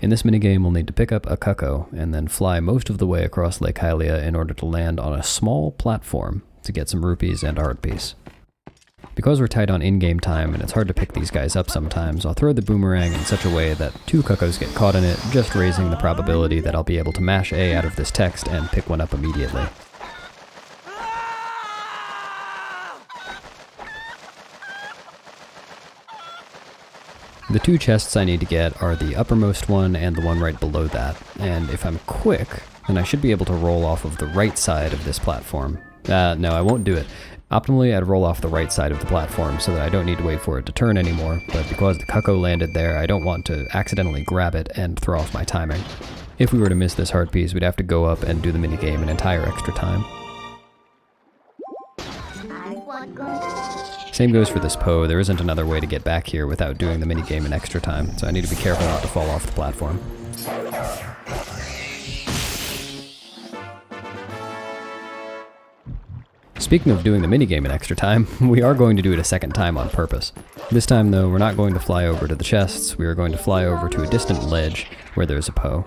In this minigame we'll need to pick up a Cucco, and then fly most of the way across Lake Ilia in order to land on a small platform to get some rupees and art piece. Because we're tight on in-game time and it's hard to pick these guys up sometimes, I'll throw the boomerang in such a way that 2 Cuccos get caught in it, just raising the probability that I'll be able to mash A out of this text and pick one up immediately. The 2 chests I need to get are the uppermost one and the one right below that, and if I'm quick, then I should be able to roll off of the right side of this platform. No, I won't do it. Optimally, I'd roll off the right side of the platform so that I don't need to wait for it to turn anymore, but because the Cucco landed there, I don't want to accidentally grab it and throw off my timing. If we were to miss this heart piece, we'd have to go up and do the minigame an entire extra time. Same goes for this Poe. There isn't another way to get back here without doing the minigame an extra time, so I need to be careful not to fall off the platform. Speaking of doing the minigame an extra time, we are going to do it a second time on purpose. This time though, we're not going to fly over to the chests, we are going to fly over to a distant ledge where there's a Poe.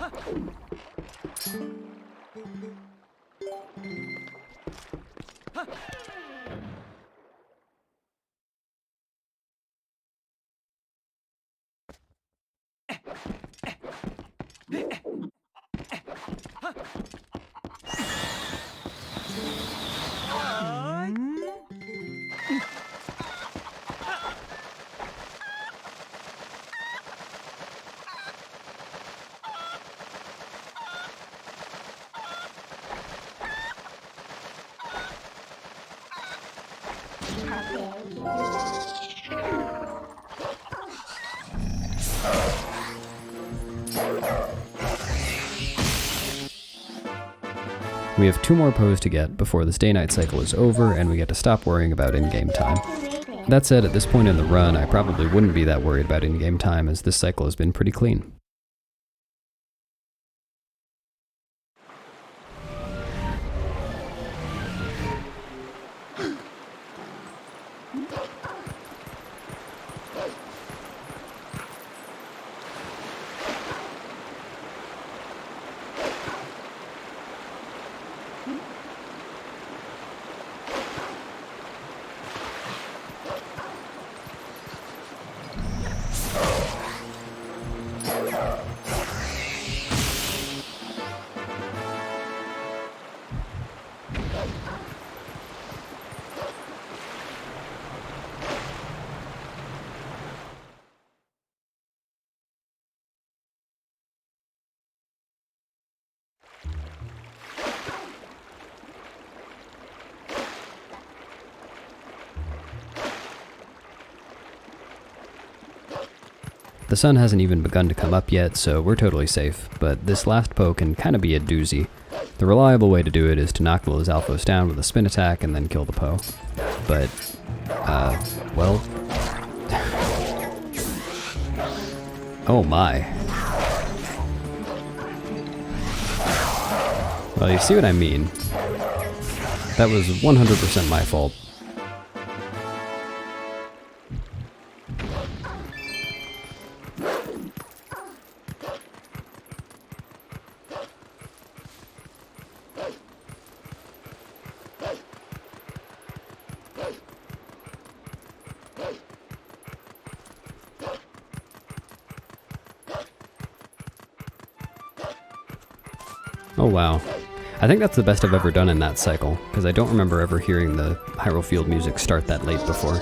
We have 2 more Poes to get before this day-night cycle is over and we get to stop worrying about in-game time. That said, at this point in the run, I probably wouldn't be that worried about in-game time as this cycle has been pretty clean. The sun hasn't even begun to come up yet, so we're totally safe, but this last Poe can kind of be a doozy. The reliable way to do it is to knock the Lizalfos down with a spin attack and then kill the Poe. But, well... oh my. Well, you see what I mean. That was 100% my fault. Oh wow. I think that's the best I've ever done in that cycle, because I don't remember ever hearing the Hyrule Field music start that late before.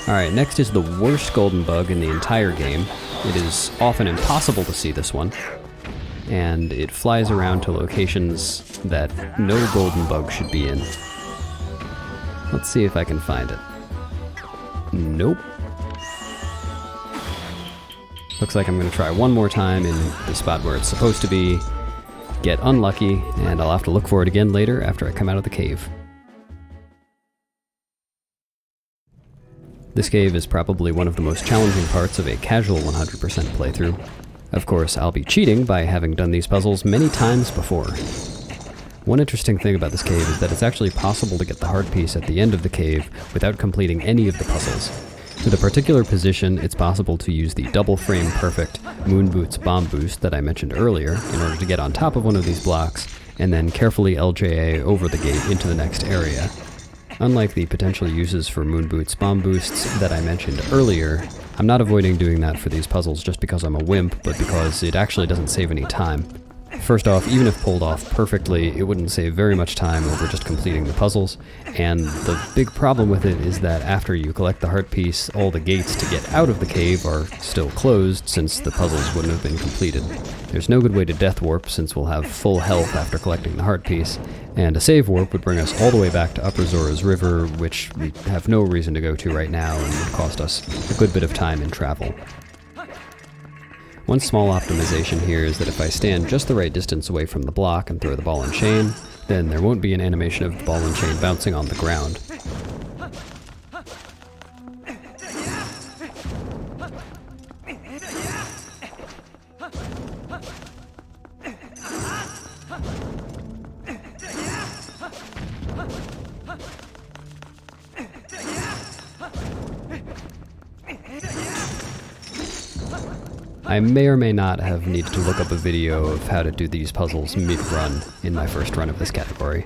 Alright, next is the worst golden bug in the entire game. It is often impossible to see this one, and it flies around to locations that no golden bug should be in. Let's see if I can find it. Nope. Looks like I'm going to try one more time in the spot where it's supposed to be, get unlucky, and I'll have to look for it again later after I come out of the cave. This cave is probably one of the most challenging parts of a casual 100% playthrough. Of course, I'll be cheating by having done these puzzles many times before. One interesting thing about this cave is that it's actually possible to get the heart piece at the end of the cave without completing any of the puzzles. With a particular position, it's possible to use the double frame perfect Moon Boots bomb boost that I mentioned earlier in order to get on top of one of these blocks, and then carefully LJA over the gate into the next area. Unlike the potential uses for Moon Boots bomb boosts that I mentioned earlier, I'm not avoiding doing that for these puzzles just because I'm a wimp, but because it actually doesn't save any time. First off, even if pulled off perfectly, it wouldn't save very much time over just completing the puzzles, and the big problem with it is that after you collect the heart piece, all the gates to get out of the cave are still closed since the puzzles wouldn't have been completed. There's no good way to death warp since we'll have full health after collecting the heart piece, and a save warp would bring us all the way back to Upper Zora's River, which we have no reason to go to right now and would cost us a good bit of time in travel. One small optimization here is that if I stand just the right distance away from the block and throw the ball and chain, then there won't be an animation of the ball and chain bouncing on the ground. I may or may not have needed to look up a video of how to do these puzzles mid-run in my first run of this category.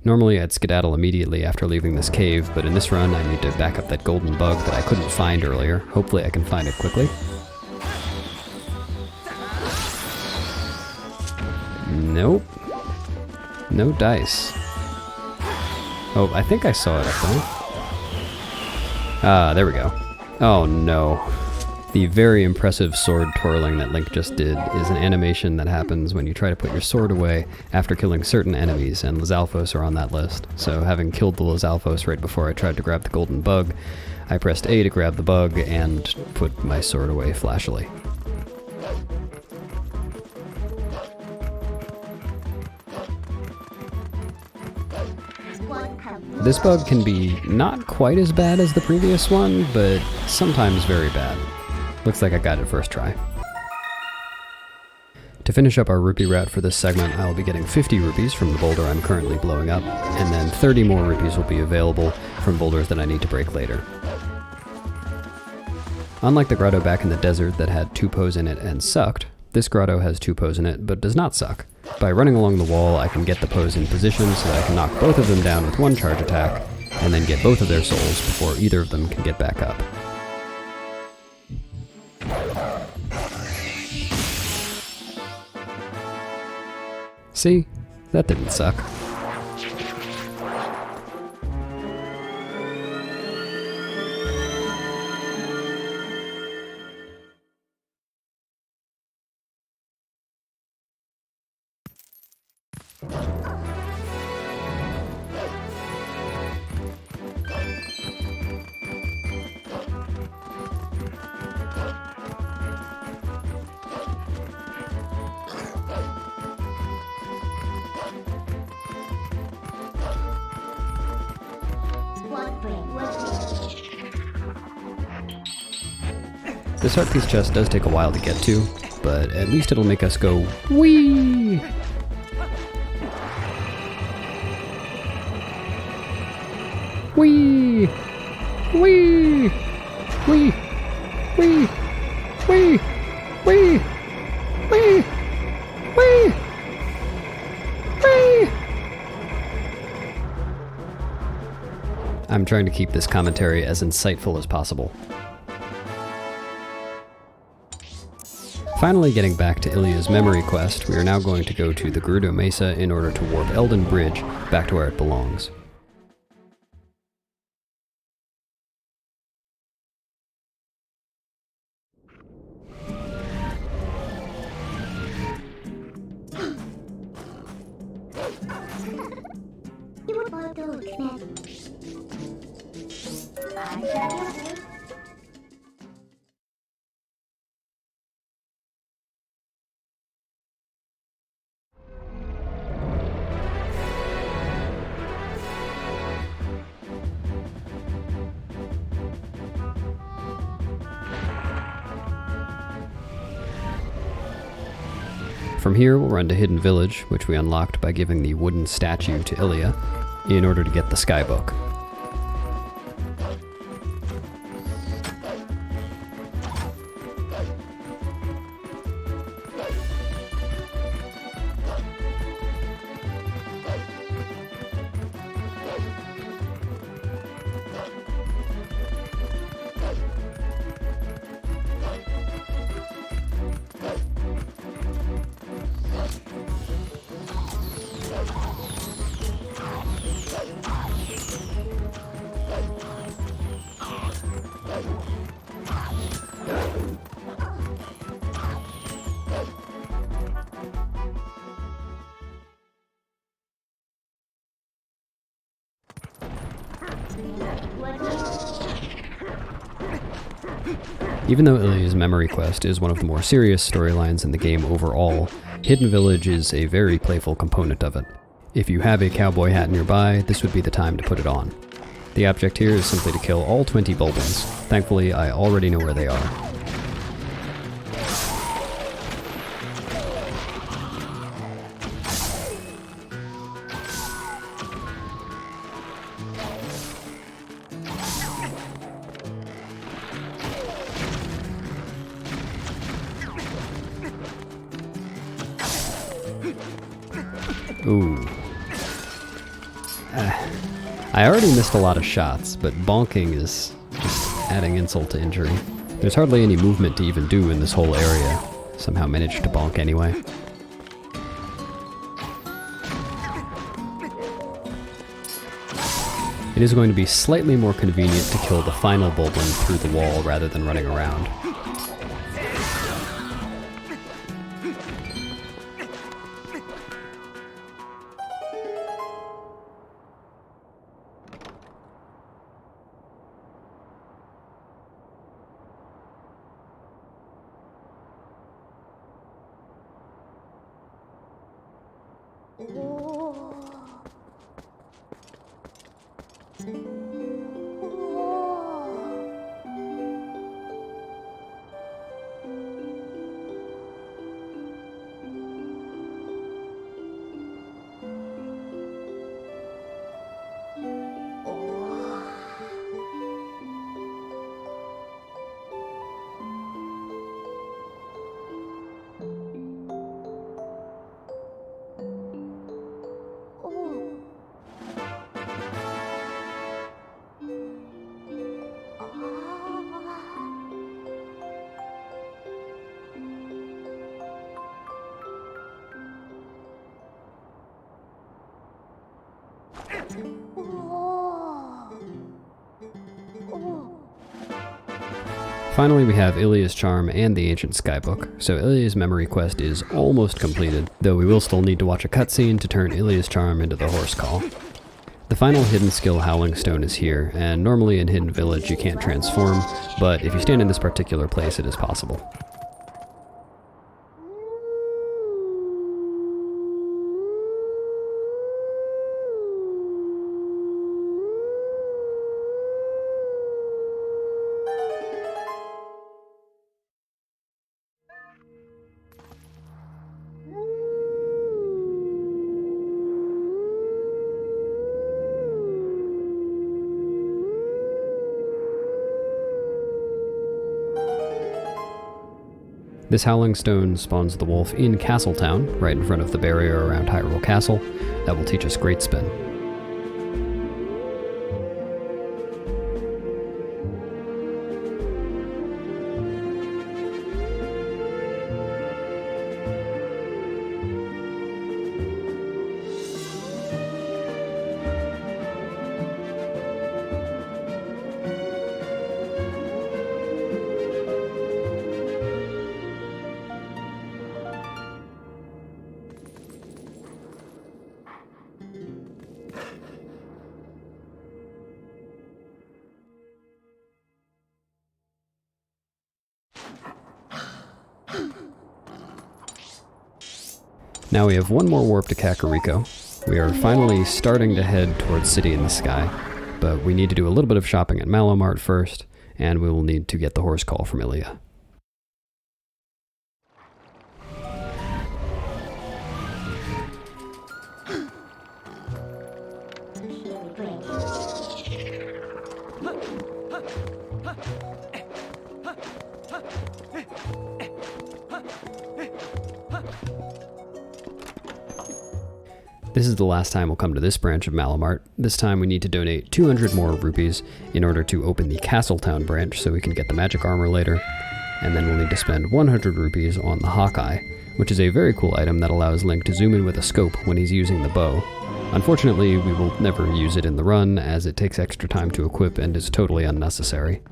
Normally I'd skedaddle immediately after leaving this cave, but in this run I need to back up that golden bug that I couldn't find earlier. Hopefully I can find it quickly. Nope. No dice. Oh, I think I saw it up there. Ah, there we go. Oh no. The very impressive sword twirling that Link just did is an animation that happens when you try to put your sword away after killing certain enemies, and Lizalfos are on that list. So having killed the Lizalfos right before I tried to grab the golden bug, I pressed A to grab the bug and put my sword away flashily. This bug can be not quite as bad as the previous one, but sometimes very bad. Looks like I got it first try. To finish up our rupee route for this segment, I will be getting 50 rupees from the boulder I'm currently blowing up, and then 30 more rupees will be available from boulders that I need to break later. Unlike the grotto back in the desert that had 2 Poes in it and sucked, this grotto has 2 Poes in it but does not suck. By running along the wall, I can get the Poes in position so that I can knock both of them down with one charge attack, and then get both of their souls before either of them can get back up. See? That didn't suck. This art piece chest does take a while to get to, but at least it'll make us go, whee! Whee! Whee! Whee! Whee! Whee! Whee! Whee! Whee! Whee! I'm trying to keep this commentary as insightful as possible. Finally getting back to Ilia's memory quest, we are now going to go to the Gerudo Mesa in order to warp Eldin Bridge back to where it belongs. From here, we'll run to Hidden Village, which we unlocked by giving the wooden statue to Ilia, in order to get the Skybook. Even though Ilia's memory quest is one of the more serious storylines in the game overall, Hidden Village is a very playful component of it. If you have a cowboy hat nearby, this would be the time to put it on. The object here is simply to kill all 20 Bulbins. Thankfully, I already know where they are. Ooh. I already missed a lot of shots, but bonking is just adding insult to injury. There's hardly any movement to even do in this whole area. Somehow managed to bonk anyway. It is going to be slightly more convenient to kill the final Bulblin through the wall rather than running around. Finally, we have Ilia's Charm and the Ancient Skybook, so Ilia's memory quest is almost completed, though we will still need to watch a cutscene to turn Ilia's Charm into the Horse Call. The final hidden skill Howling Stone is here, and normally in Hidden Village you can't transform, but if you stand in this particular place it is possible. This Howling Stone spawns the wolf in Castletown, right in front of the barrier around Hyrule Castle. That will teach us Great Spin. Now we have one more warp to Kakariko. We are finally starting to head towards City in the Sky, but we need to do a little bit of shopping at Malomart first, and we will need to get the horse call from Ilia. This is the last time we'll come to this branch of Malomart. This time we need to donate 200 more rupees in order to open the Castletown branch so we can get the magic armor later. And then we'll need to spend 100 rupees on the Hawkeye, which is a very cool item that allows Link to zoom in with a scope when he's using the bow. Unfortunately, we will never use it in the run as it takes extra time to equip and is totally unnecessary.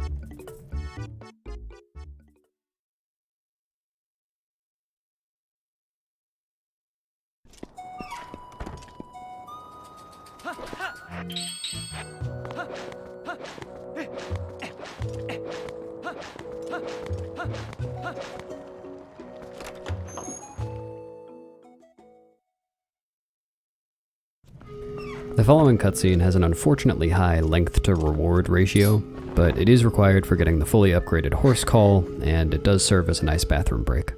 The following cutscene has an unfortunately high length to reward ratio, but it is required for getting the fully upgraded horse call, and it does serve as a nice bathroom break.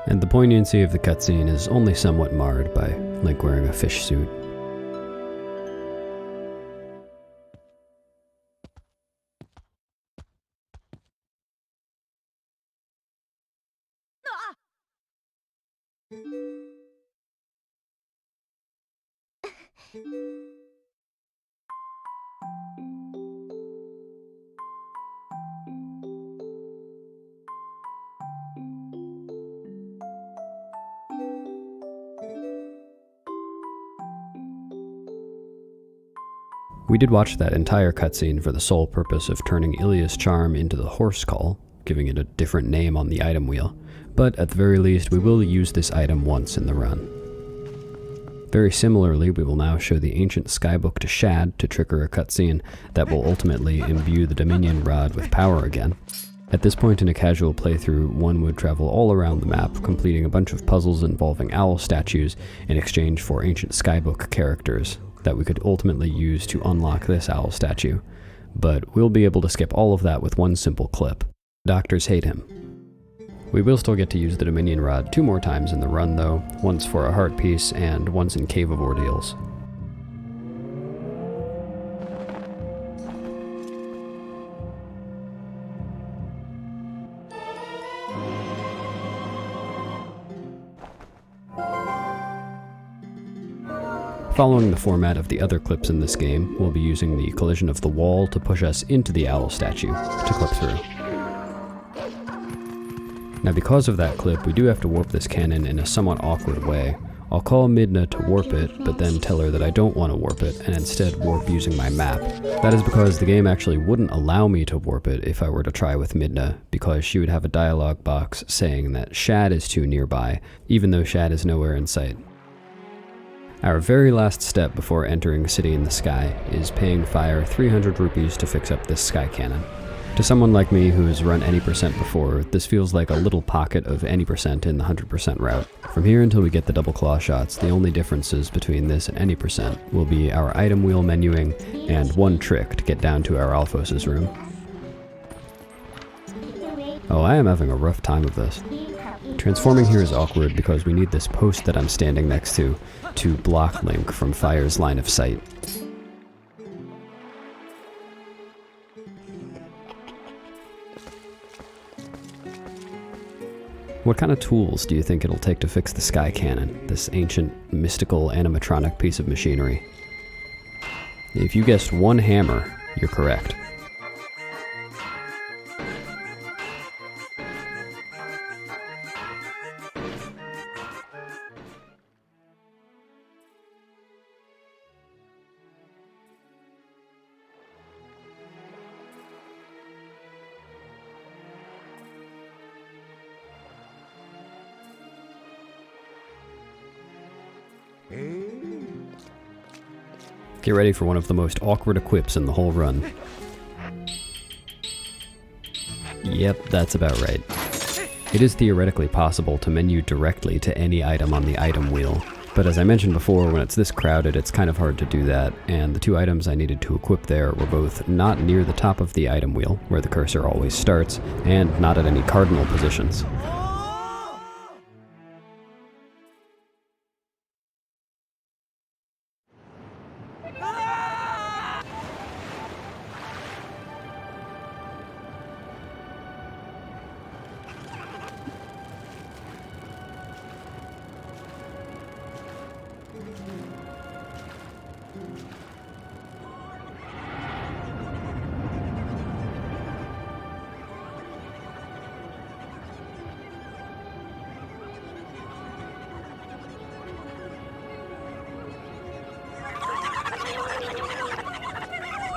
And the poignancy of the cutscene is only somewhat marred by Link wearing a fish suit. We did watch that entire cutscene for the sole purpose of turning Ilia's charm into the horse call, giving it a different name on the item wheel, but at the very least we will use this item once in the run. Very similarly, we will now show the ancient skybook to Shad to trigger a cutscene that will ultimately imbue the Dominion Rod with power again. At this point in a casual playthrough, one would travel all around the map, completing a bunch of puzzles involving owl statues in exchange for ancient skybook characters that we could ultimately use to unlock this owl statue. But we'll be able to skip all of that with one simple clip. Doctors hate him. We will still get to use the Dominion Rod 2 more times in the run though, once for a heart piece and once in Cave of Ordeals. Following the format of the other clips in this game, we'll be using the collision of the wall to push us into the owl statue to clip through. Now because of that clip, we do have to warp this cannon in a somewhat awkward way. I'll call Midna to warp it, but then tell her that I don't want to warp it, and instead warp using my map. That is because the game actually wouldn't allow me to warp it if I were to try with Midna, because she would have a dialogue box saying that Shad is too nearby, even though Shad is nowhere in sight. Our very last step before entering City in the Sky is paying Fire 300 rupees to fix up this sky cannon. To someone like me who has run any percent before, this feels like a little pocket of any percent in the 100% route. From here until we get the double claw shots, the only differences between this and any percent will be our item wheel menuing and one trick to get down to our Alphonse's room. Oh, I am having a rough time of this. Transforming here is awkward because we need this post that I'm standing next to block Link from Fire's line of sight. What kind of tools do you think it'll take to fix the sky cannon, this ancient, mystical, animatronic piece of machinery? If you guessed one hammer, you're correct. Get ready for one of the most awkward equips in the whole run. Yep, that's about right. It is theoretically possible to menu directly to any item on the item wheel, but as I mentioned before, when it's this crowded, it's kind of hard to do that, and the two items I needed to equip there were both not near the top of the item wheel, where the cursor always starts, and not at any cardinal positions.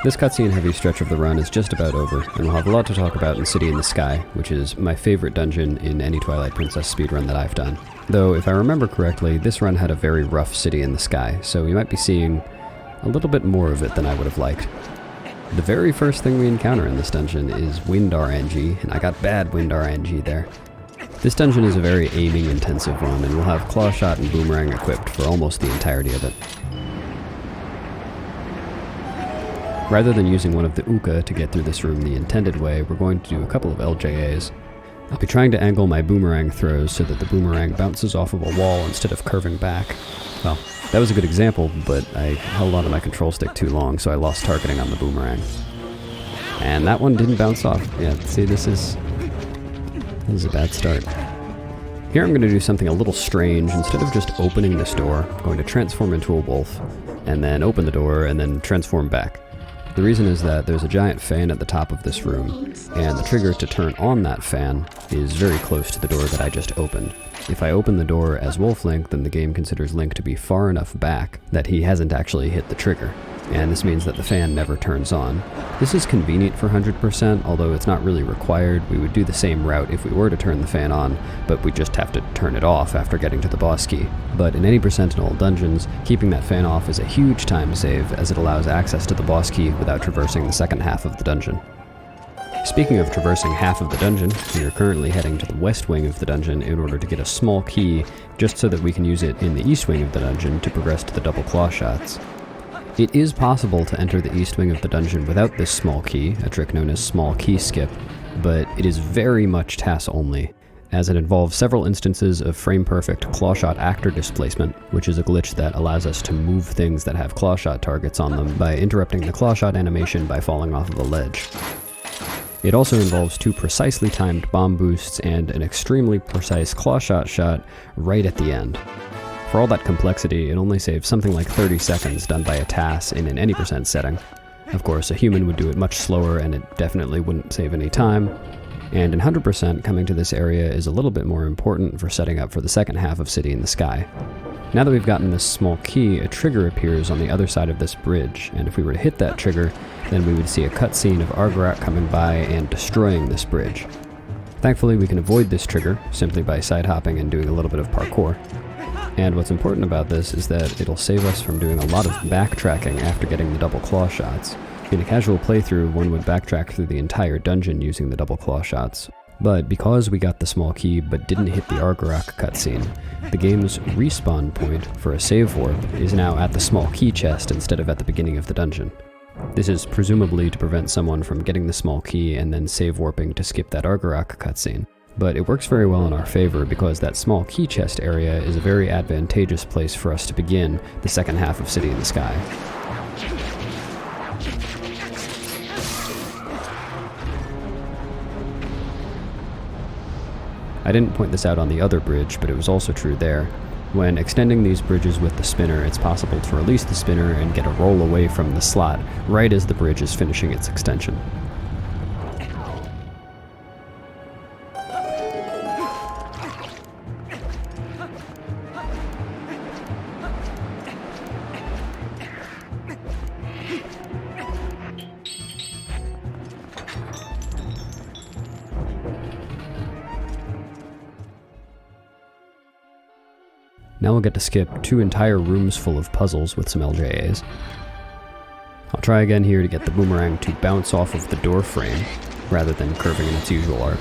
This cutscene-heavy stretch of the run is just about over, and we'll have a lot to talk about in City in the Sky, which is my favorite dungeon in any Twilight Princess speedrun that I've done. Though, if I remember correctly, this run had a very rough City in the Sky, so we might be seeing a little bit more of it than I would have liked. The very first thing we encounter in this dungeon is Wind RNG, and I got bad Wind RNG there. This dungeon is a very aiming-intensive one, and we'll have Claw Shot and Boomerang equipped for almost the entirety of it. Rather than using one of the Uka to get through this room the intended way, we're going to do a couple of LJAs. I'll be trying to angle my boomerang throws so that the boomerang bounces off of a wall instead of curving back. Well, that was a good example, but I held onto my control stick too long, so I lost targeting on the boomerang. And that one didn't bounce off. Yeah, see, this is a bad start. Here I'm going to do something a little strange. Instead of just opening this door, I'm going to transform into a wolf, and then open the door, and then transform back. The reason is that there's a giant fan at the top of this room, and the trigger to turn on that fan is very close to the door that I just opened. If I open the door as Wolf Link, then the game considers Link to be far enough back that he hasn't actually hit the trigger, and this means that the fan never turns on. This is convenient for 100%, although it's not really required. We would do the same route if we were to turn the fan on, but we just have to turn it off after getting to the boss key. But in any percent in all dungeons, keeping that fan off is a huge time save, as it allows access to the boss key without traversing the second half of the dungeon. Speaking of traversing half of the dungeon, we are currently heading to the west wing of the dungeon in order to get a small key, just so that we can use it in the east wing of the dungeon to progress to the double claw shots. It is possible to enter the east wing of the dungeon without this small key, a trick known as small key skip, but it is very much TAS only, as it involves several instances of frame-perfect clawshot actor displacement, which is a glitch that allows us to move things that have clawshot targets on them by interrupting the clawshot animation by falling off of a ledge. It also involves 2 precisely timed bomb boosts and an extremely precise clawshot shot right at the end. For all that complexity, it only saves something like 30 seconds done by a TAS in an any percent setting. Of course, a human would do it much slower and it definitely wouldn't save any time. And in 100%, coming to this area is a little bit more important for setting up for the second half of City in the Sky. Now that we've gotten this small key, a trigger appears on the other side of this bridge, and if we were to hit that trigger, then we would see a cutscene of Argorak coming by and destroying this bridge. Thankfully, we can avoid this trigger simply by side-hopping and doing a little bit of parkour. And what's important about this is that it'll save us from doing a lot of backtracking after getting the double claw shots. In a casual playthrough, one would backtrack through the entire dungeon using the double claw shots. But because we got the small key but didn't hit the Argorak cutscene, the game's respawn point for a save warp is now at the small key chest instead of at the beginning of the dungeon. This is presumably to prevent someone from getting the small key and then save warping to skip that Argorak cutscene. But it works very well in our favor because that small key chest area is a very advantageous place for us to begin the second half of City in the Sky. I didn't point this out on the other bridge, but it was also true there. When extending these bridges with the spinner, it's possible to release the spinner and get a roll away from the slot right as the bridge is finishing its extension. Now we'll get to skip 2 entire rooms full of puzzles with some LJAs. I'll try again here to get the boomerang to bounce off of the door frame, rather than curving in its usual arc.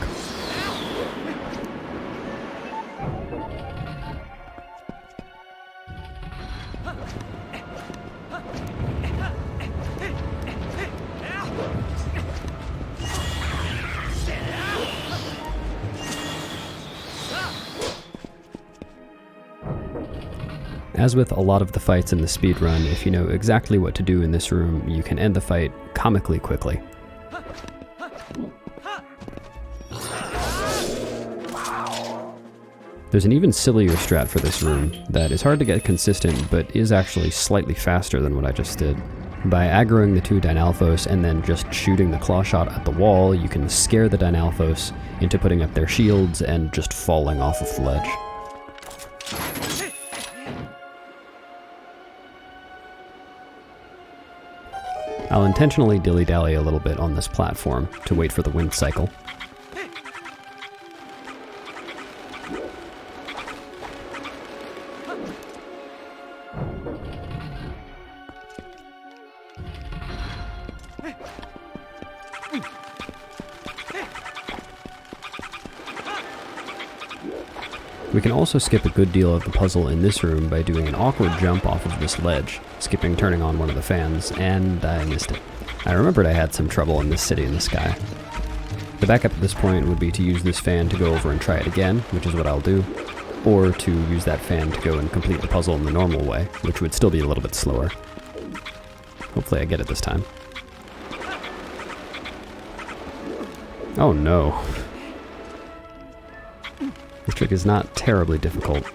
As with a lot of the fights in the speedrun, if you know exactly what to do in this room, you can end the fight comically quickly. There's an even sillier strat for this room that is hard to get consistent, but is actually slightly faster than what I just did. By aggroing the 2 Dynalphos and then just shooting the claw shot at the wall, you can scare the Dynalphos into putting up their shields and just falling off of the ledge. I'll intentionally dilly-dally a little bit on this platform to wait for the wind cycle. We can also skip a good deal of the puzzle in this room by doing an awkward jump off of this ledge, skipping turning on one of the fans, and I missed it. I remembered I had some trouble in this City in the Sky. The backup at this point would be to use this fan to go over and try it again, which is what I'll do, or to use that fan to go and complete the puzzle in the normal way, which would still be a little bit slower. Hopefully I get it this time. Oh no. This trick is not terribly difficult.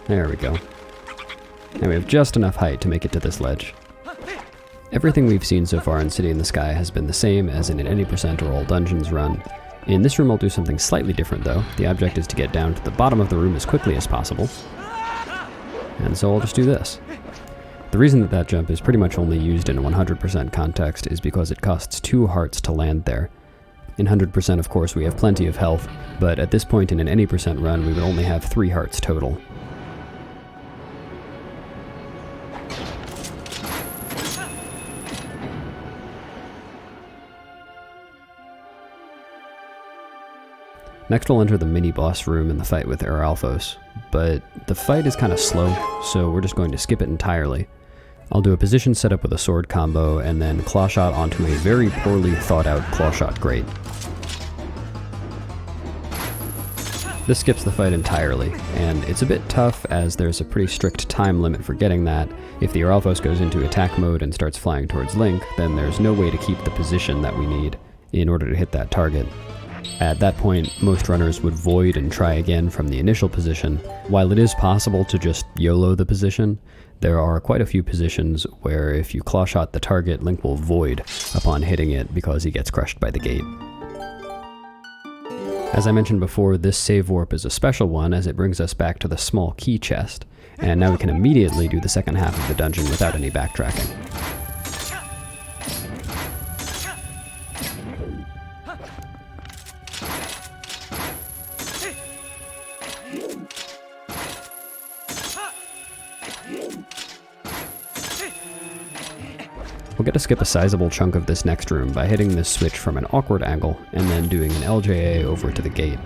There we go. And we have just enough height to make it to this ledge. Everything we've seen so far in City in the Sky has been the same as in an any percent or all dungeons run. In this room I'll do something slightly different though. The object is to get down to the bottom of the room as quickly as possible. And so I'll just do this. The reason that jump is pretty much only used in a 100% context is because it costs 2 hearts to land there. In 100% of course we have plenty of health, but at this point in an any percent run we would only have 3 hearts total. Next we'll enter the mini-boss room in the fight with Eralphos, but the fight is kind of slow, so we're just going to skip it entirely. I'll do a position setup with a sword combo, and then clawshot onto a very poorly thought out clawshot grate. This skips the fight entirely, and it's a bit tough as there's a pretty strict time limit for getting that. If the Eralphos goes into attack mode and starts flying towards Link, then there's no way to keep the position that we need in order to hit that target. At that point, most runners would void and try again from the initial position. While it is possible to just YOLO the position, there are quite a few positions where if you claw shot the target, Link will void upon hitting it because he gets crushed by the gate. As I mentioned before, this save warp is a special one as it brings us back to the small key chest, and now we can immediately do the second half of the dungeon without any backtracking. We'll get to skip a sizable chunk of this next room by hitting this switch from an awkward angle and then doing an LJA over to the gate.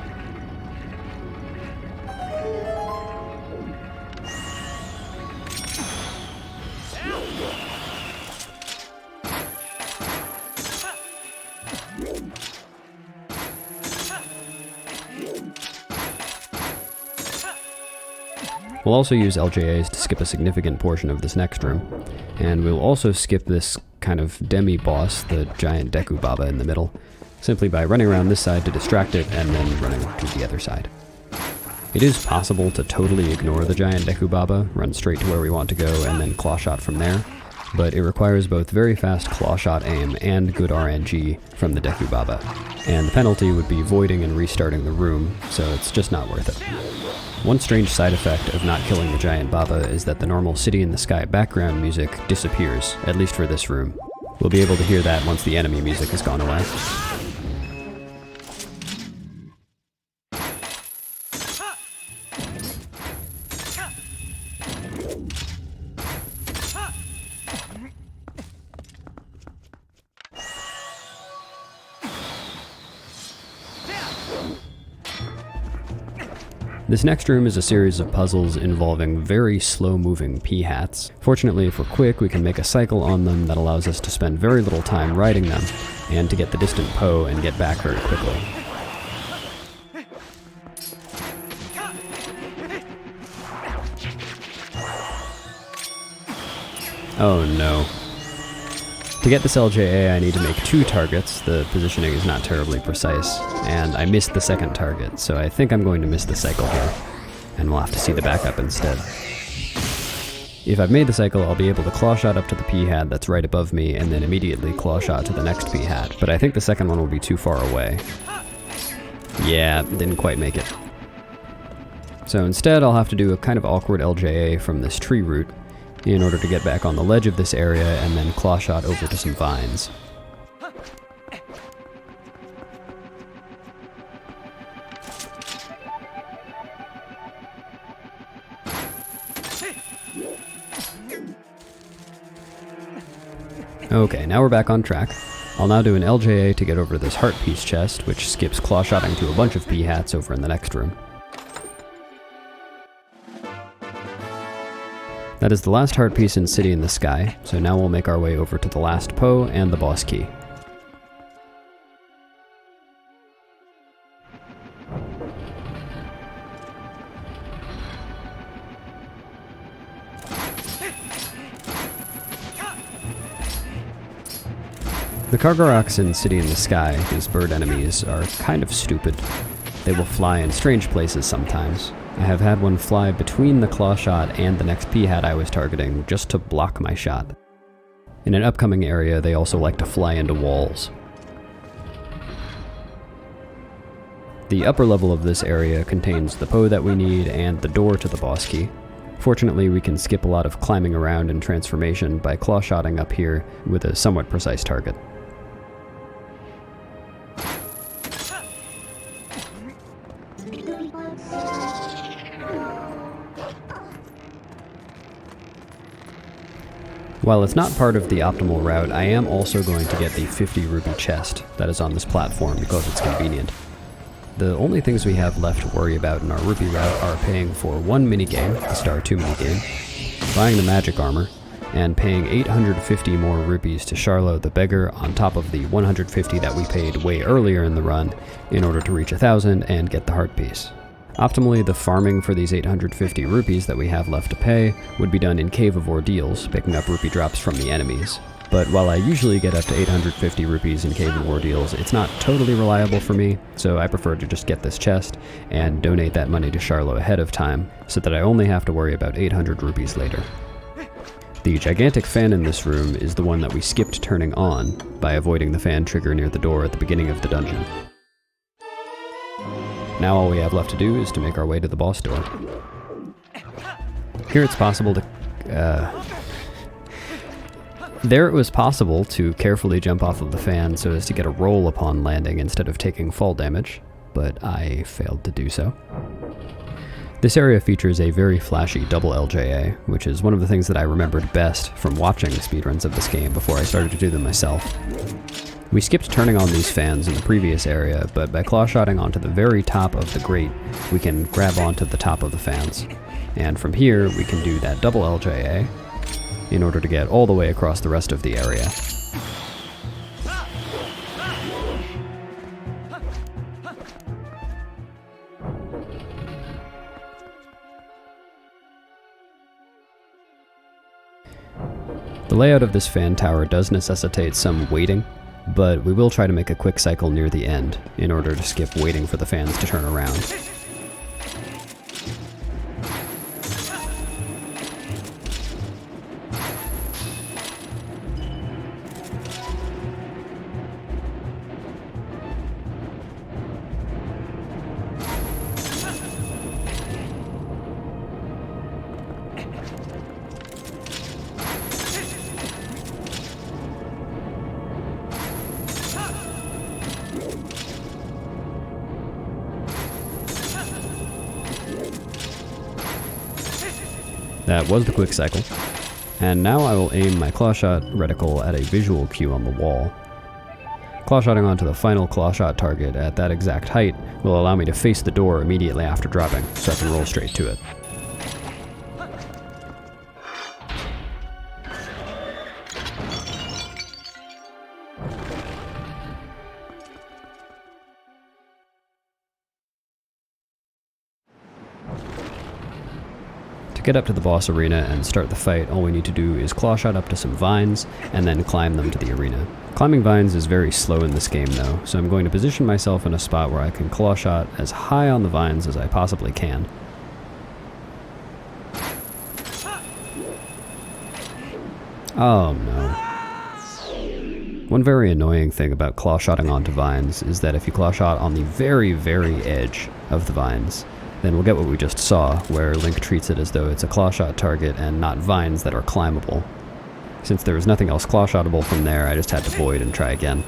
We'll also use LJAs to skip a significant portion of this next room, and we'll also skip this kind of demi-boss, the giant Deku Baba in the middle, simply by running around this side to distract it and then running to the other side. It is possible to totally ignore the giant Deku Baba, run straight to where we want to go, and then claw shot from there, but it requires both very fast claw shot aim and good RNG from the Deku Baba, and the penalty would be voiding and restarting the room, so it's just not worth it. One strange side effect of not killing the giant Baba is that the normal City in the Sky background music disappears, at least for this room. We'll be able to hear that once the enemy music has gone away. This next room is a series of puzzles involving very slow-moving P-hats. Fortunately, if we're quick, we can make a cycle on them that allows us to spend very little time riding them, and to get the distant Poe and get back very quickly. Oh no. To get this LJA, I need to make 2 targets. The positioning is not terribly precise, and I missed the second target, so I think I'm going to miss the cycle here, and we'll have to see the backup instead. If I've made the cycle, I'll be able to claw shot up to the P-hat that's right above me, and then immediately claw shot to the next P-hat, but I think the second one will be too far away. Yeah, didn't quite make it. So instead, I'll have to do a kind of awkward LJA from this tree route, in order to get back on the ledge of this area and then claw shot over to some vines. Okay, now we're back on track. I'll now do an LJA to get over this heart piece chest, which skips claw shotting to a bunch of P-hats over in the next room. That is the last heart piece in City in the Sky, so now we'll make our way over to the last Poe and the boss key. The Kargaroks in City in the Sky, these bird enemies, are kind of stupid. They will fly in strange places sometimes. I have had one fly between the claw shot and the next P-hat I was targeting just to block my shot. In an upcoming area, they also like to fly into walls. The upper level of this area contains the Poe that we need and the door to the boss key. Fortunately, we can skip a lot of climbing around and transformation by claw shotting up here with a somewhat precise target. While it's not part of the optimal route, I am also going to get the 50 rupee chest that is on this platform because it's convenient. The only things we have left to worry about in our rupee route are paying for one minigame, the Star 2 minigame, buying the magic armor, and paying 850 more rupees to Charlo the Beggar on top of the 150 that we paid way earlier in the run in order to reach 1,000 and get the heart piece. Optimally, the farming for these 850 rupees that we have left to pay would be done in Cave of Ordeals, picking up rupee drops from the enemies. But while I usually get up to 850 rupees in Cave and Ordeals, it's not totally reliable for me, so I prefer to just get this chest and donate that money to Charlo ahead of time, so that I only have to worry about 800 rupees later. The gigantic fan in this room is the one that we skipped turning on by avoiding the fan trigger near the door at the beginning of the dungeon. Now all we have left to do is to make our way to the boss door. Here it's possible to... There it was possible to carefully jump off of the fan so as to get a roll upon landing instead of taking fall damage, but I failed to do so. This area features a very flashy double LJA, which is one of the things that I remembered best from watching speedruns of this game before I started to do them myself. We skipped turning on these fans in the previous area, but by claw-shotting onto the very top of the grate, we can grab onto the top of the fans. And from here, we can do that double LJA in order to get all the way across the rest of the area. The layout of this fan tower does necessitate some waiting, but we will try to make a quick cycle near the end in order to skip waiting for the fans to turn around. That was the quick cycle. And now I will aim my clawshot reticle at a visual cue on the wall. Clawshotting onto the final clawshot target at that exact height will allow me to face the door immediately after dropping, so I can roll straight to it. To get up to the boss arena and start the fight, all we need to do is clawshot up to some vines, and then climb them to the arena. Climbing vines is very slow in this game though, so I'm going to position myself in a spot where I can clawshot as high on the vines as I possibly can. Oh no. One very annoying thing about clawshotting onto vines is that if you clawshot on the very, very edge of the vines, then we'll get what we just saw, where Link treats it as though it's a clawshot target and not vines that are climbable. Since there was nothing else clawshotable from there, I just had to void and try again.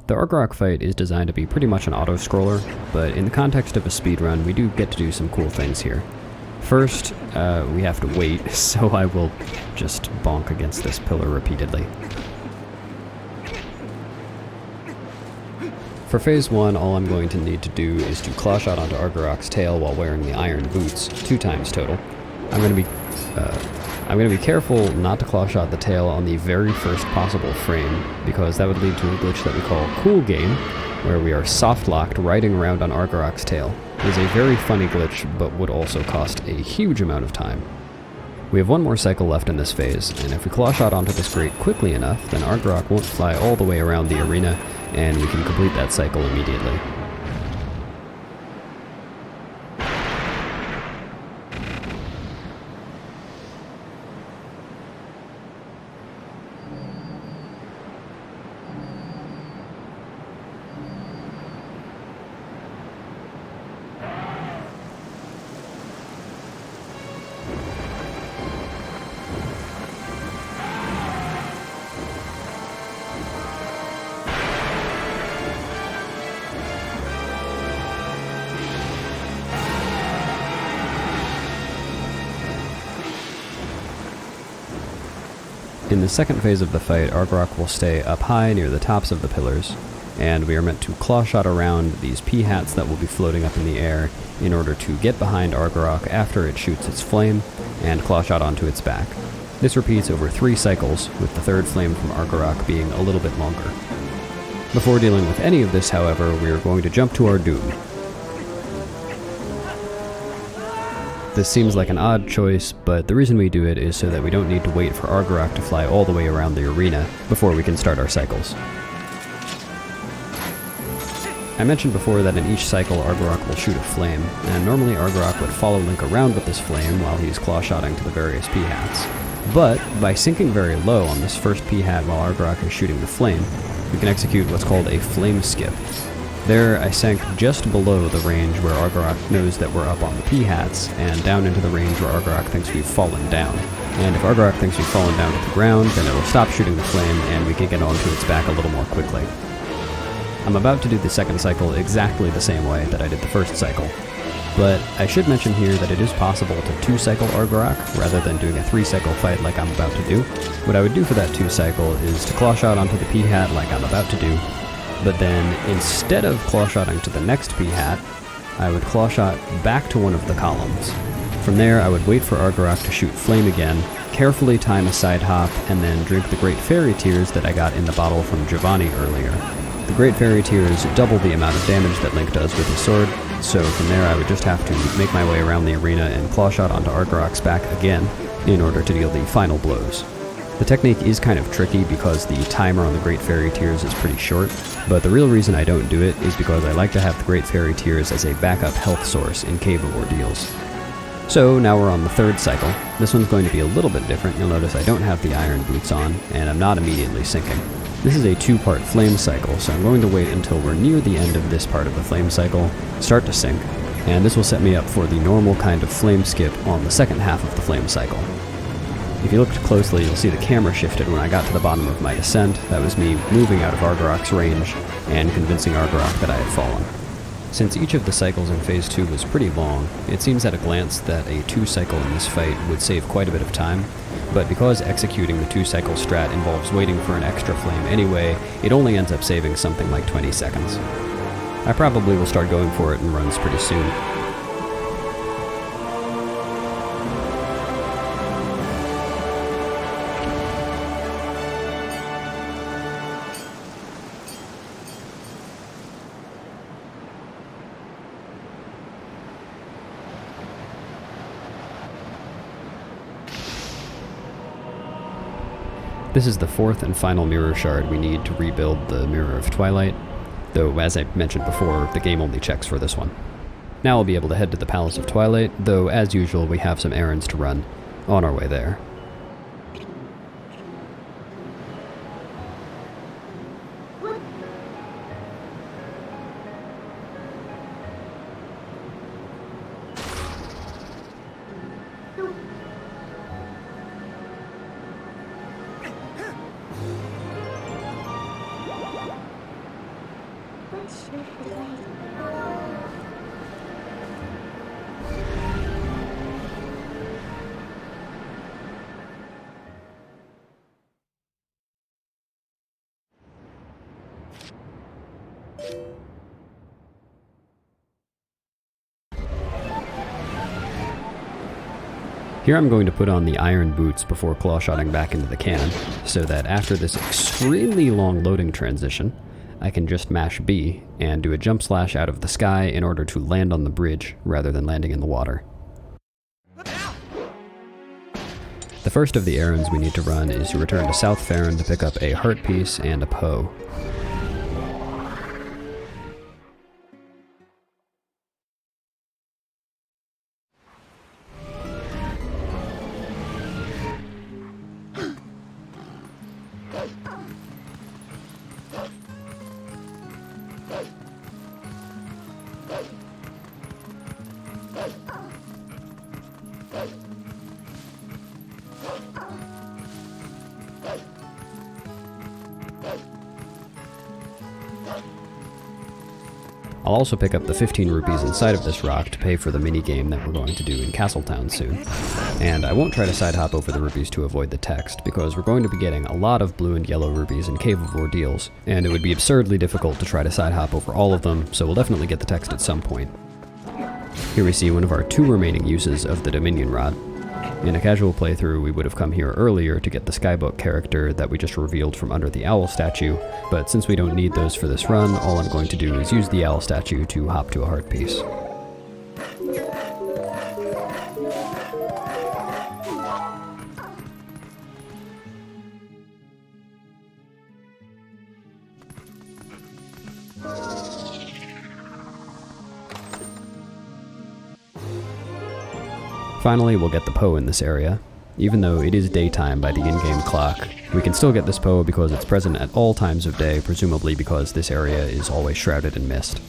The Argorok fight is designed to be pretty much an auto-scroller, but in the context of a speedrun, we do get to do some cool things here. First, we have to wait, so I will just bonk against this pillar repeatedly. For phase 1, all I'm going to need to do is to clawshot onto Argorok's tail while wearing the iron boots, 2 times total. I'm going to be careful not to clawshot the tail on the very first possible frame, because that would lead to a glitch that we call Cool Game, where we are soft-locked riding around on Argorok's tail. It is a very funny glitch, but would also cost a huge amount of time. We have one more cycle left in this phase, and if we clawshot onto this grate quickly enough, then Argorok won't fly all the way around the arena, and we can complete that cycle immediately. In the second phase of the fight, Argorok will stay up high near the tops of the pillars, and we are meant to clawshot around these pea-hats that will be floating up in the air in order to get behind Argorok after it shoots its flame, and clawshot onto its back. This repeats over 3 cycles, with the third flame from Argorok being a little bit longer. Before dealing with any of this, however, we are going to jump to our doom. This seems like an odd choice, but the reason we do it is so that we don't need to wait for Argorok to fly all the way around the arena before we can start our cycles. I mentioned before that in each cycle Argorok will shoot a flame, and normally Argorok would follow Link around with this flame while he's claw-shotting to the various P-hats. But by sinking very low on this first P-hat while Argorok is shooting the flame, we can execute what's called a flame skip. There I sank just below the range where Argorok knows that we're up on the P-hats, and down into the range where Argorok thinks we've fallen down. And if Argorok thinks we've fallen down to the ground, then it'll stop shooting the flame and we can get onto its back a little more quickly. I'm about to do the second cycle exactly the same way that I did the first cycle, but I should mention here that it is possible to 2-cycle Argorok rather than doing a 3-cycle fight like I'm about to do. What I would do for that 2-cycle is to claw-shot onto the P-hat like I'm about to do, but then instead of claw-shotting to the next P-hat, I would claw-shot back to one of the columns. From there, I would wait for Argorok to shoot flame again, carefully time a side hop, and then drink the Great Fairy Tears that I got in the bottle from Giovanni earlier. The Great Fairy Tears double the amount of damage that Link does with his sword, so from there I would just have to make my way around the arena and claw-shot onto Argorok's back again in order to deal the final blows. The technique is kind of tricky because the timer on the Great Fairy Tears is pretty short, but the real reason I don't do it is because I like to have the Great Fairy Tears as a backup health source in Cave of Ordeals. So now we're on the third cycle. This one's going to be a little bit different. You'll notice I don't have the iron boots on, and I'm not immediately sinking. This is a 2-part flame cycle, so I'm going to wait until we're near the end of this part of the flame cycle, start to sink, and this will set me up for the normal kind of flame skip on the second half of the flame cycle. If you looked closely, you'll see the camera shifted when I got to the bottom of my descent. That was me moving out of Argorok's range and convincing Argorok that I had fallen. Since each of the cycles in Phase 2 was pretty long, it seems at a glance that a 2-cycle in this fight would save quite a bit of time, but because executing the 2-cycle strat involves waiting for an extra flame anyway, it only ends up saving something like 20 seconds. I probably will start going for it in runs pretty soon. This is the fourth and final mirror shard we need to rebuild the Mirror of Twilight, though as I mentioned before, the game only checks for this one. Now I'll be able to head to the Palace of Twilight, though as usual we have some errands to run on our way there. Here I'm going to put on the iron boots before claw-shotting back into the cannon, so that after this extremely long loading transition, I can just mash B and do a jump slash out of the sky in order to land on the bridge rather than landing in the water. The first of the errands we need to run is to return to South Faron to pick up a heart piece and a Poe. I'll also pick up the 15 rupees inside of this rock to pay for the mini-game that we're going to do in Castletown soon. And I won't try to side hop over the rupees to avoid the text, because we're going to be getting a lot of blue and yellow rupees in Cave of Ordeals, and it would be absurdly difficult to try to side hop over all of them, so we'll definitely get the text at some point. Here we see one of our 2 remaining uses of the Dominion Rod. In a casual playthrough, we would have come here earlier to get the Skybook character that we just revealed from under the owl statue, but since we don't need those for this run, all I'm going to do is use the owl statue to hop to a heart piece. Finally, we'll get the Poe in this area. Even though it is daytime by the in-game clock, we can still get this Poe because it's present at all times of day, presumably because this area is always shrouded in mist.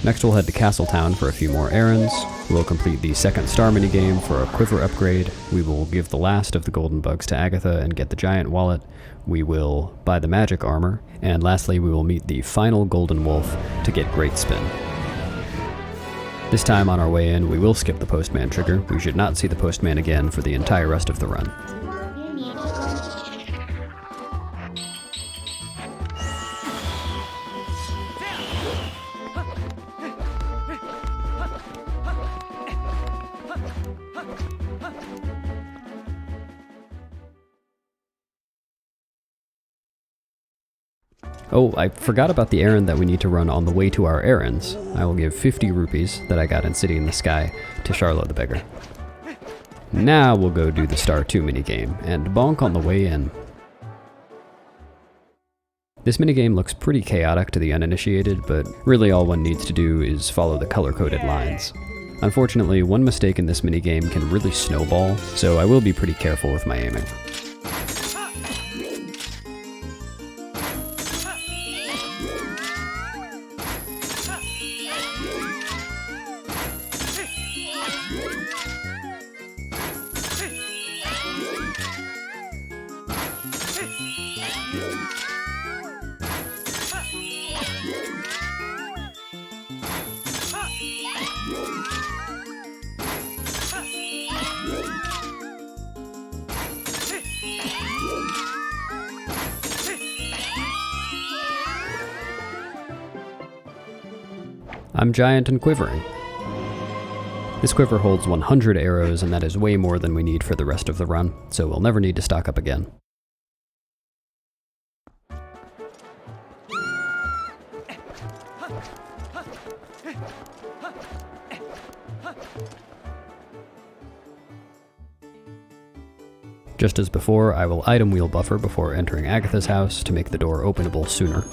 Next we'll head to Castletown for a few more errands. We'll complete the second star minigame for a quiver upgrade. We will give the last of the golden bugs to Agatha and get the giant wallet. We will buy the magic armor. And lastly, we will meet the final golden wolf to get Great Spin. This time on our way in, we will skip the postman trigger. We should not see the postman again for the entire rest of the run. Oh, I forgot about the errand that we need to run on the way to our errands. I will give 50 rupees that I got in City in the Sky to Charlotte the Beggar. Now we'll go do the Star 2 minigame, and bonk on the way in. This minigame looks pretty chaotic to the uninitiated, but really all one needs to do is follow the color-coded lines. Unfortunately, one mistake in this minigame can really snowball, so I will be pretty careful with my aiming. I'm giant and quivering. This quiver holds 100 arrows, and that is way more than we need for the rest of the run, so we'll never need to stock up again. Just as before, I will item wheel buffer before entering Agatha's house to make the door openable sooner.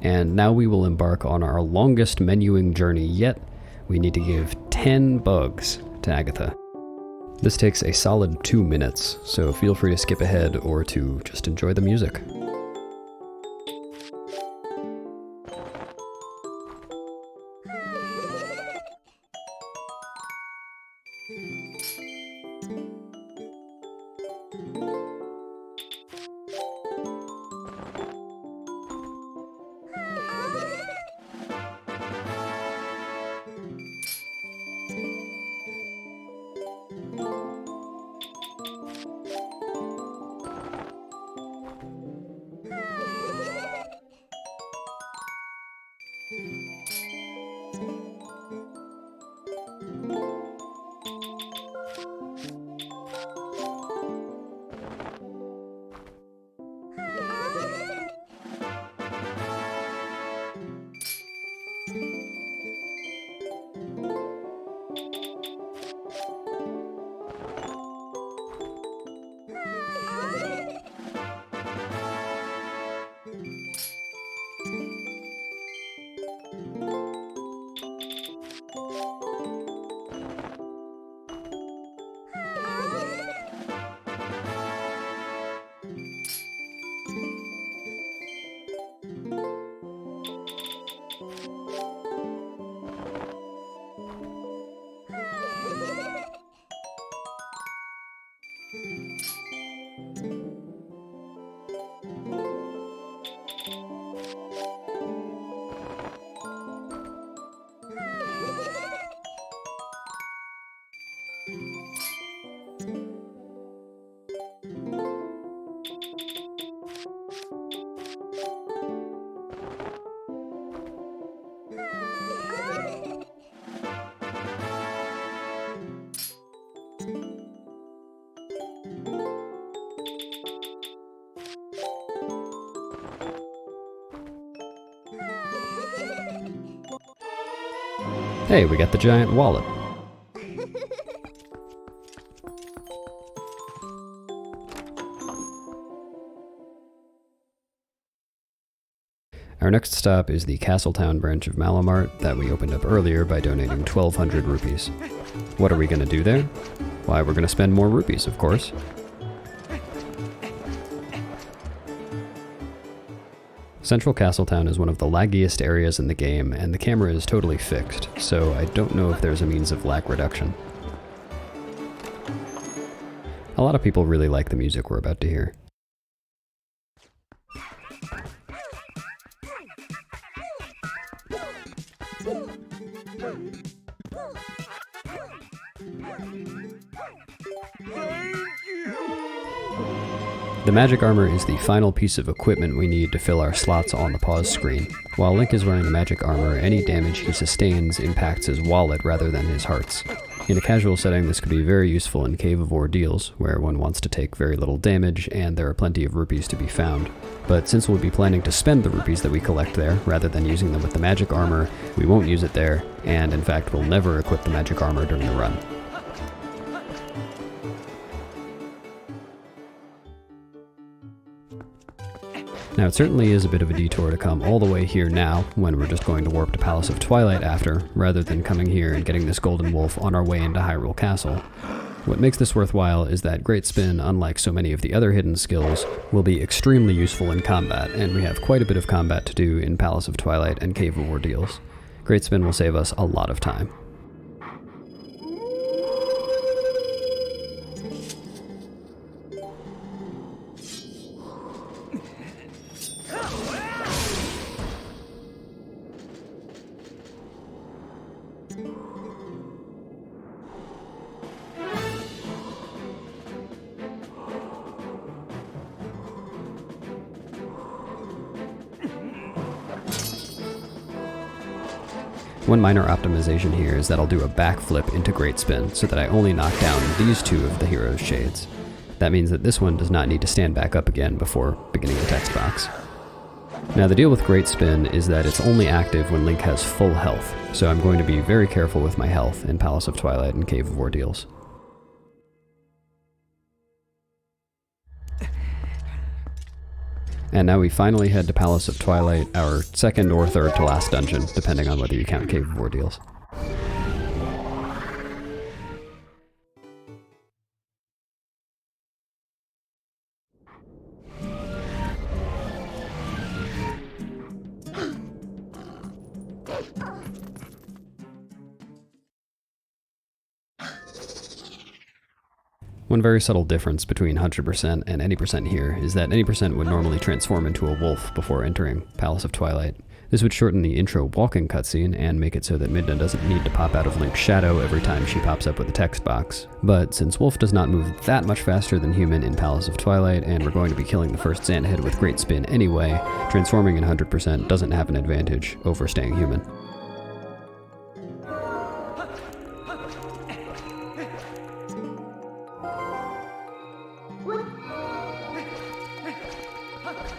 And now we will embark on our longest menuing journey yet. We need to give 10 bugs to Agatha. This takes a solid 2 minutes, so feel free to skip ahead or to just enjoy the music. Hey, we got the giant wallet. Our next stop is the Castletown branch of Malamart that we opened up earlier by donating 1,200 rupees. What are we going to do there? Why, we're going to spend more rupees, of course. Central Castletown is one of the laggiest areas in the game, and the camera is totally fixed, so I don't know if there's a means of lag reduction. A lot of people really like the music we're about to hear. The magic armor is the final piece of equipment we need to fill our slots on the pause screen. While Link is wearing the magic armor, any damage he sustains impacts his wallet rather than his hearts. In a casual setting, this could be very useful in Cave of Ordeals, where one wants to take very little damage and there are plenty of rupees to be found. But since we'll be planning to spend the rupees that we collect there, rather than using them with the magic armor, we won't use it there, and in fact we'll never equip the magic armor during the run. Now it certainly is a bit of a detour to come all the way here now, when we're just going to warp to Palace of Twilight after, rather than coming here and getting this golden wolf on our way into Hyrule Castle. What makes this worthwhile is that Great Spin, unlike so many of the other hidden skills, will be extremely useful in combat, and we have quite a bit of combat to do in Palace of Twilight and Cave of Ordeals. Great Spin will save us a lot of time. One minor optimization here is that I'll do a backflip into Great Spin so that I only knock down these two of the hero's shades. That means that this one does not need to stand back up again before beginning the text box. Now the deal with Great Spin is that it's only active when Link has full health, so I'm going to be very careful with my health in Palace of Twilight and Cave of Ordeals. And now we finally head to Palace of Twilight, our second or third to last dungeon, depending on whether you count Cave of Ordeals. One very subtle difference between 100% and any percent here is that any percent would normally transform into a wolf before entering Palace of Twilight. This would shorten the intro walking cutscene and make it so that Midna doesn't need to pop out of Link's shadow every time she pops up with a text box. But since wolf does not move that much faster than human in Palace of Twilight, and we're going to be killing the first Xanthead with Great Spin anyway, transforming in 100% doesn't have an advantage over staying human.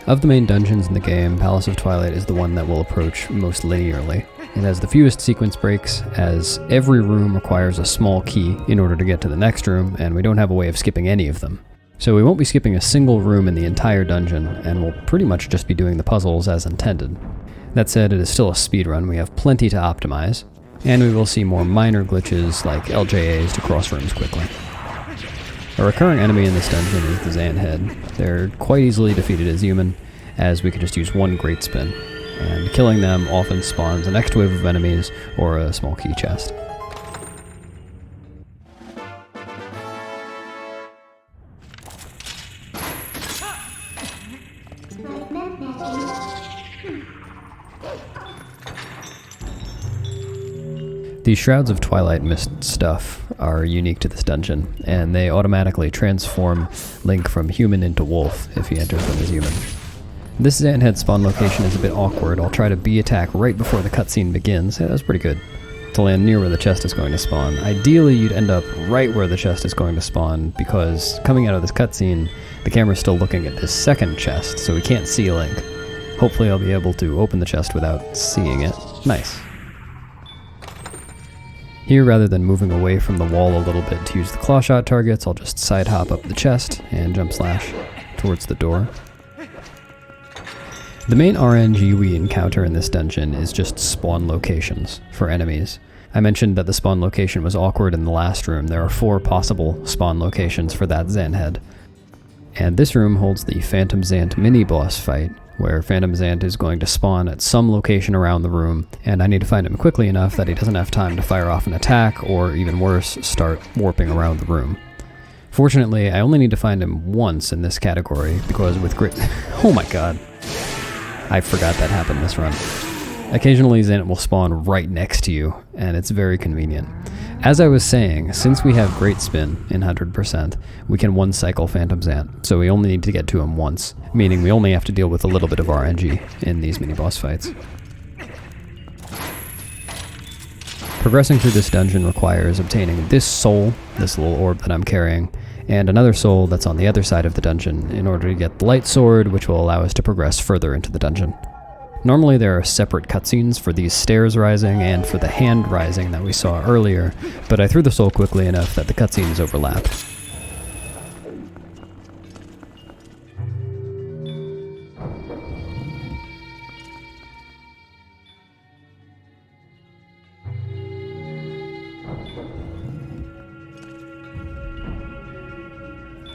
Of the main dungeons in the game, Palace of Twilight is the one that we'll approach most linearly. It has the fewest sequence breaks, as every room requires a small key in order to get to the next room, and we don't have a way of skipping any of them. So we won't be skipping a single room in the entire dungeon, and we'll pretty much just be doing the puzzles as intended. That said, it is still a speedrun, we have plenty to optimize, and we will see more minor glitches like LJAs to cross rooms quickly. A recurring enemy in this dungeon is the Xanthead. They're quite easily defeated as human, as we can just use one Great Spin, and killing them often spawns the next wave of enemies or a small key chest. The Shrouds of Twilight Mist stuff are unique to this dungeon, and they automatically transform Link from human into wolf if he enters them as human. This Xanthead spawn location is a bit awkward. I'll try to B-attack right before the cutscene begins. Yeah, that's pretty good. To land near where the chest is going to spawn. Ideally, you'd end up right where the chest is going to spawn, because coming out of this cutscene, the camera's still looking at this second chest, so we can't see Link. Hopefully I'll be able to open the chest without seeing it. Nice. Here, rather than moving away from the wall a little bit to use the claw shot targets, I'll just side hop up the chest and jump slash towards the door. The main RNG we encounter in this dungeon is just spawn locations for enemies. I mentioned that the spawn location was awkward in the last room. There are 4 possible spawn locations for that Zant head. And this room holds the Phantom Zant mini-boss fight, where Phantom Zant is going to spawn at some location around the room, and I need to find him quickly enough that he doesn't have time to fire off an attack, or even worse, start warping around the room. Fortunately, I only need to find him once in this category, because with great... Oh my god. I forgot that happened this run. Occasionally Zant will spawn right next to you, and it's very convenient. As I was saying, since we have Great Spin in 100%, we can one-cycle Phantom Zant, so we only need to get to him once, meaning we only have to deal with a little bit of RNG in these mini-boss fights. Progressing through this dungeon requires obtaining this soul, this little orb that I'm carrying, and another soul that's on the other side of the dungeon in order to get the light sword, which will allow us to progress further into the dungeon. Normally there are separate cutscenes for these stairs rising and for the hand rising that we saw earlier, but I threw the soul quickly enough that the cutscenes overlap.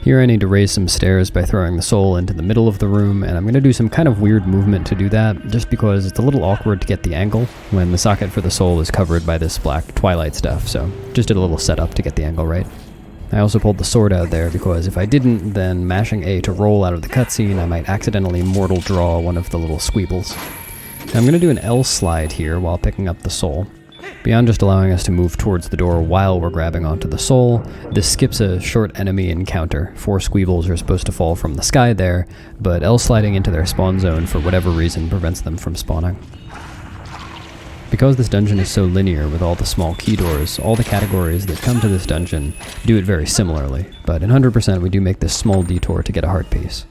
Here I need to raise some stairs by throwing the soul into the middle of the room, and I'm going to do some kind of weird movement to do that, just because it's a little awkward to get the angle when the socket for the soul is covered by this black Twilight stuff, so just did a little setup to get the angle right. I also pulled the sword out there because if I didn't, then mashing A to roll out of the cutscene, I might accidentally mortal draw one of the little squeebles. Now I'm going to do an L slide here while picking up the soul. Beyond just allowing us to move towards the door while we're grabbing onto the soul, this skips a short enemy encounter. 4 squeebles are supposed to fall from the sky there, but L sliding into their spawn zone for whatever reason prevents them from spawning. Because this dungeon is so linear with all the small key doors, all the categories that come to this dungeon do it very similarly, but in 100% we do make this small detour to get a heart piece.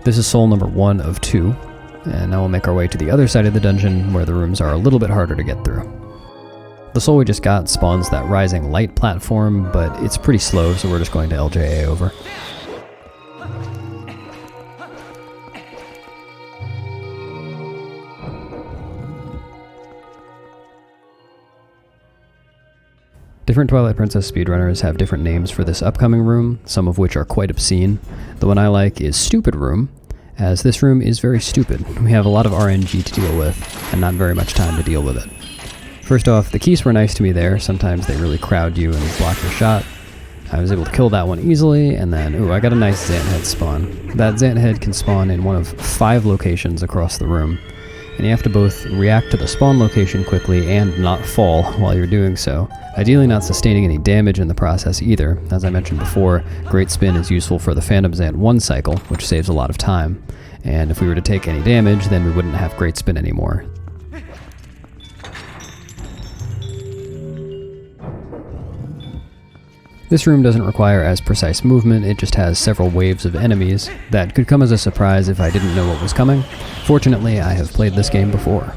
This is soul number 1 of 2, and now we'll make our way to the other side of the dungeon where the rooms are a little bit harder to get through. The soul we just got spawns that rising light platform, but it's pretty slow, so we're just going to LJA over. Different Twilight Princess speedrunners have different names for this upcoming room, some of which are quite obscene. The one I like is Stupid Room, as this room is very stupid. We have a lot of RNG to deal with, and not very much time to deal with it. First off, the keys were nice to me there. Sometimes they really crowd you and block your shot. I was able to kill that one easily, and then, ooh, I got a nice Zant head spawn. That Zant head can spawn in one of 5 locations across the room, and you have to both react to the spawn location quickly and not fall while you're doing so. Ideally not sustaining any damage in the process either. As I mentioned before, Great Spin is useful for the Phantom Zant 1 cycle, which saves a lot of time. And if we were to take any damage, then we wouldn't have Great Spin anymore. This room doesn't require as precise movement, it just has several waves of enemies that could come as a surprise if I didn't know what was coming. Fortunately, I have played this game before.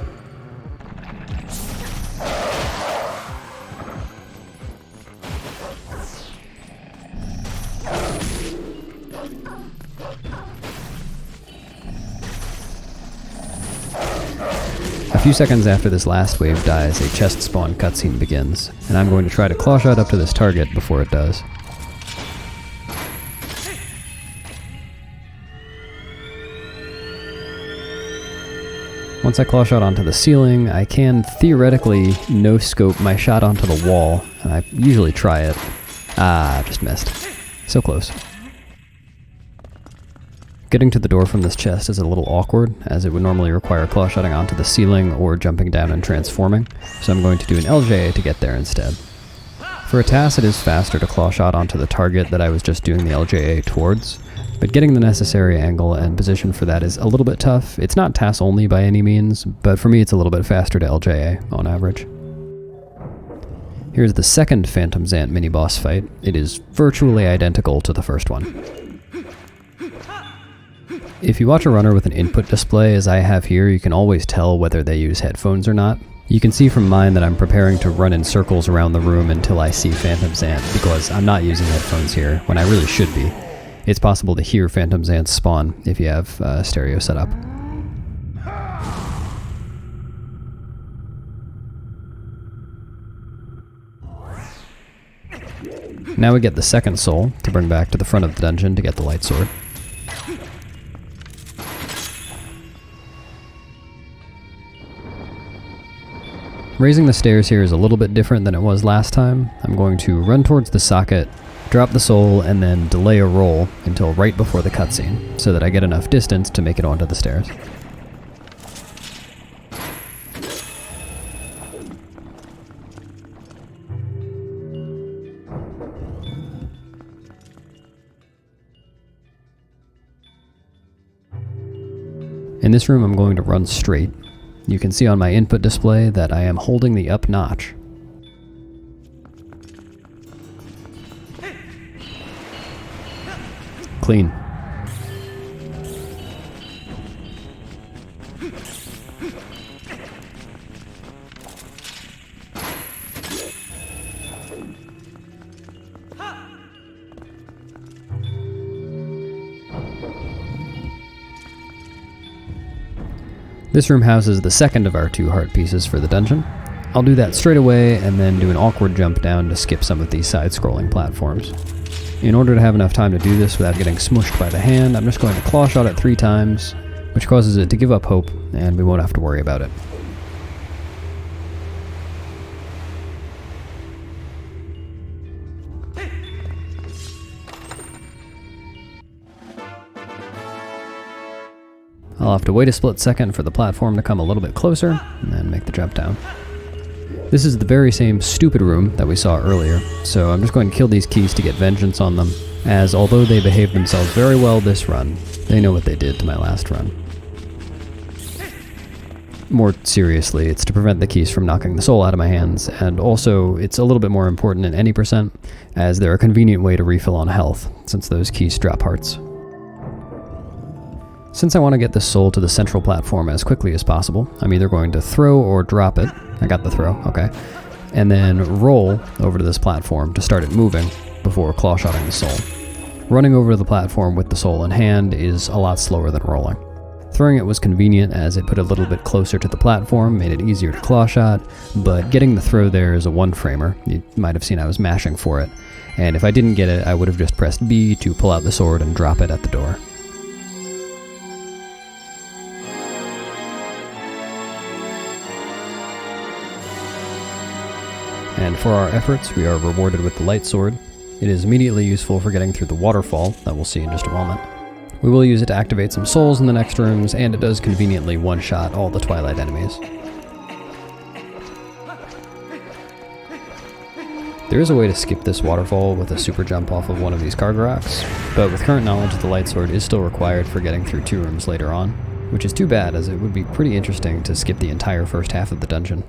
A few seconds after this last wave dies, a chest spawn cutscene begins, and I'm going to try to claw shot up to this target before it does. Once I claw shot onto the ceiling, I can theoretically no-scope my shot onto the wall, and I usually try it. Ah, just missed. So close. Getting to the door from this chest is a little awkward, as it would normally require claw-shotting onto the ceiling or jumping down and transforming, so I'm going to do an LJA to get there instead. For a TAS, it is faster to claw-shot onto the target that I was just doing the LJA towards, but getting the necessary angle and position for that is a little bit tough. It's not TAS only by any means, but for me it's a little bit faster to LJA on average. Here's the second Phantom Zant mini-boss fight. It is virtually identical to the first one. If you watch a runner with an input display, as I have here, you can always tell whether they use headphones or not. You can see from mine that I'm preparing to run in circles around the room until I see Phantom Zant, because I'm not using headphones here, when I really should be. It's possible to hear Phantom Zant spawn if you have stereo set up. Now we get the second soul to bring back to the front of the dungeon to get the light sword. Raising the stairs here is a little bit different than it was last time. I'm going to run towards the socket, drop the soul, and then delay a roll until right before the cutscene, so that I get enough distance to make it onto the stairs. In this room I'm going to run straight. You can see on my input display that I am holding the up notch. Clean. This room houses the second of our 2 heart pieces for the dungeon. I'll do that straight away and then do an awkward jump down to skip some of these side-scrolling platforms. In order to have enough time to do this without getting smushed by the hand, I'm just going to claw shot it 3 times, which causes it to give up hope, and we won't have to worry about it. I'll have to wait a split second for the platform to come a little bit closer, and then make the jump down. This is the very same stupid room that we saw earlier, so I'm just going to kill these keys to get vengeance on them, as although they behaved themselves very well this run, they know what they did to my last run. More seriously, it's to prevent the keys from knocking the soul out of my hands, and also it's a little bit more important in any percent, as they're a convenient way to refill on health, since those keys drop hearts. Since I want to get this soul to the central platform as quickly as possible, I'm either going to throw or drop it. I got the throw, okay. And then roll over to this platform to start it moving before claw-shotting the soul. Running over to the platform with the soul in hand is a lot slower than rolling. Throwing it was convenient as it put it a little bit closer to the platform, made it easier to claw-shot, but getting the throw there is a one-framer. You might have seen I was mashing for it, and if I didn't get it, I would have just pressed B to pull out the sword and drop it at the door. And for our efforts, we are rewarded with the light sword. It is immediately useful for getting through the waterfall that we'll see in just a moment. We will use it to activate some souls in the next rooms, and it does conveniently one-shot all the Twilight enemies. There is a way to skip this waterfall with a super jump off of one of these Kargaraks, but with current knowledge, the light sword is still required for getting through 2 rooms later on, which is too bad as it would be pretty interesting to skip the entire first half of the dungeon.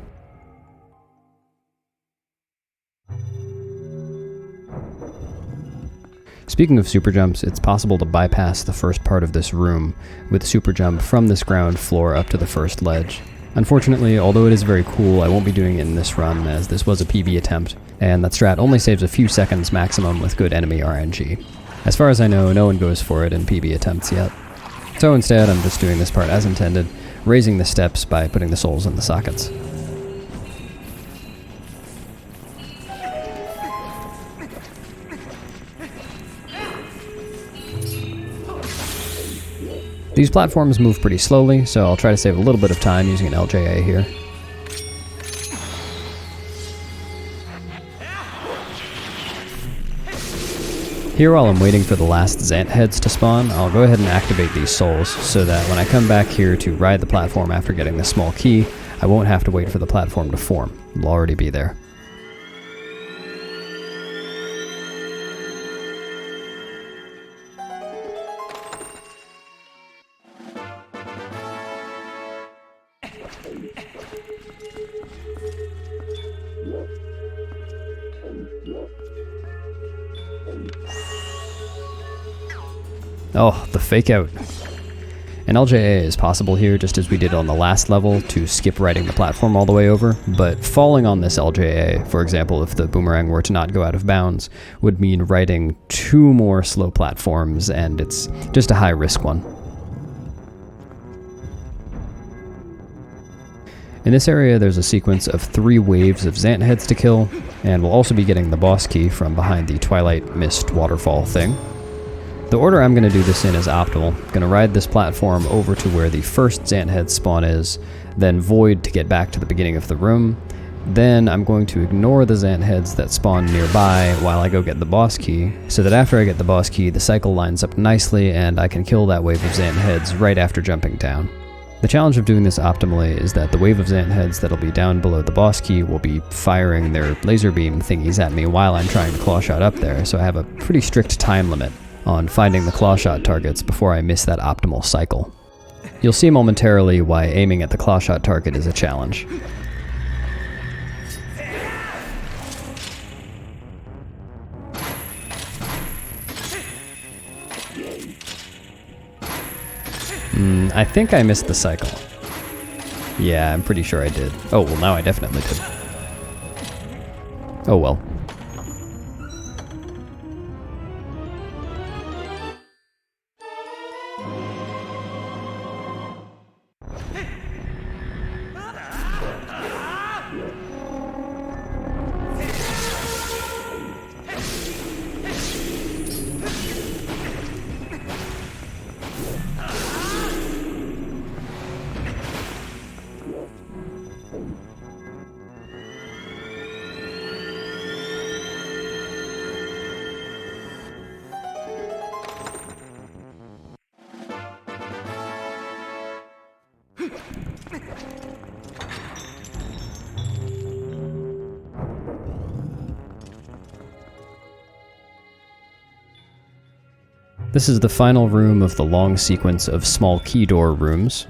Speaking of super jumps, it's possible to bypass the first part of this room with super jump from this ground floor up to the first ledge. Unfortunately, although it is very cool, I won't be doing it in this run as this was a PB attempt, and that strat only saves a few seconds maximum with good enemy RNG. As far as I know, no one goes for it in PB attempts yet. So instead, I'm just doing this part as intended, raising the steps by putting the souls in the sockets. These platforms move pretty slowly, so I'll try to save a little bit of time using an LJA here. Here, while I'm waiting for the last Zant heads to spawn, I'll go ahead and activate these souls so that when I come back here to ride the platform after getting the small key, I won't have to wait for the platform to form. It'll already be there. Oh, the fake out. An LJA is possible here, just as we did on the last level, to skip riding the platform all the way over, but falling on this LJA, for example, if the boomerang were to not go out of bounds, would mean riding 2 more slow platforms, and it's just a high-risk one. In this area, there's a sequence of 3 waves of Zant heads to kill, and we'll also be getting the boss key from behind the Twilight Mist waterfall thing. The order I'm going to do this in is optimal. I'm going to ride this platform over to where the first Zant head spawn is, then void to get back to the beginning of the room. Then I'm going to ignore the Zant heads that spawn nearby while I go get the boss key, so that after I get the boss key, the cycle lines up nicely and I can kill that wave of Zant heads right after jumping down. The challenge of doing this optimally is that the wave of Zant heads that'll be down below the boss key will be firing their laser beam thingies at me while I'm trying to claw shot up there, so I have a pretty strict time limit on finding the claw shot targets before I miss that optimal cycle. You'll see momentarily why aiming at the claw shot target is a challenge. I think I missed the cycle. Yeah, I'm pretty sure I did. Oh, well, now I definitely did. Oh well. This is the final room of the long sequence of small key door rooms.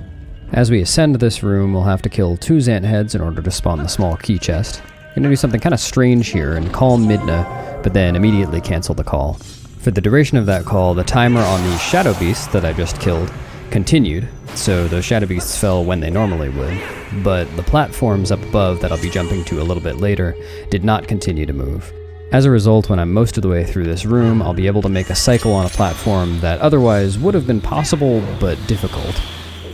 As we ascend this room, we'll have to kill 2 Zant heads in order to spawn the small key chest. I'm going to do something kind of strange here and call Midna, but then immediately cancel the call. For the duration of that call, the timer on the shadow beasts that I just killed continued, so those shadow beasts fell when they normally would, but the platforms up above that I'll be jumping to a little bit later did not continue to move. As a result, when I'm most of the way through this room, I'll be able to make a cycle on a platform that otherwise would have been possible but difficult.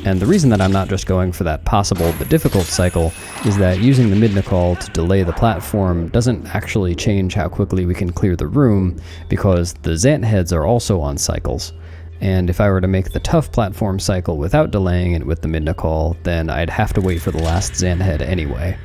And the reason that I'm not just going for that possible but difficult cycle is that using the Midna call to delay the platform doesn't actually change how quickly we can clear the room, because the Zant heads are also on cycles. And if I were to make the tough platform cycle without delaying it with the Midna call, then I'd have to wait for the last Zant head anyway.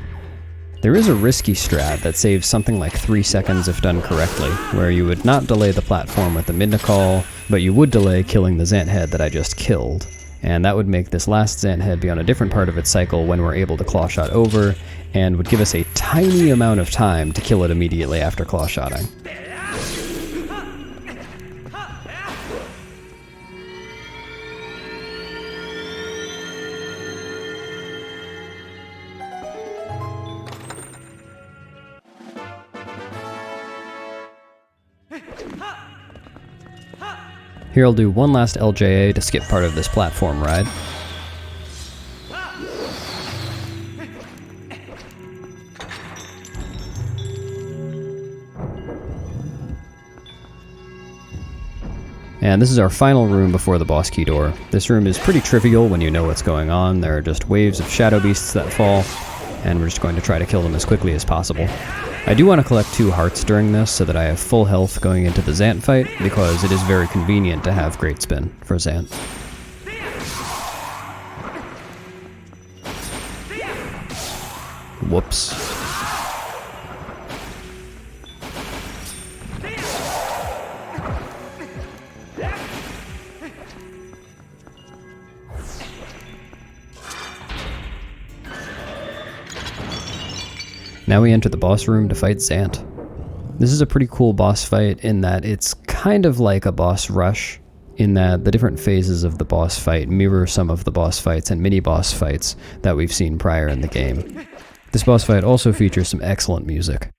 There is a risky strat that saves something like 3 seconds if done correctly, where you would not delay the platform with the Midna call, but you would delay killing the Zant head that I just killed. And that would make this last Zant head be on a different part of its cycle when we're able to claw shot over, and would give us a tiny amount of time to kill it immediately after claw shotting. Here I'll do one last LJA to skip part of this platform ride. And this is our final room before the boss key door. This room is pretty trivial when you know what's going on. There are just waves of shadow beasts that fall, and we're just going to try to kill them as quickly as possible. I do want to collect 2 hearts during this so that I have full health going into the Zant fight, because it is very convenient to have Great Spin for Zant. Whoops. Now we enter the boss room to fight Zant. This is a pretty cool boss fight in that it's kind of like a boss rush, in that the different phases of the boss fight mirror some of the boss fights and mini-boss fights that we've seen prior in the game. This boss fight also features some excellent music.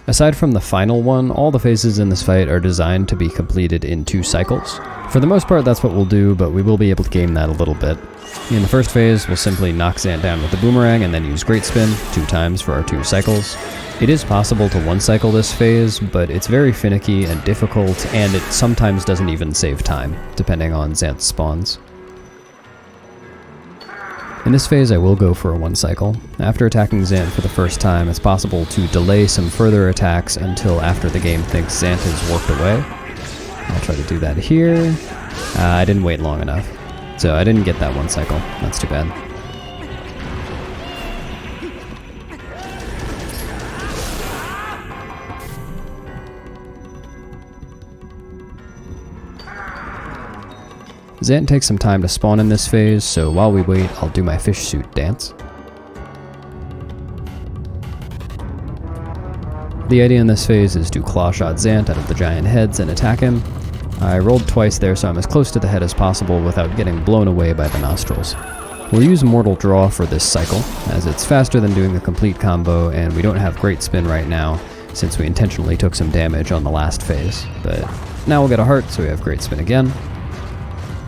Aside from the final one, all the phases in this fight are designed to be completed in 2 cycles. For the most part, that's what we'll do, but we will be able to game that a little bit. In the first phase, we'll simply knock Zant down with the boomerang and then use Great Spin 2 times for our 2 cycles. It is possible to one-cycle this phase, but it's very finicky and difficult, and it sometimes doesn't even save time, depending on Zant's spawns. In this phase I will go for a 1-cycle. After attacking Zant for the first time, it's possible to delay some further attacks until after the game thinks Zant has worked away. I'll try to do that here. I didn't wait long enough, so I didn't get that 1-cycle. That's too bad. Zant takes some time to spawn in this phase, so while we wait, I'll do my fish suit dance. The idea in this phase is to claw shot Zant out of the giant heads and attack him. I rolled twice there, so I'm as close to the head as possible without getting blown away by the nostrils. We'll use Mortal Draw for this cycle, as it's faster than doing a complete combo, and we don't have Great Spin right now, since we intentionally took some damage on the last phase. But now we'll get a heart, so we have Great Spin again.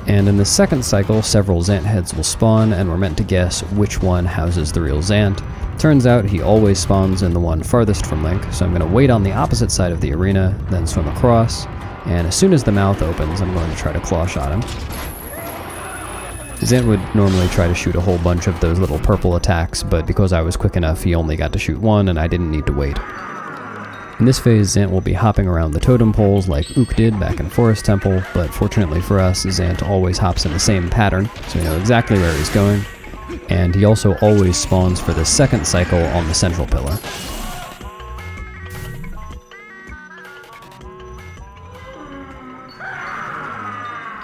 And in the second cycle, several Zant heads will spawn, and we're meant to guess which one houses the real Zant. Turns out he always spawns in the one farthest from Link, so I'm going to wait on the opposite side of the arena, then swim across, and as soon as the mouth opens, I'm going to try to claw shot him. Zant would normally try to shoot a whole bunch of those little purple attacks, but because I was quick enough, he only got to shoot one, and I didn't need to wait. In this phase, Zant will be hopping around the totem poles like Ook did back in Forest Temple, but fortunately for us, Zant always hops in the same pattern, so we know exactly where he's going, and he also always spawns for the second cycle on the central pillar.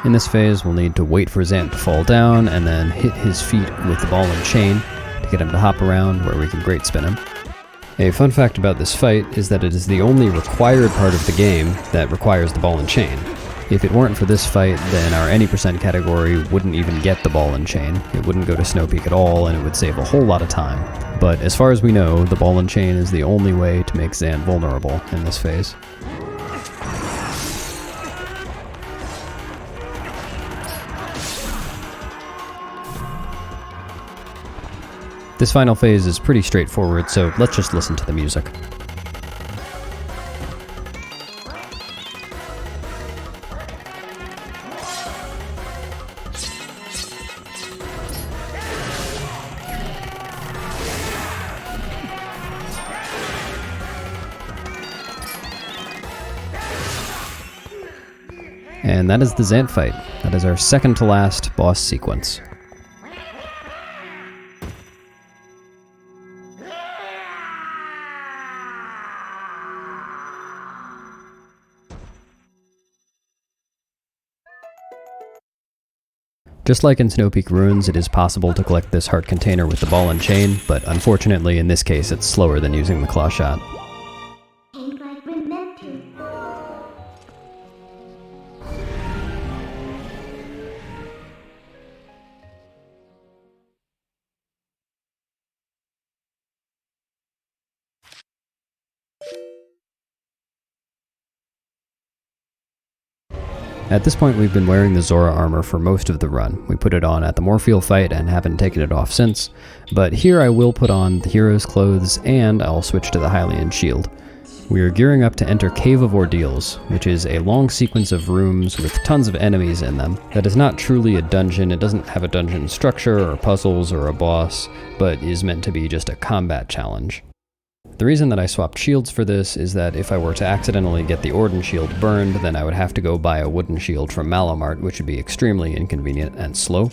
In this phase, we'll need to wait for Zant to fall down, and then hit his feet with the ball and chain to get him to hop around where we can Great Spin him. A fun fact about this fight is that it is the only required part of the game that requires the ball and chain. If it weren't for this fight, then our any % category wouldn't even get the ball and chain. It wouldn't go to Snowpeak at all, and it would save a whole lot of time. But as far as we know, the ball and chain is the only way to make Zant vulnerable in this phase. This final phase is pretty straightforward, so let's just listen to the music. And that is the Zant fight. That is our second to last boss sequence. Just like in Snowpeak Ruins, it is possible to collect this heart container with the ball and chain, but unfortunately in this case it's slower than using the claw shot. At this point we've been wearing the Zora Armor for most of the run. We put it on at the Morpheal fight and haven't taken it off since, but here I will put on the hero's clothes and I'll switch to the Hylian shield. We are gearing up to enter Cave of Ordeals, which is a long sequence of rooms with tons of enemies in them. That is not truly a dungeon, it doesn't have a dungeon structure or puzzles or a boss, but is meant to be just a combat challenge. The reason that I swapped shields for this is that if I were to accidentally get the Ordon shield burned, then I would have to go buy a wooden shield from Malamart, which would be extremely inconvenient and slow.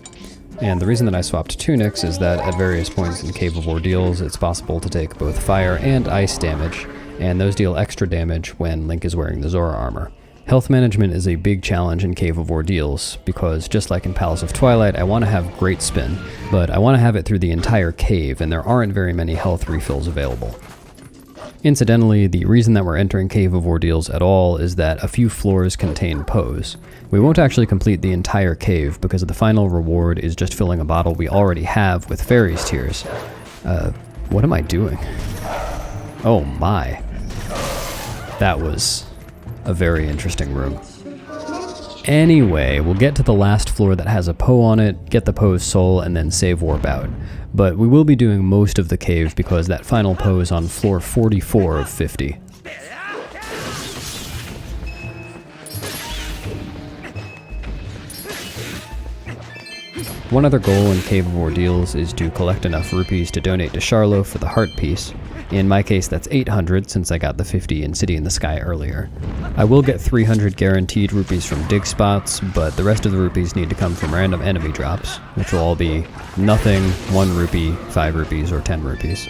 And the reason that I swapped tunics is that at various points in Cave of Ordeals, it's possible to take both fire and ice damage, and those deal extra damage when Link is wearing the Zora Armor. Health management is a big challenge in Cave of Ordeals, because just like in Palace of Twilight, I want to have great spin, but I want to have it through the entire cave, and there aren't very many health refills available. Incidentally, the reason that we're entering Cave of Ordeals at all is that a few floors contain Poes. We won't actually complete the entire cave because the final reward is just filling a bottle we already have with Fairies Tears. What am I doing? Oh my. That was a very interesting room. Anyway, we'll get to the last floor that has a Poe on it, get the Poe's soul, and then save warp out. But we will be doing most of the cave because that final Poe is on floor 44 of 50. One other goal in Cave of Ordeals is to collect enough rupees to donate to Charlo for the heart piece. In my case, that's 800 since I got the 50 in City in the Sky earlier. I will get 300 guaranteed rupees from dig spots, but the rest of the rupees need to come from random enemy drops, which will all be nothing, 1 rupee, 5 rupees, or 10 rupees.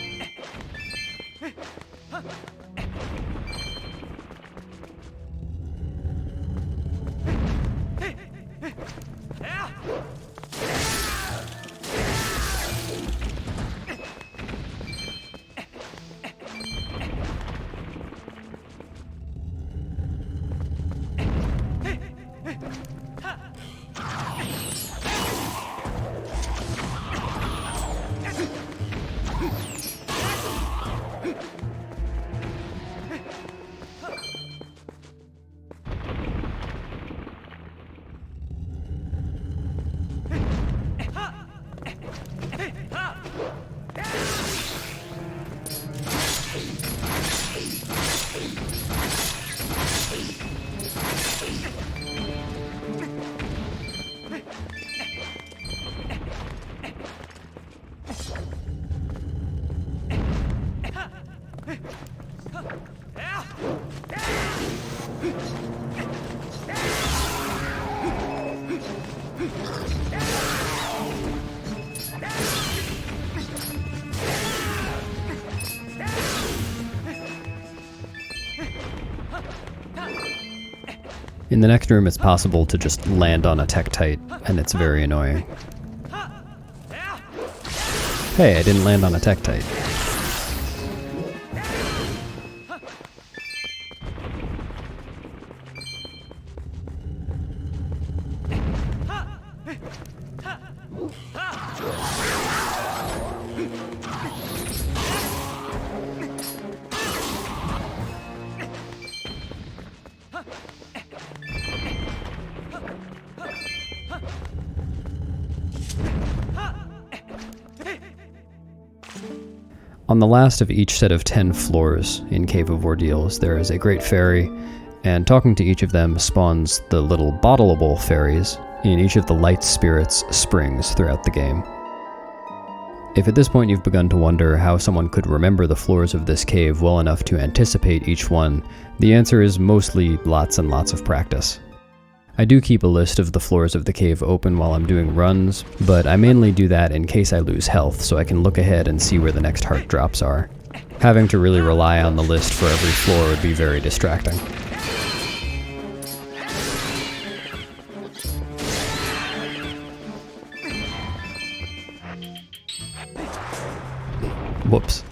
In the next room, it's possible to just land on a Tektite, and it's very annoying. Hey, I didn't land on a Tektite. On the last of each set of 10 floors in Cave of Ordeals, there is a great fairy, and talking to each of them spawns the little bottleable fairies in each of the light spirits' springs throughout the game. If at this point you've begun to wonder how someone could remember the floors of this cave well enough to anticipate each one, the answer is mostly lots and lots of practice. I do keep a list of the floors of the cave open while I'm doing runs, but I mainly do that in case I lose health so I can look ahead and see where the next heart drops are. Having to really rely on the list for every floor would be very distracting. Whoops.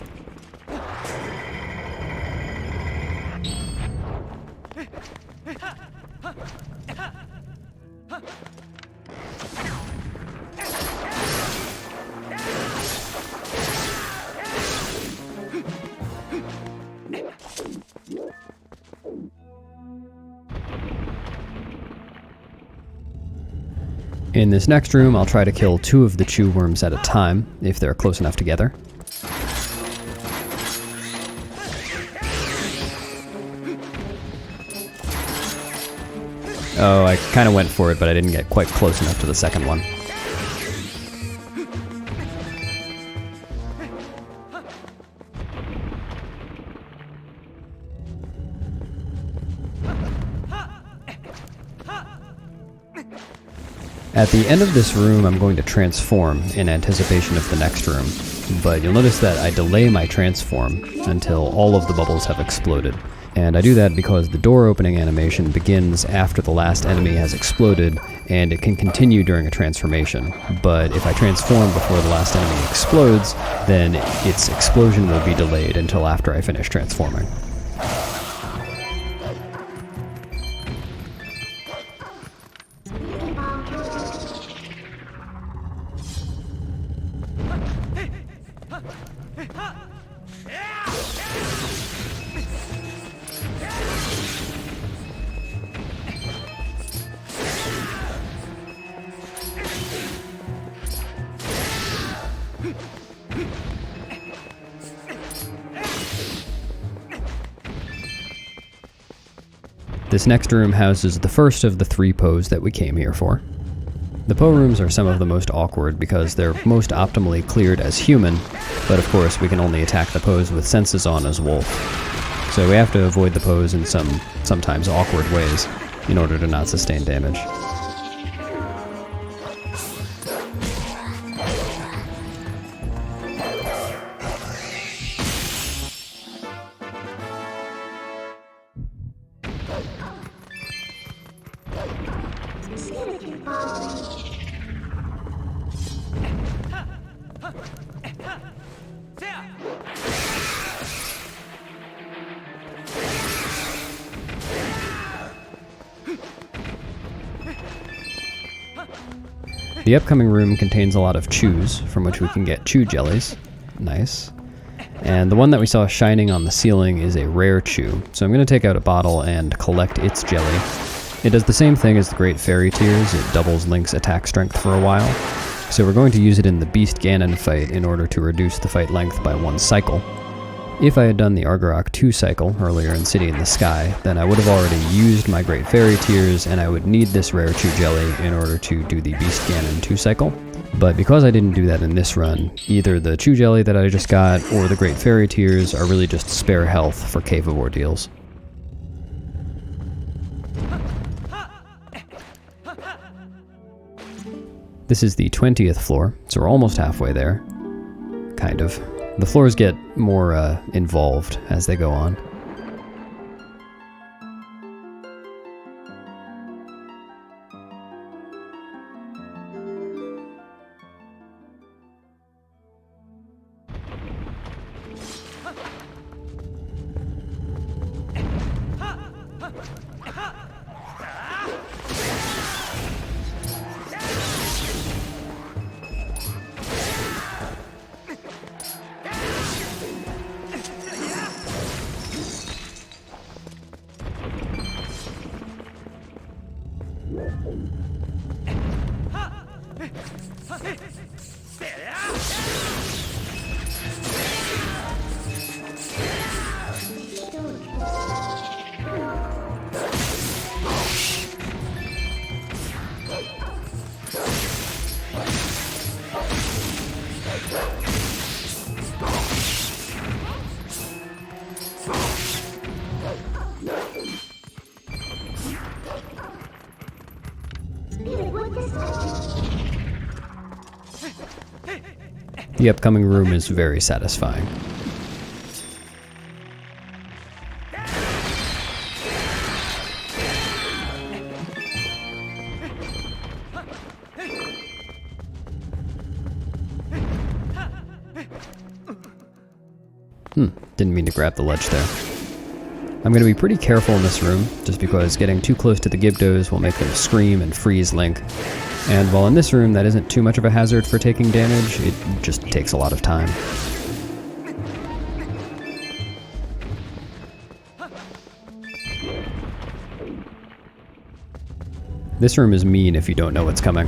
In this next room, I'll try to kill 2 of the chew worms at a time, if they're close enough together. Oh, I kind of went for it, but I didn't get quite close enough to the second one. At the end of this room, I'm going to transform in anticipation of the next room, but you'll notice that I delay my transform until all of the bubbles have exploded. And I do that because the door opening animation begins after the last enemy has exploded, and it can continue during a transformation. But if I transform before the last enemy explodes, then its explosion will be delayed until after I finish transforming. This next room houses the first of the 3 Poes that we came here for. The Poe rooms are some of the most awkward because they're most optimally cleared as human, but of course we can only attack the Poes with senses on as wolf. So we have to avoid the Poes in some sometimes awkward ways in order to not sustain damage. The upcoming room contains a lot of chews, from which we can get chew jellies. Nice. And the one that we saw shining on the ceiling is a rare chew, so I'm going to take out a bottle and collect its jelly. It does the same thing as the Great Fairy Tears, it doubles Link's attack strength for a while. So we're going to use it in the Beast Ganon fight in order to reduce the fight length by 1 cycle. If I had done the Argarok 2 cycle earlier in City in the Sky, then I would have already used my Great Fairy Tears, and I would need this rare chew jelly in order to do the Beast Ganon 2 cycle. But because I didn't do that in this run, either the chew jelly that I just got or the Great Fairy Tears are really just spare health for Cave of Ordeals. This is the 20th floor, so we're almost halfway there. Kind of. The floors get more involved as they go on. The upcoming room is very satisfying. Didn't mean to grab the ledge there. I'm going to be pretty careful in this room, just because getting too close to the Gibdos will make them scream and freeze Link. And while in this room that isn't too much of a hazard for taking damage, it just takes a lot of time. This room is mean if you don't know what's coming.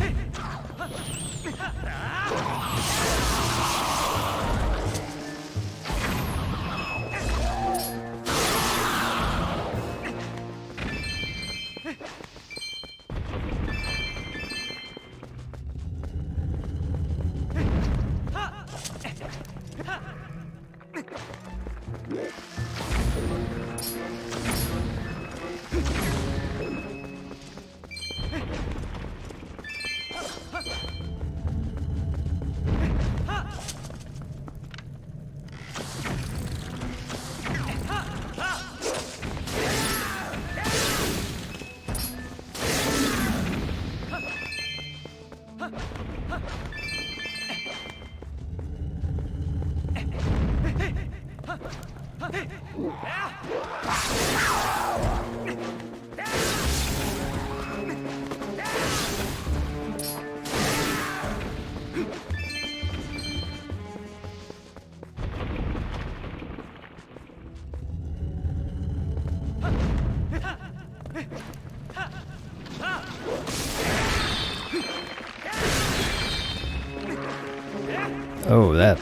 Oh, that...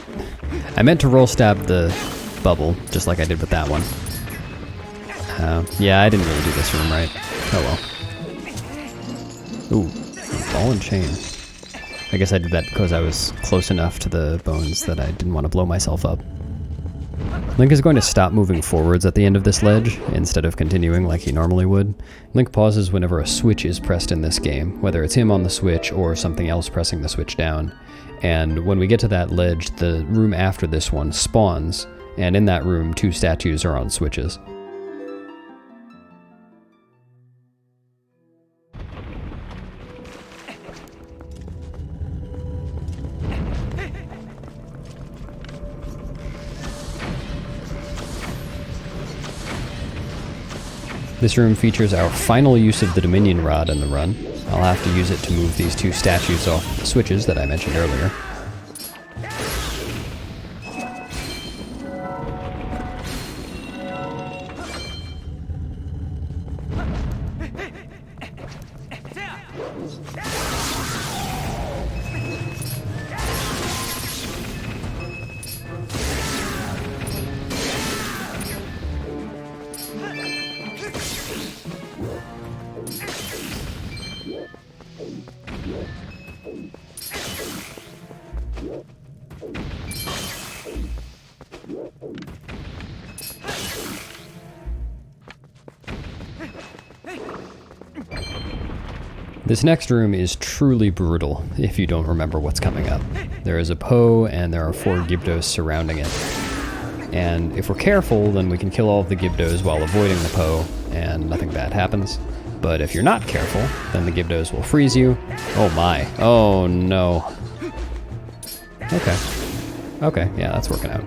I meant to roll stab the bubble, just like I did with that one. Yeah, I didn't really do this room right. Oh well. Ooh, ball and chain. I guess I did that because I was close enough to the bones that I didn't want to blow myself up. Link is going to stop moving forwards at the end of this ledge, instead of continuing like he normally would. Link pauses whenever a switch is pressed in this game, whether it's him on the switch or something else pressing the switch down. And when we get to that ledge, the room after this one spawns, and in that room, 2 statues are on switches. This room features our final use of the Dominion Rod in the run. I'll have to use it to move these 2 statues off the switches that I mentioned earlier. This next room is truly brutal if you don't remember what's coming up. There is a Poe and there are 4 Gibdos surrounding it. And if we're careful, then we can kill all of the Gibdos while avoiding the Poe, and nothing bad happens. But if you're not careful, then the Gibdos will freeze you. Oh my. Oh no. Okay. Okay, yeah, that's working out.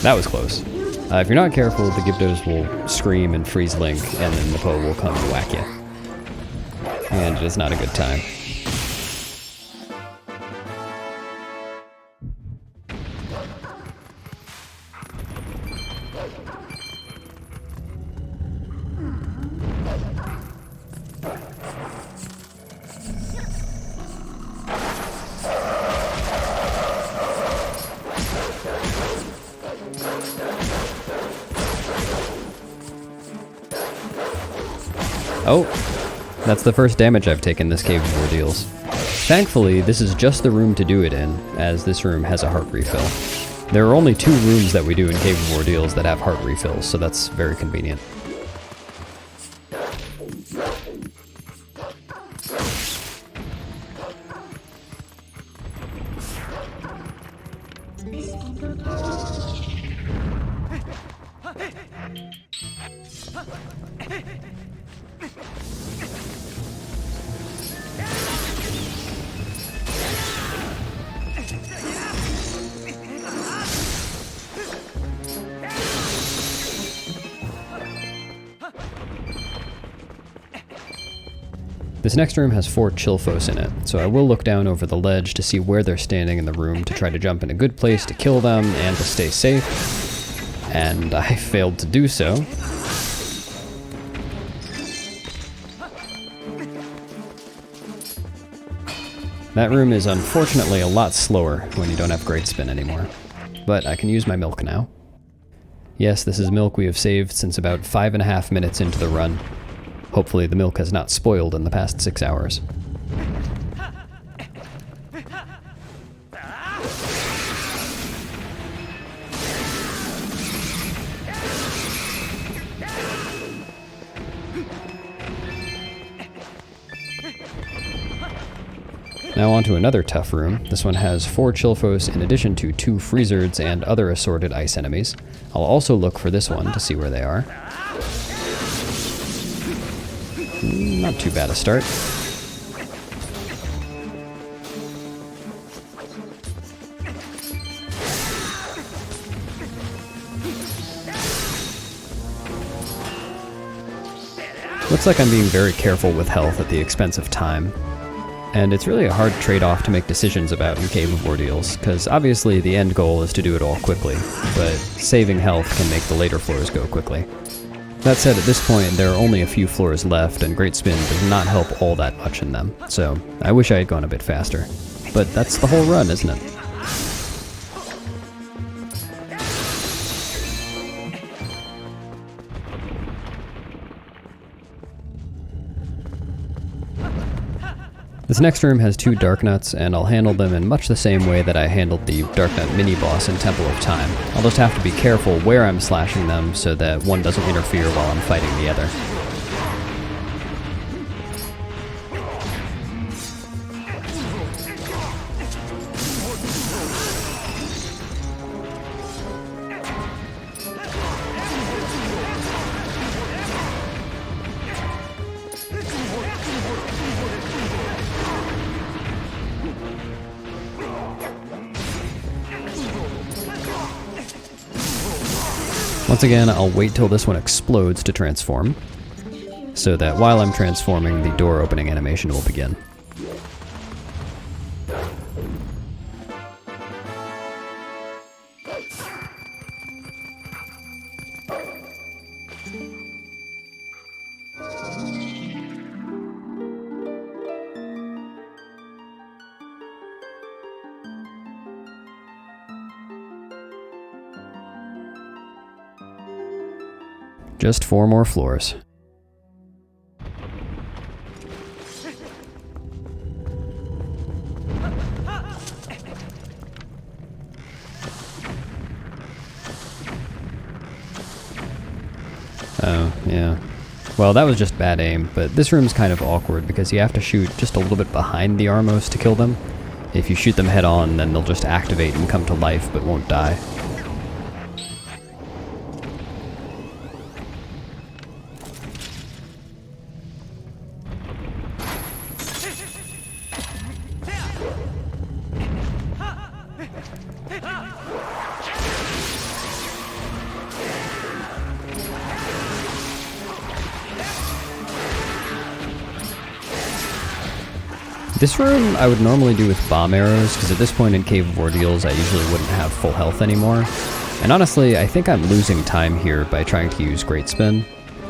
That was close. If you're not careful, the Gibdos will scream and freeze Link, and then the Poe will come and whack you. And it is not a good time. Oh, that's the first damage I've taken this Cave of Ordeals. Thankfully, this is just the room to do it in, as this room has a heart refill. There are only 2 rooms that we do in Cave of Ordeals that have heart refills, so that's very convenient. This next room has 4 Chilfos in it, so I will look down over the ledge to see where they're standing in the room to try to jump in a good place to kill them and to stay safe. And I failed to do so. That room is unfortunately a lot slower when you don't have Great Spin anymore. But I can use my milk now. Yes, this is milk we have saved since about 5.5 minutes into the run. Hopefully the milk has not spoiled in the past 6 hours. Now on to another tough room. This one has 4 Chilfos in addition to 2 Freezards and other assorted ice enemies. I'll also look for this one to see where they are. Not too bad a start. looks like I'm being very careful with health at the expense of time. And it's really a hard trade-off to make decisions about in Cave of Ordeals, because obviously the end goal is to do it all quickly, but saving health can make the later floors go quickly. That said, at this point there are only a few floors left, and Great Spin does not help all that much in them, so I wish I had gone a bit faster. But that's the whole run, isn't it? This next room has 2 Dark Nuts, and I'll handle them in much the same way that I handled the Dark Nut mini-boss in Temple of Time. I'll just have to be careful where I'm slashing them so that one doesn't interfere while I'm fighting the other. Once again, I'll wait till this one explodes to transform, so that while I'm transforming, the door opening animation will begin. Just 4 more floors. Oh, yeah. Well, that was just bad aim, but this room's kind of awkward because you have to shoot just a little bit behind the Armos to kill them. If you shoot them head on, then they'll just activate and come to life but won't die. This room I would normally do with bomb arrows, because at this point in Cave of Ordeals I usually wouldn't have full health anymore. And honestly, I think I'm losing time here by trying to use Great Spin.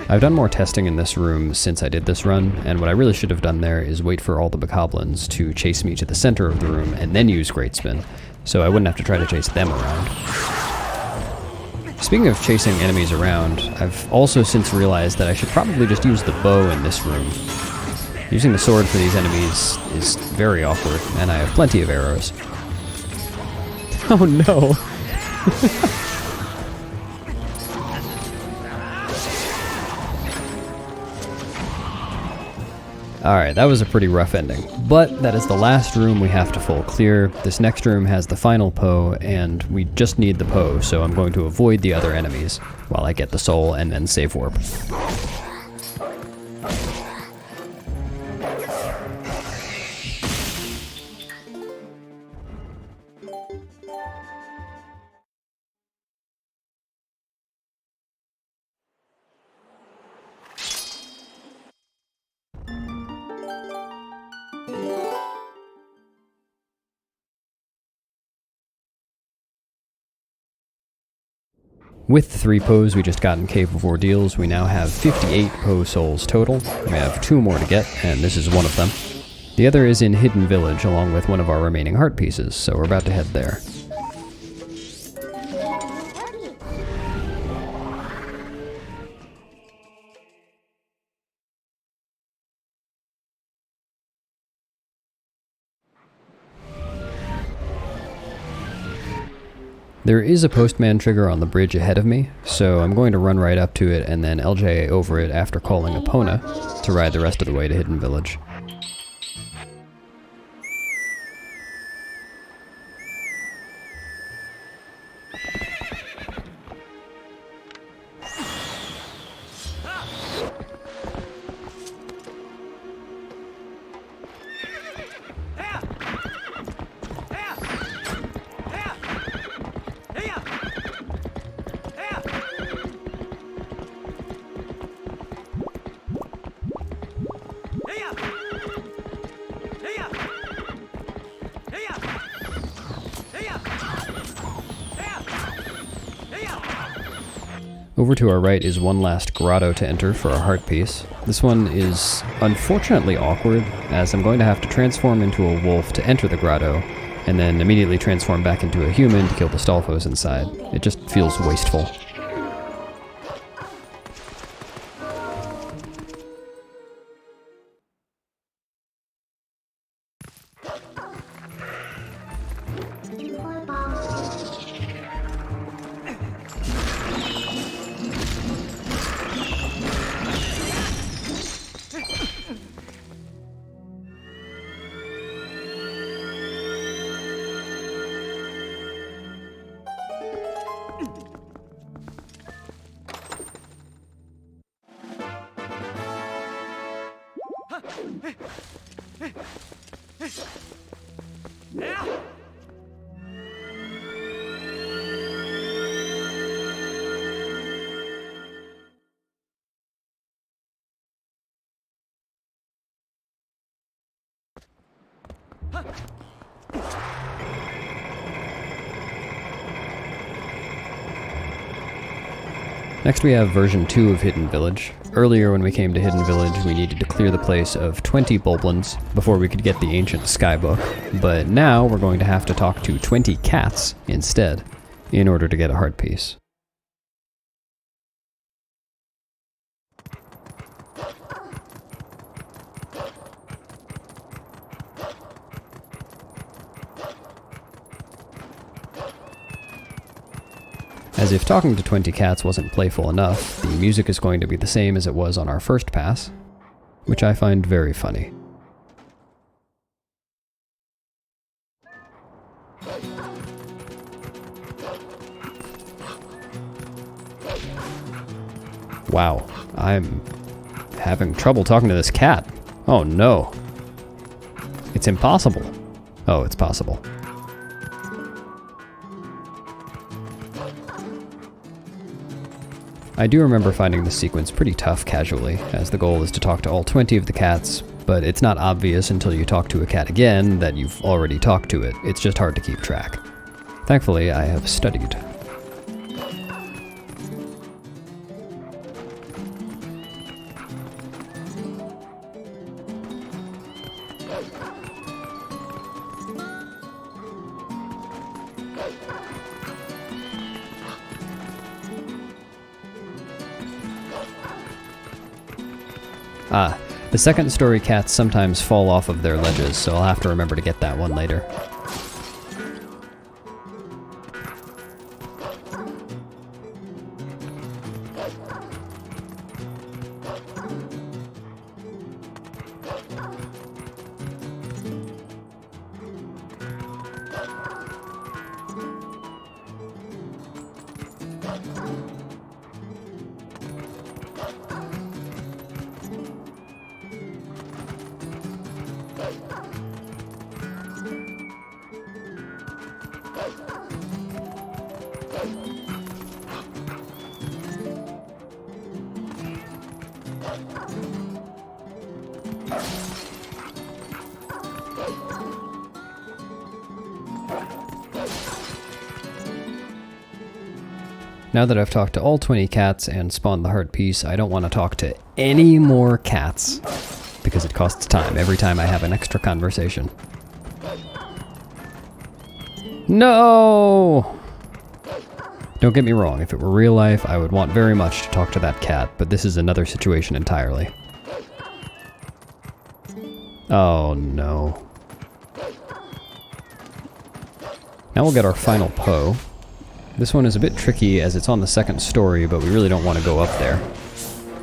I've done more testing in this room since I did this run, and what I really should have done there is wait for all the bokoblins to chase me to the center of the room and then use Great Spin, so I wouldn't have to try to chase them around. Speaking of chasing enemies around, I've also since realized that I should probably just use the bow in this room. Using the sword for these enemies is very awkward, and I have plenty of arrows. Oh no! Alright, that was a pretty rough ending. But that is the last room we have to full clear. This next room has the final Poe, and we just need the Poe, so I'm going to avoid the other enemies while I get the soul and then save warp. With the 3 Poes we just got in Cave of Ordeals, we now have 58 Poe souls total. We have 2 more to get, and this is one of them. The other is in Hidden Village, along with one of our remaining heart pieces, so we're about to head there. There is a postman trigger on the bridge ahead of me, so I'm going to run right up to it and then LJA over it after calling Epona to ride the rest of the way to Hidden Village. Over to our right is one last grotto to enter for our heart piece. This one is unfortunately awkward, as I'm going to have to transform into a wolf to enter the grotto, and then immediately transform back into a human to kill the Stalfos inside. It just feels wasteful. Next we have version 2 of Hidden Village. Earlier when we came to Hidden Village we needed to clear the place of 20 Bulblins before we could get the ancient Skybook, but now we're going to have to talk to 20 cats instead in order to get a heart piece. As if talking to 20 cats wasn't playful enough, the music is going to be the same as it was on our first pass, which I find very funny. Wow, I'm having trouble talking to this cat. Oh no. It's impossible. Oh, it's possible. I do remember finding this sequence pretty tough casually, as the goal is to talk to all 20 of the cats, but it's not obvious until you talk to a cat again that you've already talked to it. It's just hard to keep track. Thankfully, I have studied. Ah, the second story cats sometimes fall off of their ledges, so I'll have to remember to get that one later. Now that I've talked to all 20 cats and spawned the heart piece, I don't want to talk to any more cats, because it costs time every time I have an extra conversation. No! Don't get me wrong, if it were real life, I would want very much to talk to that cat, but this is another situation entirely. Oh no. Now we'll get our final Poe. This one is a bit tricky as it's on the second story, but we really don't want to go up there.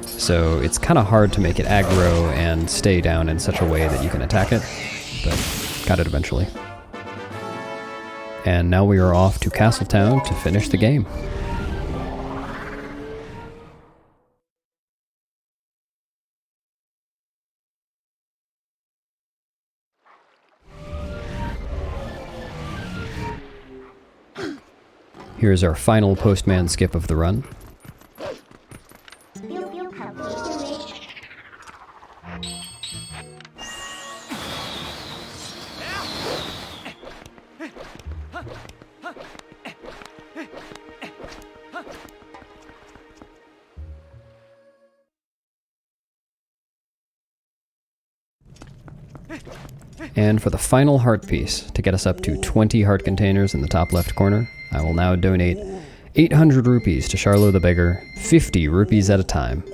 So it's kind of hard to make it aggro and stay down in such a way that you can attack it, but got it eventually. And now we are off to Castletown to finish the game. Here's our final postman skip of the run. And for the final heart piece, to get us up to 20 heart containers in the top left corner, I will now donate 800 rupees to Charlo the Beggar, 50 rupees at a time.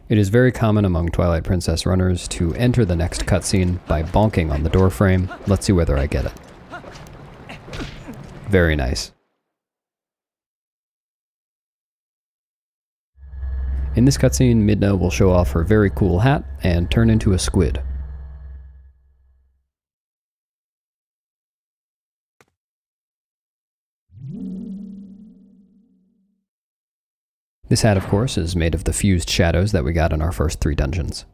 It is very common among Twilight Princess runners to enter the next cutscene by bonking on the door frame. Let's see whether I get it. Very nice. In this cutscene, Midna will show off her very cool hat and turn into a squid. This hat, of course, is made of the fused shadows that we got in our first 3 dungeons.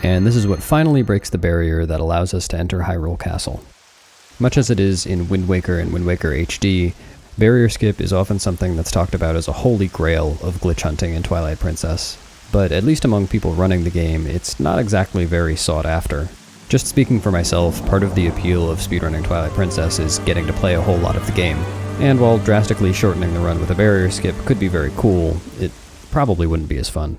And this is what finally breaks the barrier that allows us to enter Hyrule Castle. Much as it is in Wind Waker and Wind Waker HD, barrier skip is often something that's talked about as a holy grail of glitch hunting in Twilight Princess, but at least among people running the game, it's not exactly very sought after. Just speaking for myself, part of the appeal of speedrunning Twilight Princess is getting to play a whole lot of the game, and while drastically shortening the run with a barrier skip could be very cool, it probably wouldn't be as fun.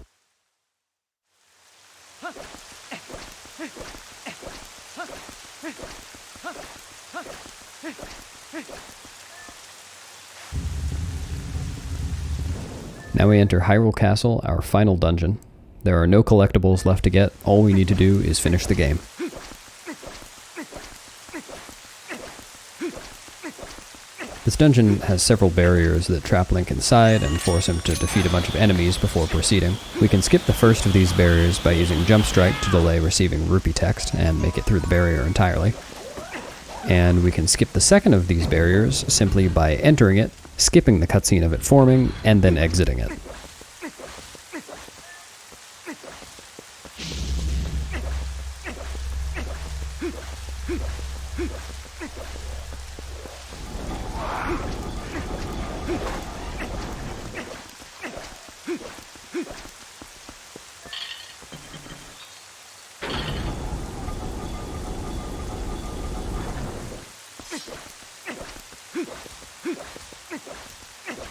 Now we enter Hyrule Castle, our final dungeon. There are no collectibles left to get, all we need to do is finish the game. This dungeon has several barriers that trap Link inside and force him to defeat a bunch of enemies before proceeding. We can skip the first of these barriers by using Jump Strike to delay receiving rupee text and make it through the barrier entirely. And we can skip the second of these barriers simply by entering it, skipping the cutscene of it forming, and then exiting it.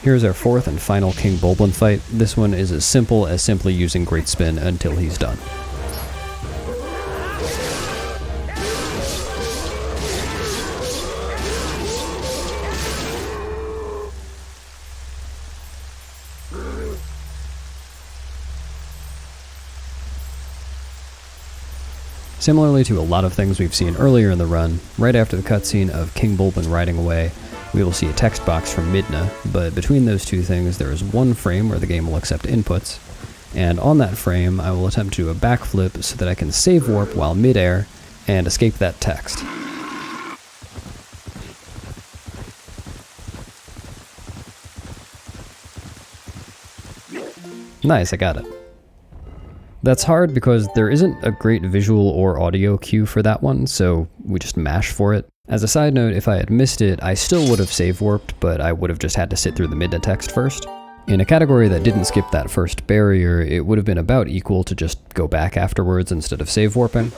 Here's our fourth and final King Bulblin fight. This one is as simple as simply using Great Spin until he's done. Similarly to a lot of things we've seen earlier in the run, right after the cutscene of King Bulblin riding away, we will see a text box from Midna, but between those two things there is one frame where the game will accept inputs, and on that frame I will attempt to do a backflip so that I can save warp while midair and escape that text. Nice, I got it. That's hard because there isn't a great visual or audio cue for that one, so we just mash for it. As a side note, if I had missed it, I still would have save warped, but I would have just had to sit through the Midna text first. In a category that didn't skip that first barrier, it would have been about equal to just go back afterwards instead of save warping.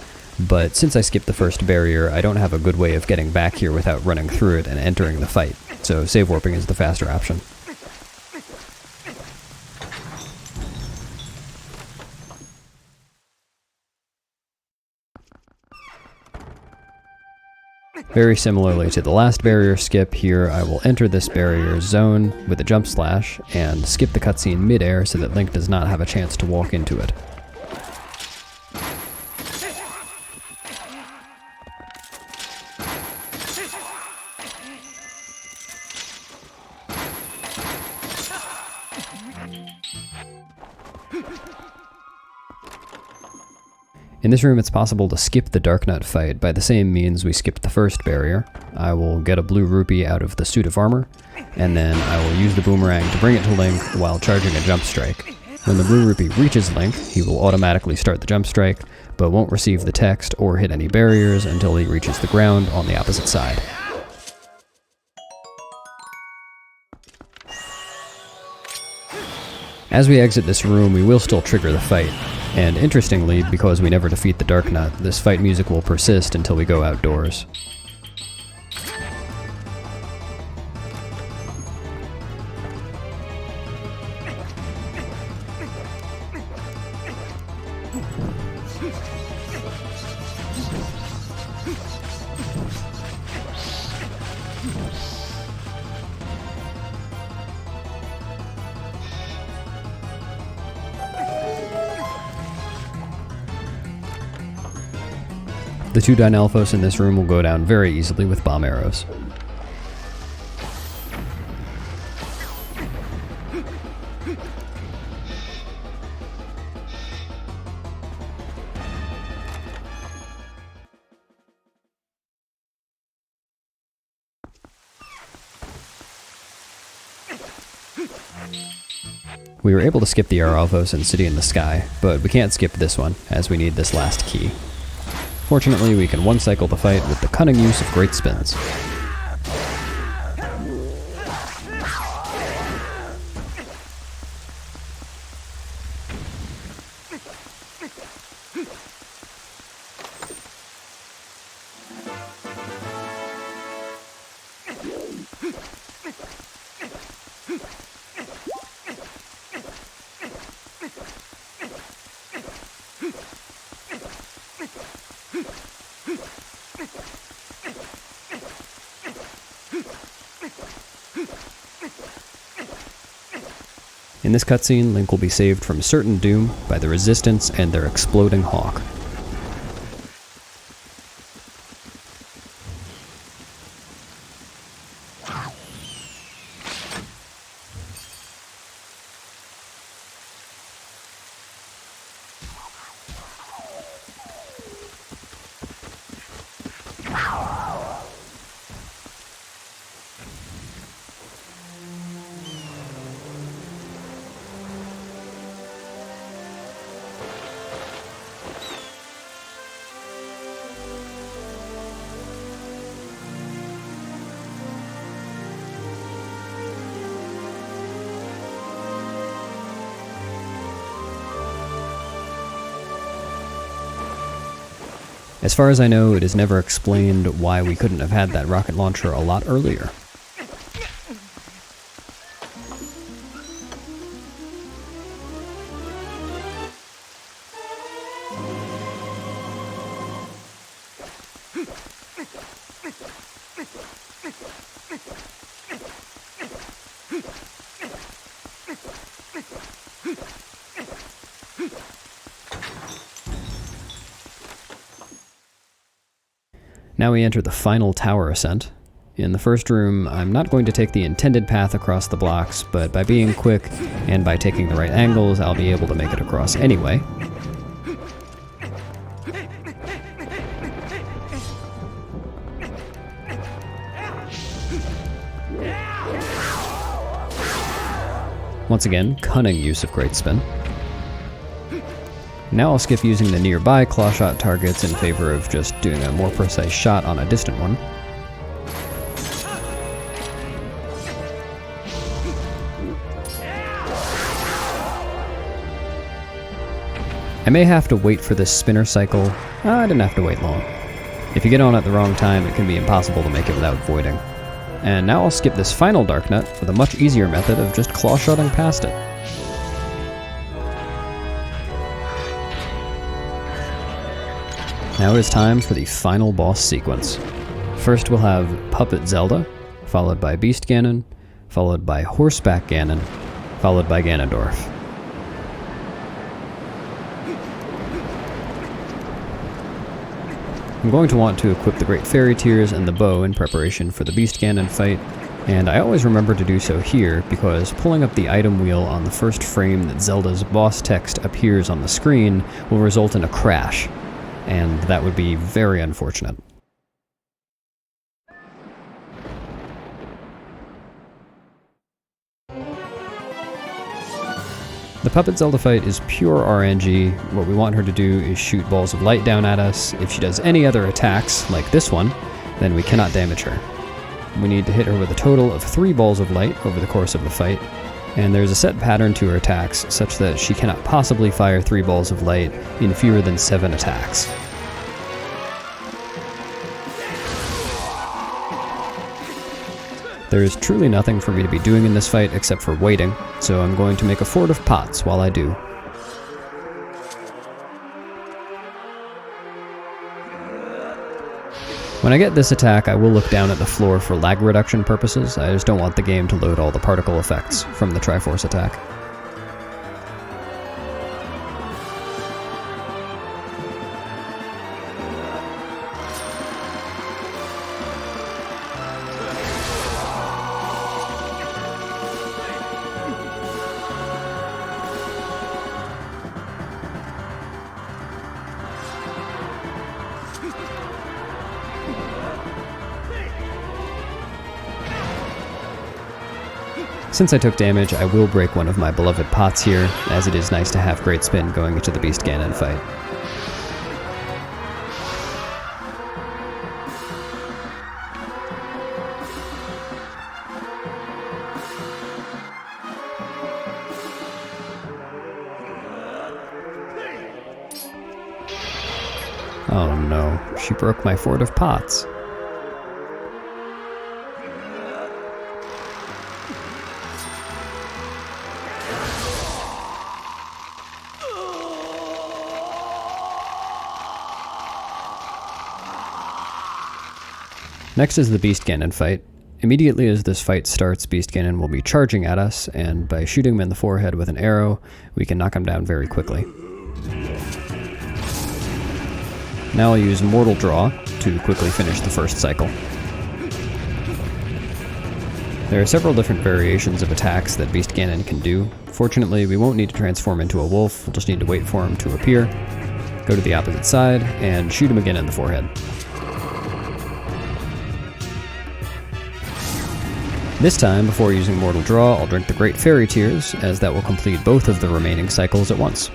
But since I skipped the first barrier, I don't have a good way of getting back here without running through it and entering the fight, so save warping is the faster option. Very similarly to the last barrier skip, here I will enter this barrier zone with a jump slash and skip the cutscene mid-air so that Link does not have a chance to walk into it. In this room, it's possible to skip the Darknut fight by the same means we skipped the first barrier. I will get a blue rupee out of the suit of armor, and then I will use the boomerang to bring it to Link while charging a jump strike. When the blue rupee reaches Link, he will automatically start the jump strike, but won't receive the text or hit any barriers until he reaches the ground on the opposite side. As we exit this room, we will still trigger the fight. And interestingly, because we never defeat the Darknut, this fight music will persist until we go outdoors. The two Dynalphos in this room will go down very easily with bomb arrows. We were able to skip the Aralphos and City in the Sky, but we can't skip this one, as we need this last key. Fortunately, we can one-cycle the fight with the cunning use of great spins. In this cutscene, Link will be saved from certain doom by the Resistance and their exploding hawk. As far as I know, it is never explained why we couldn't have had that rocket launcher a lot earlier. Now we enter the final tower ascent. In the first room, I'm not going to take the intended path across the blocks, but by being quick and by taking the right angles, I'll be able to make it across anyway. Once again, cunning use of Great Spin. Now I'll skip using the nearby claw shot targets in favor of just doing a more precise shot on a distant one. I may have to wait for this spinner cycle. I didn't have to wait long. If you get on at the wrong time, it can be impossible to make it without voiding. And now I'll skip this final Dark Nut with a much easier method of just claw-shotting past it. Now it is time for the final boss sequence. First we'll have Puppet Zelda, followed by Beast Ganon, followed by Horseback Ganon, followed by Ganondorf. I'm going to want to equip the Great Fairy Tears and the bow in preparation for the Beast Ganon fight, and I always remember to do so here because pulling up the item wheel on the first frame that Zelda's boss text appears on the screen will result in a crash, and that would be very unfortunate. The Puppet Zelda fight is pure RNG. What we want her to do is shoot balls of light down at us. If she does any other attacks, like this one, then we cannot damage her. We need to hit her with a total of 3 balls of light over the course of the fight, and there's a set pattern to her attacks such that she cannot possibly fire 3 balls of light in fewer than 7 attacks. There is truly nothing for me to be doing in this fight except for waiting, so I'm going to make a fort of pots while I do. When I get this attack, I will look down at the floor for lag reduction purposes. I just don't want the game to load all the particle effects from the Triforce attack. Since I took damage, I will break one of my beloved pots here, as it is nice to have Great Spin going into the Beast Ganon fight. Oh no, she broke my fort of pots. Next is the Beast Ganon fight. Immediately as this fight starts, Beast Ganon will be charging at us, and by shooting him in the forehead with an arrow, we can knock him down very quickly. Now I'll use Mortal Draw to quickly finish the first cycle. There are several different variations of attacks that Beast Ganon can do. Fortunately, we won't need to transform into a wolf, we'll just need to wait for him to appear, go to the opposite side, and shoot him again in the forehead. This time, before using Mortal Draw, I'll drink the Great Fairy Tears, as that will complete both of the remaining cycles at once.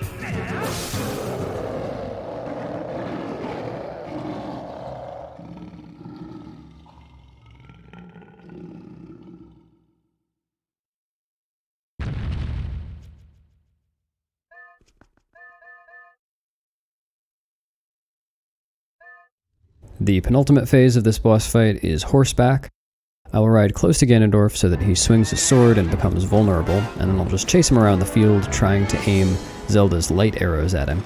The penultimate phase of this boss fight is Horseback. I will ride close to Ganondorf so that he swings his sword and becomes vulnerable, and then I'll just chase him around the field trying to aim Zelda's light arrows at him.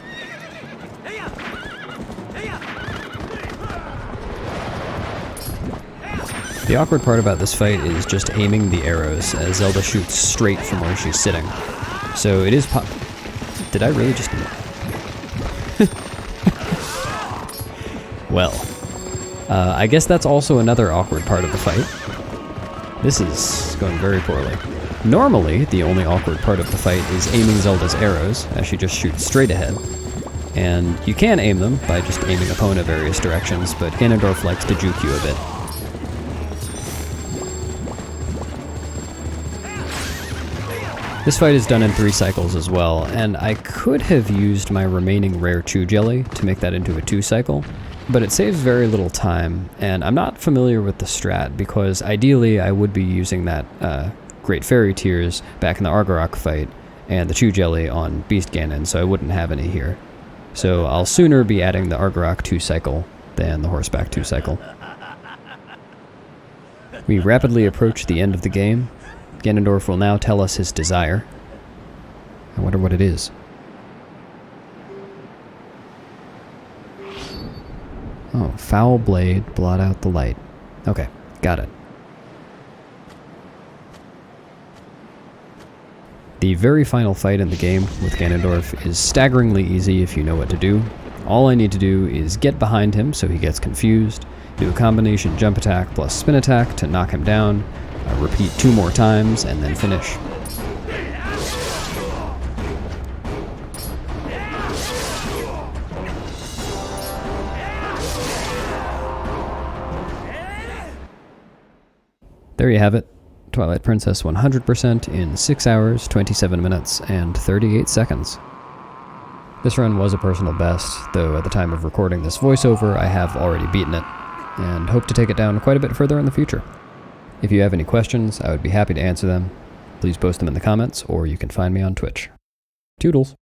The awkward part about this fight is just aiming the arrows, as Zelda shoots straight from where she's sitting. So it is Did I really just... Well, I guess that's also another awkward part of the fight. This is going very poorly. Normally, the only awkward part of the fight is aiming Zelda's arrows, as she just shoots straight ahead. And you can aim them by just aiming Epona various directions, but Ganondorf likes to juke you a bit. This fight is done in 3 cycles as well, and I could have used my remaining rare Chew Jelly to make that into a 2 cycle, but it saves very little time, and I'm not familiar with the strat because ideally I would be using that Great Fairy Tears back in the Argarok fight and the Chew Jelly on Beast Ganon, so I wouldn't have any here. So I'll sooner be adding the Argarok 2 cycle than the Horseback 2 cycle. We rapidly approach the end of the game. Ganondorf will now tell us his desire. I wonder what it is. Oh, foul blade, blot out the light. Okay, got it. The very final fight in the game with Ganondorf is staggeringly easy if you know what to do. All I need to do is get behind him so he gets confused, do a combination jump attack plus spin attack to knock him down, repeat 2 more times, and then finish. There you have it. Twilight Princess 100% in 6 hours, 27 minutes, and 38 seconds. This run was a personal best, though at the time of recording this voiceover I have already beaten it, and hope to take it down quite a bit further in the future. If you have any questions, I would be happy to answer them. Please post them in the comments, or you can find me on Twitch. Toodles!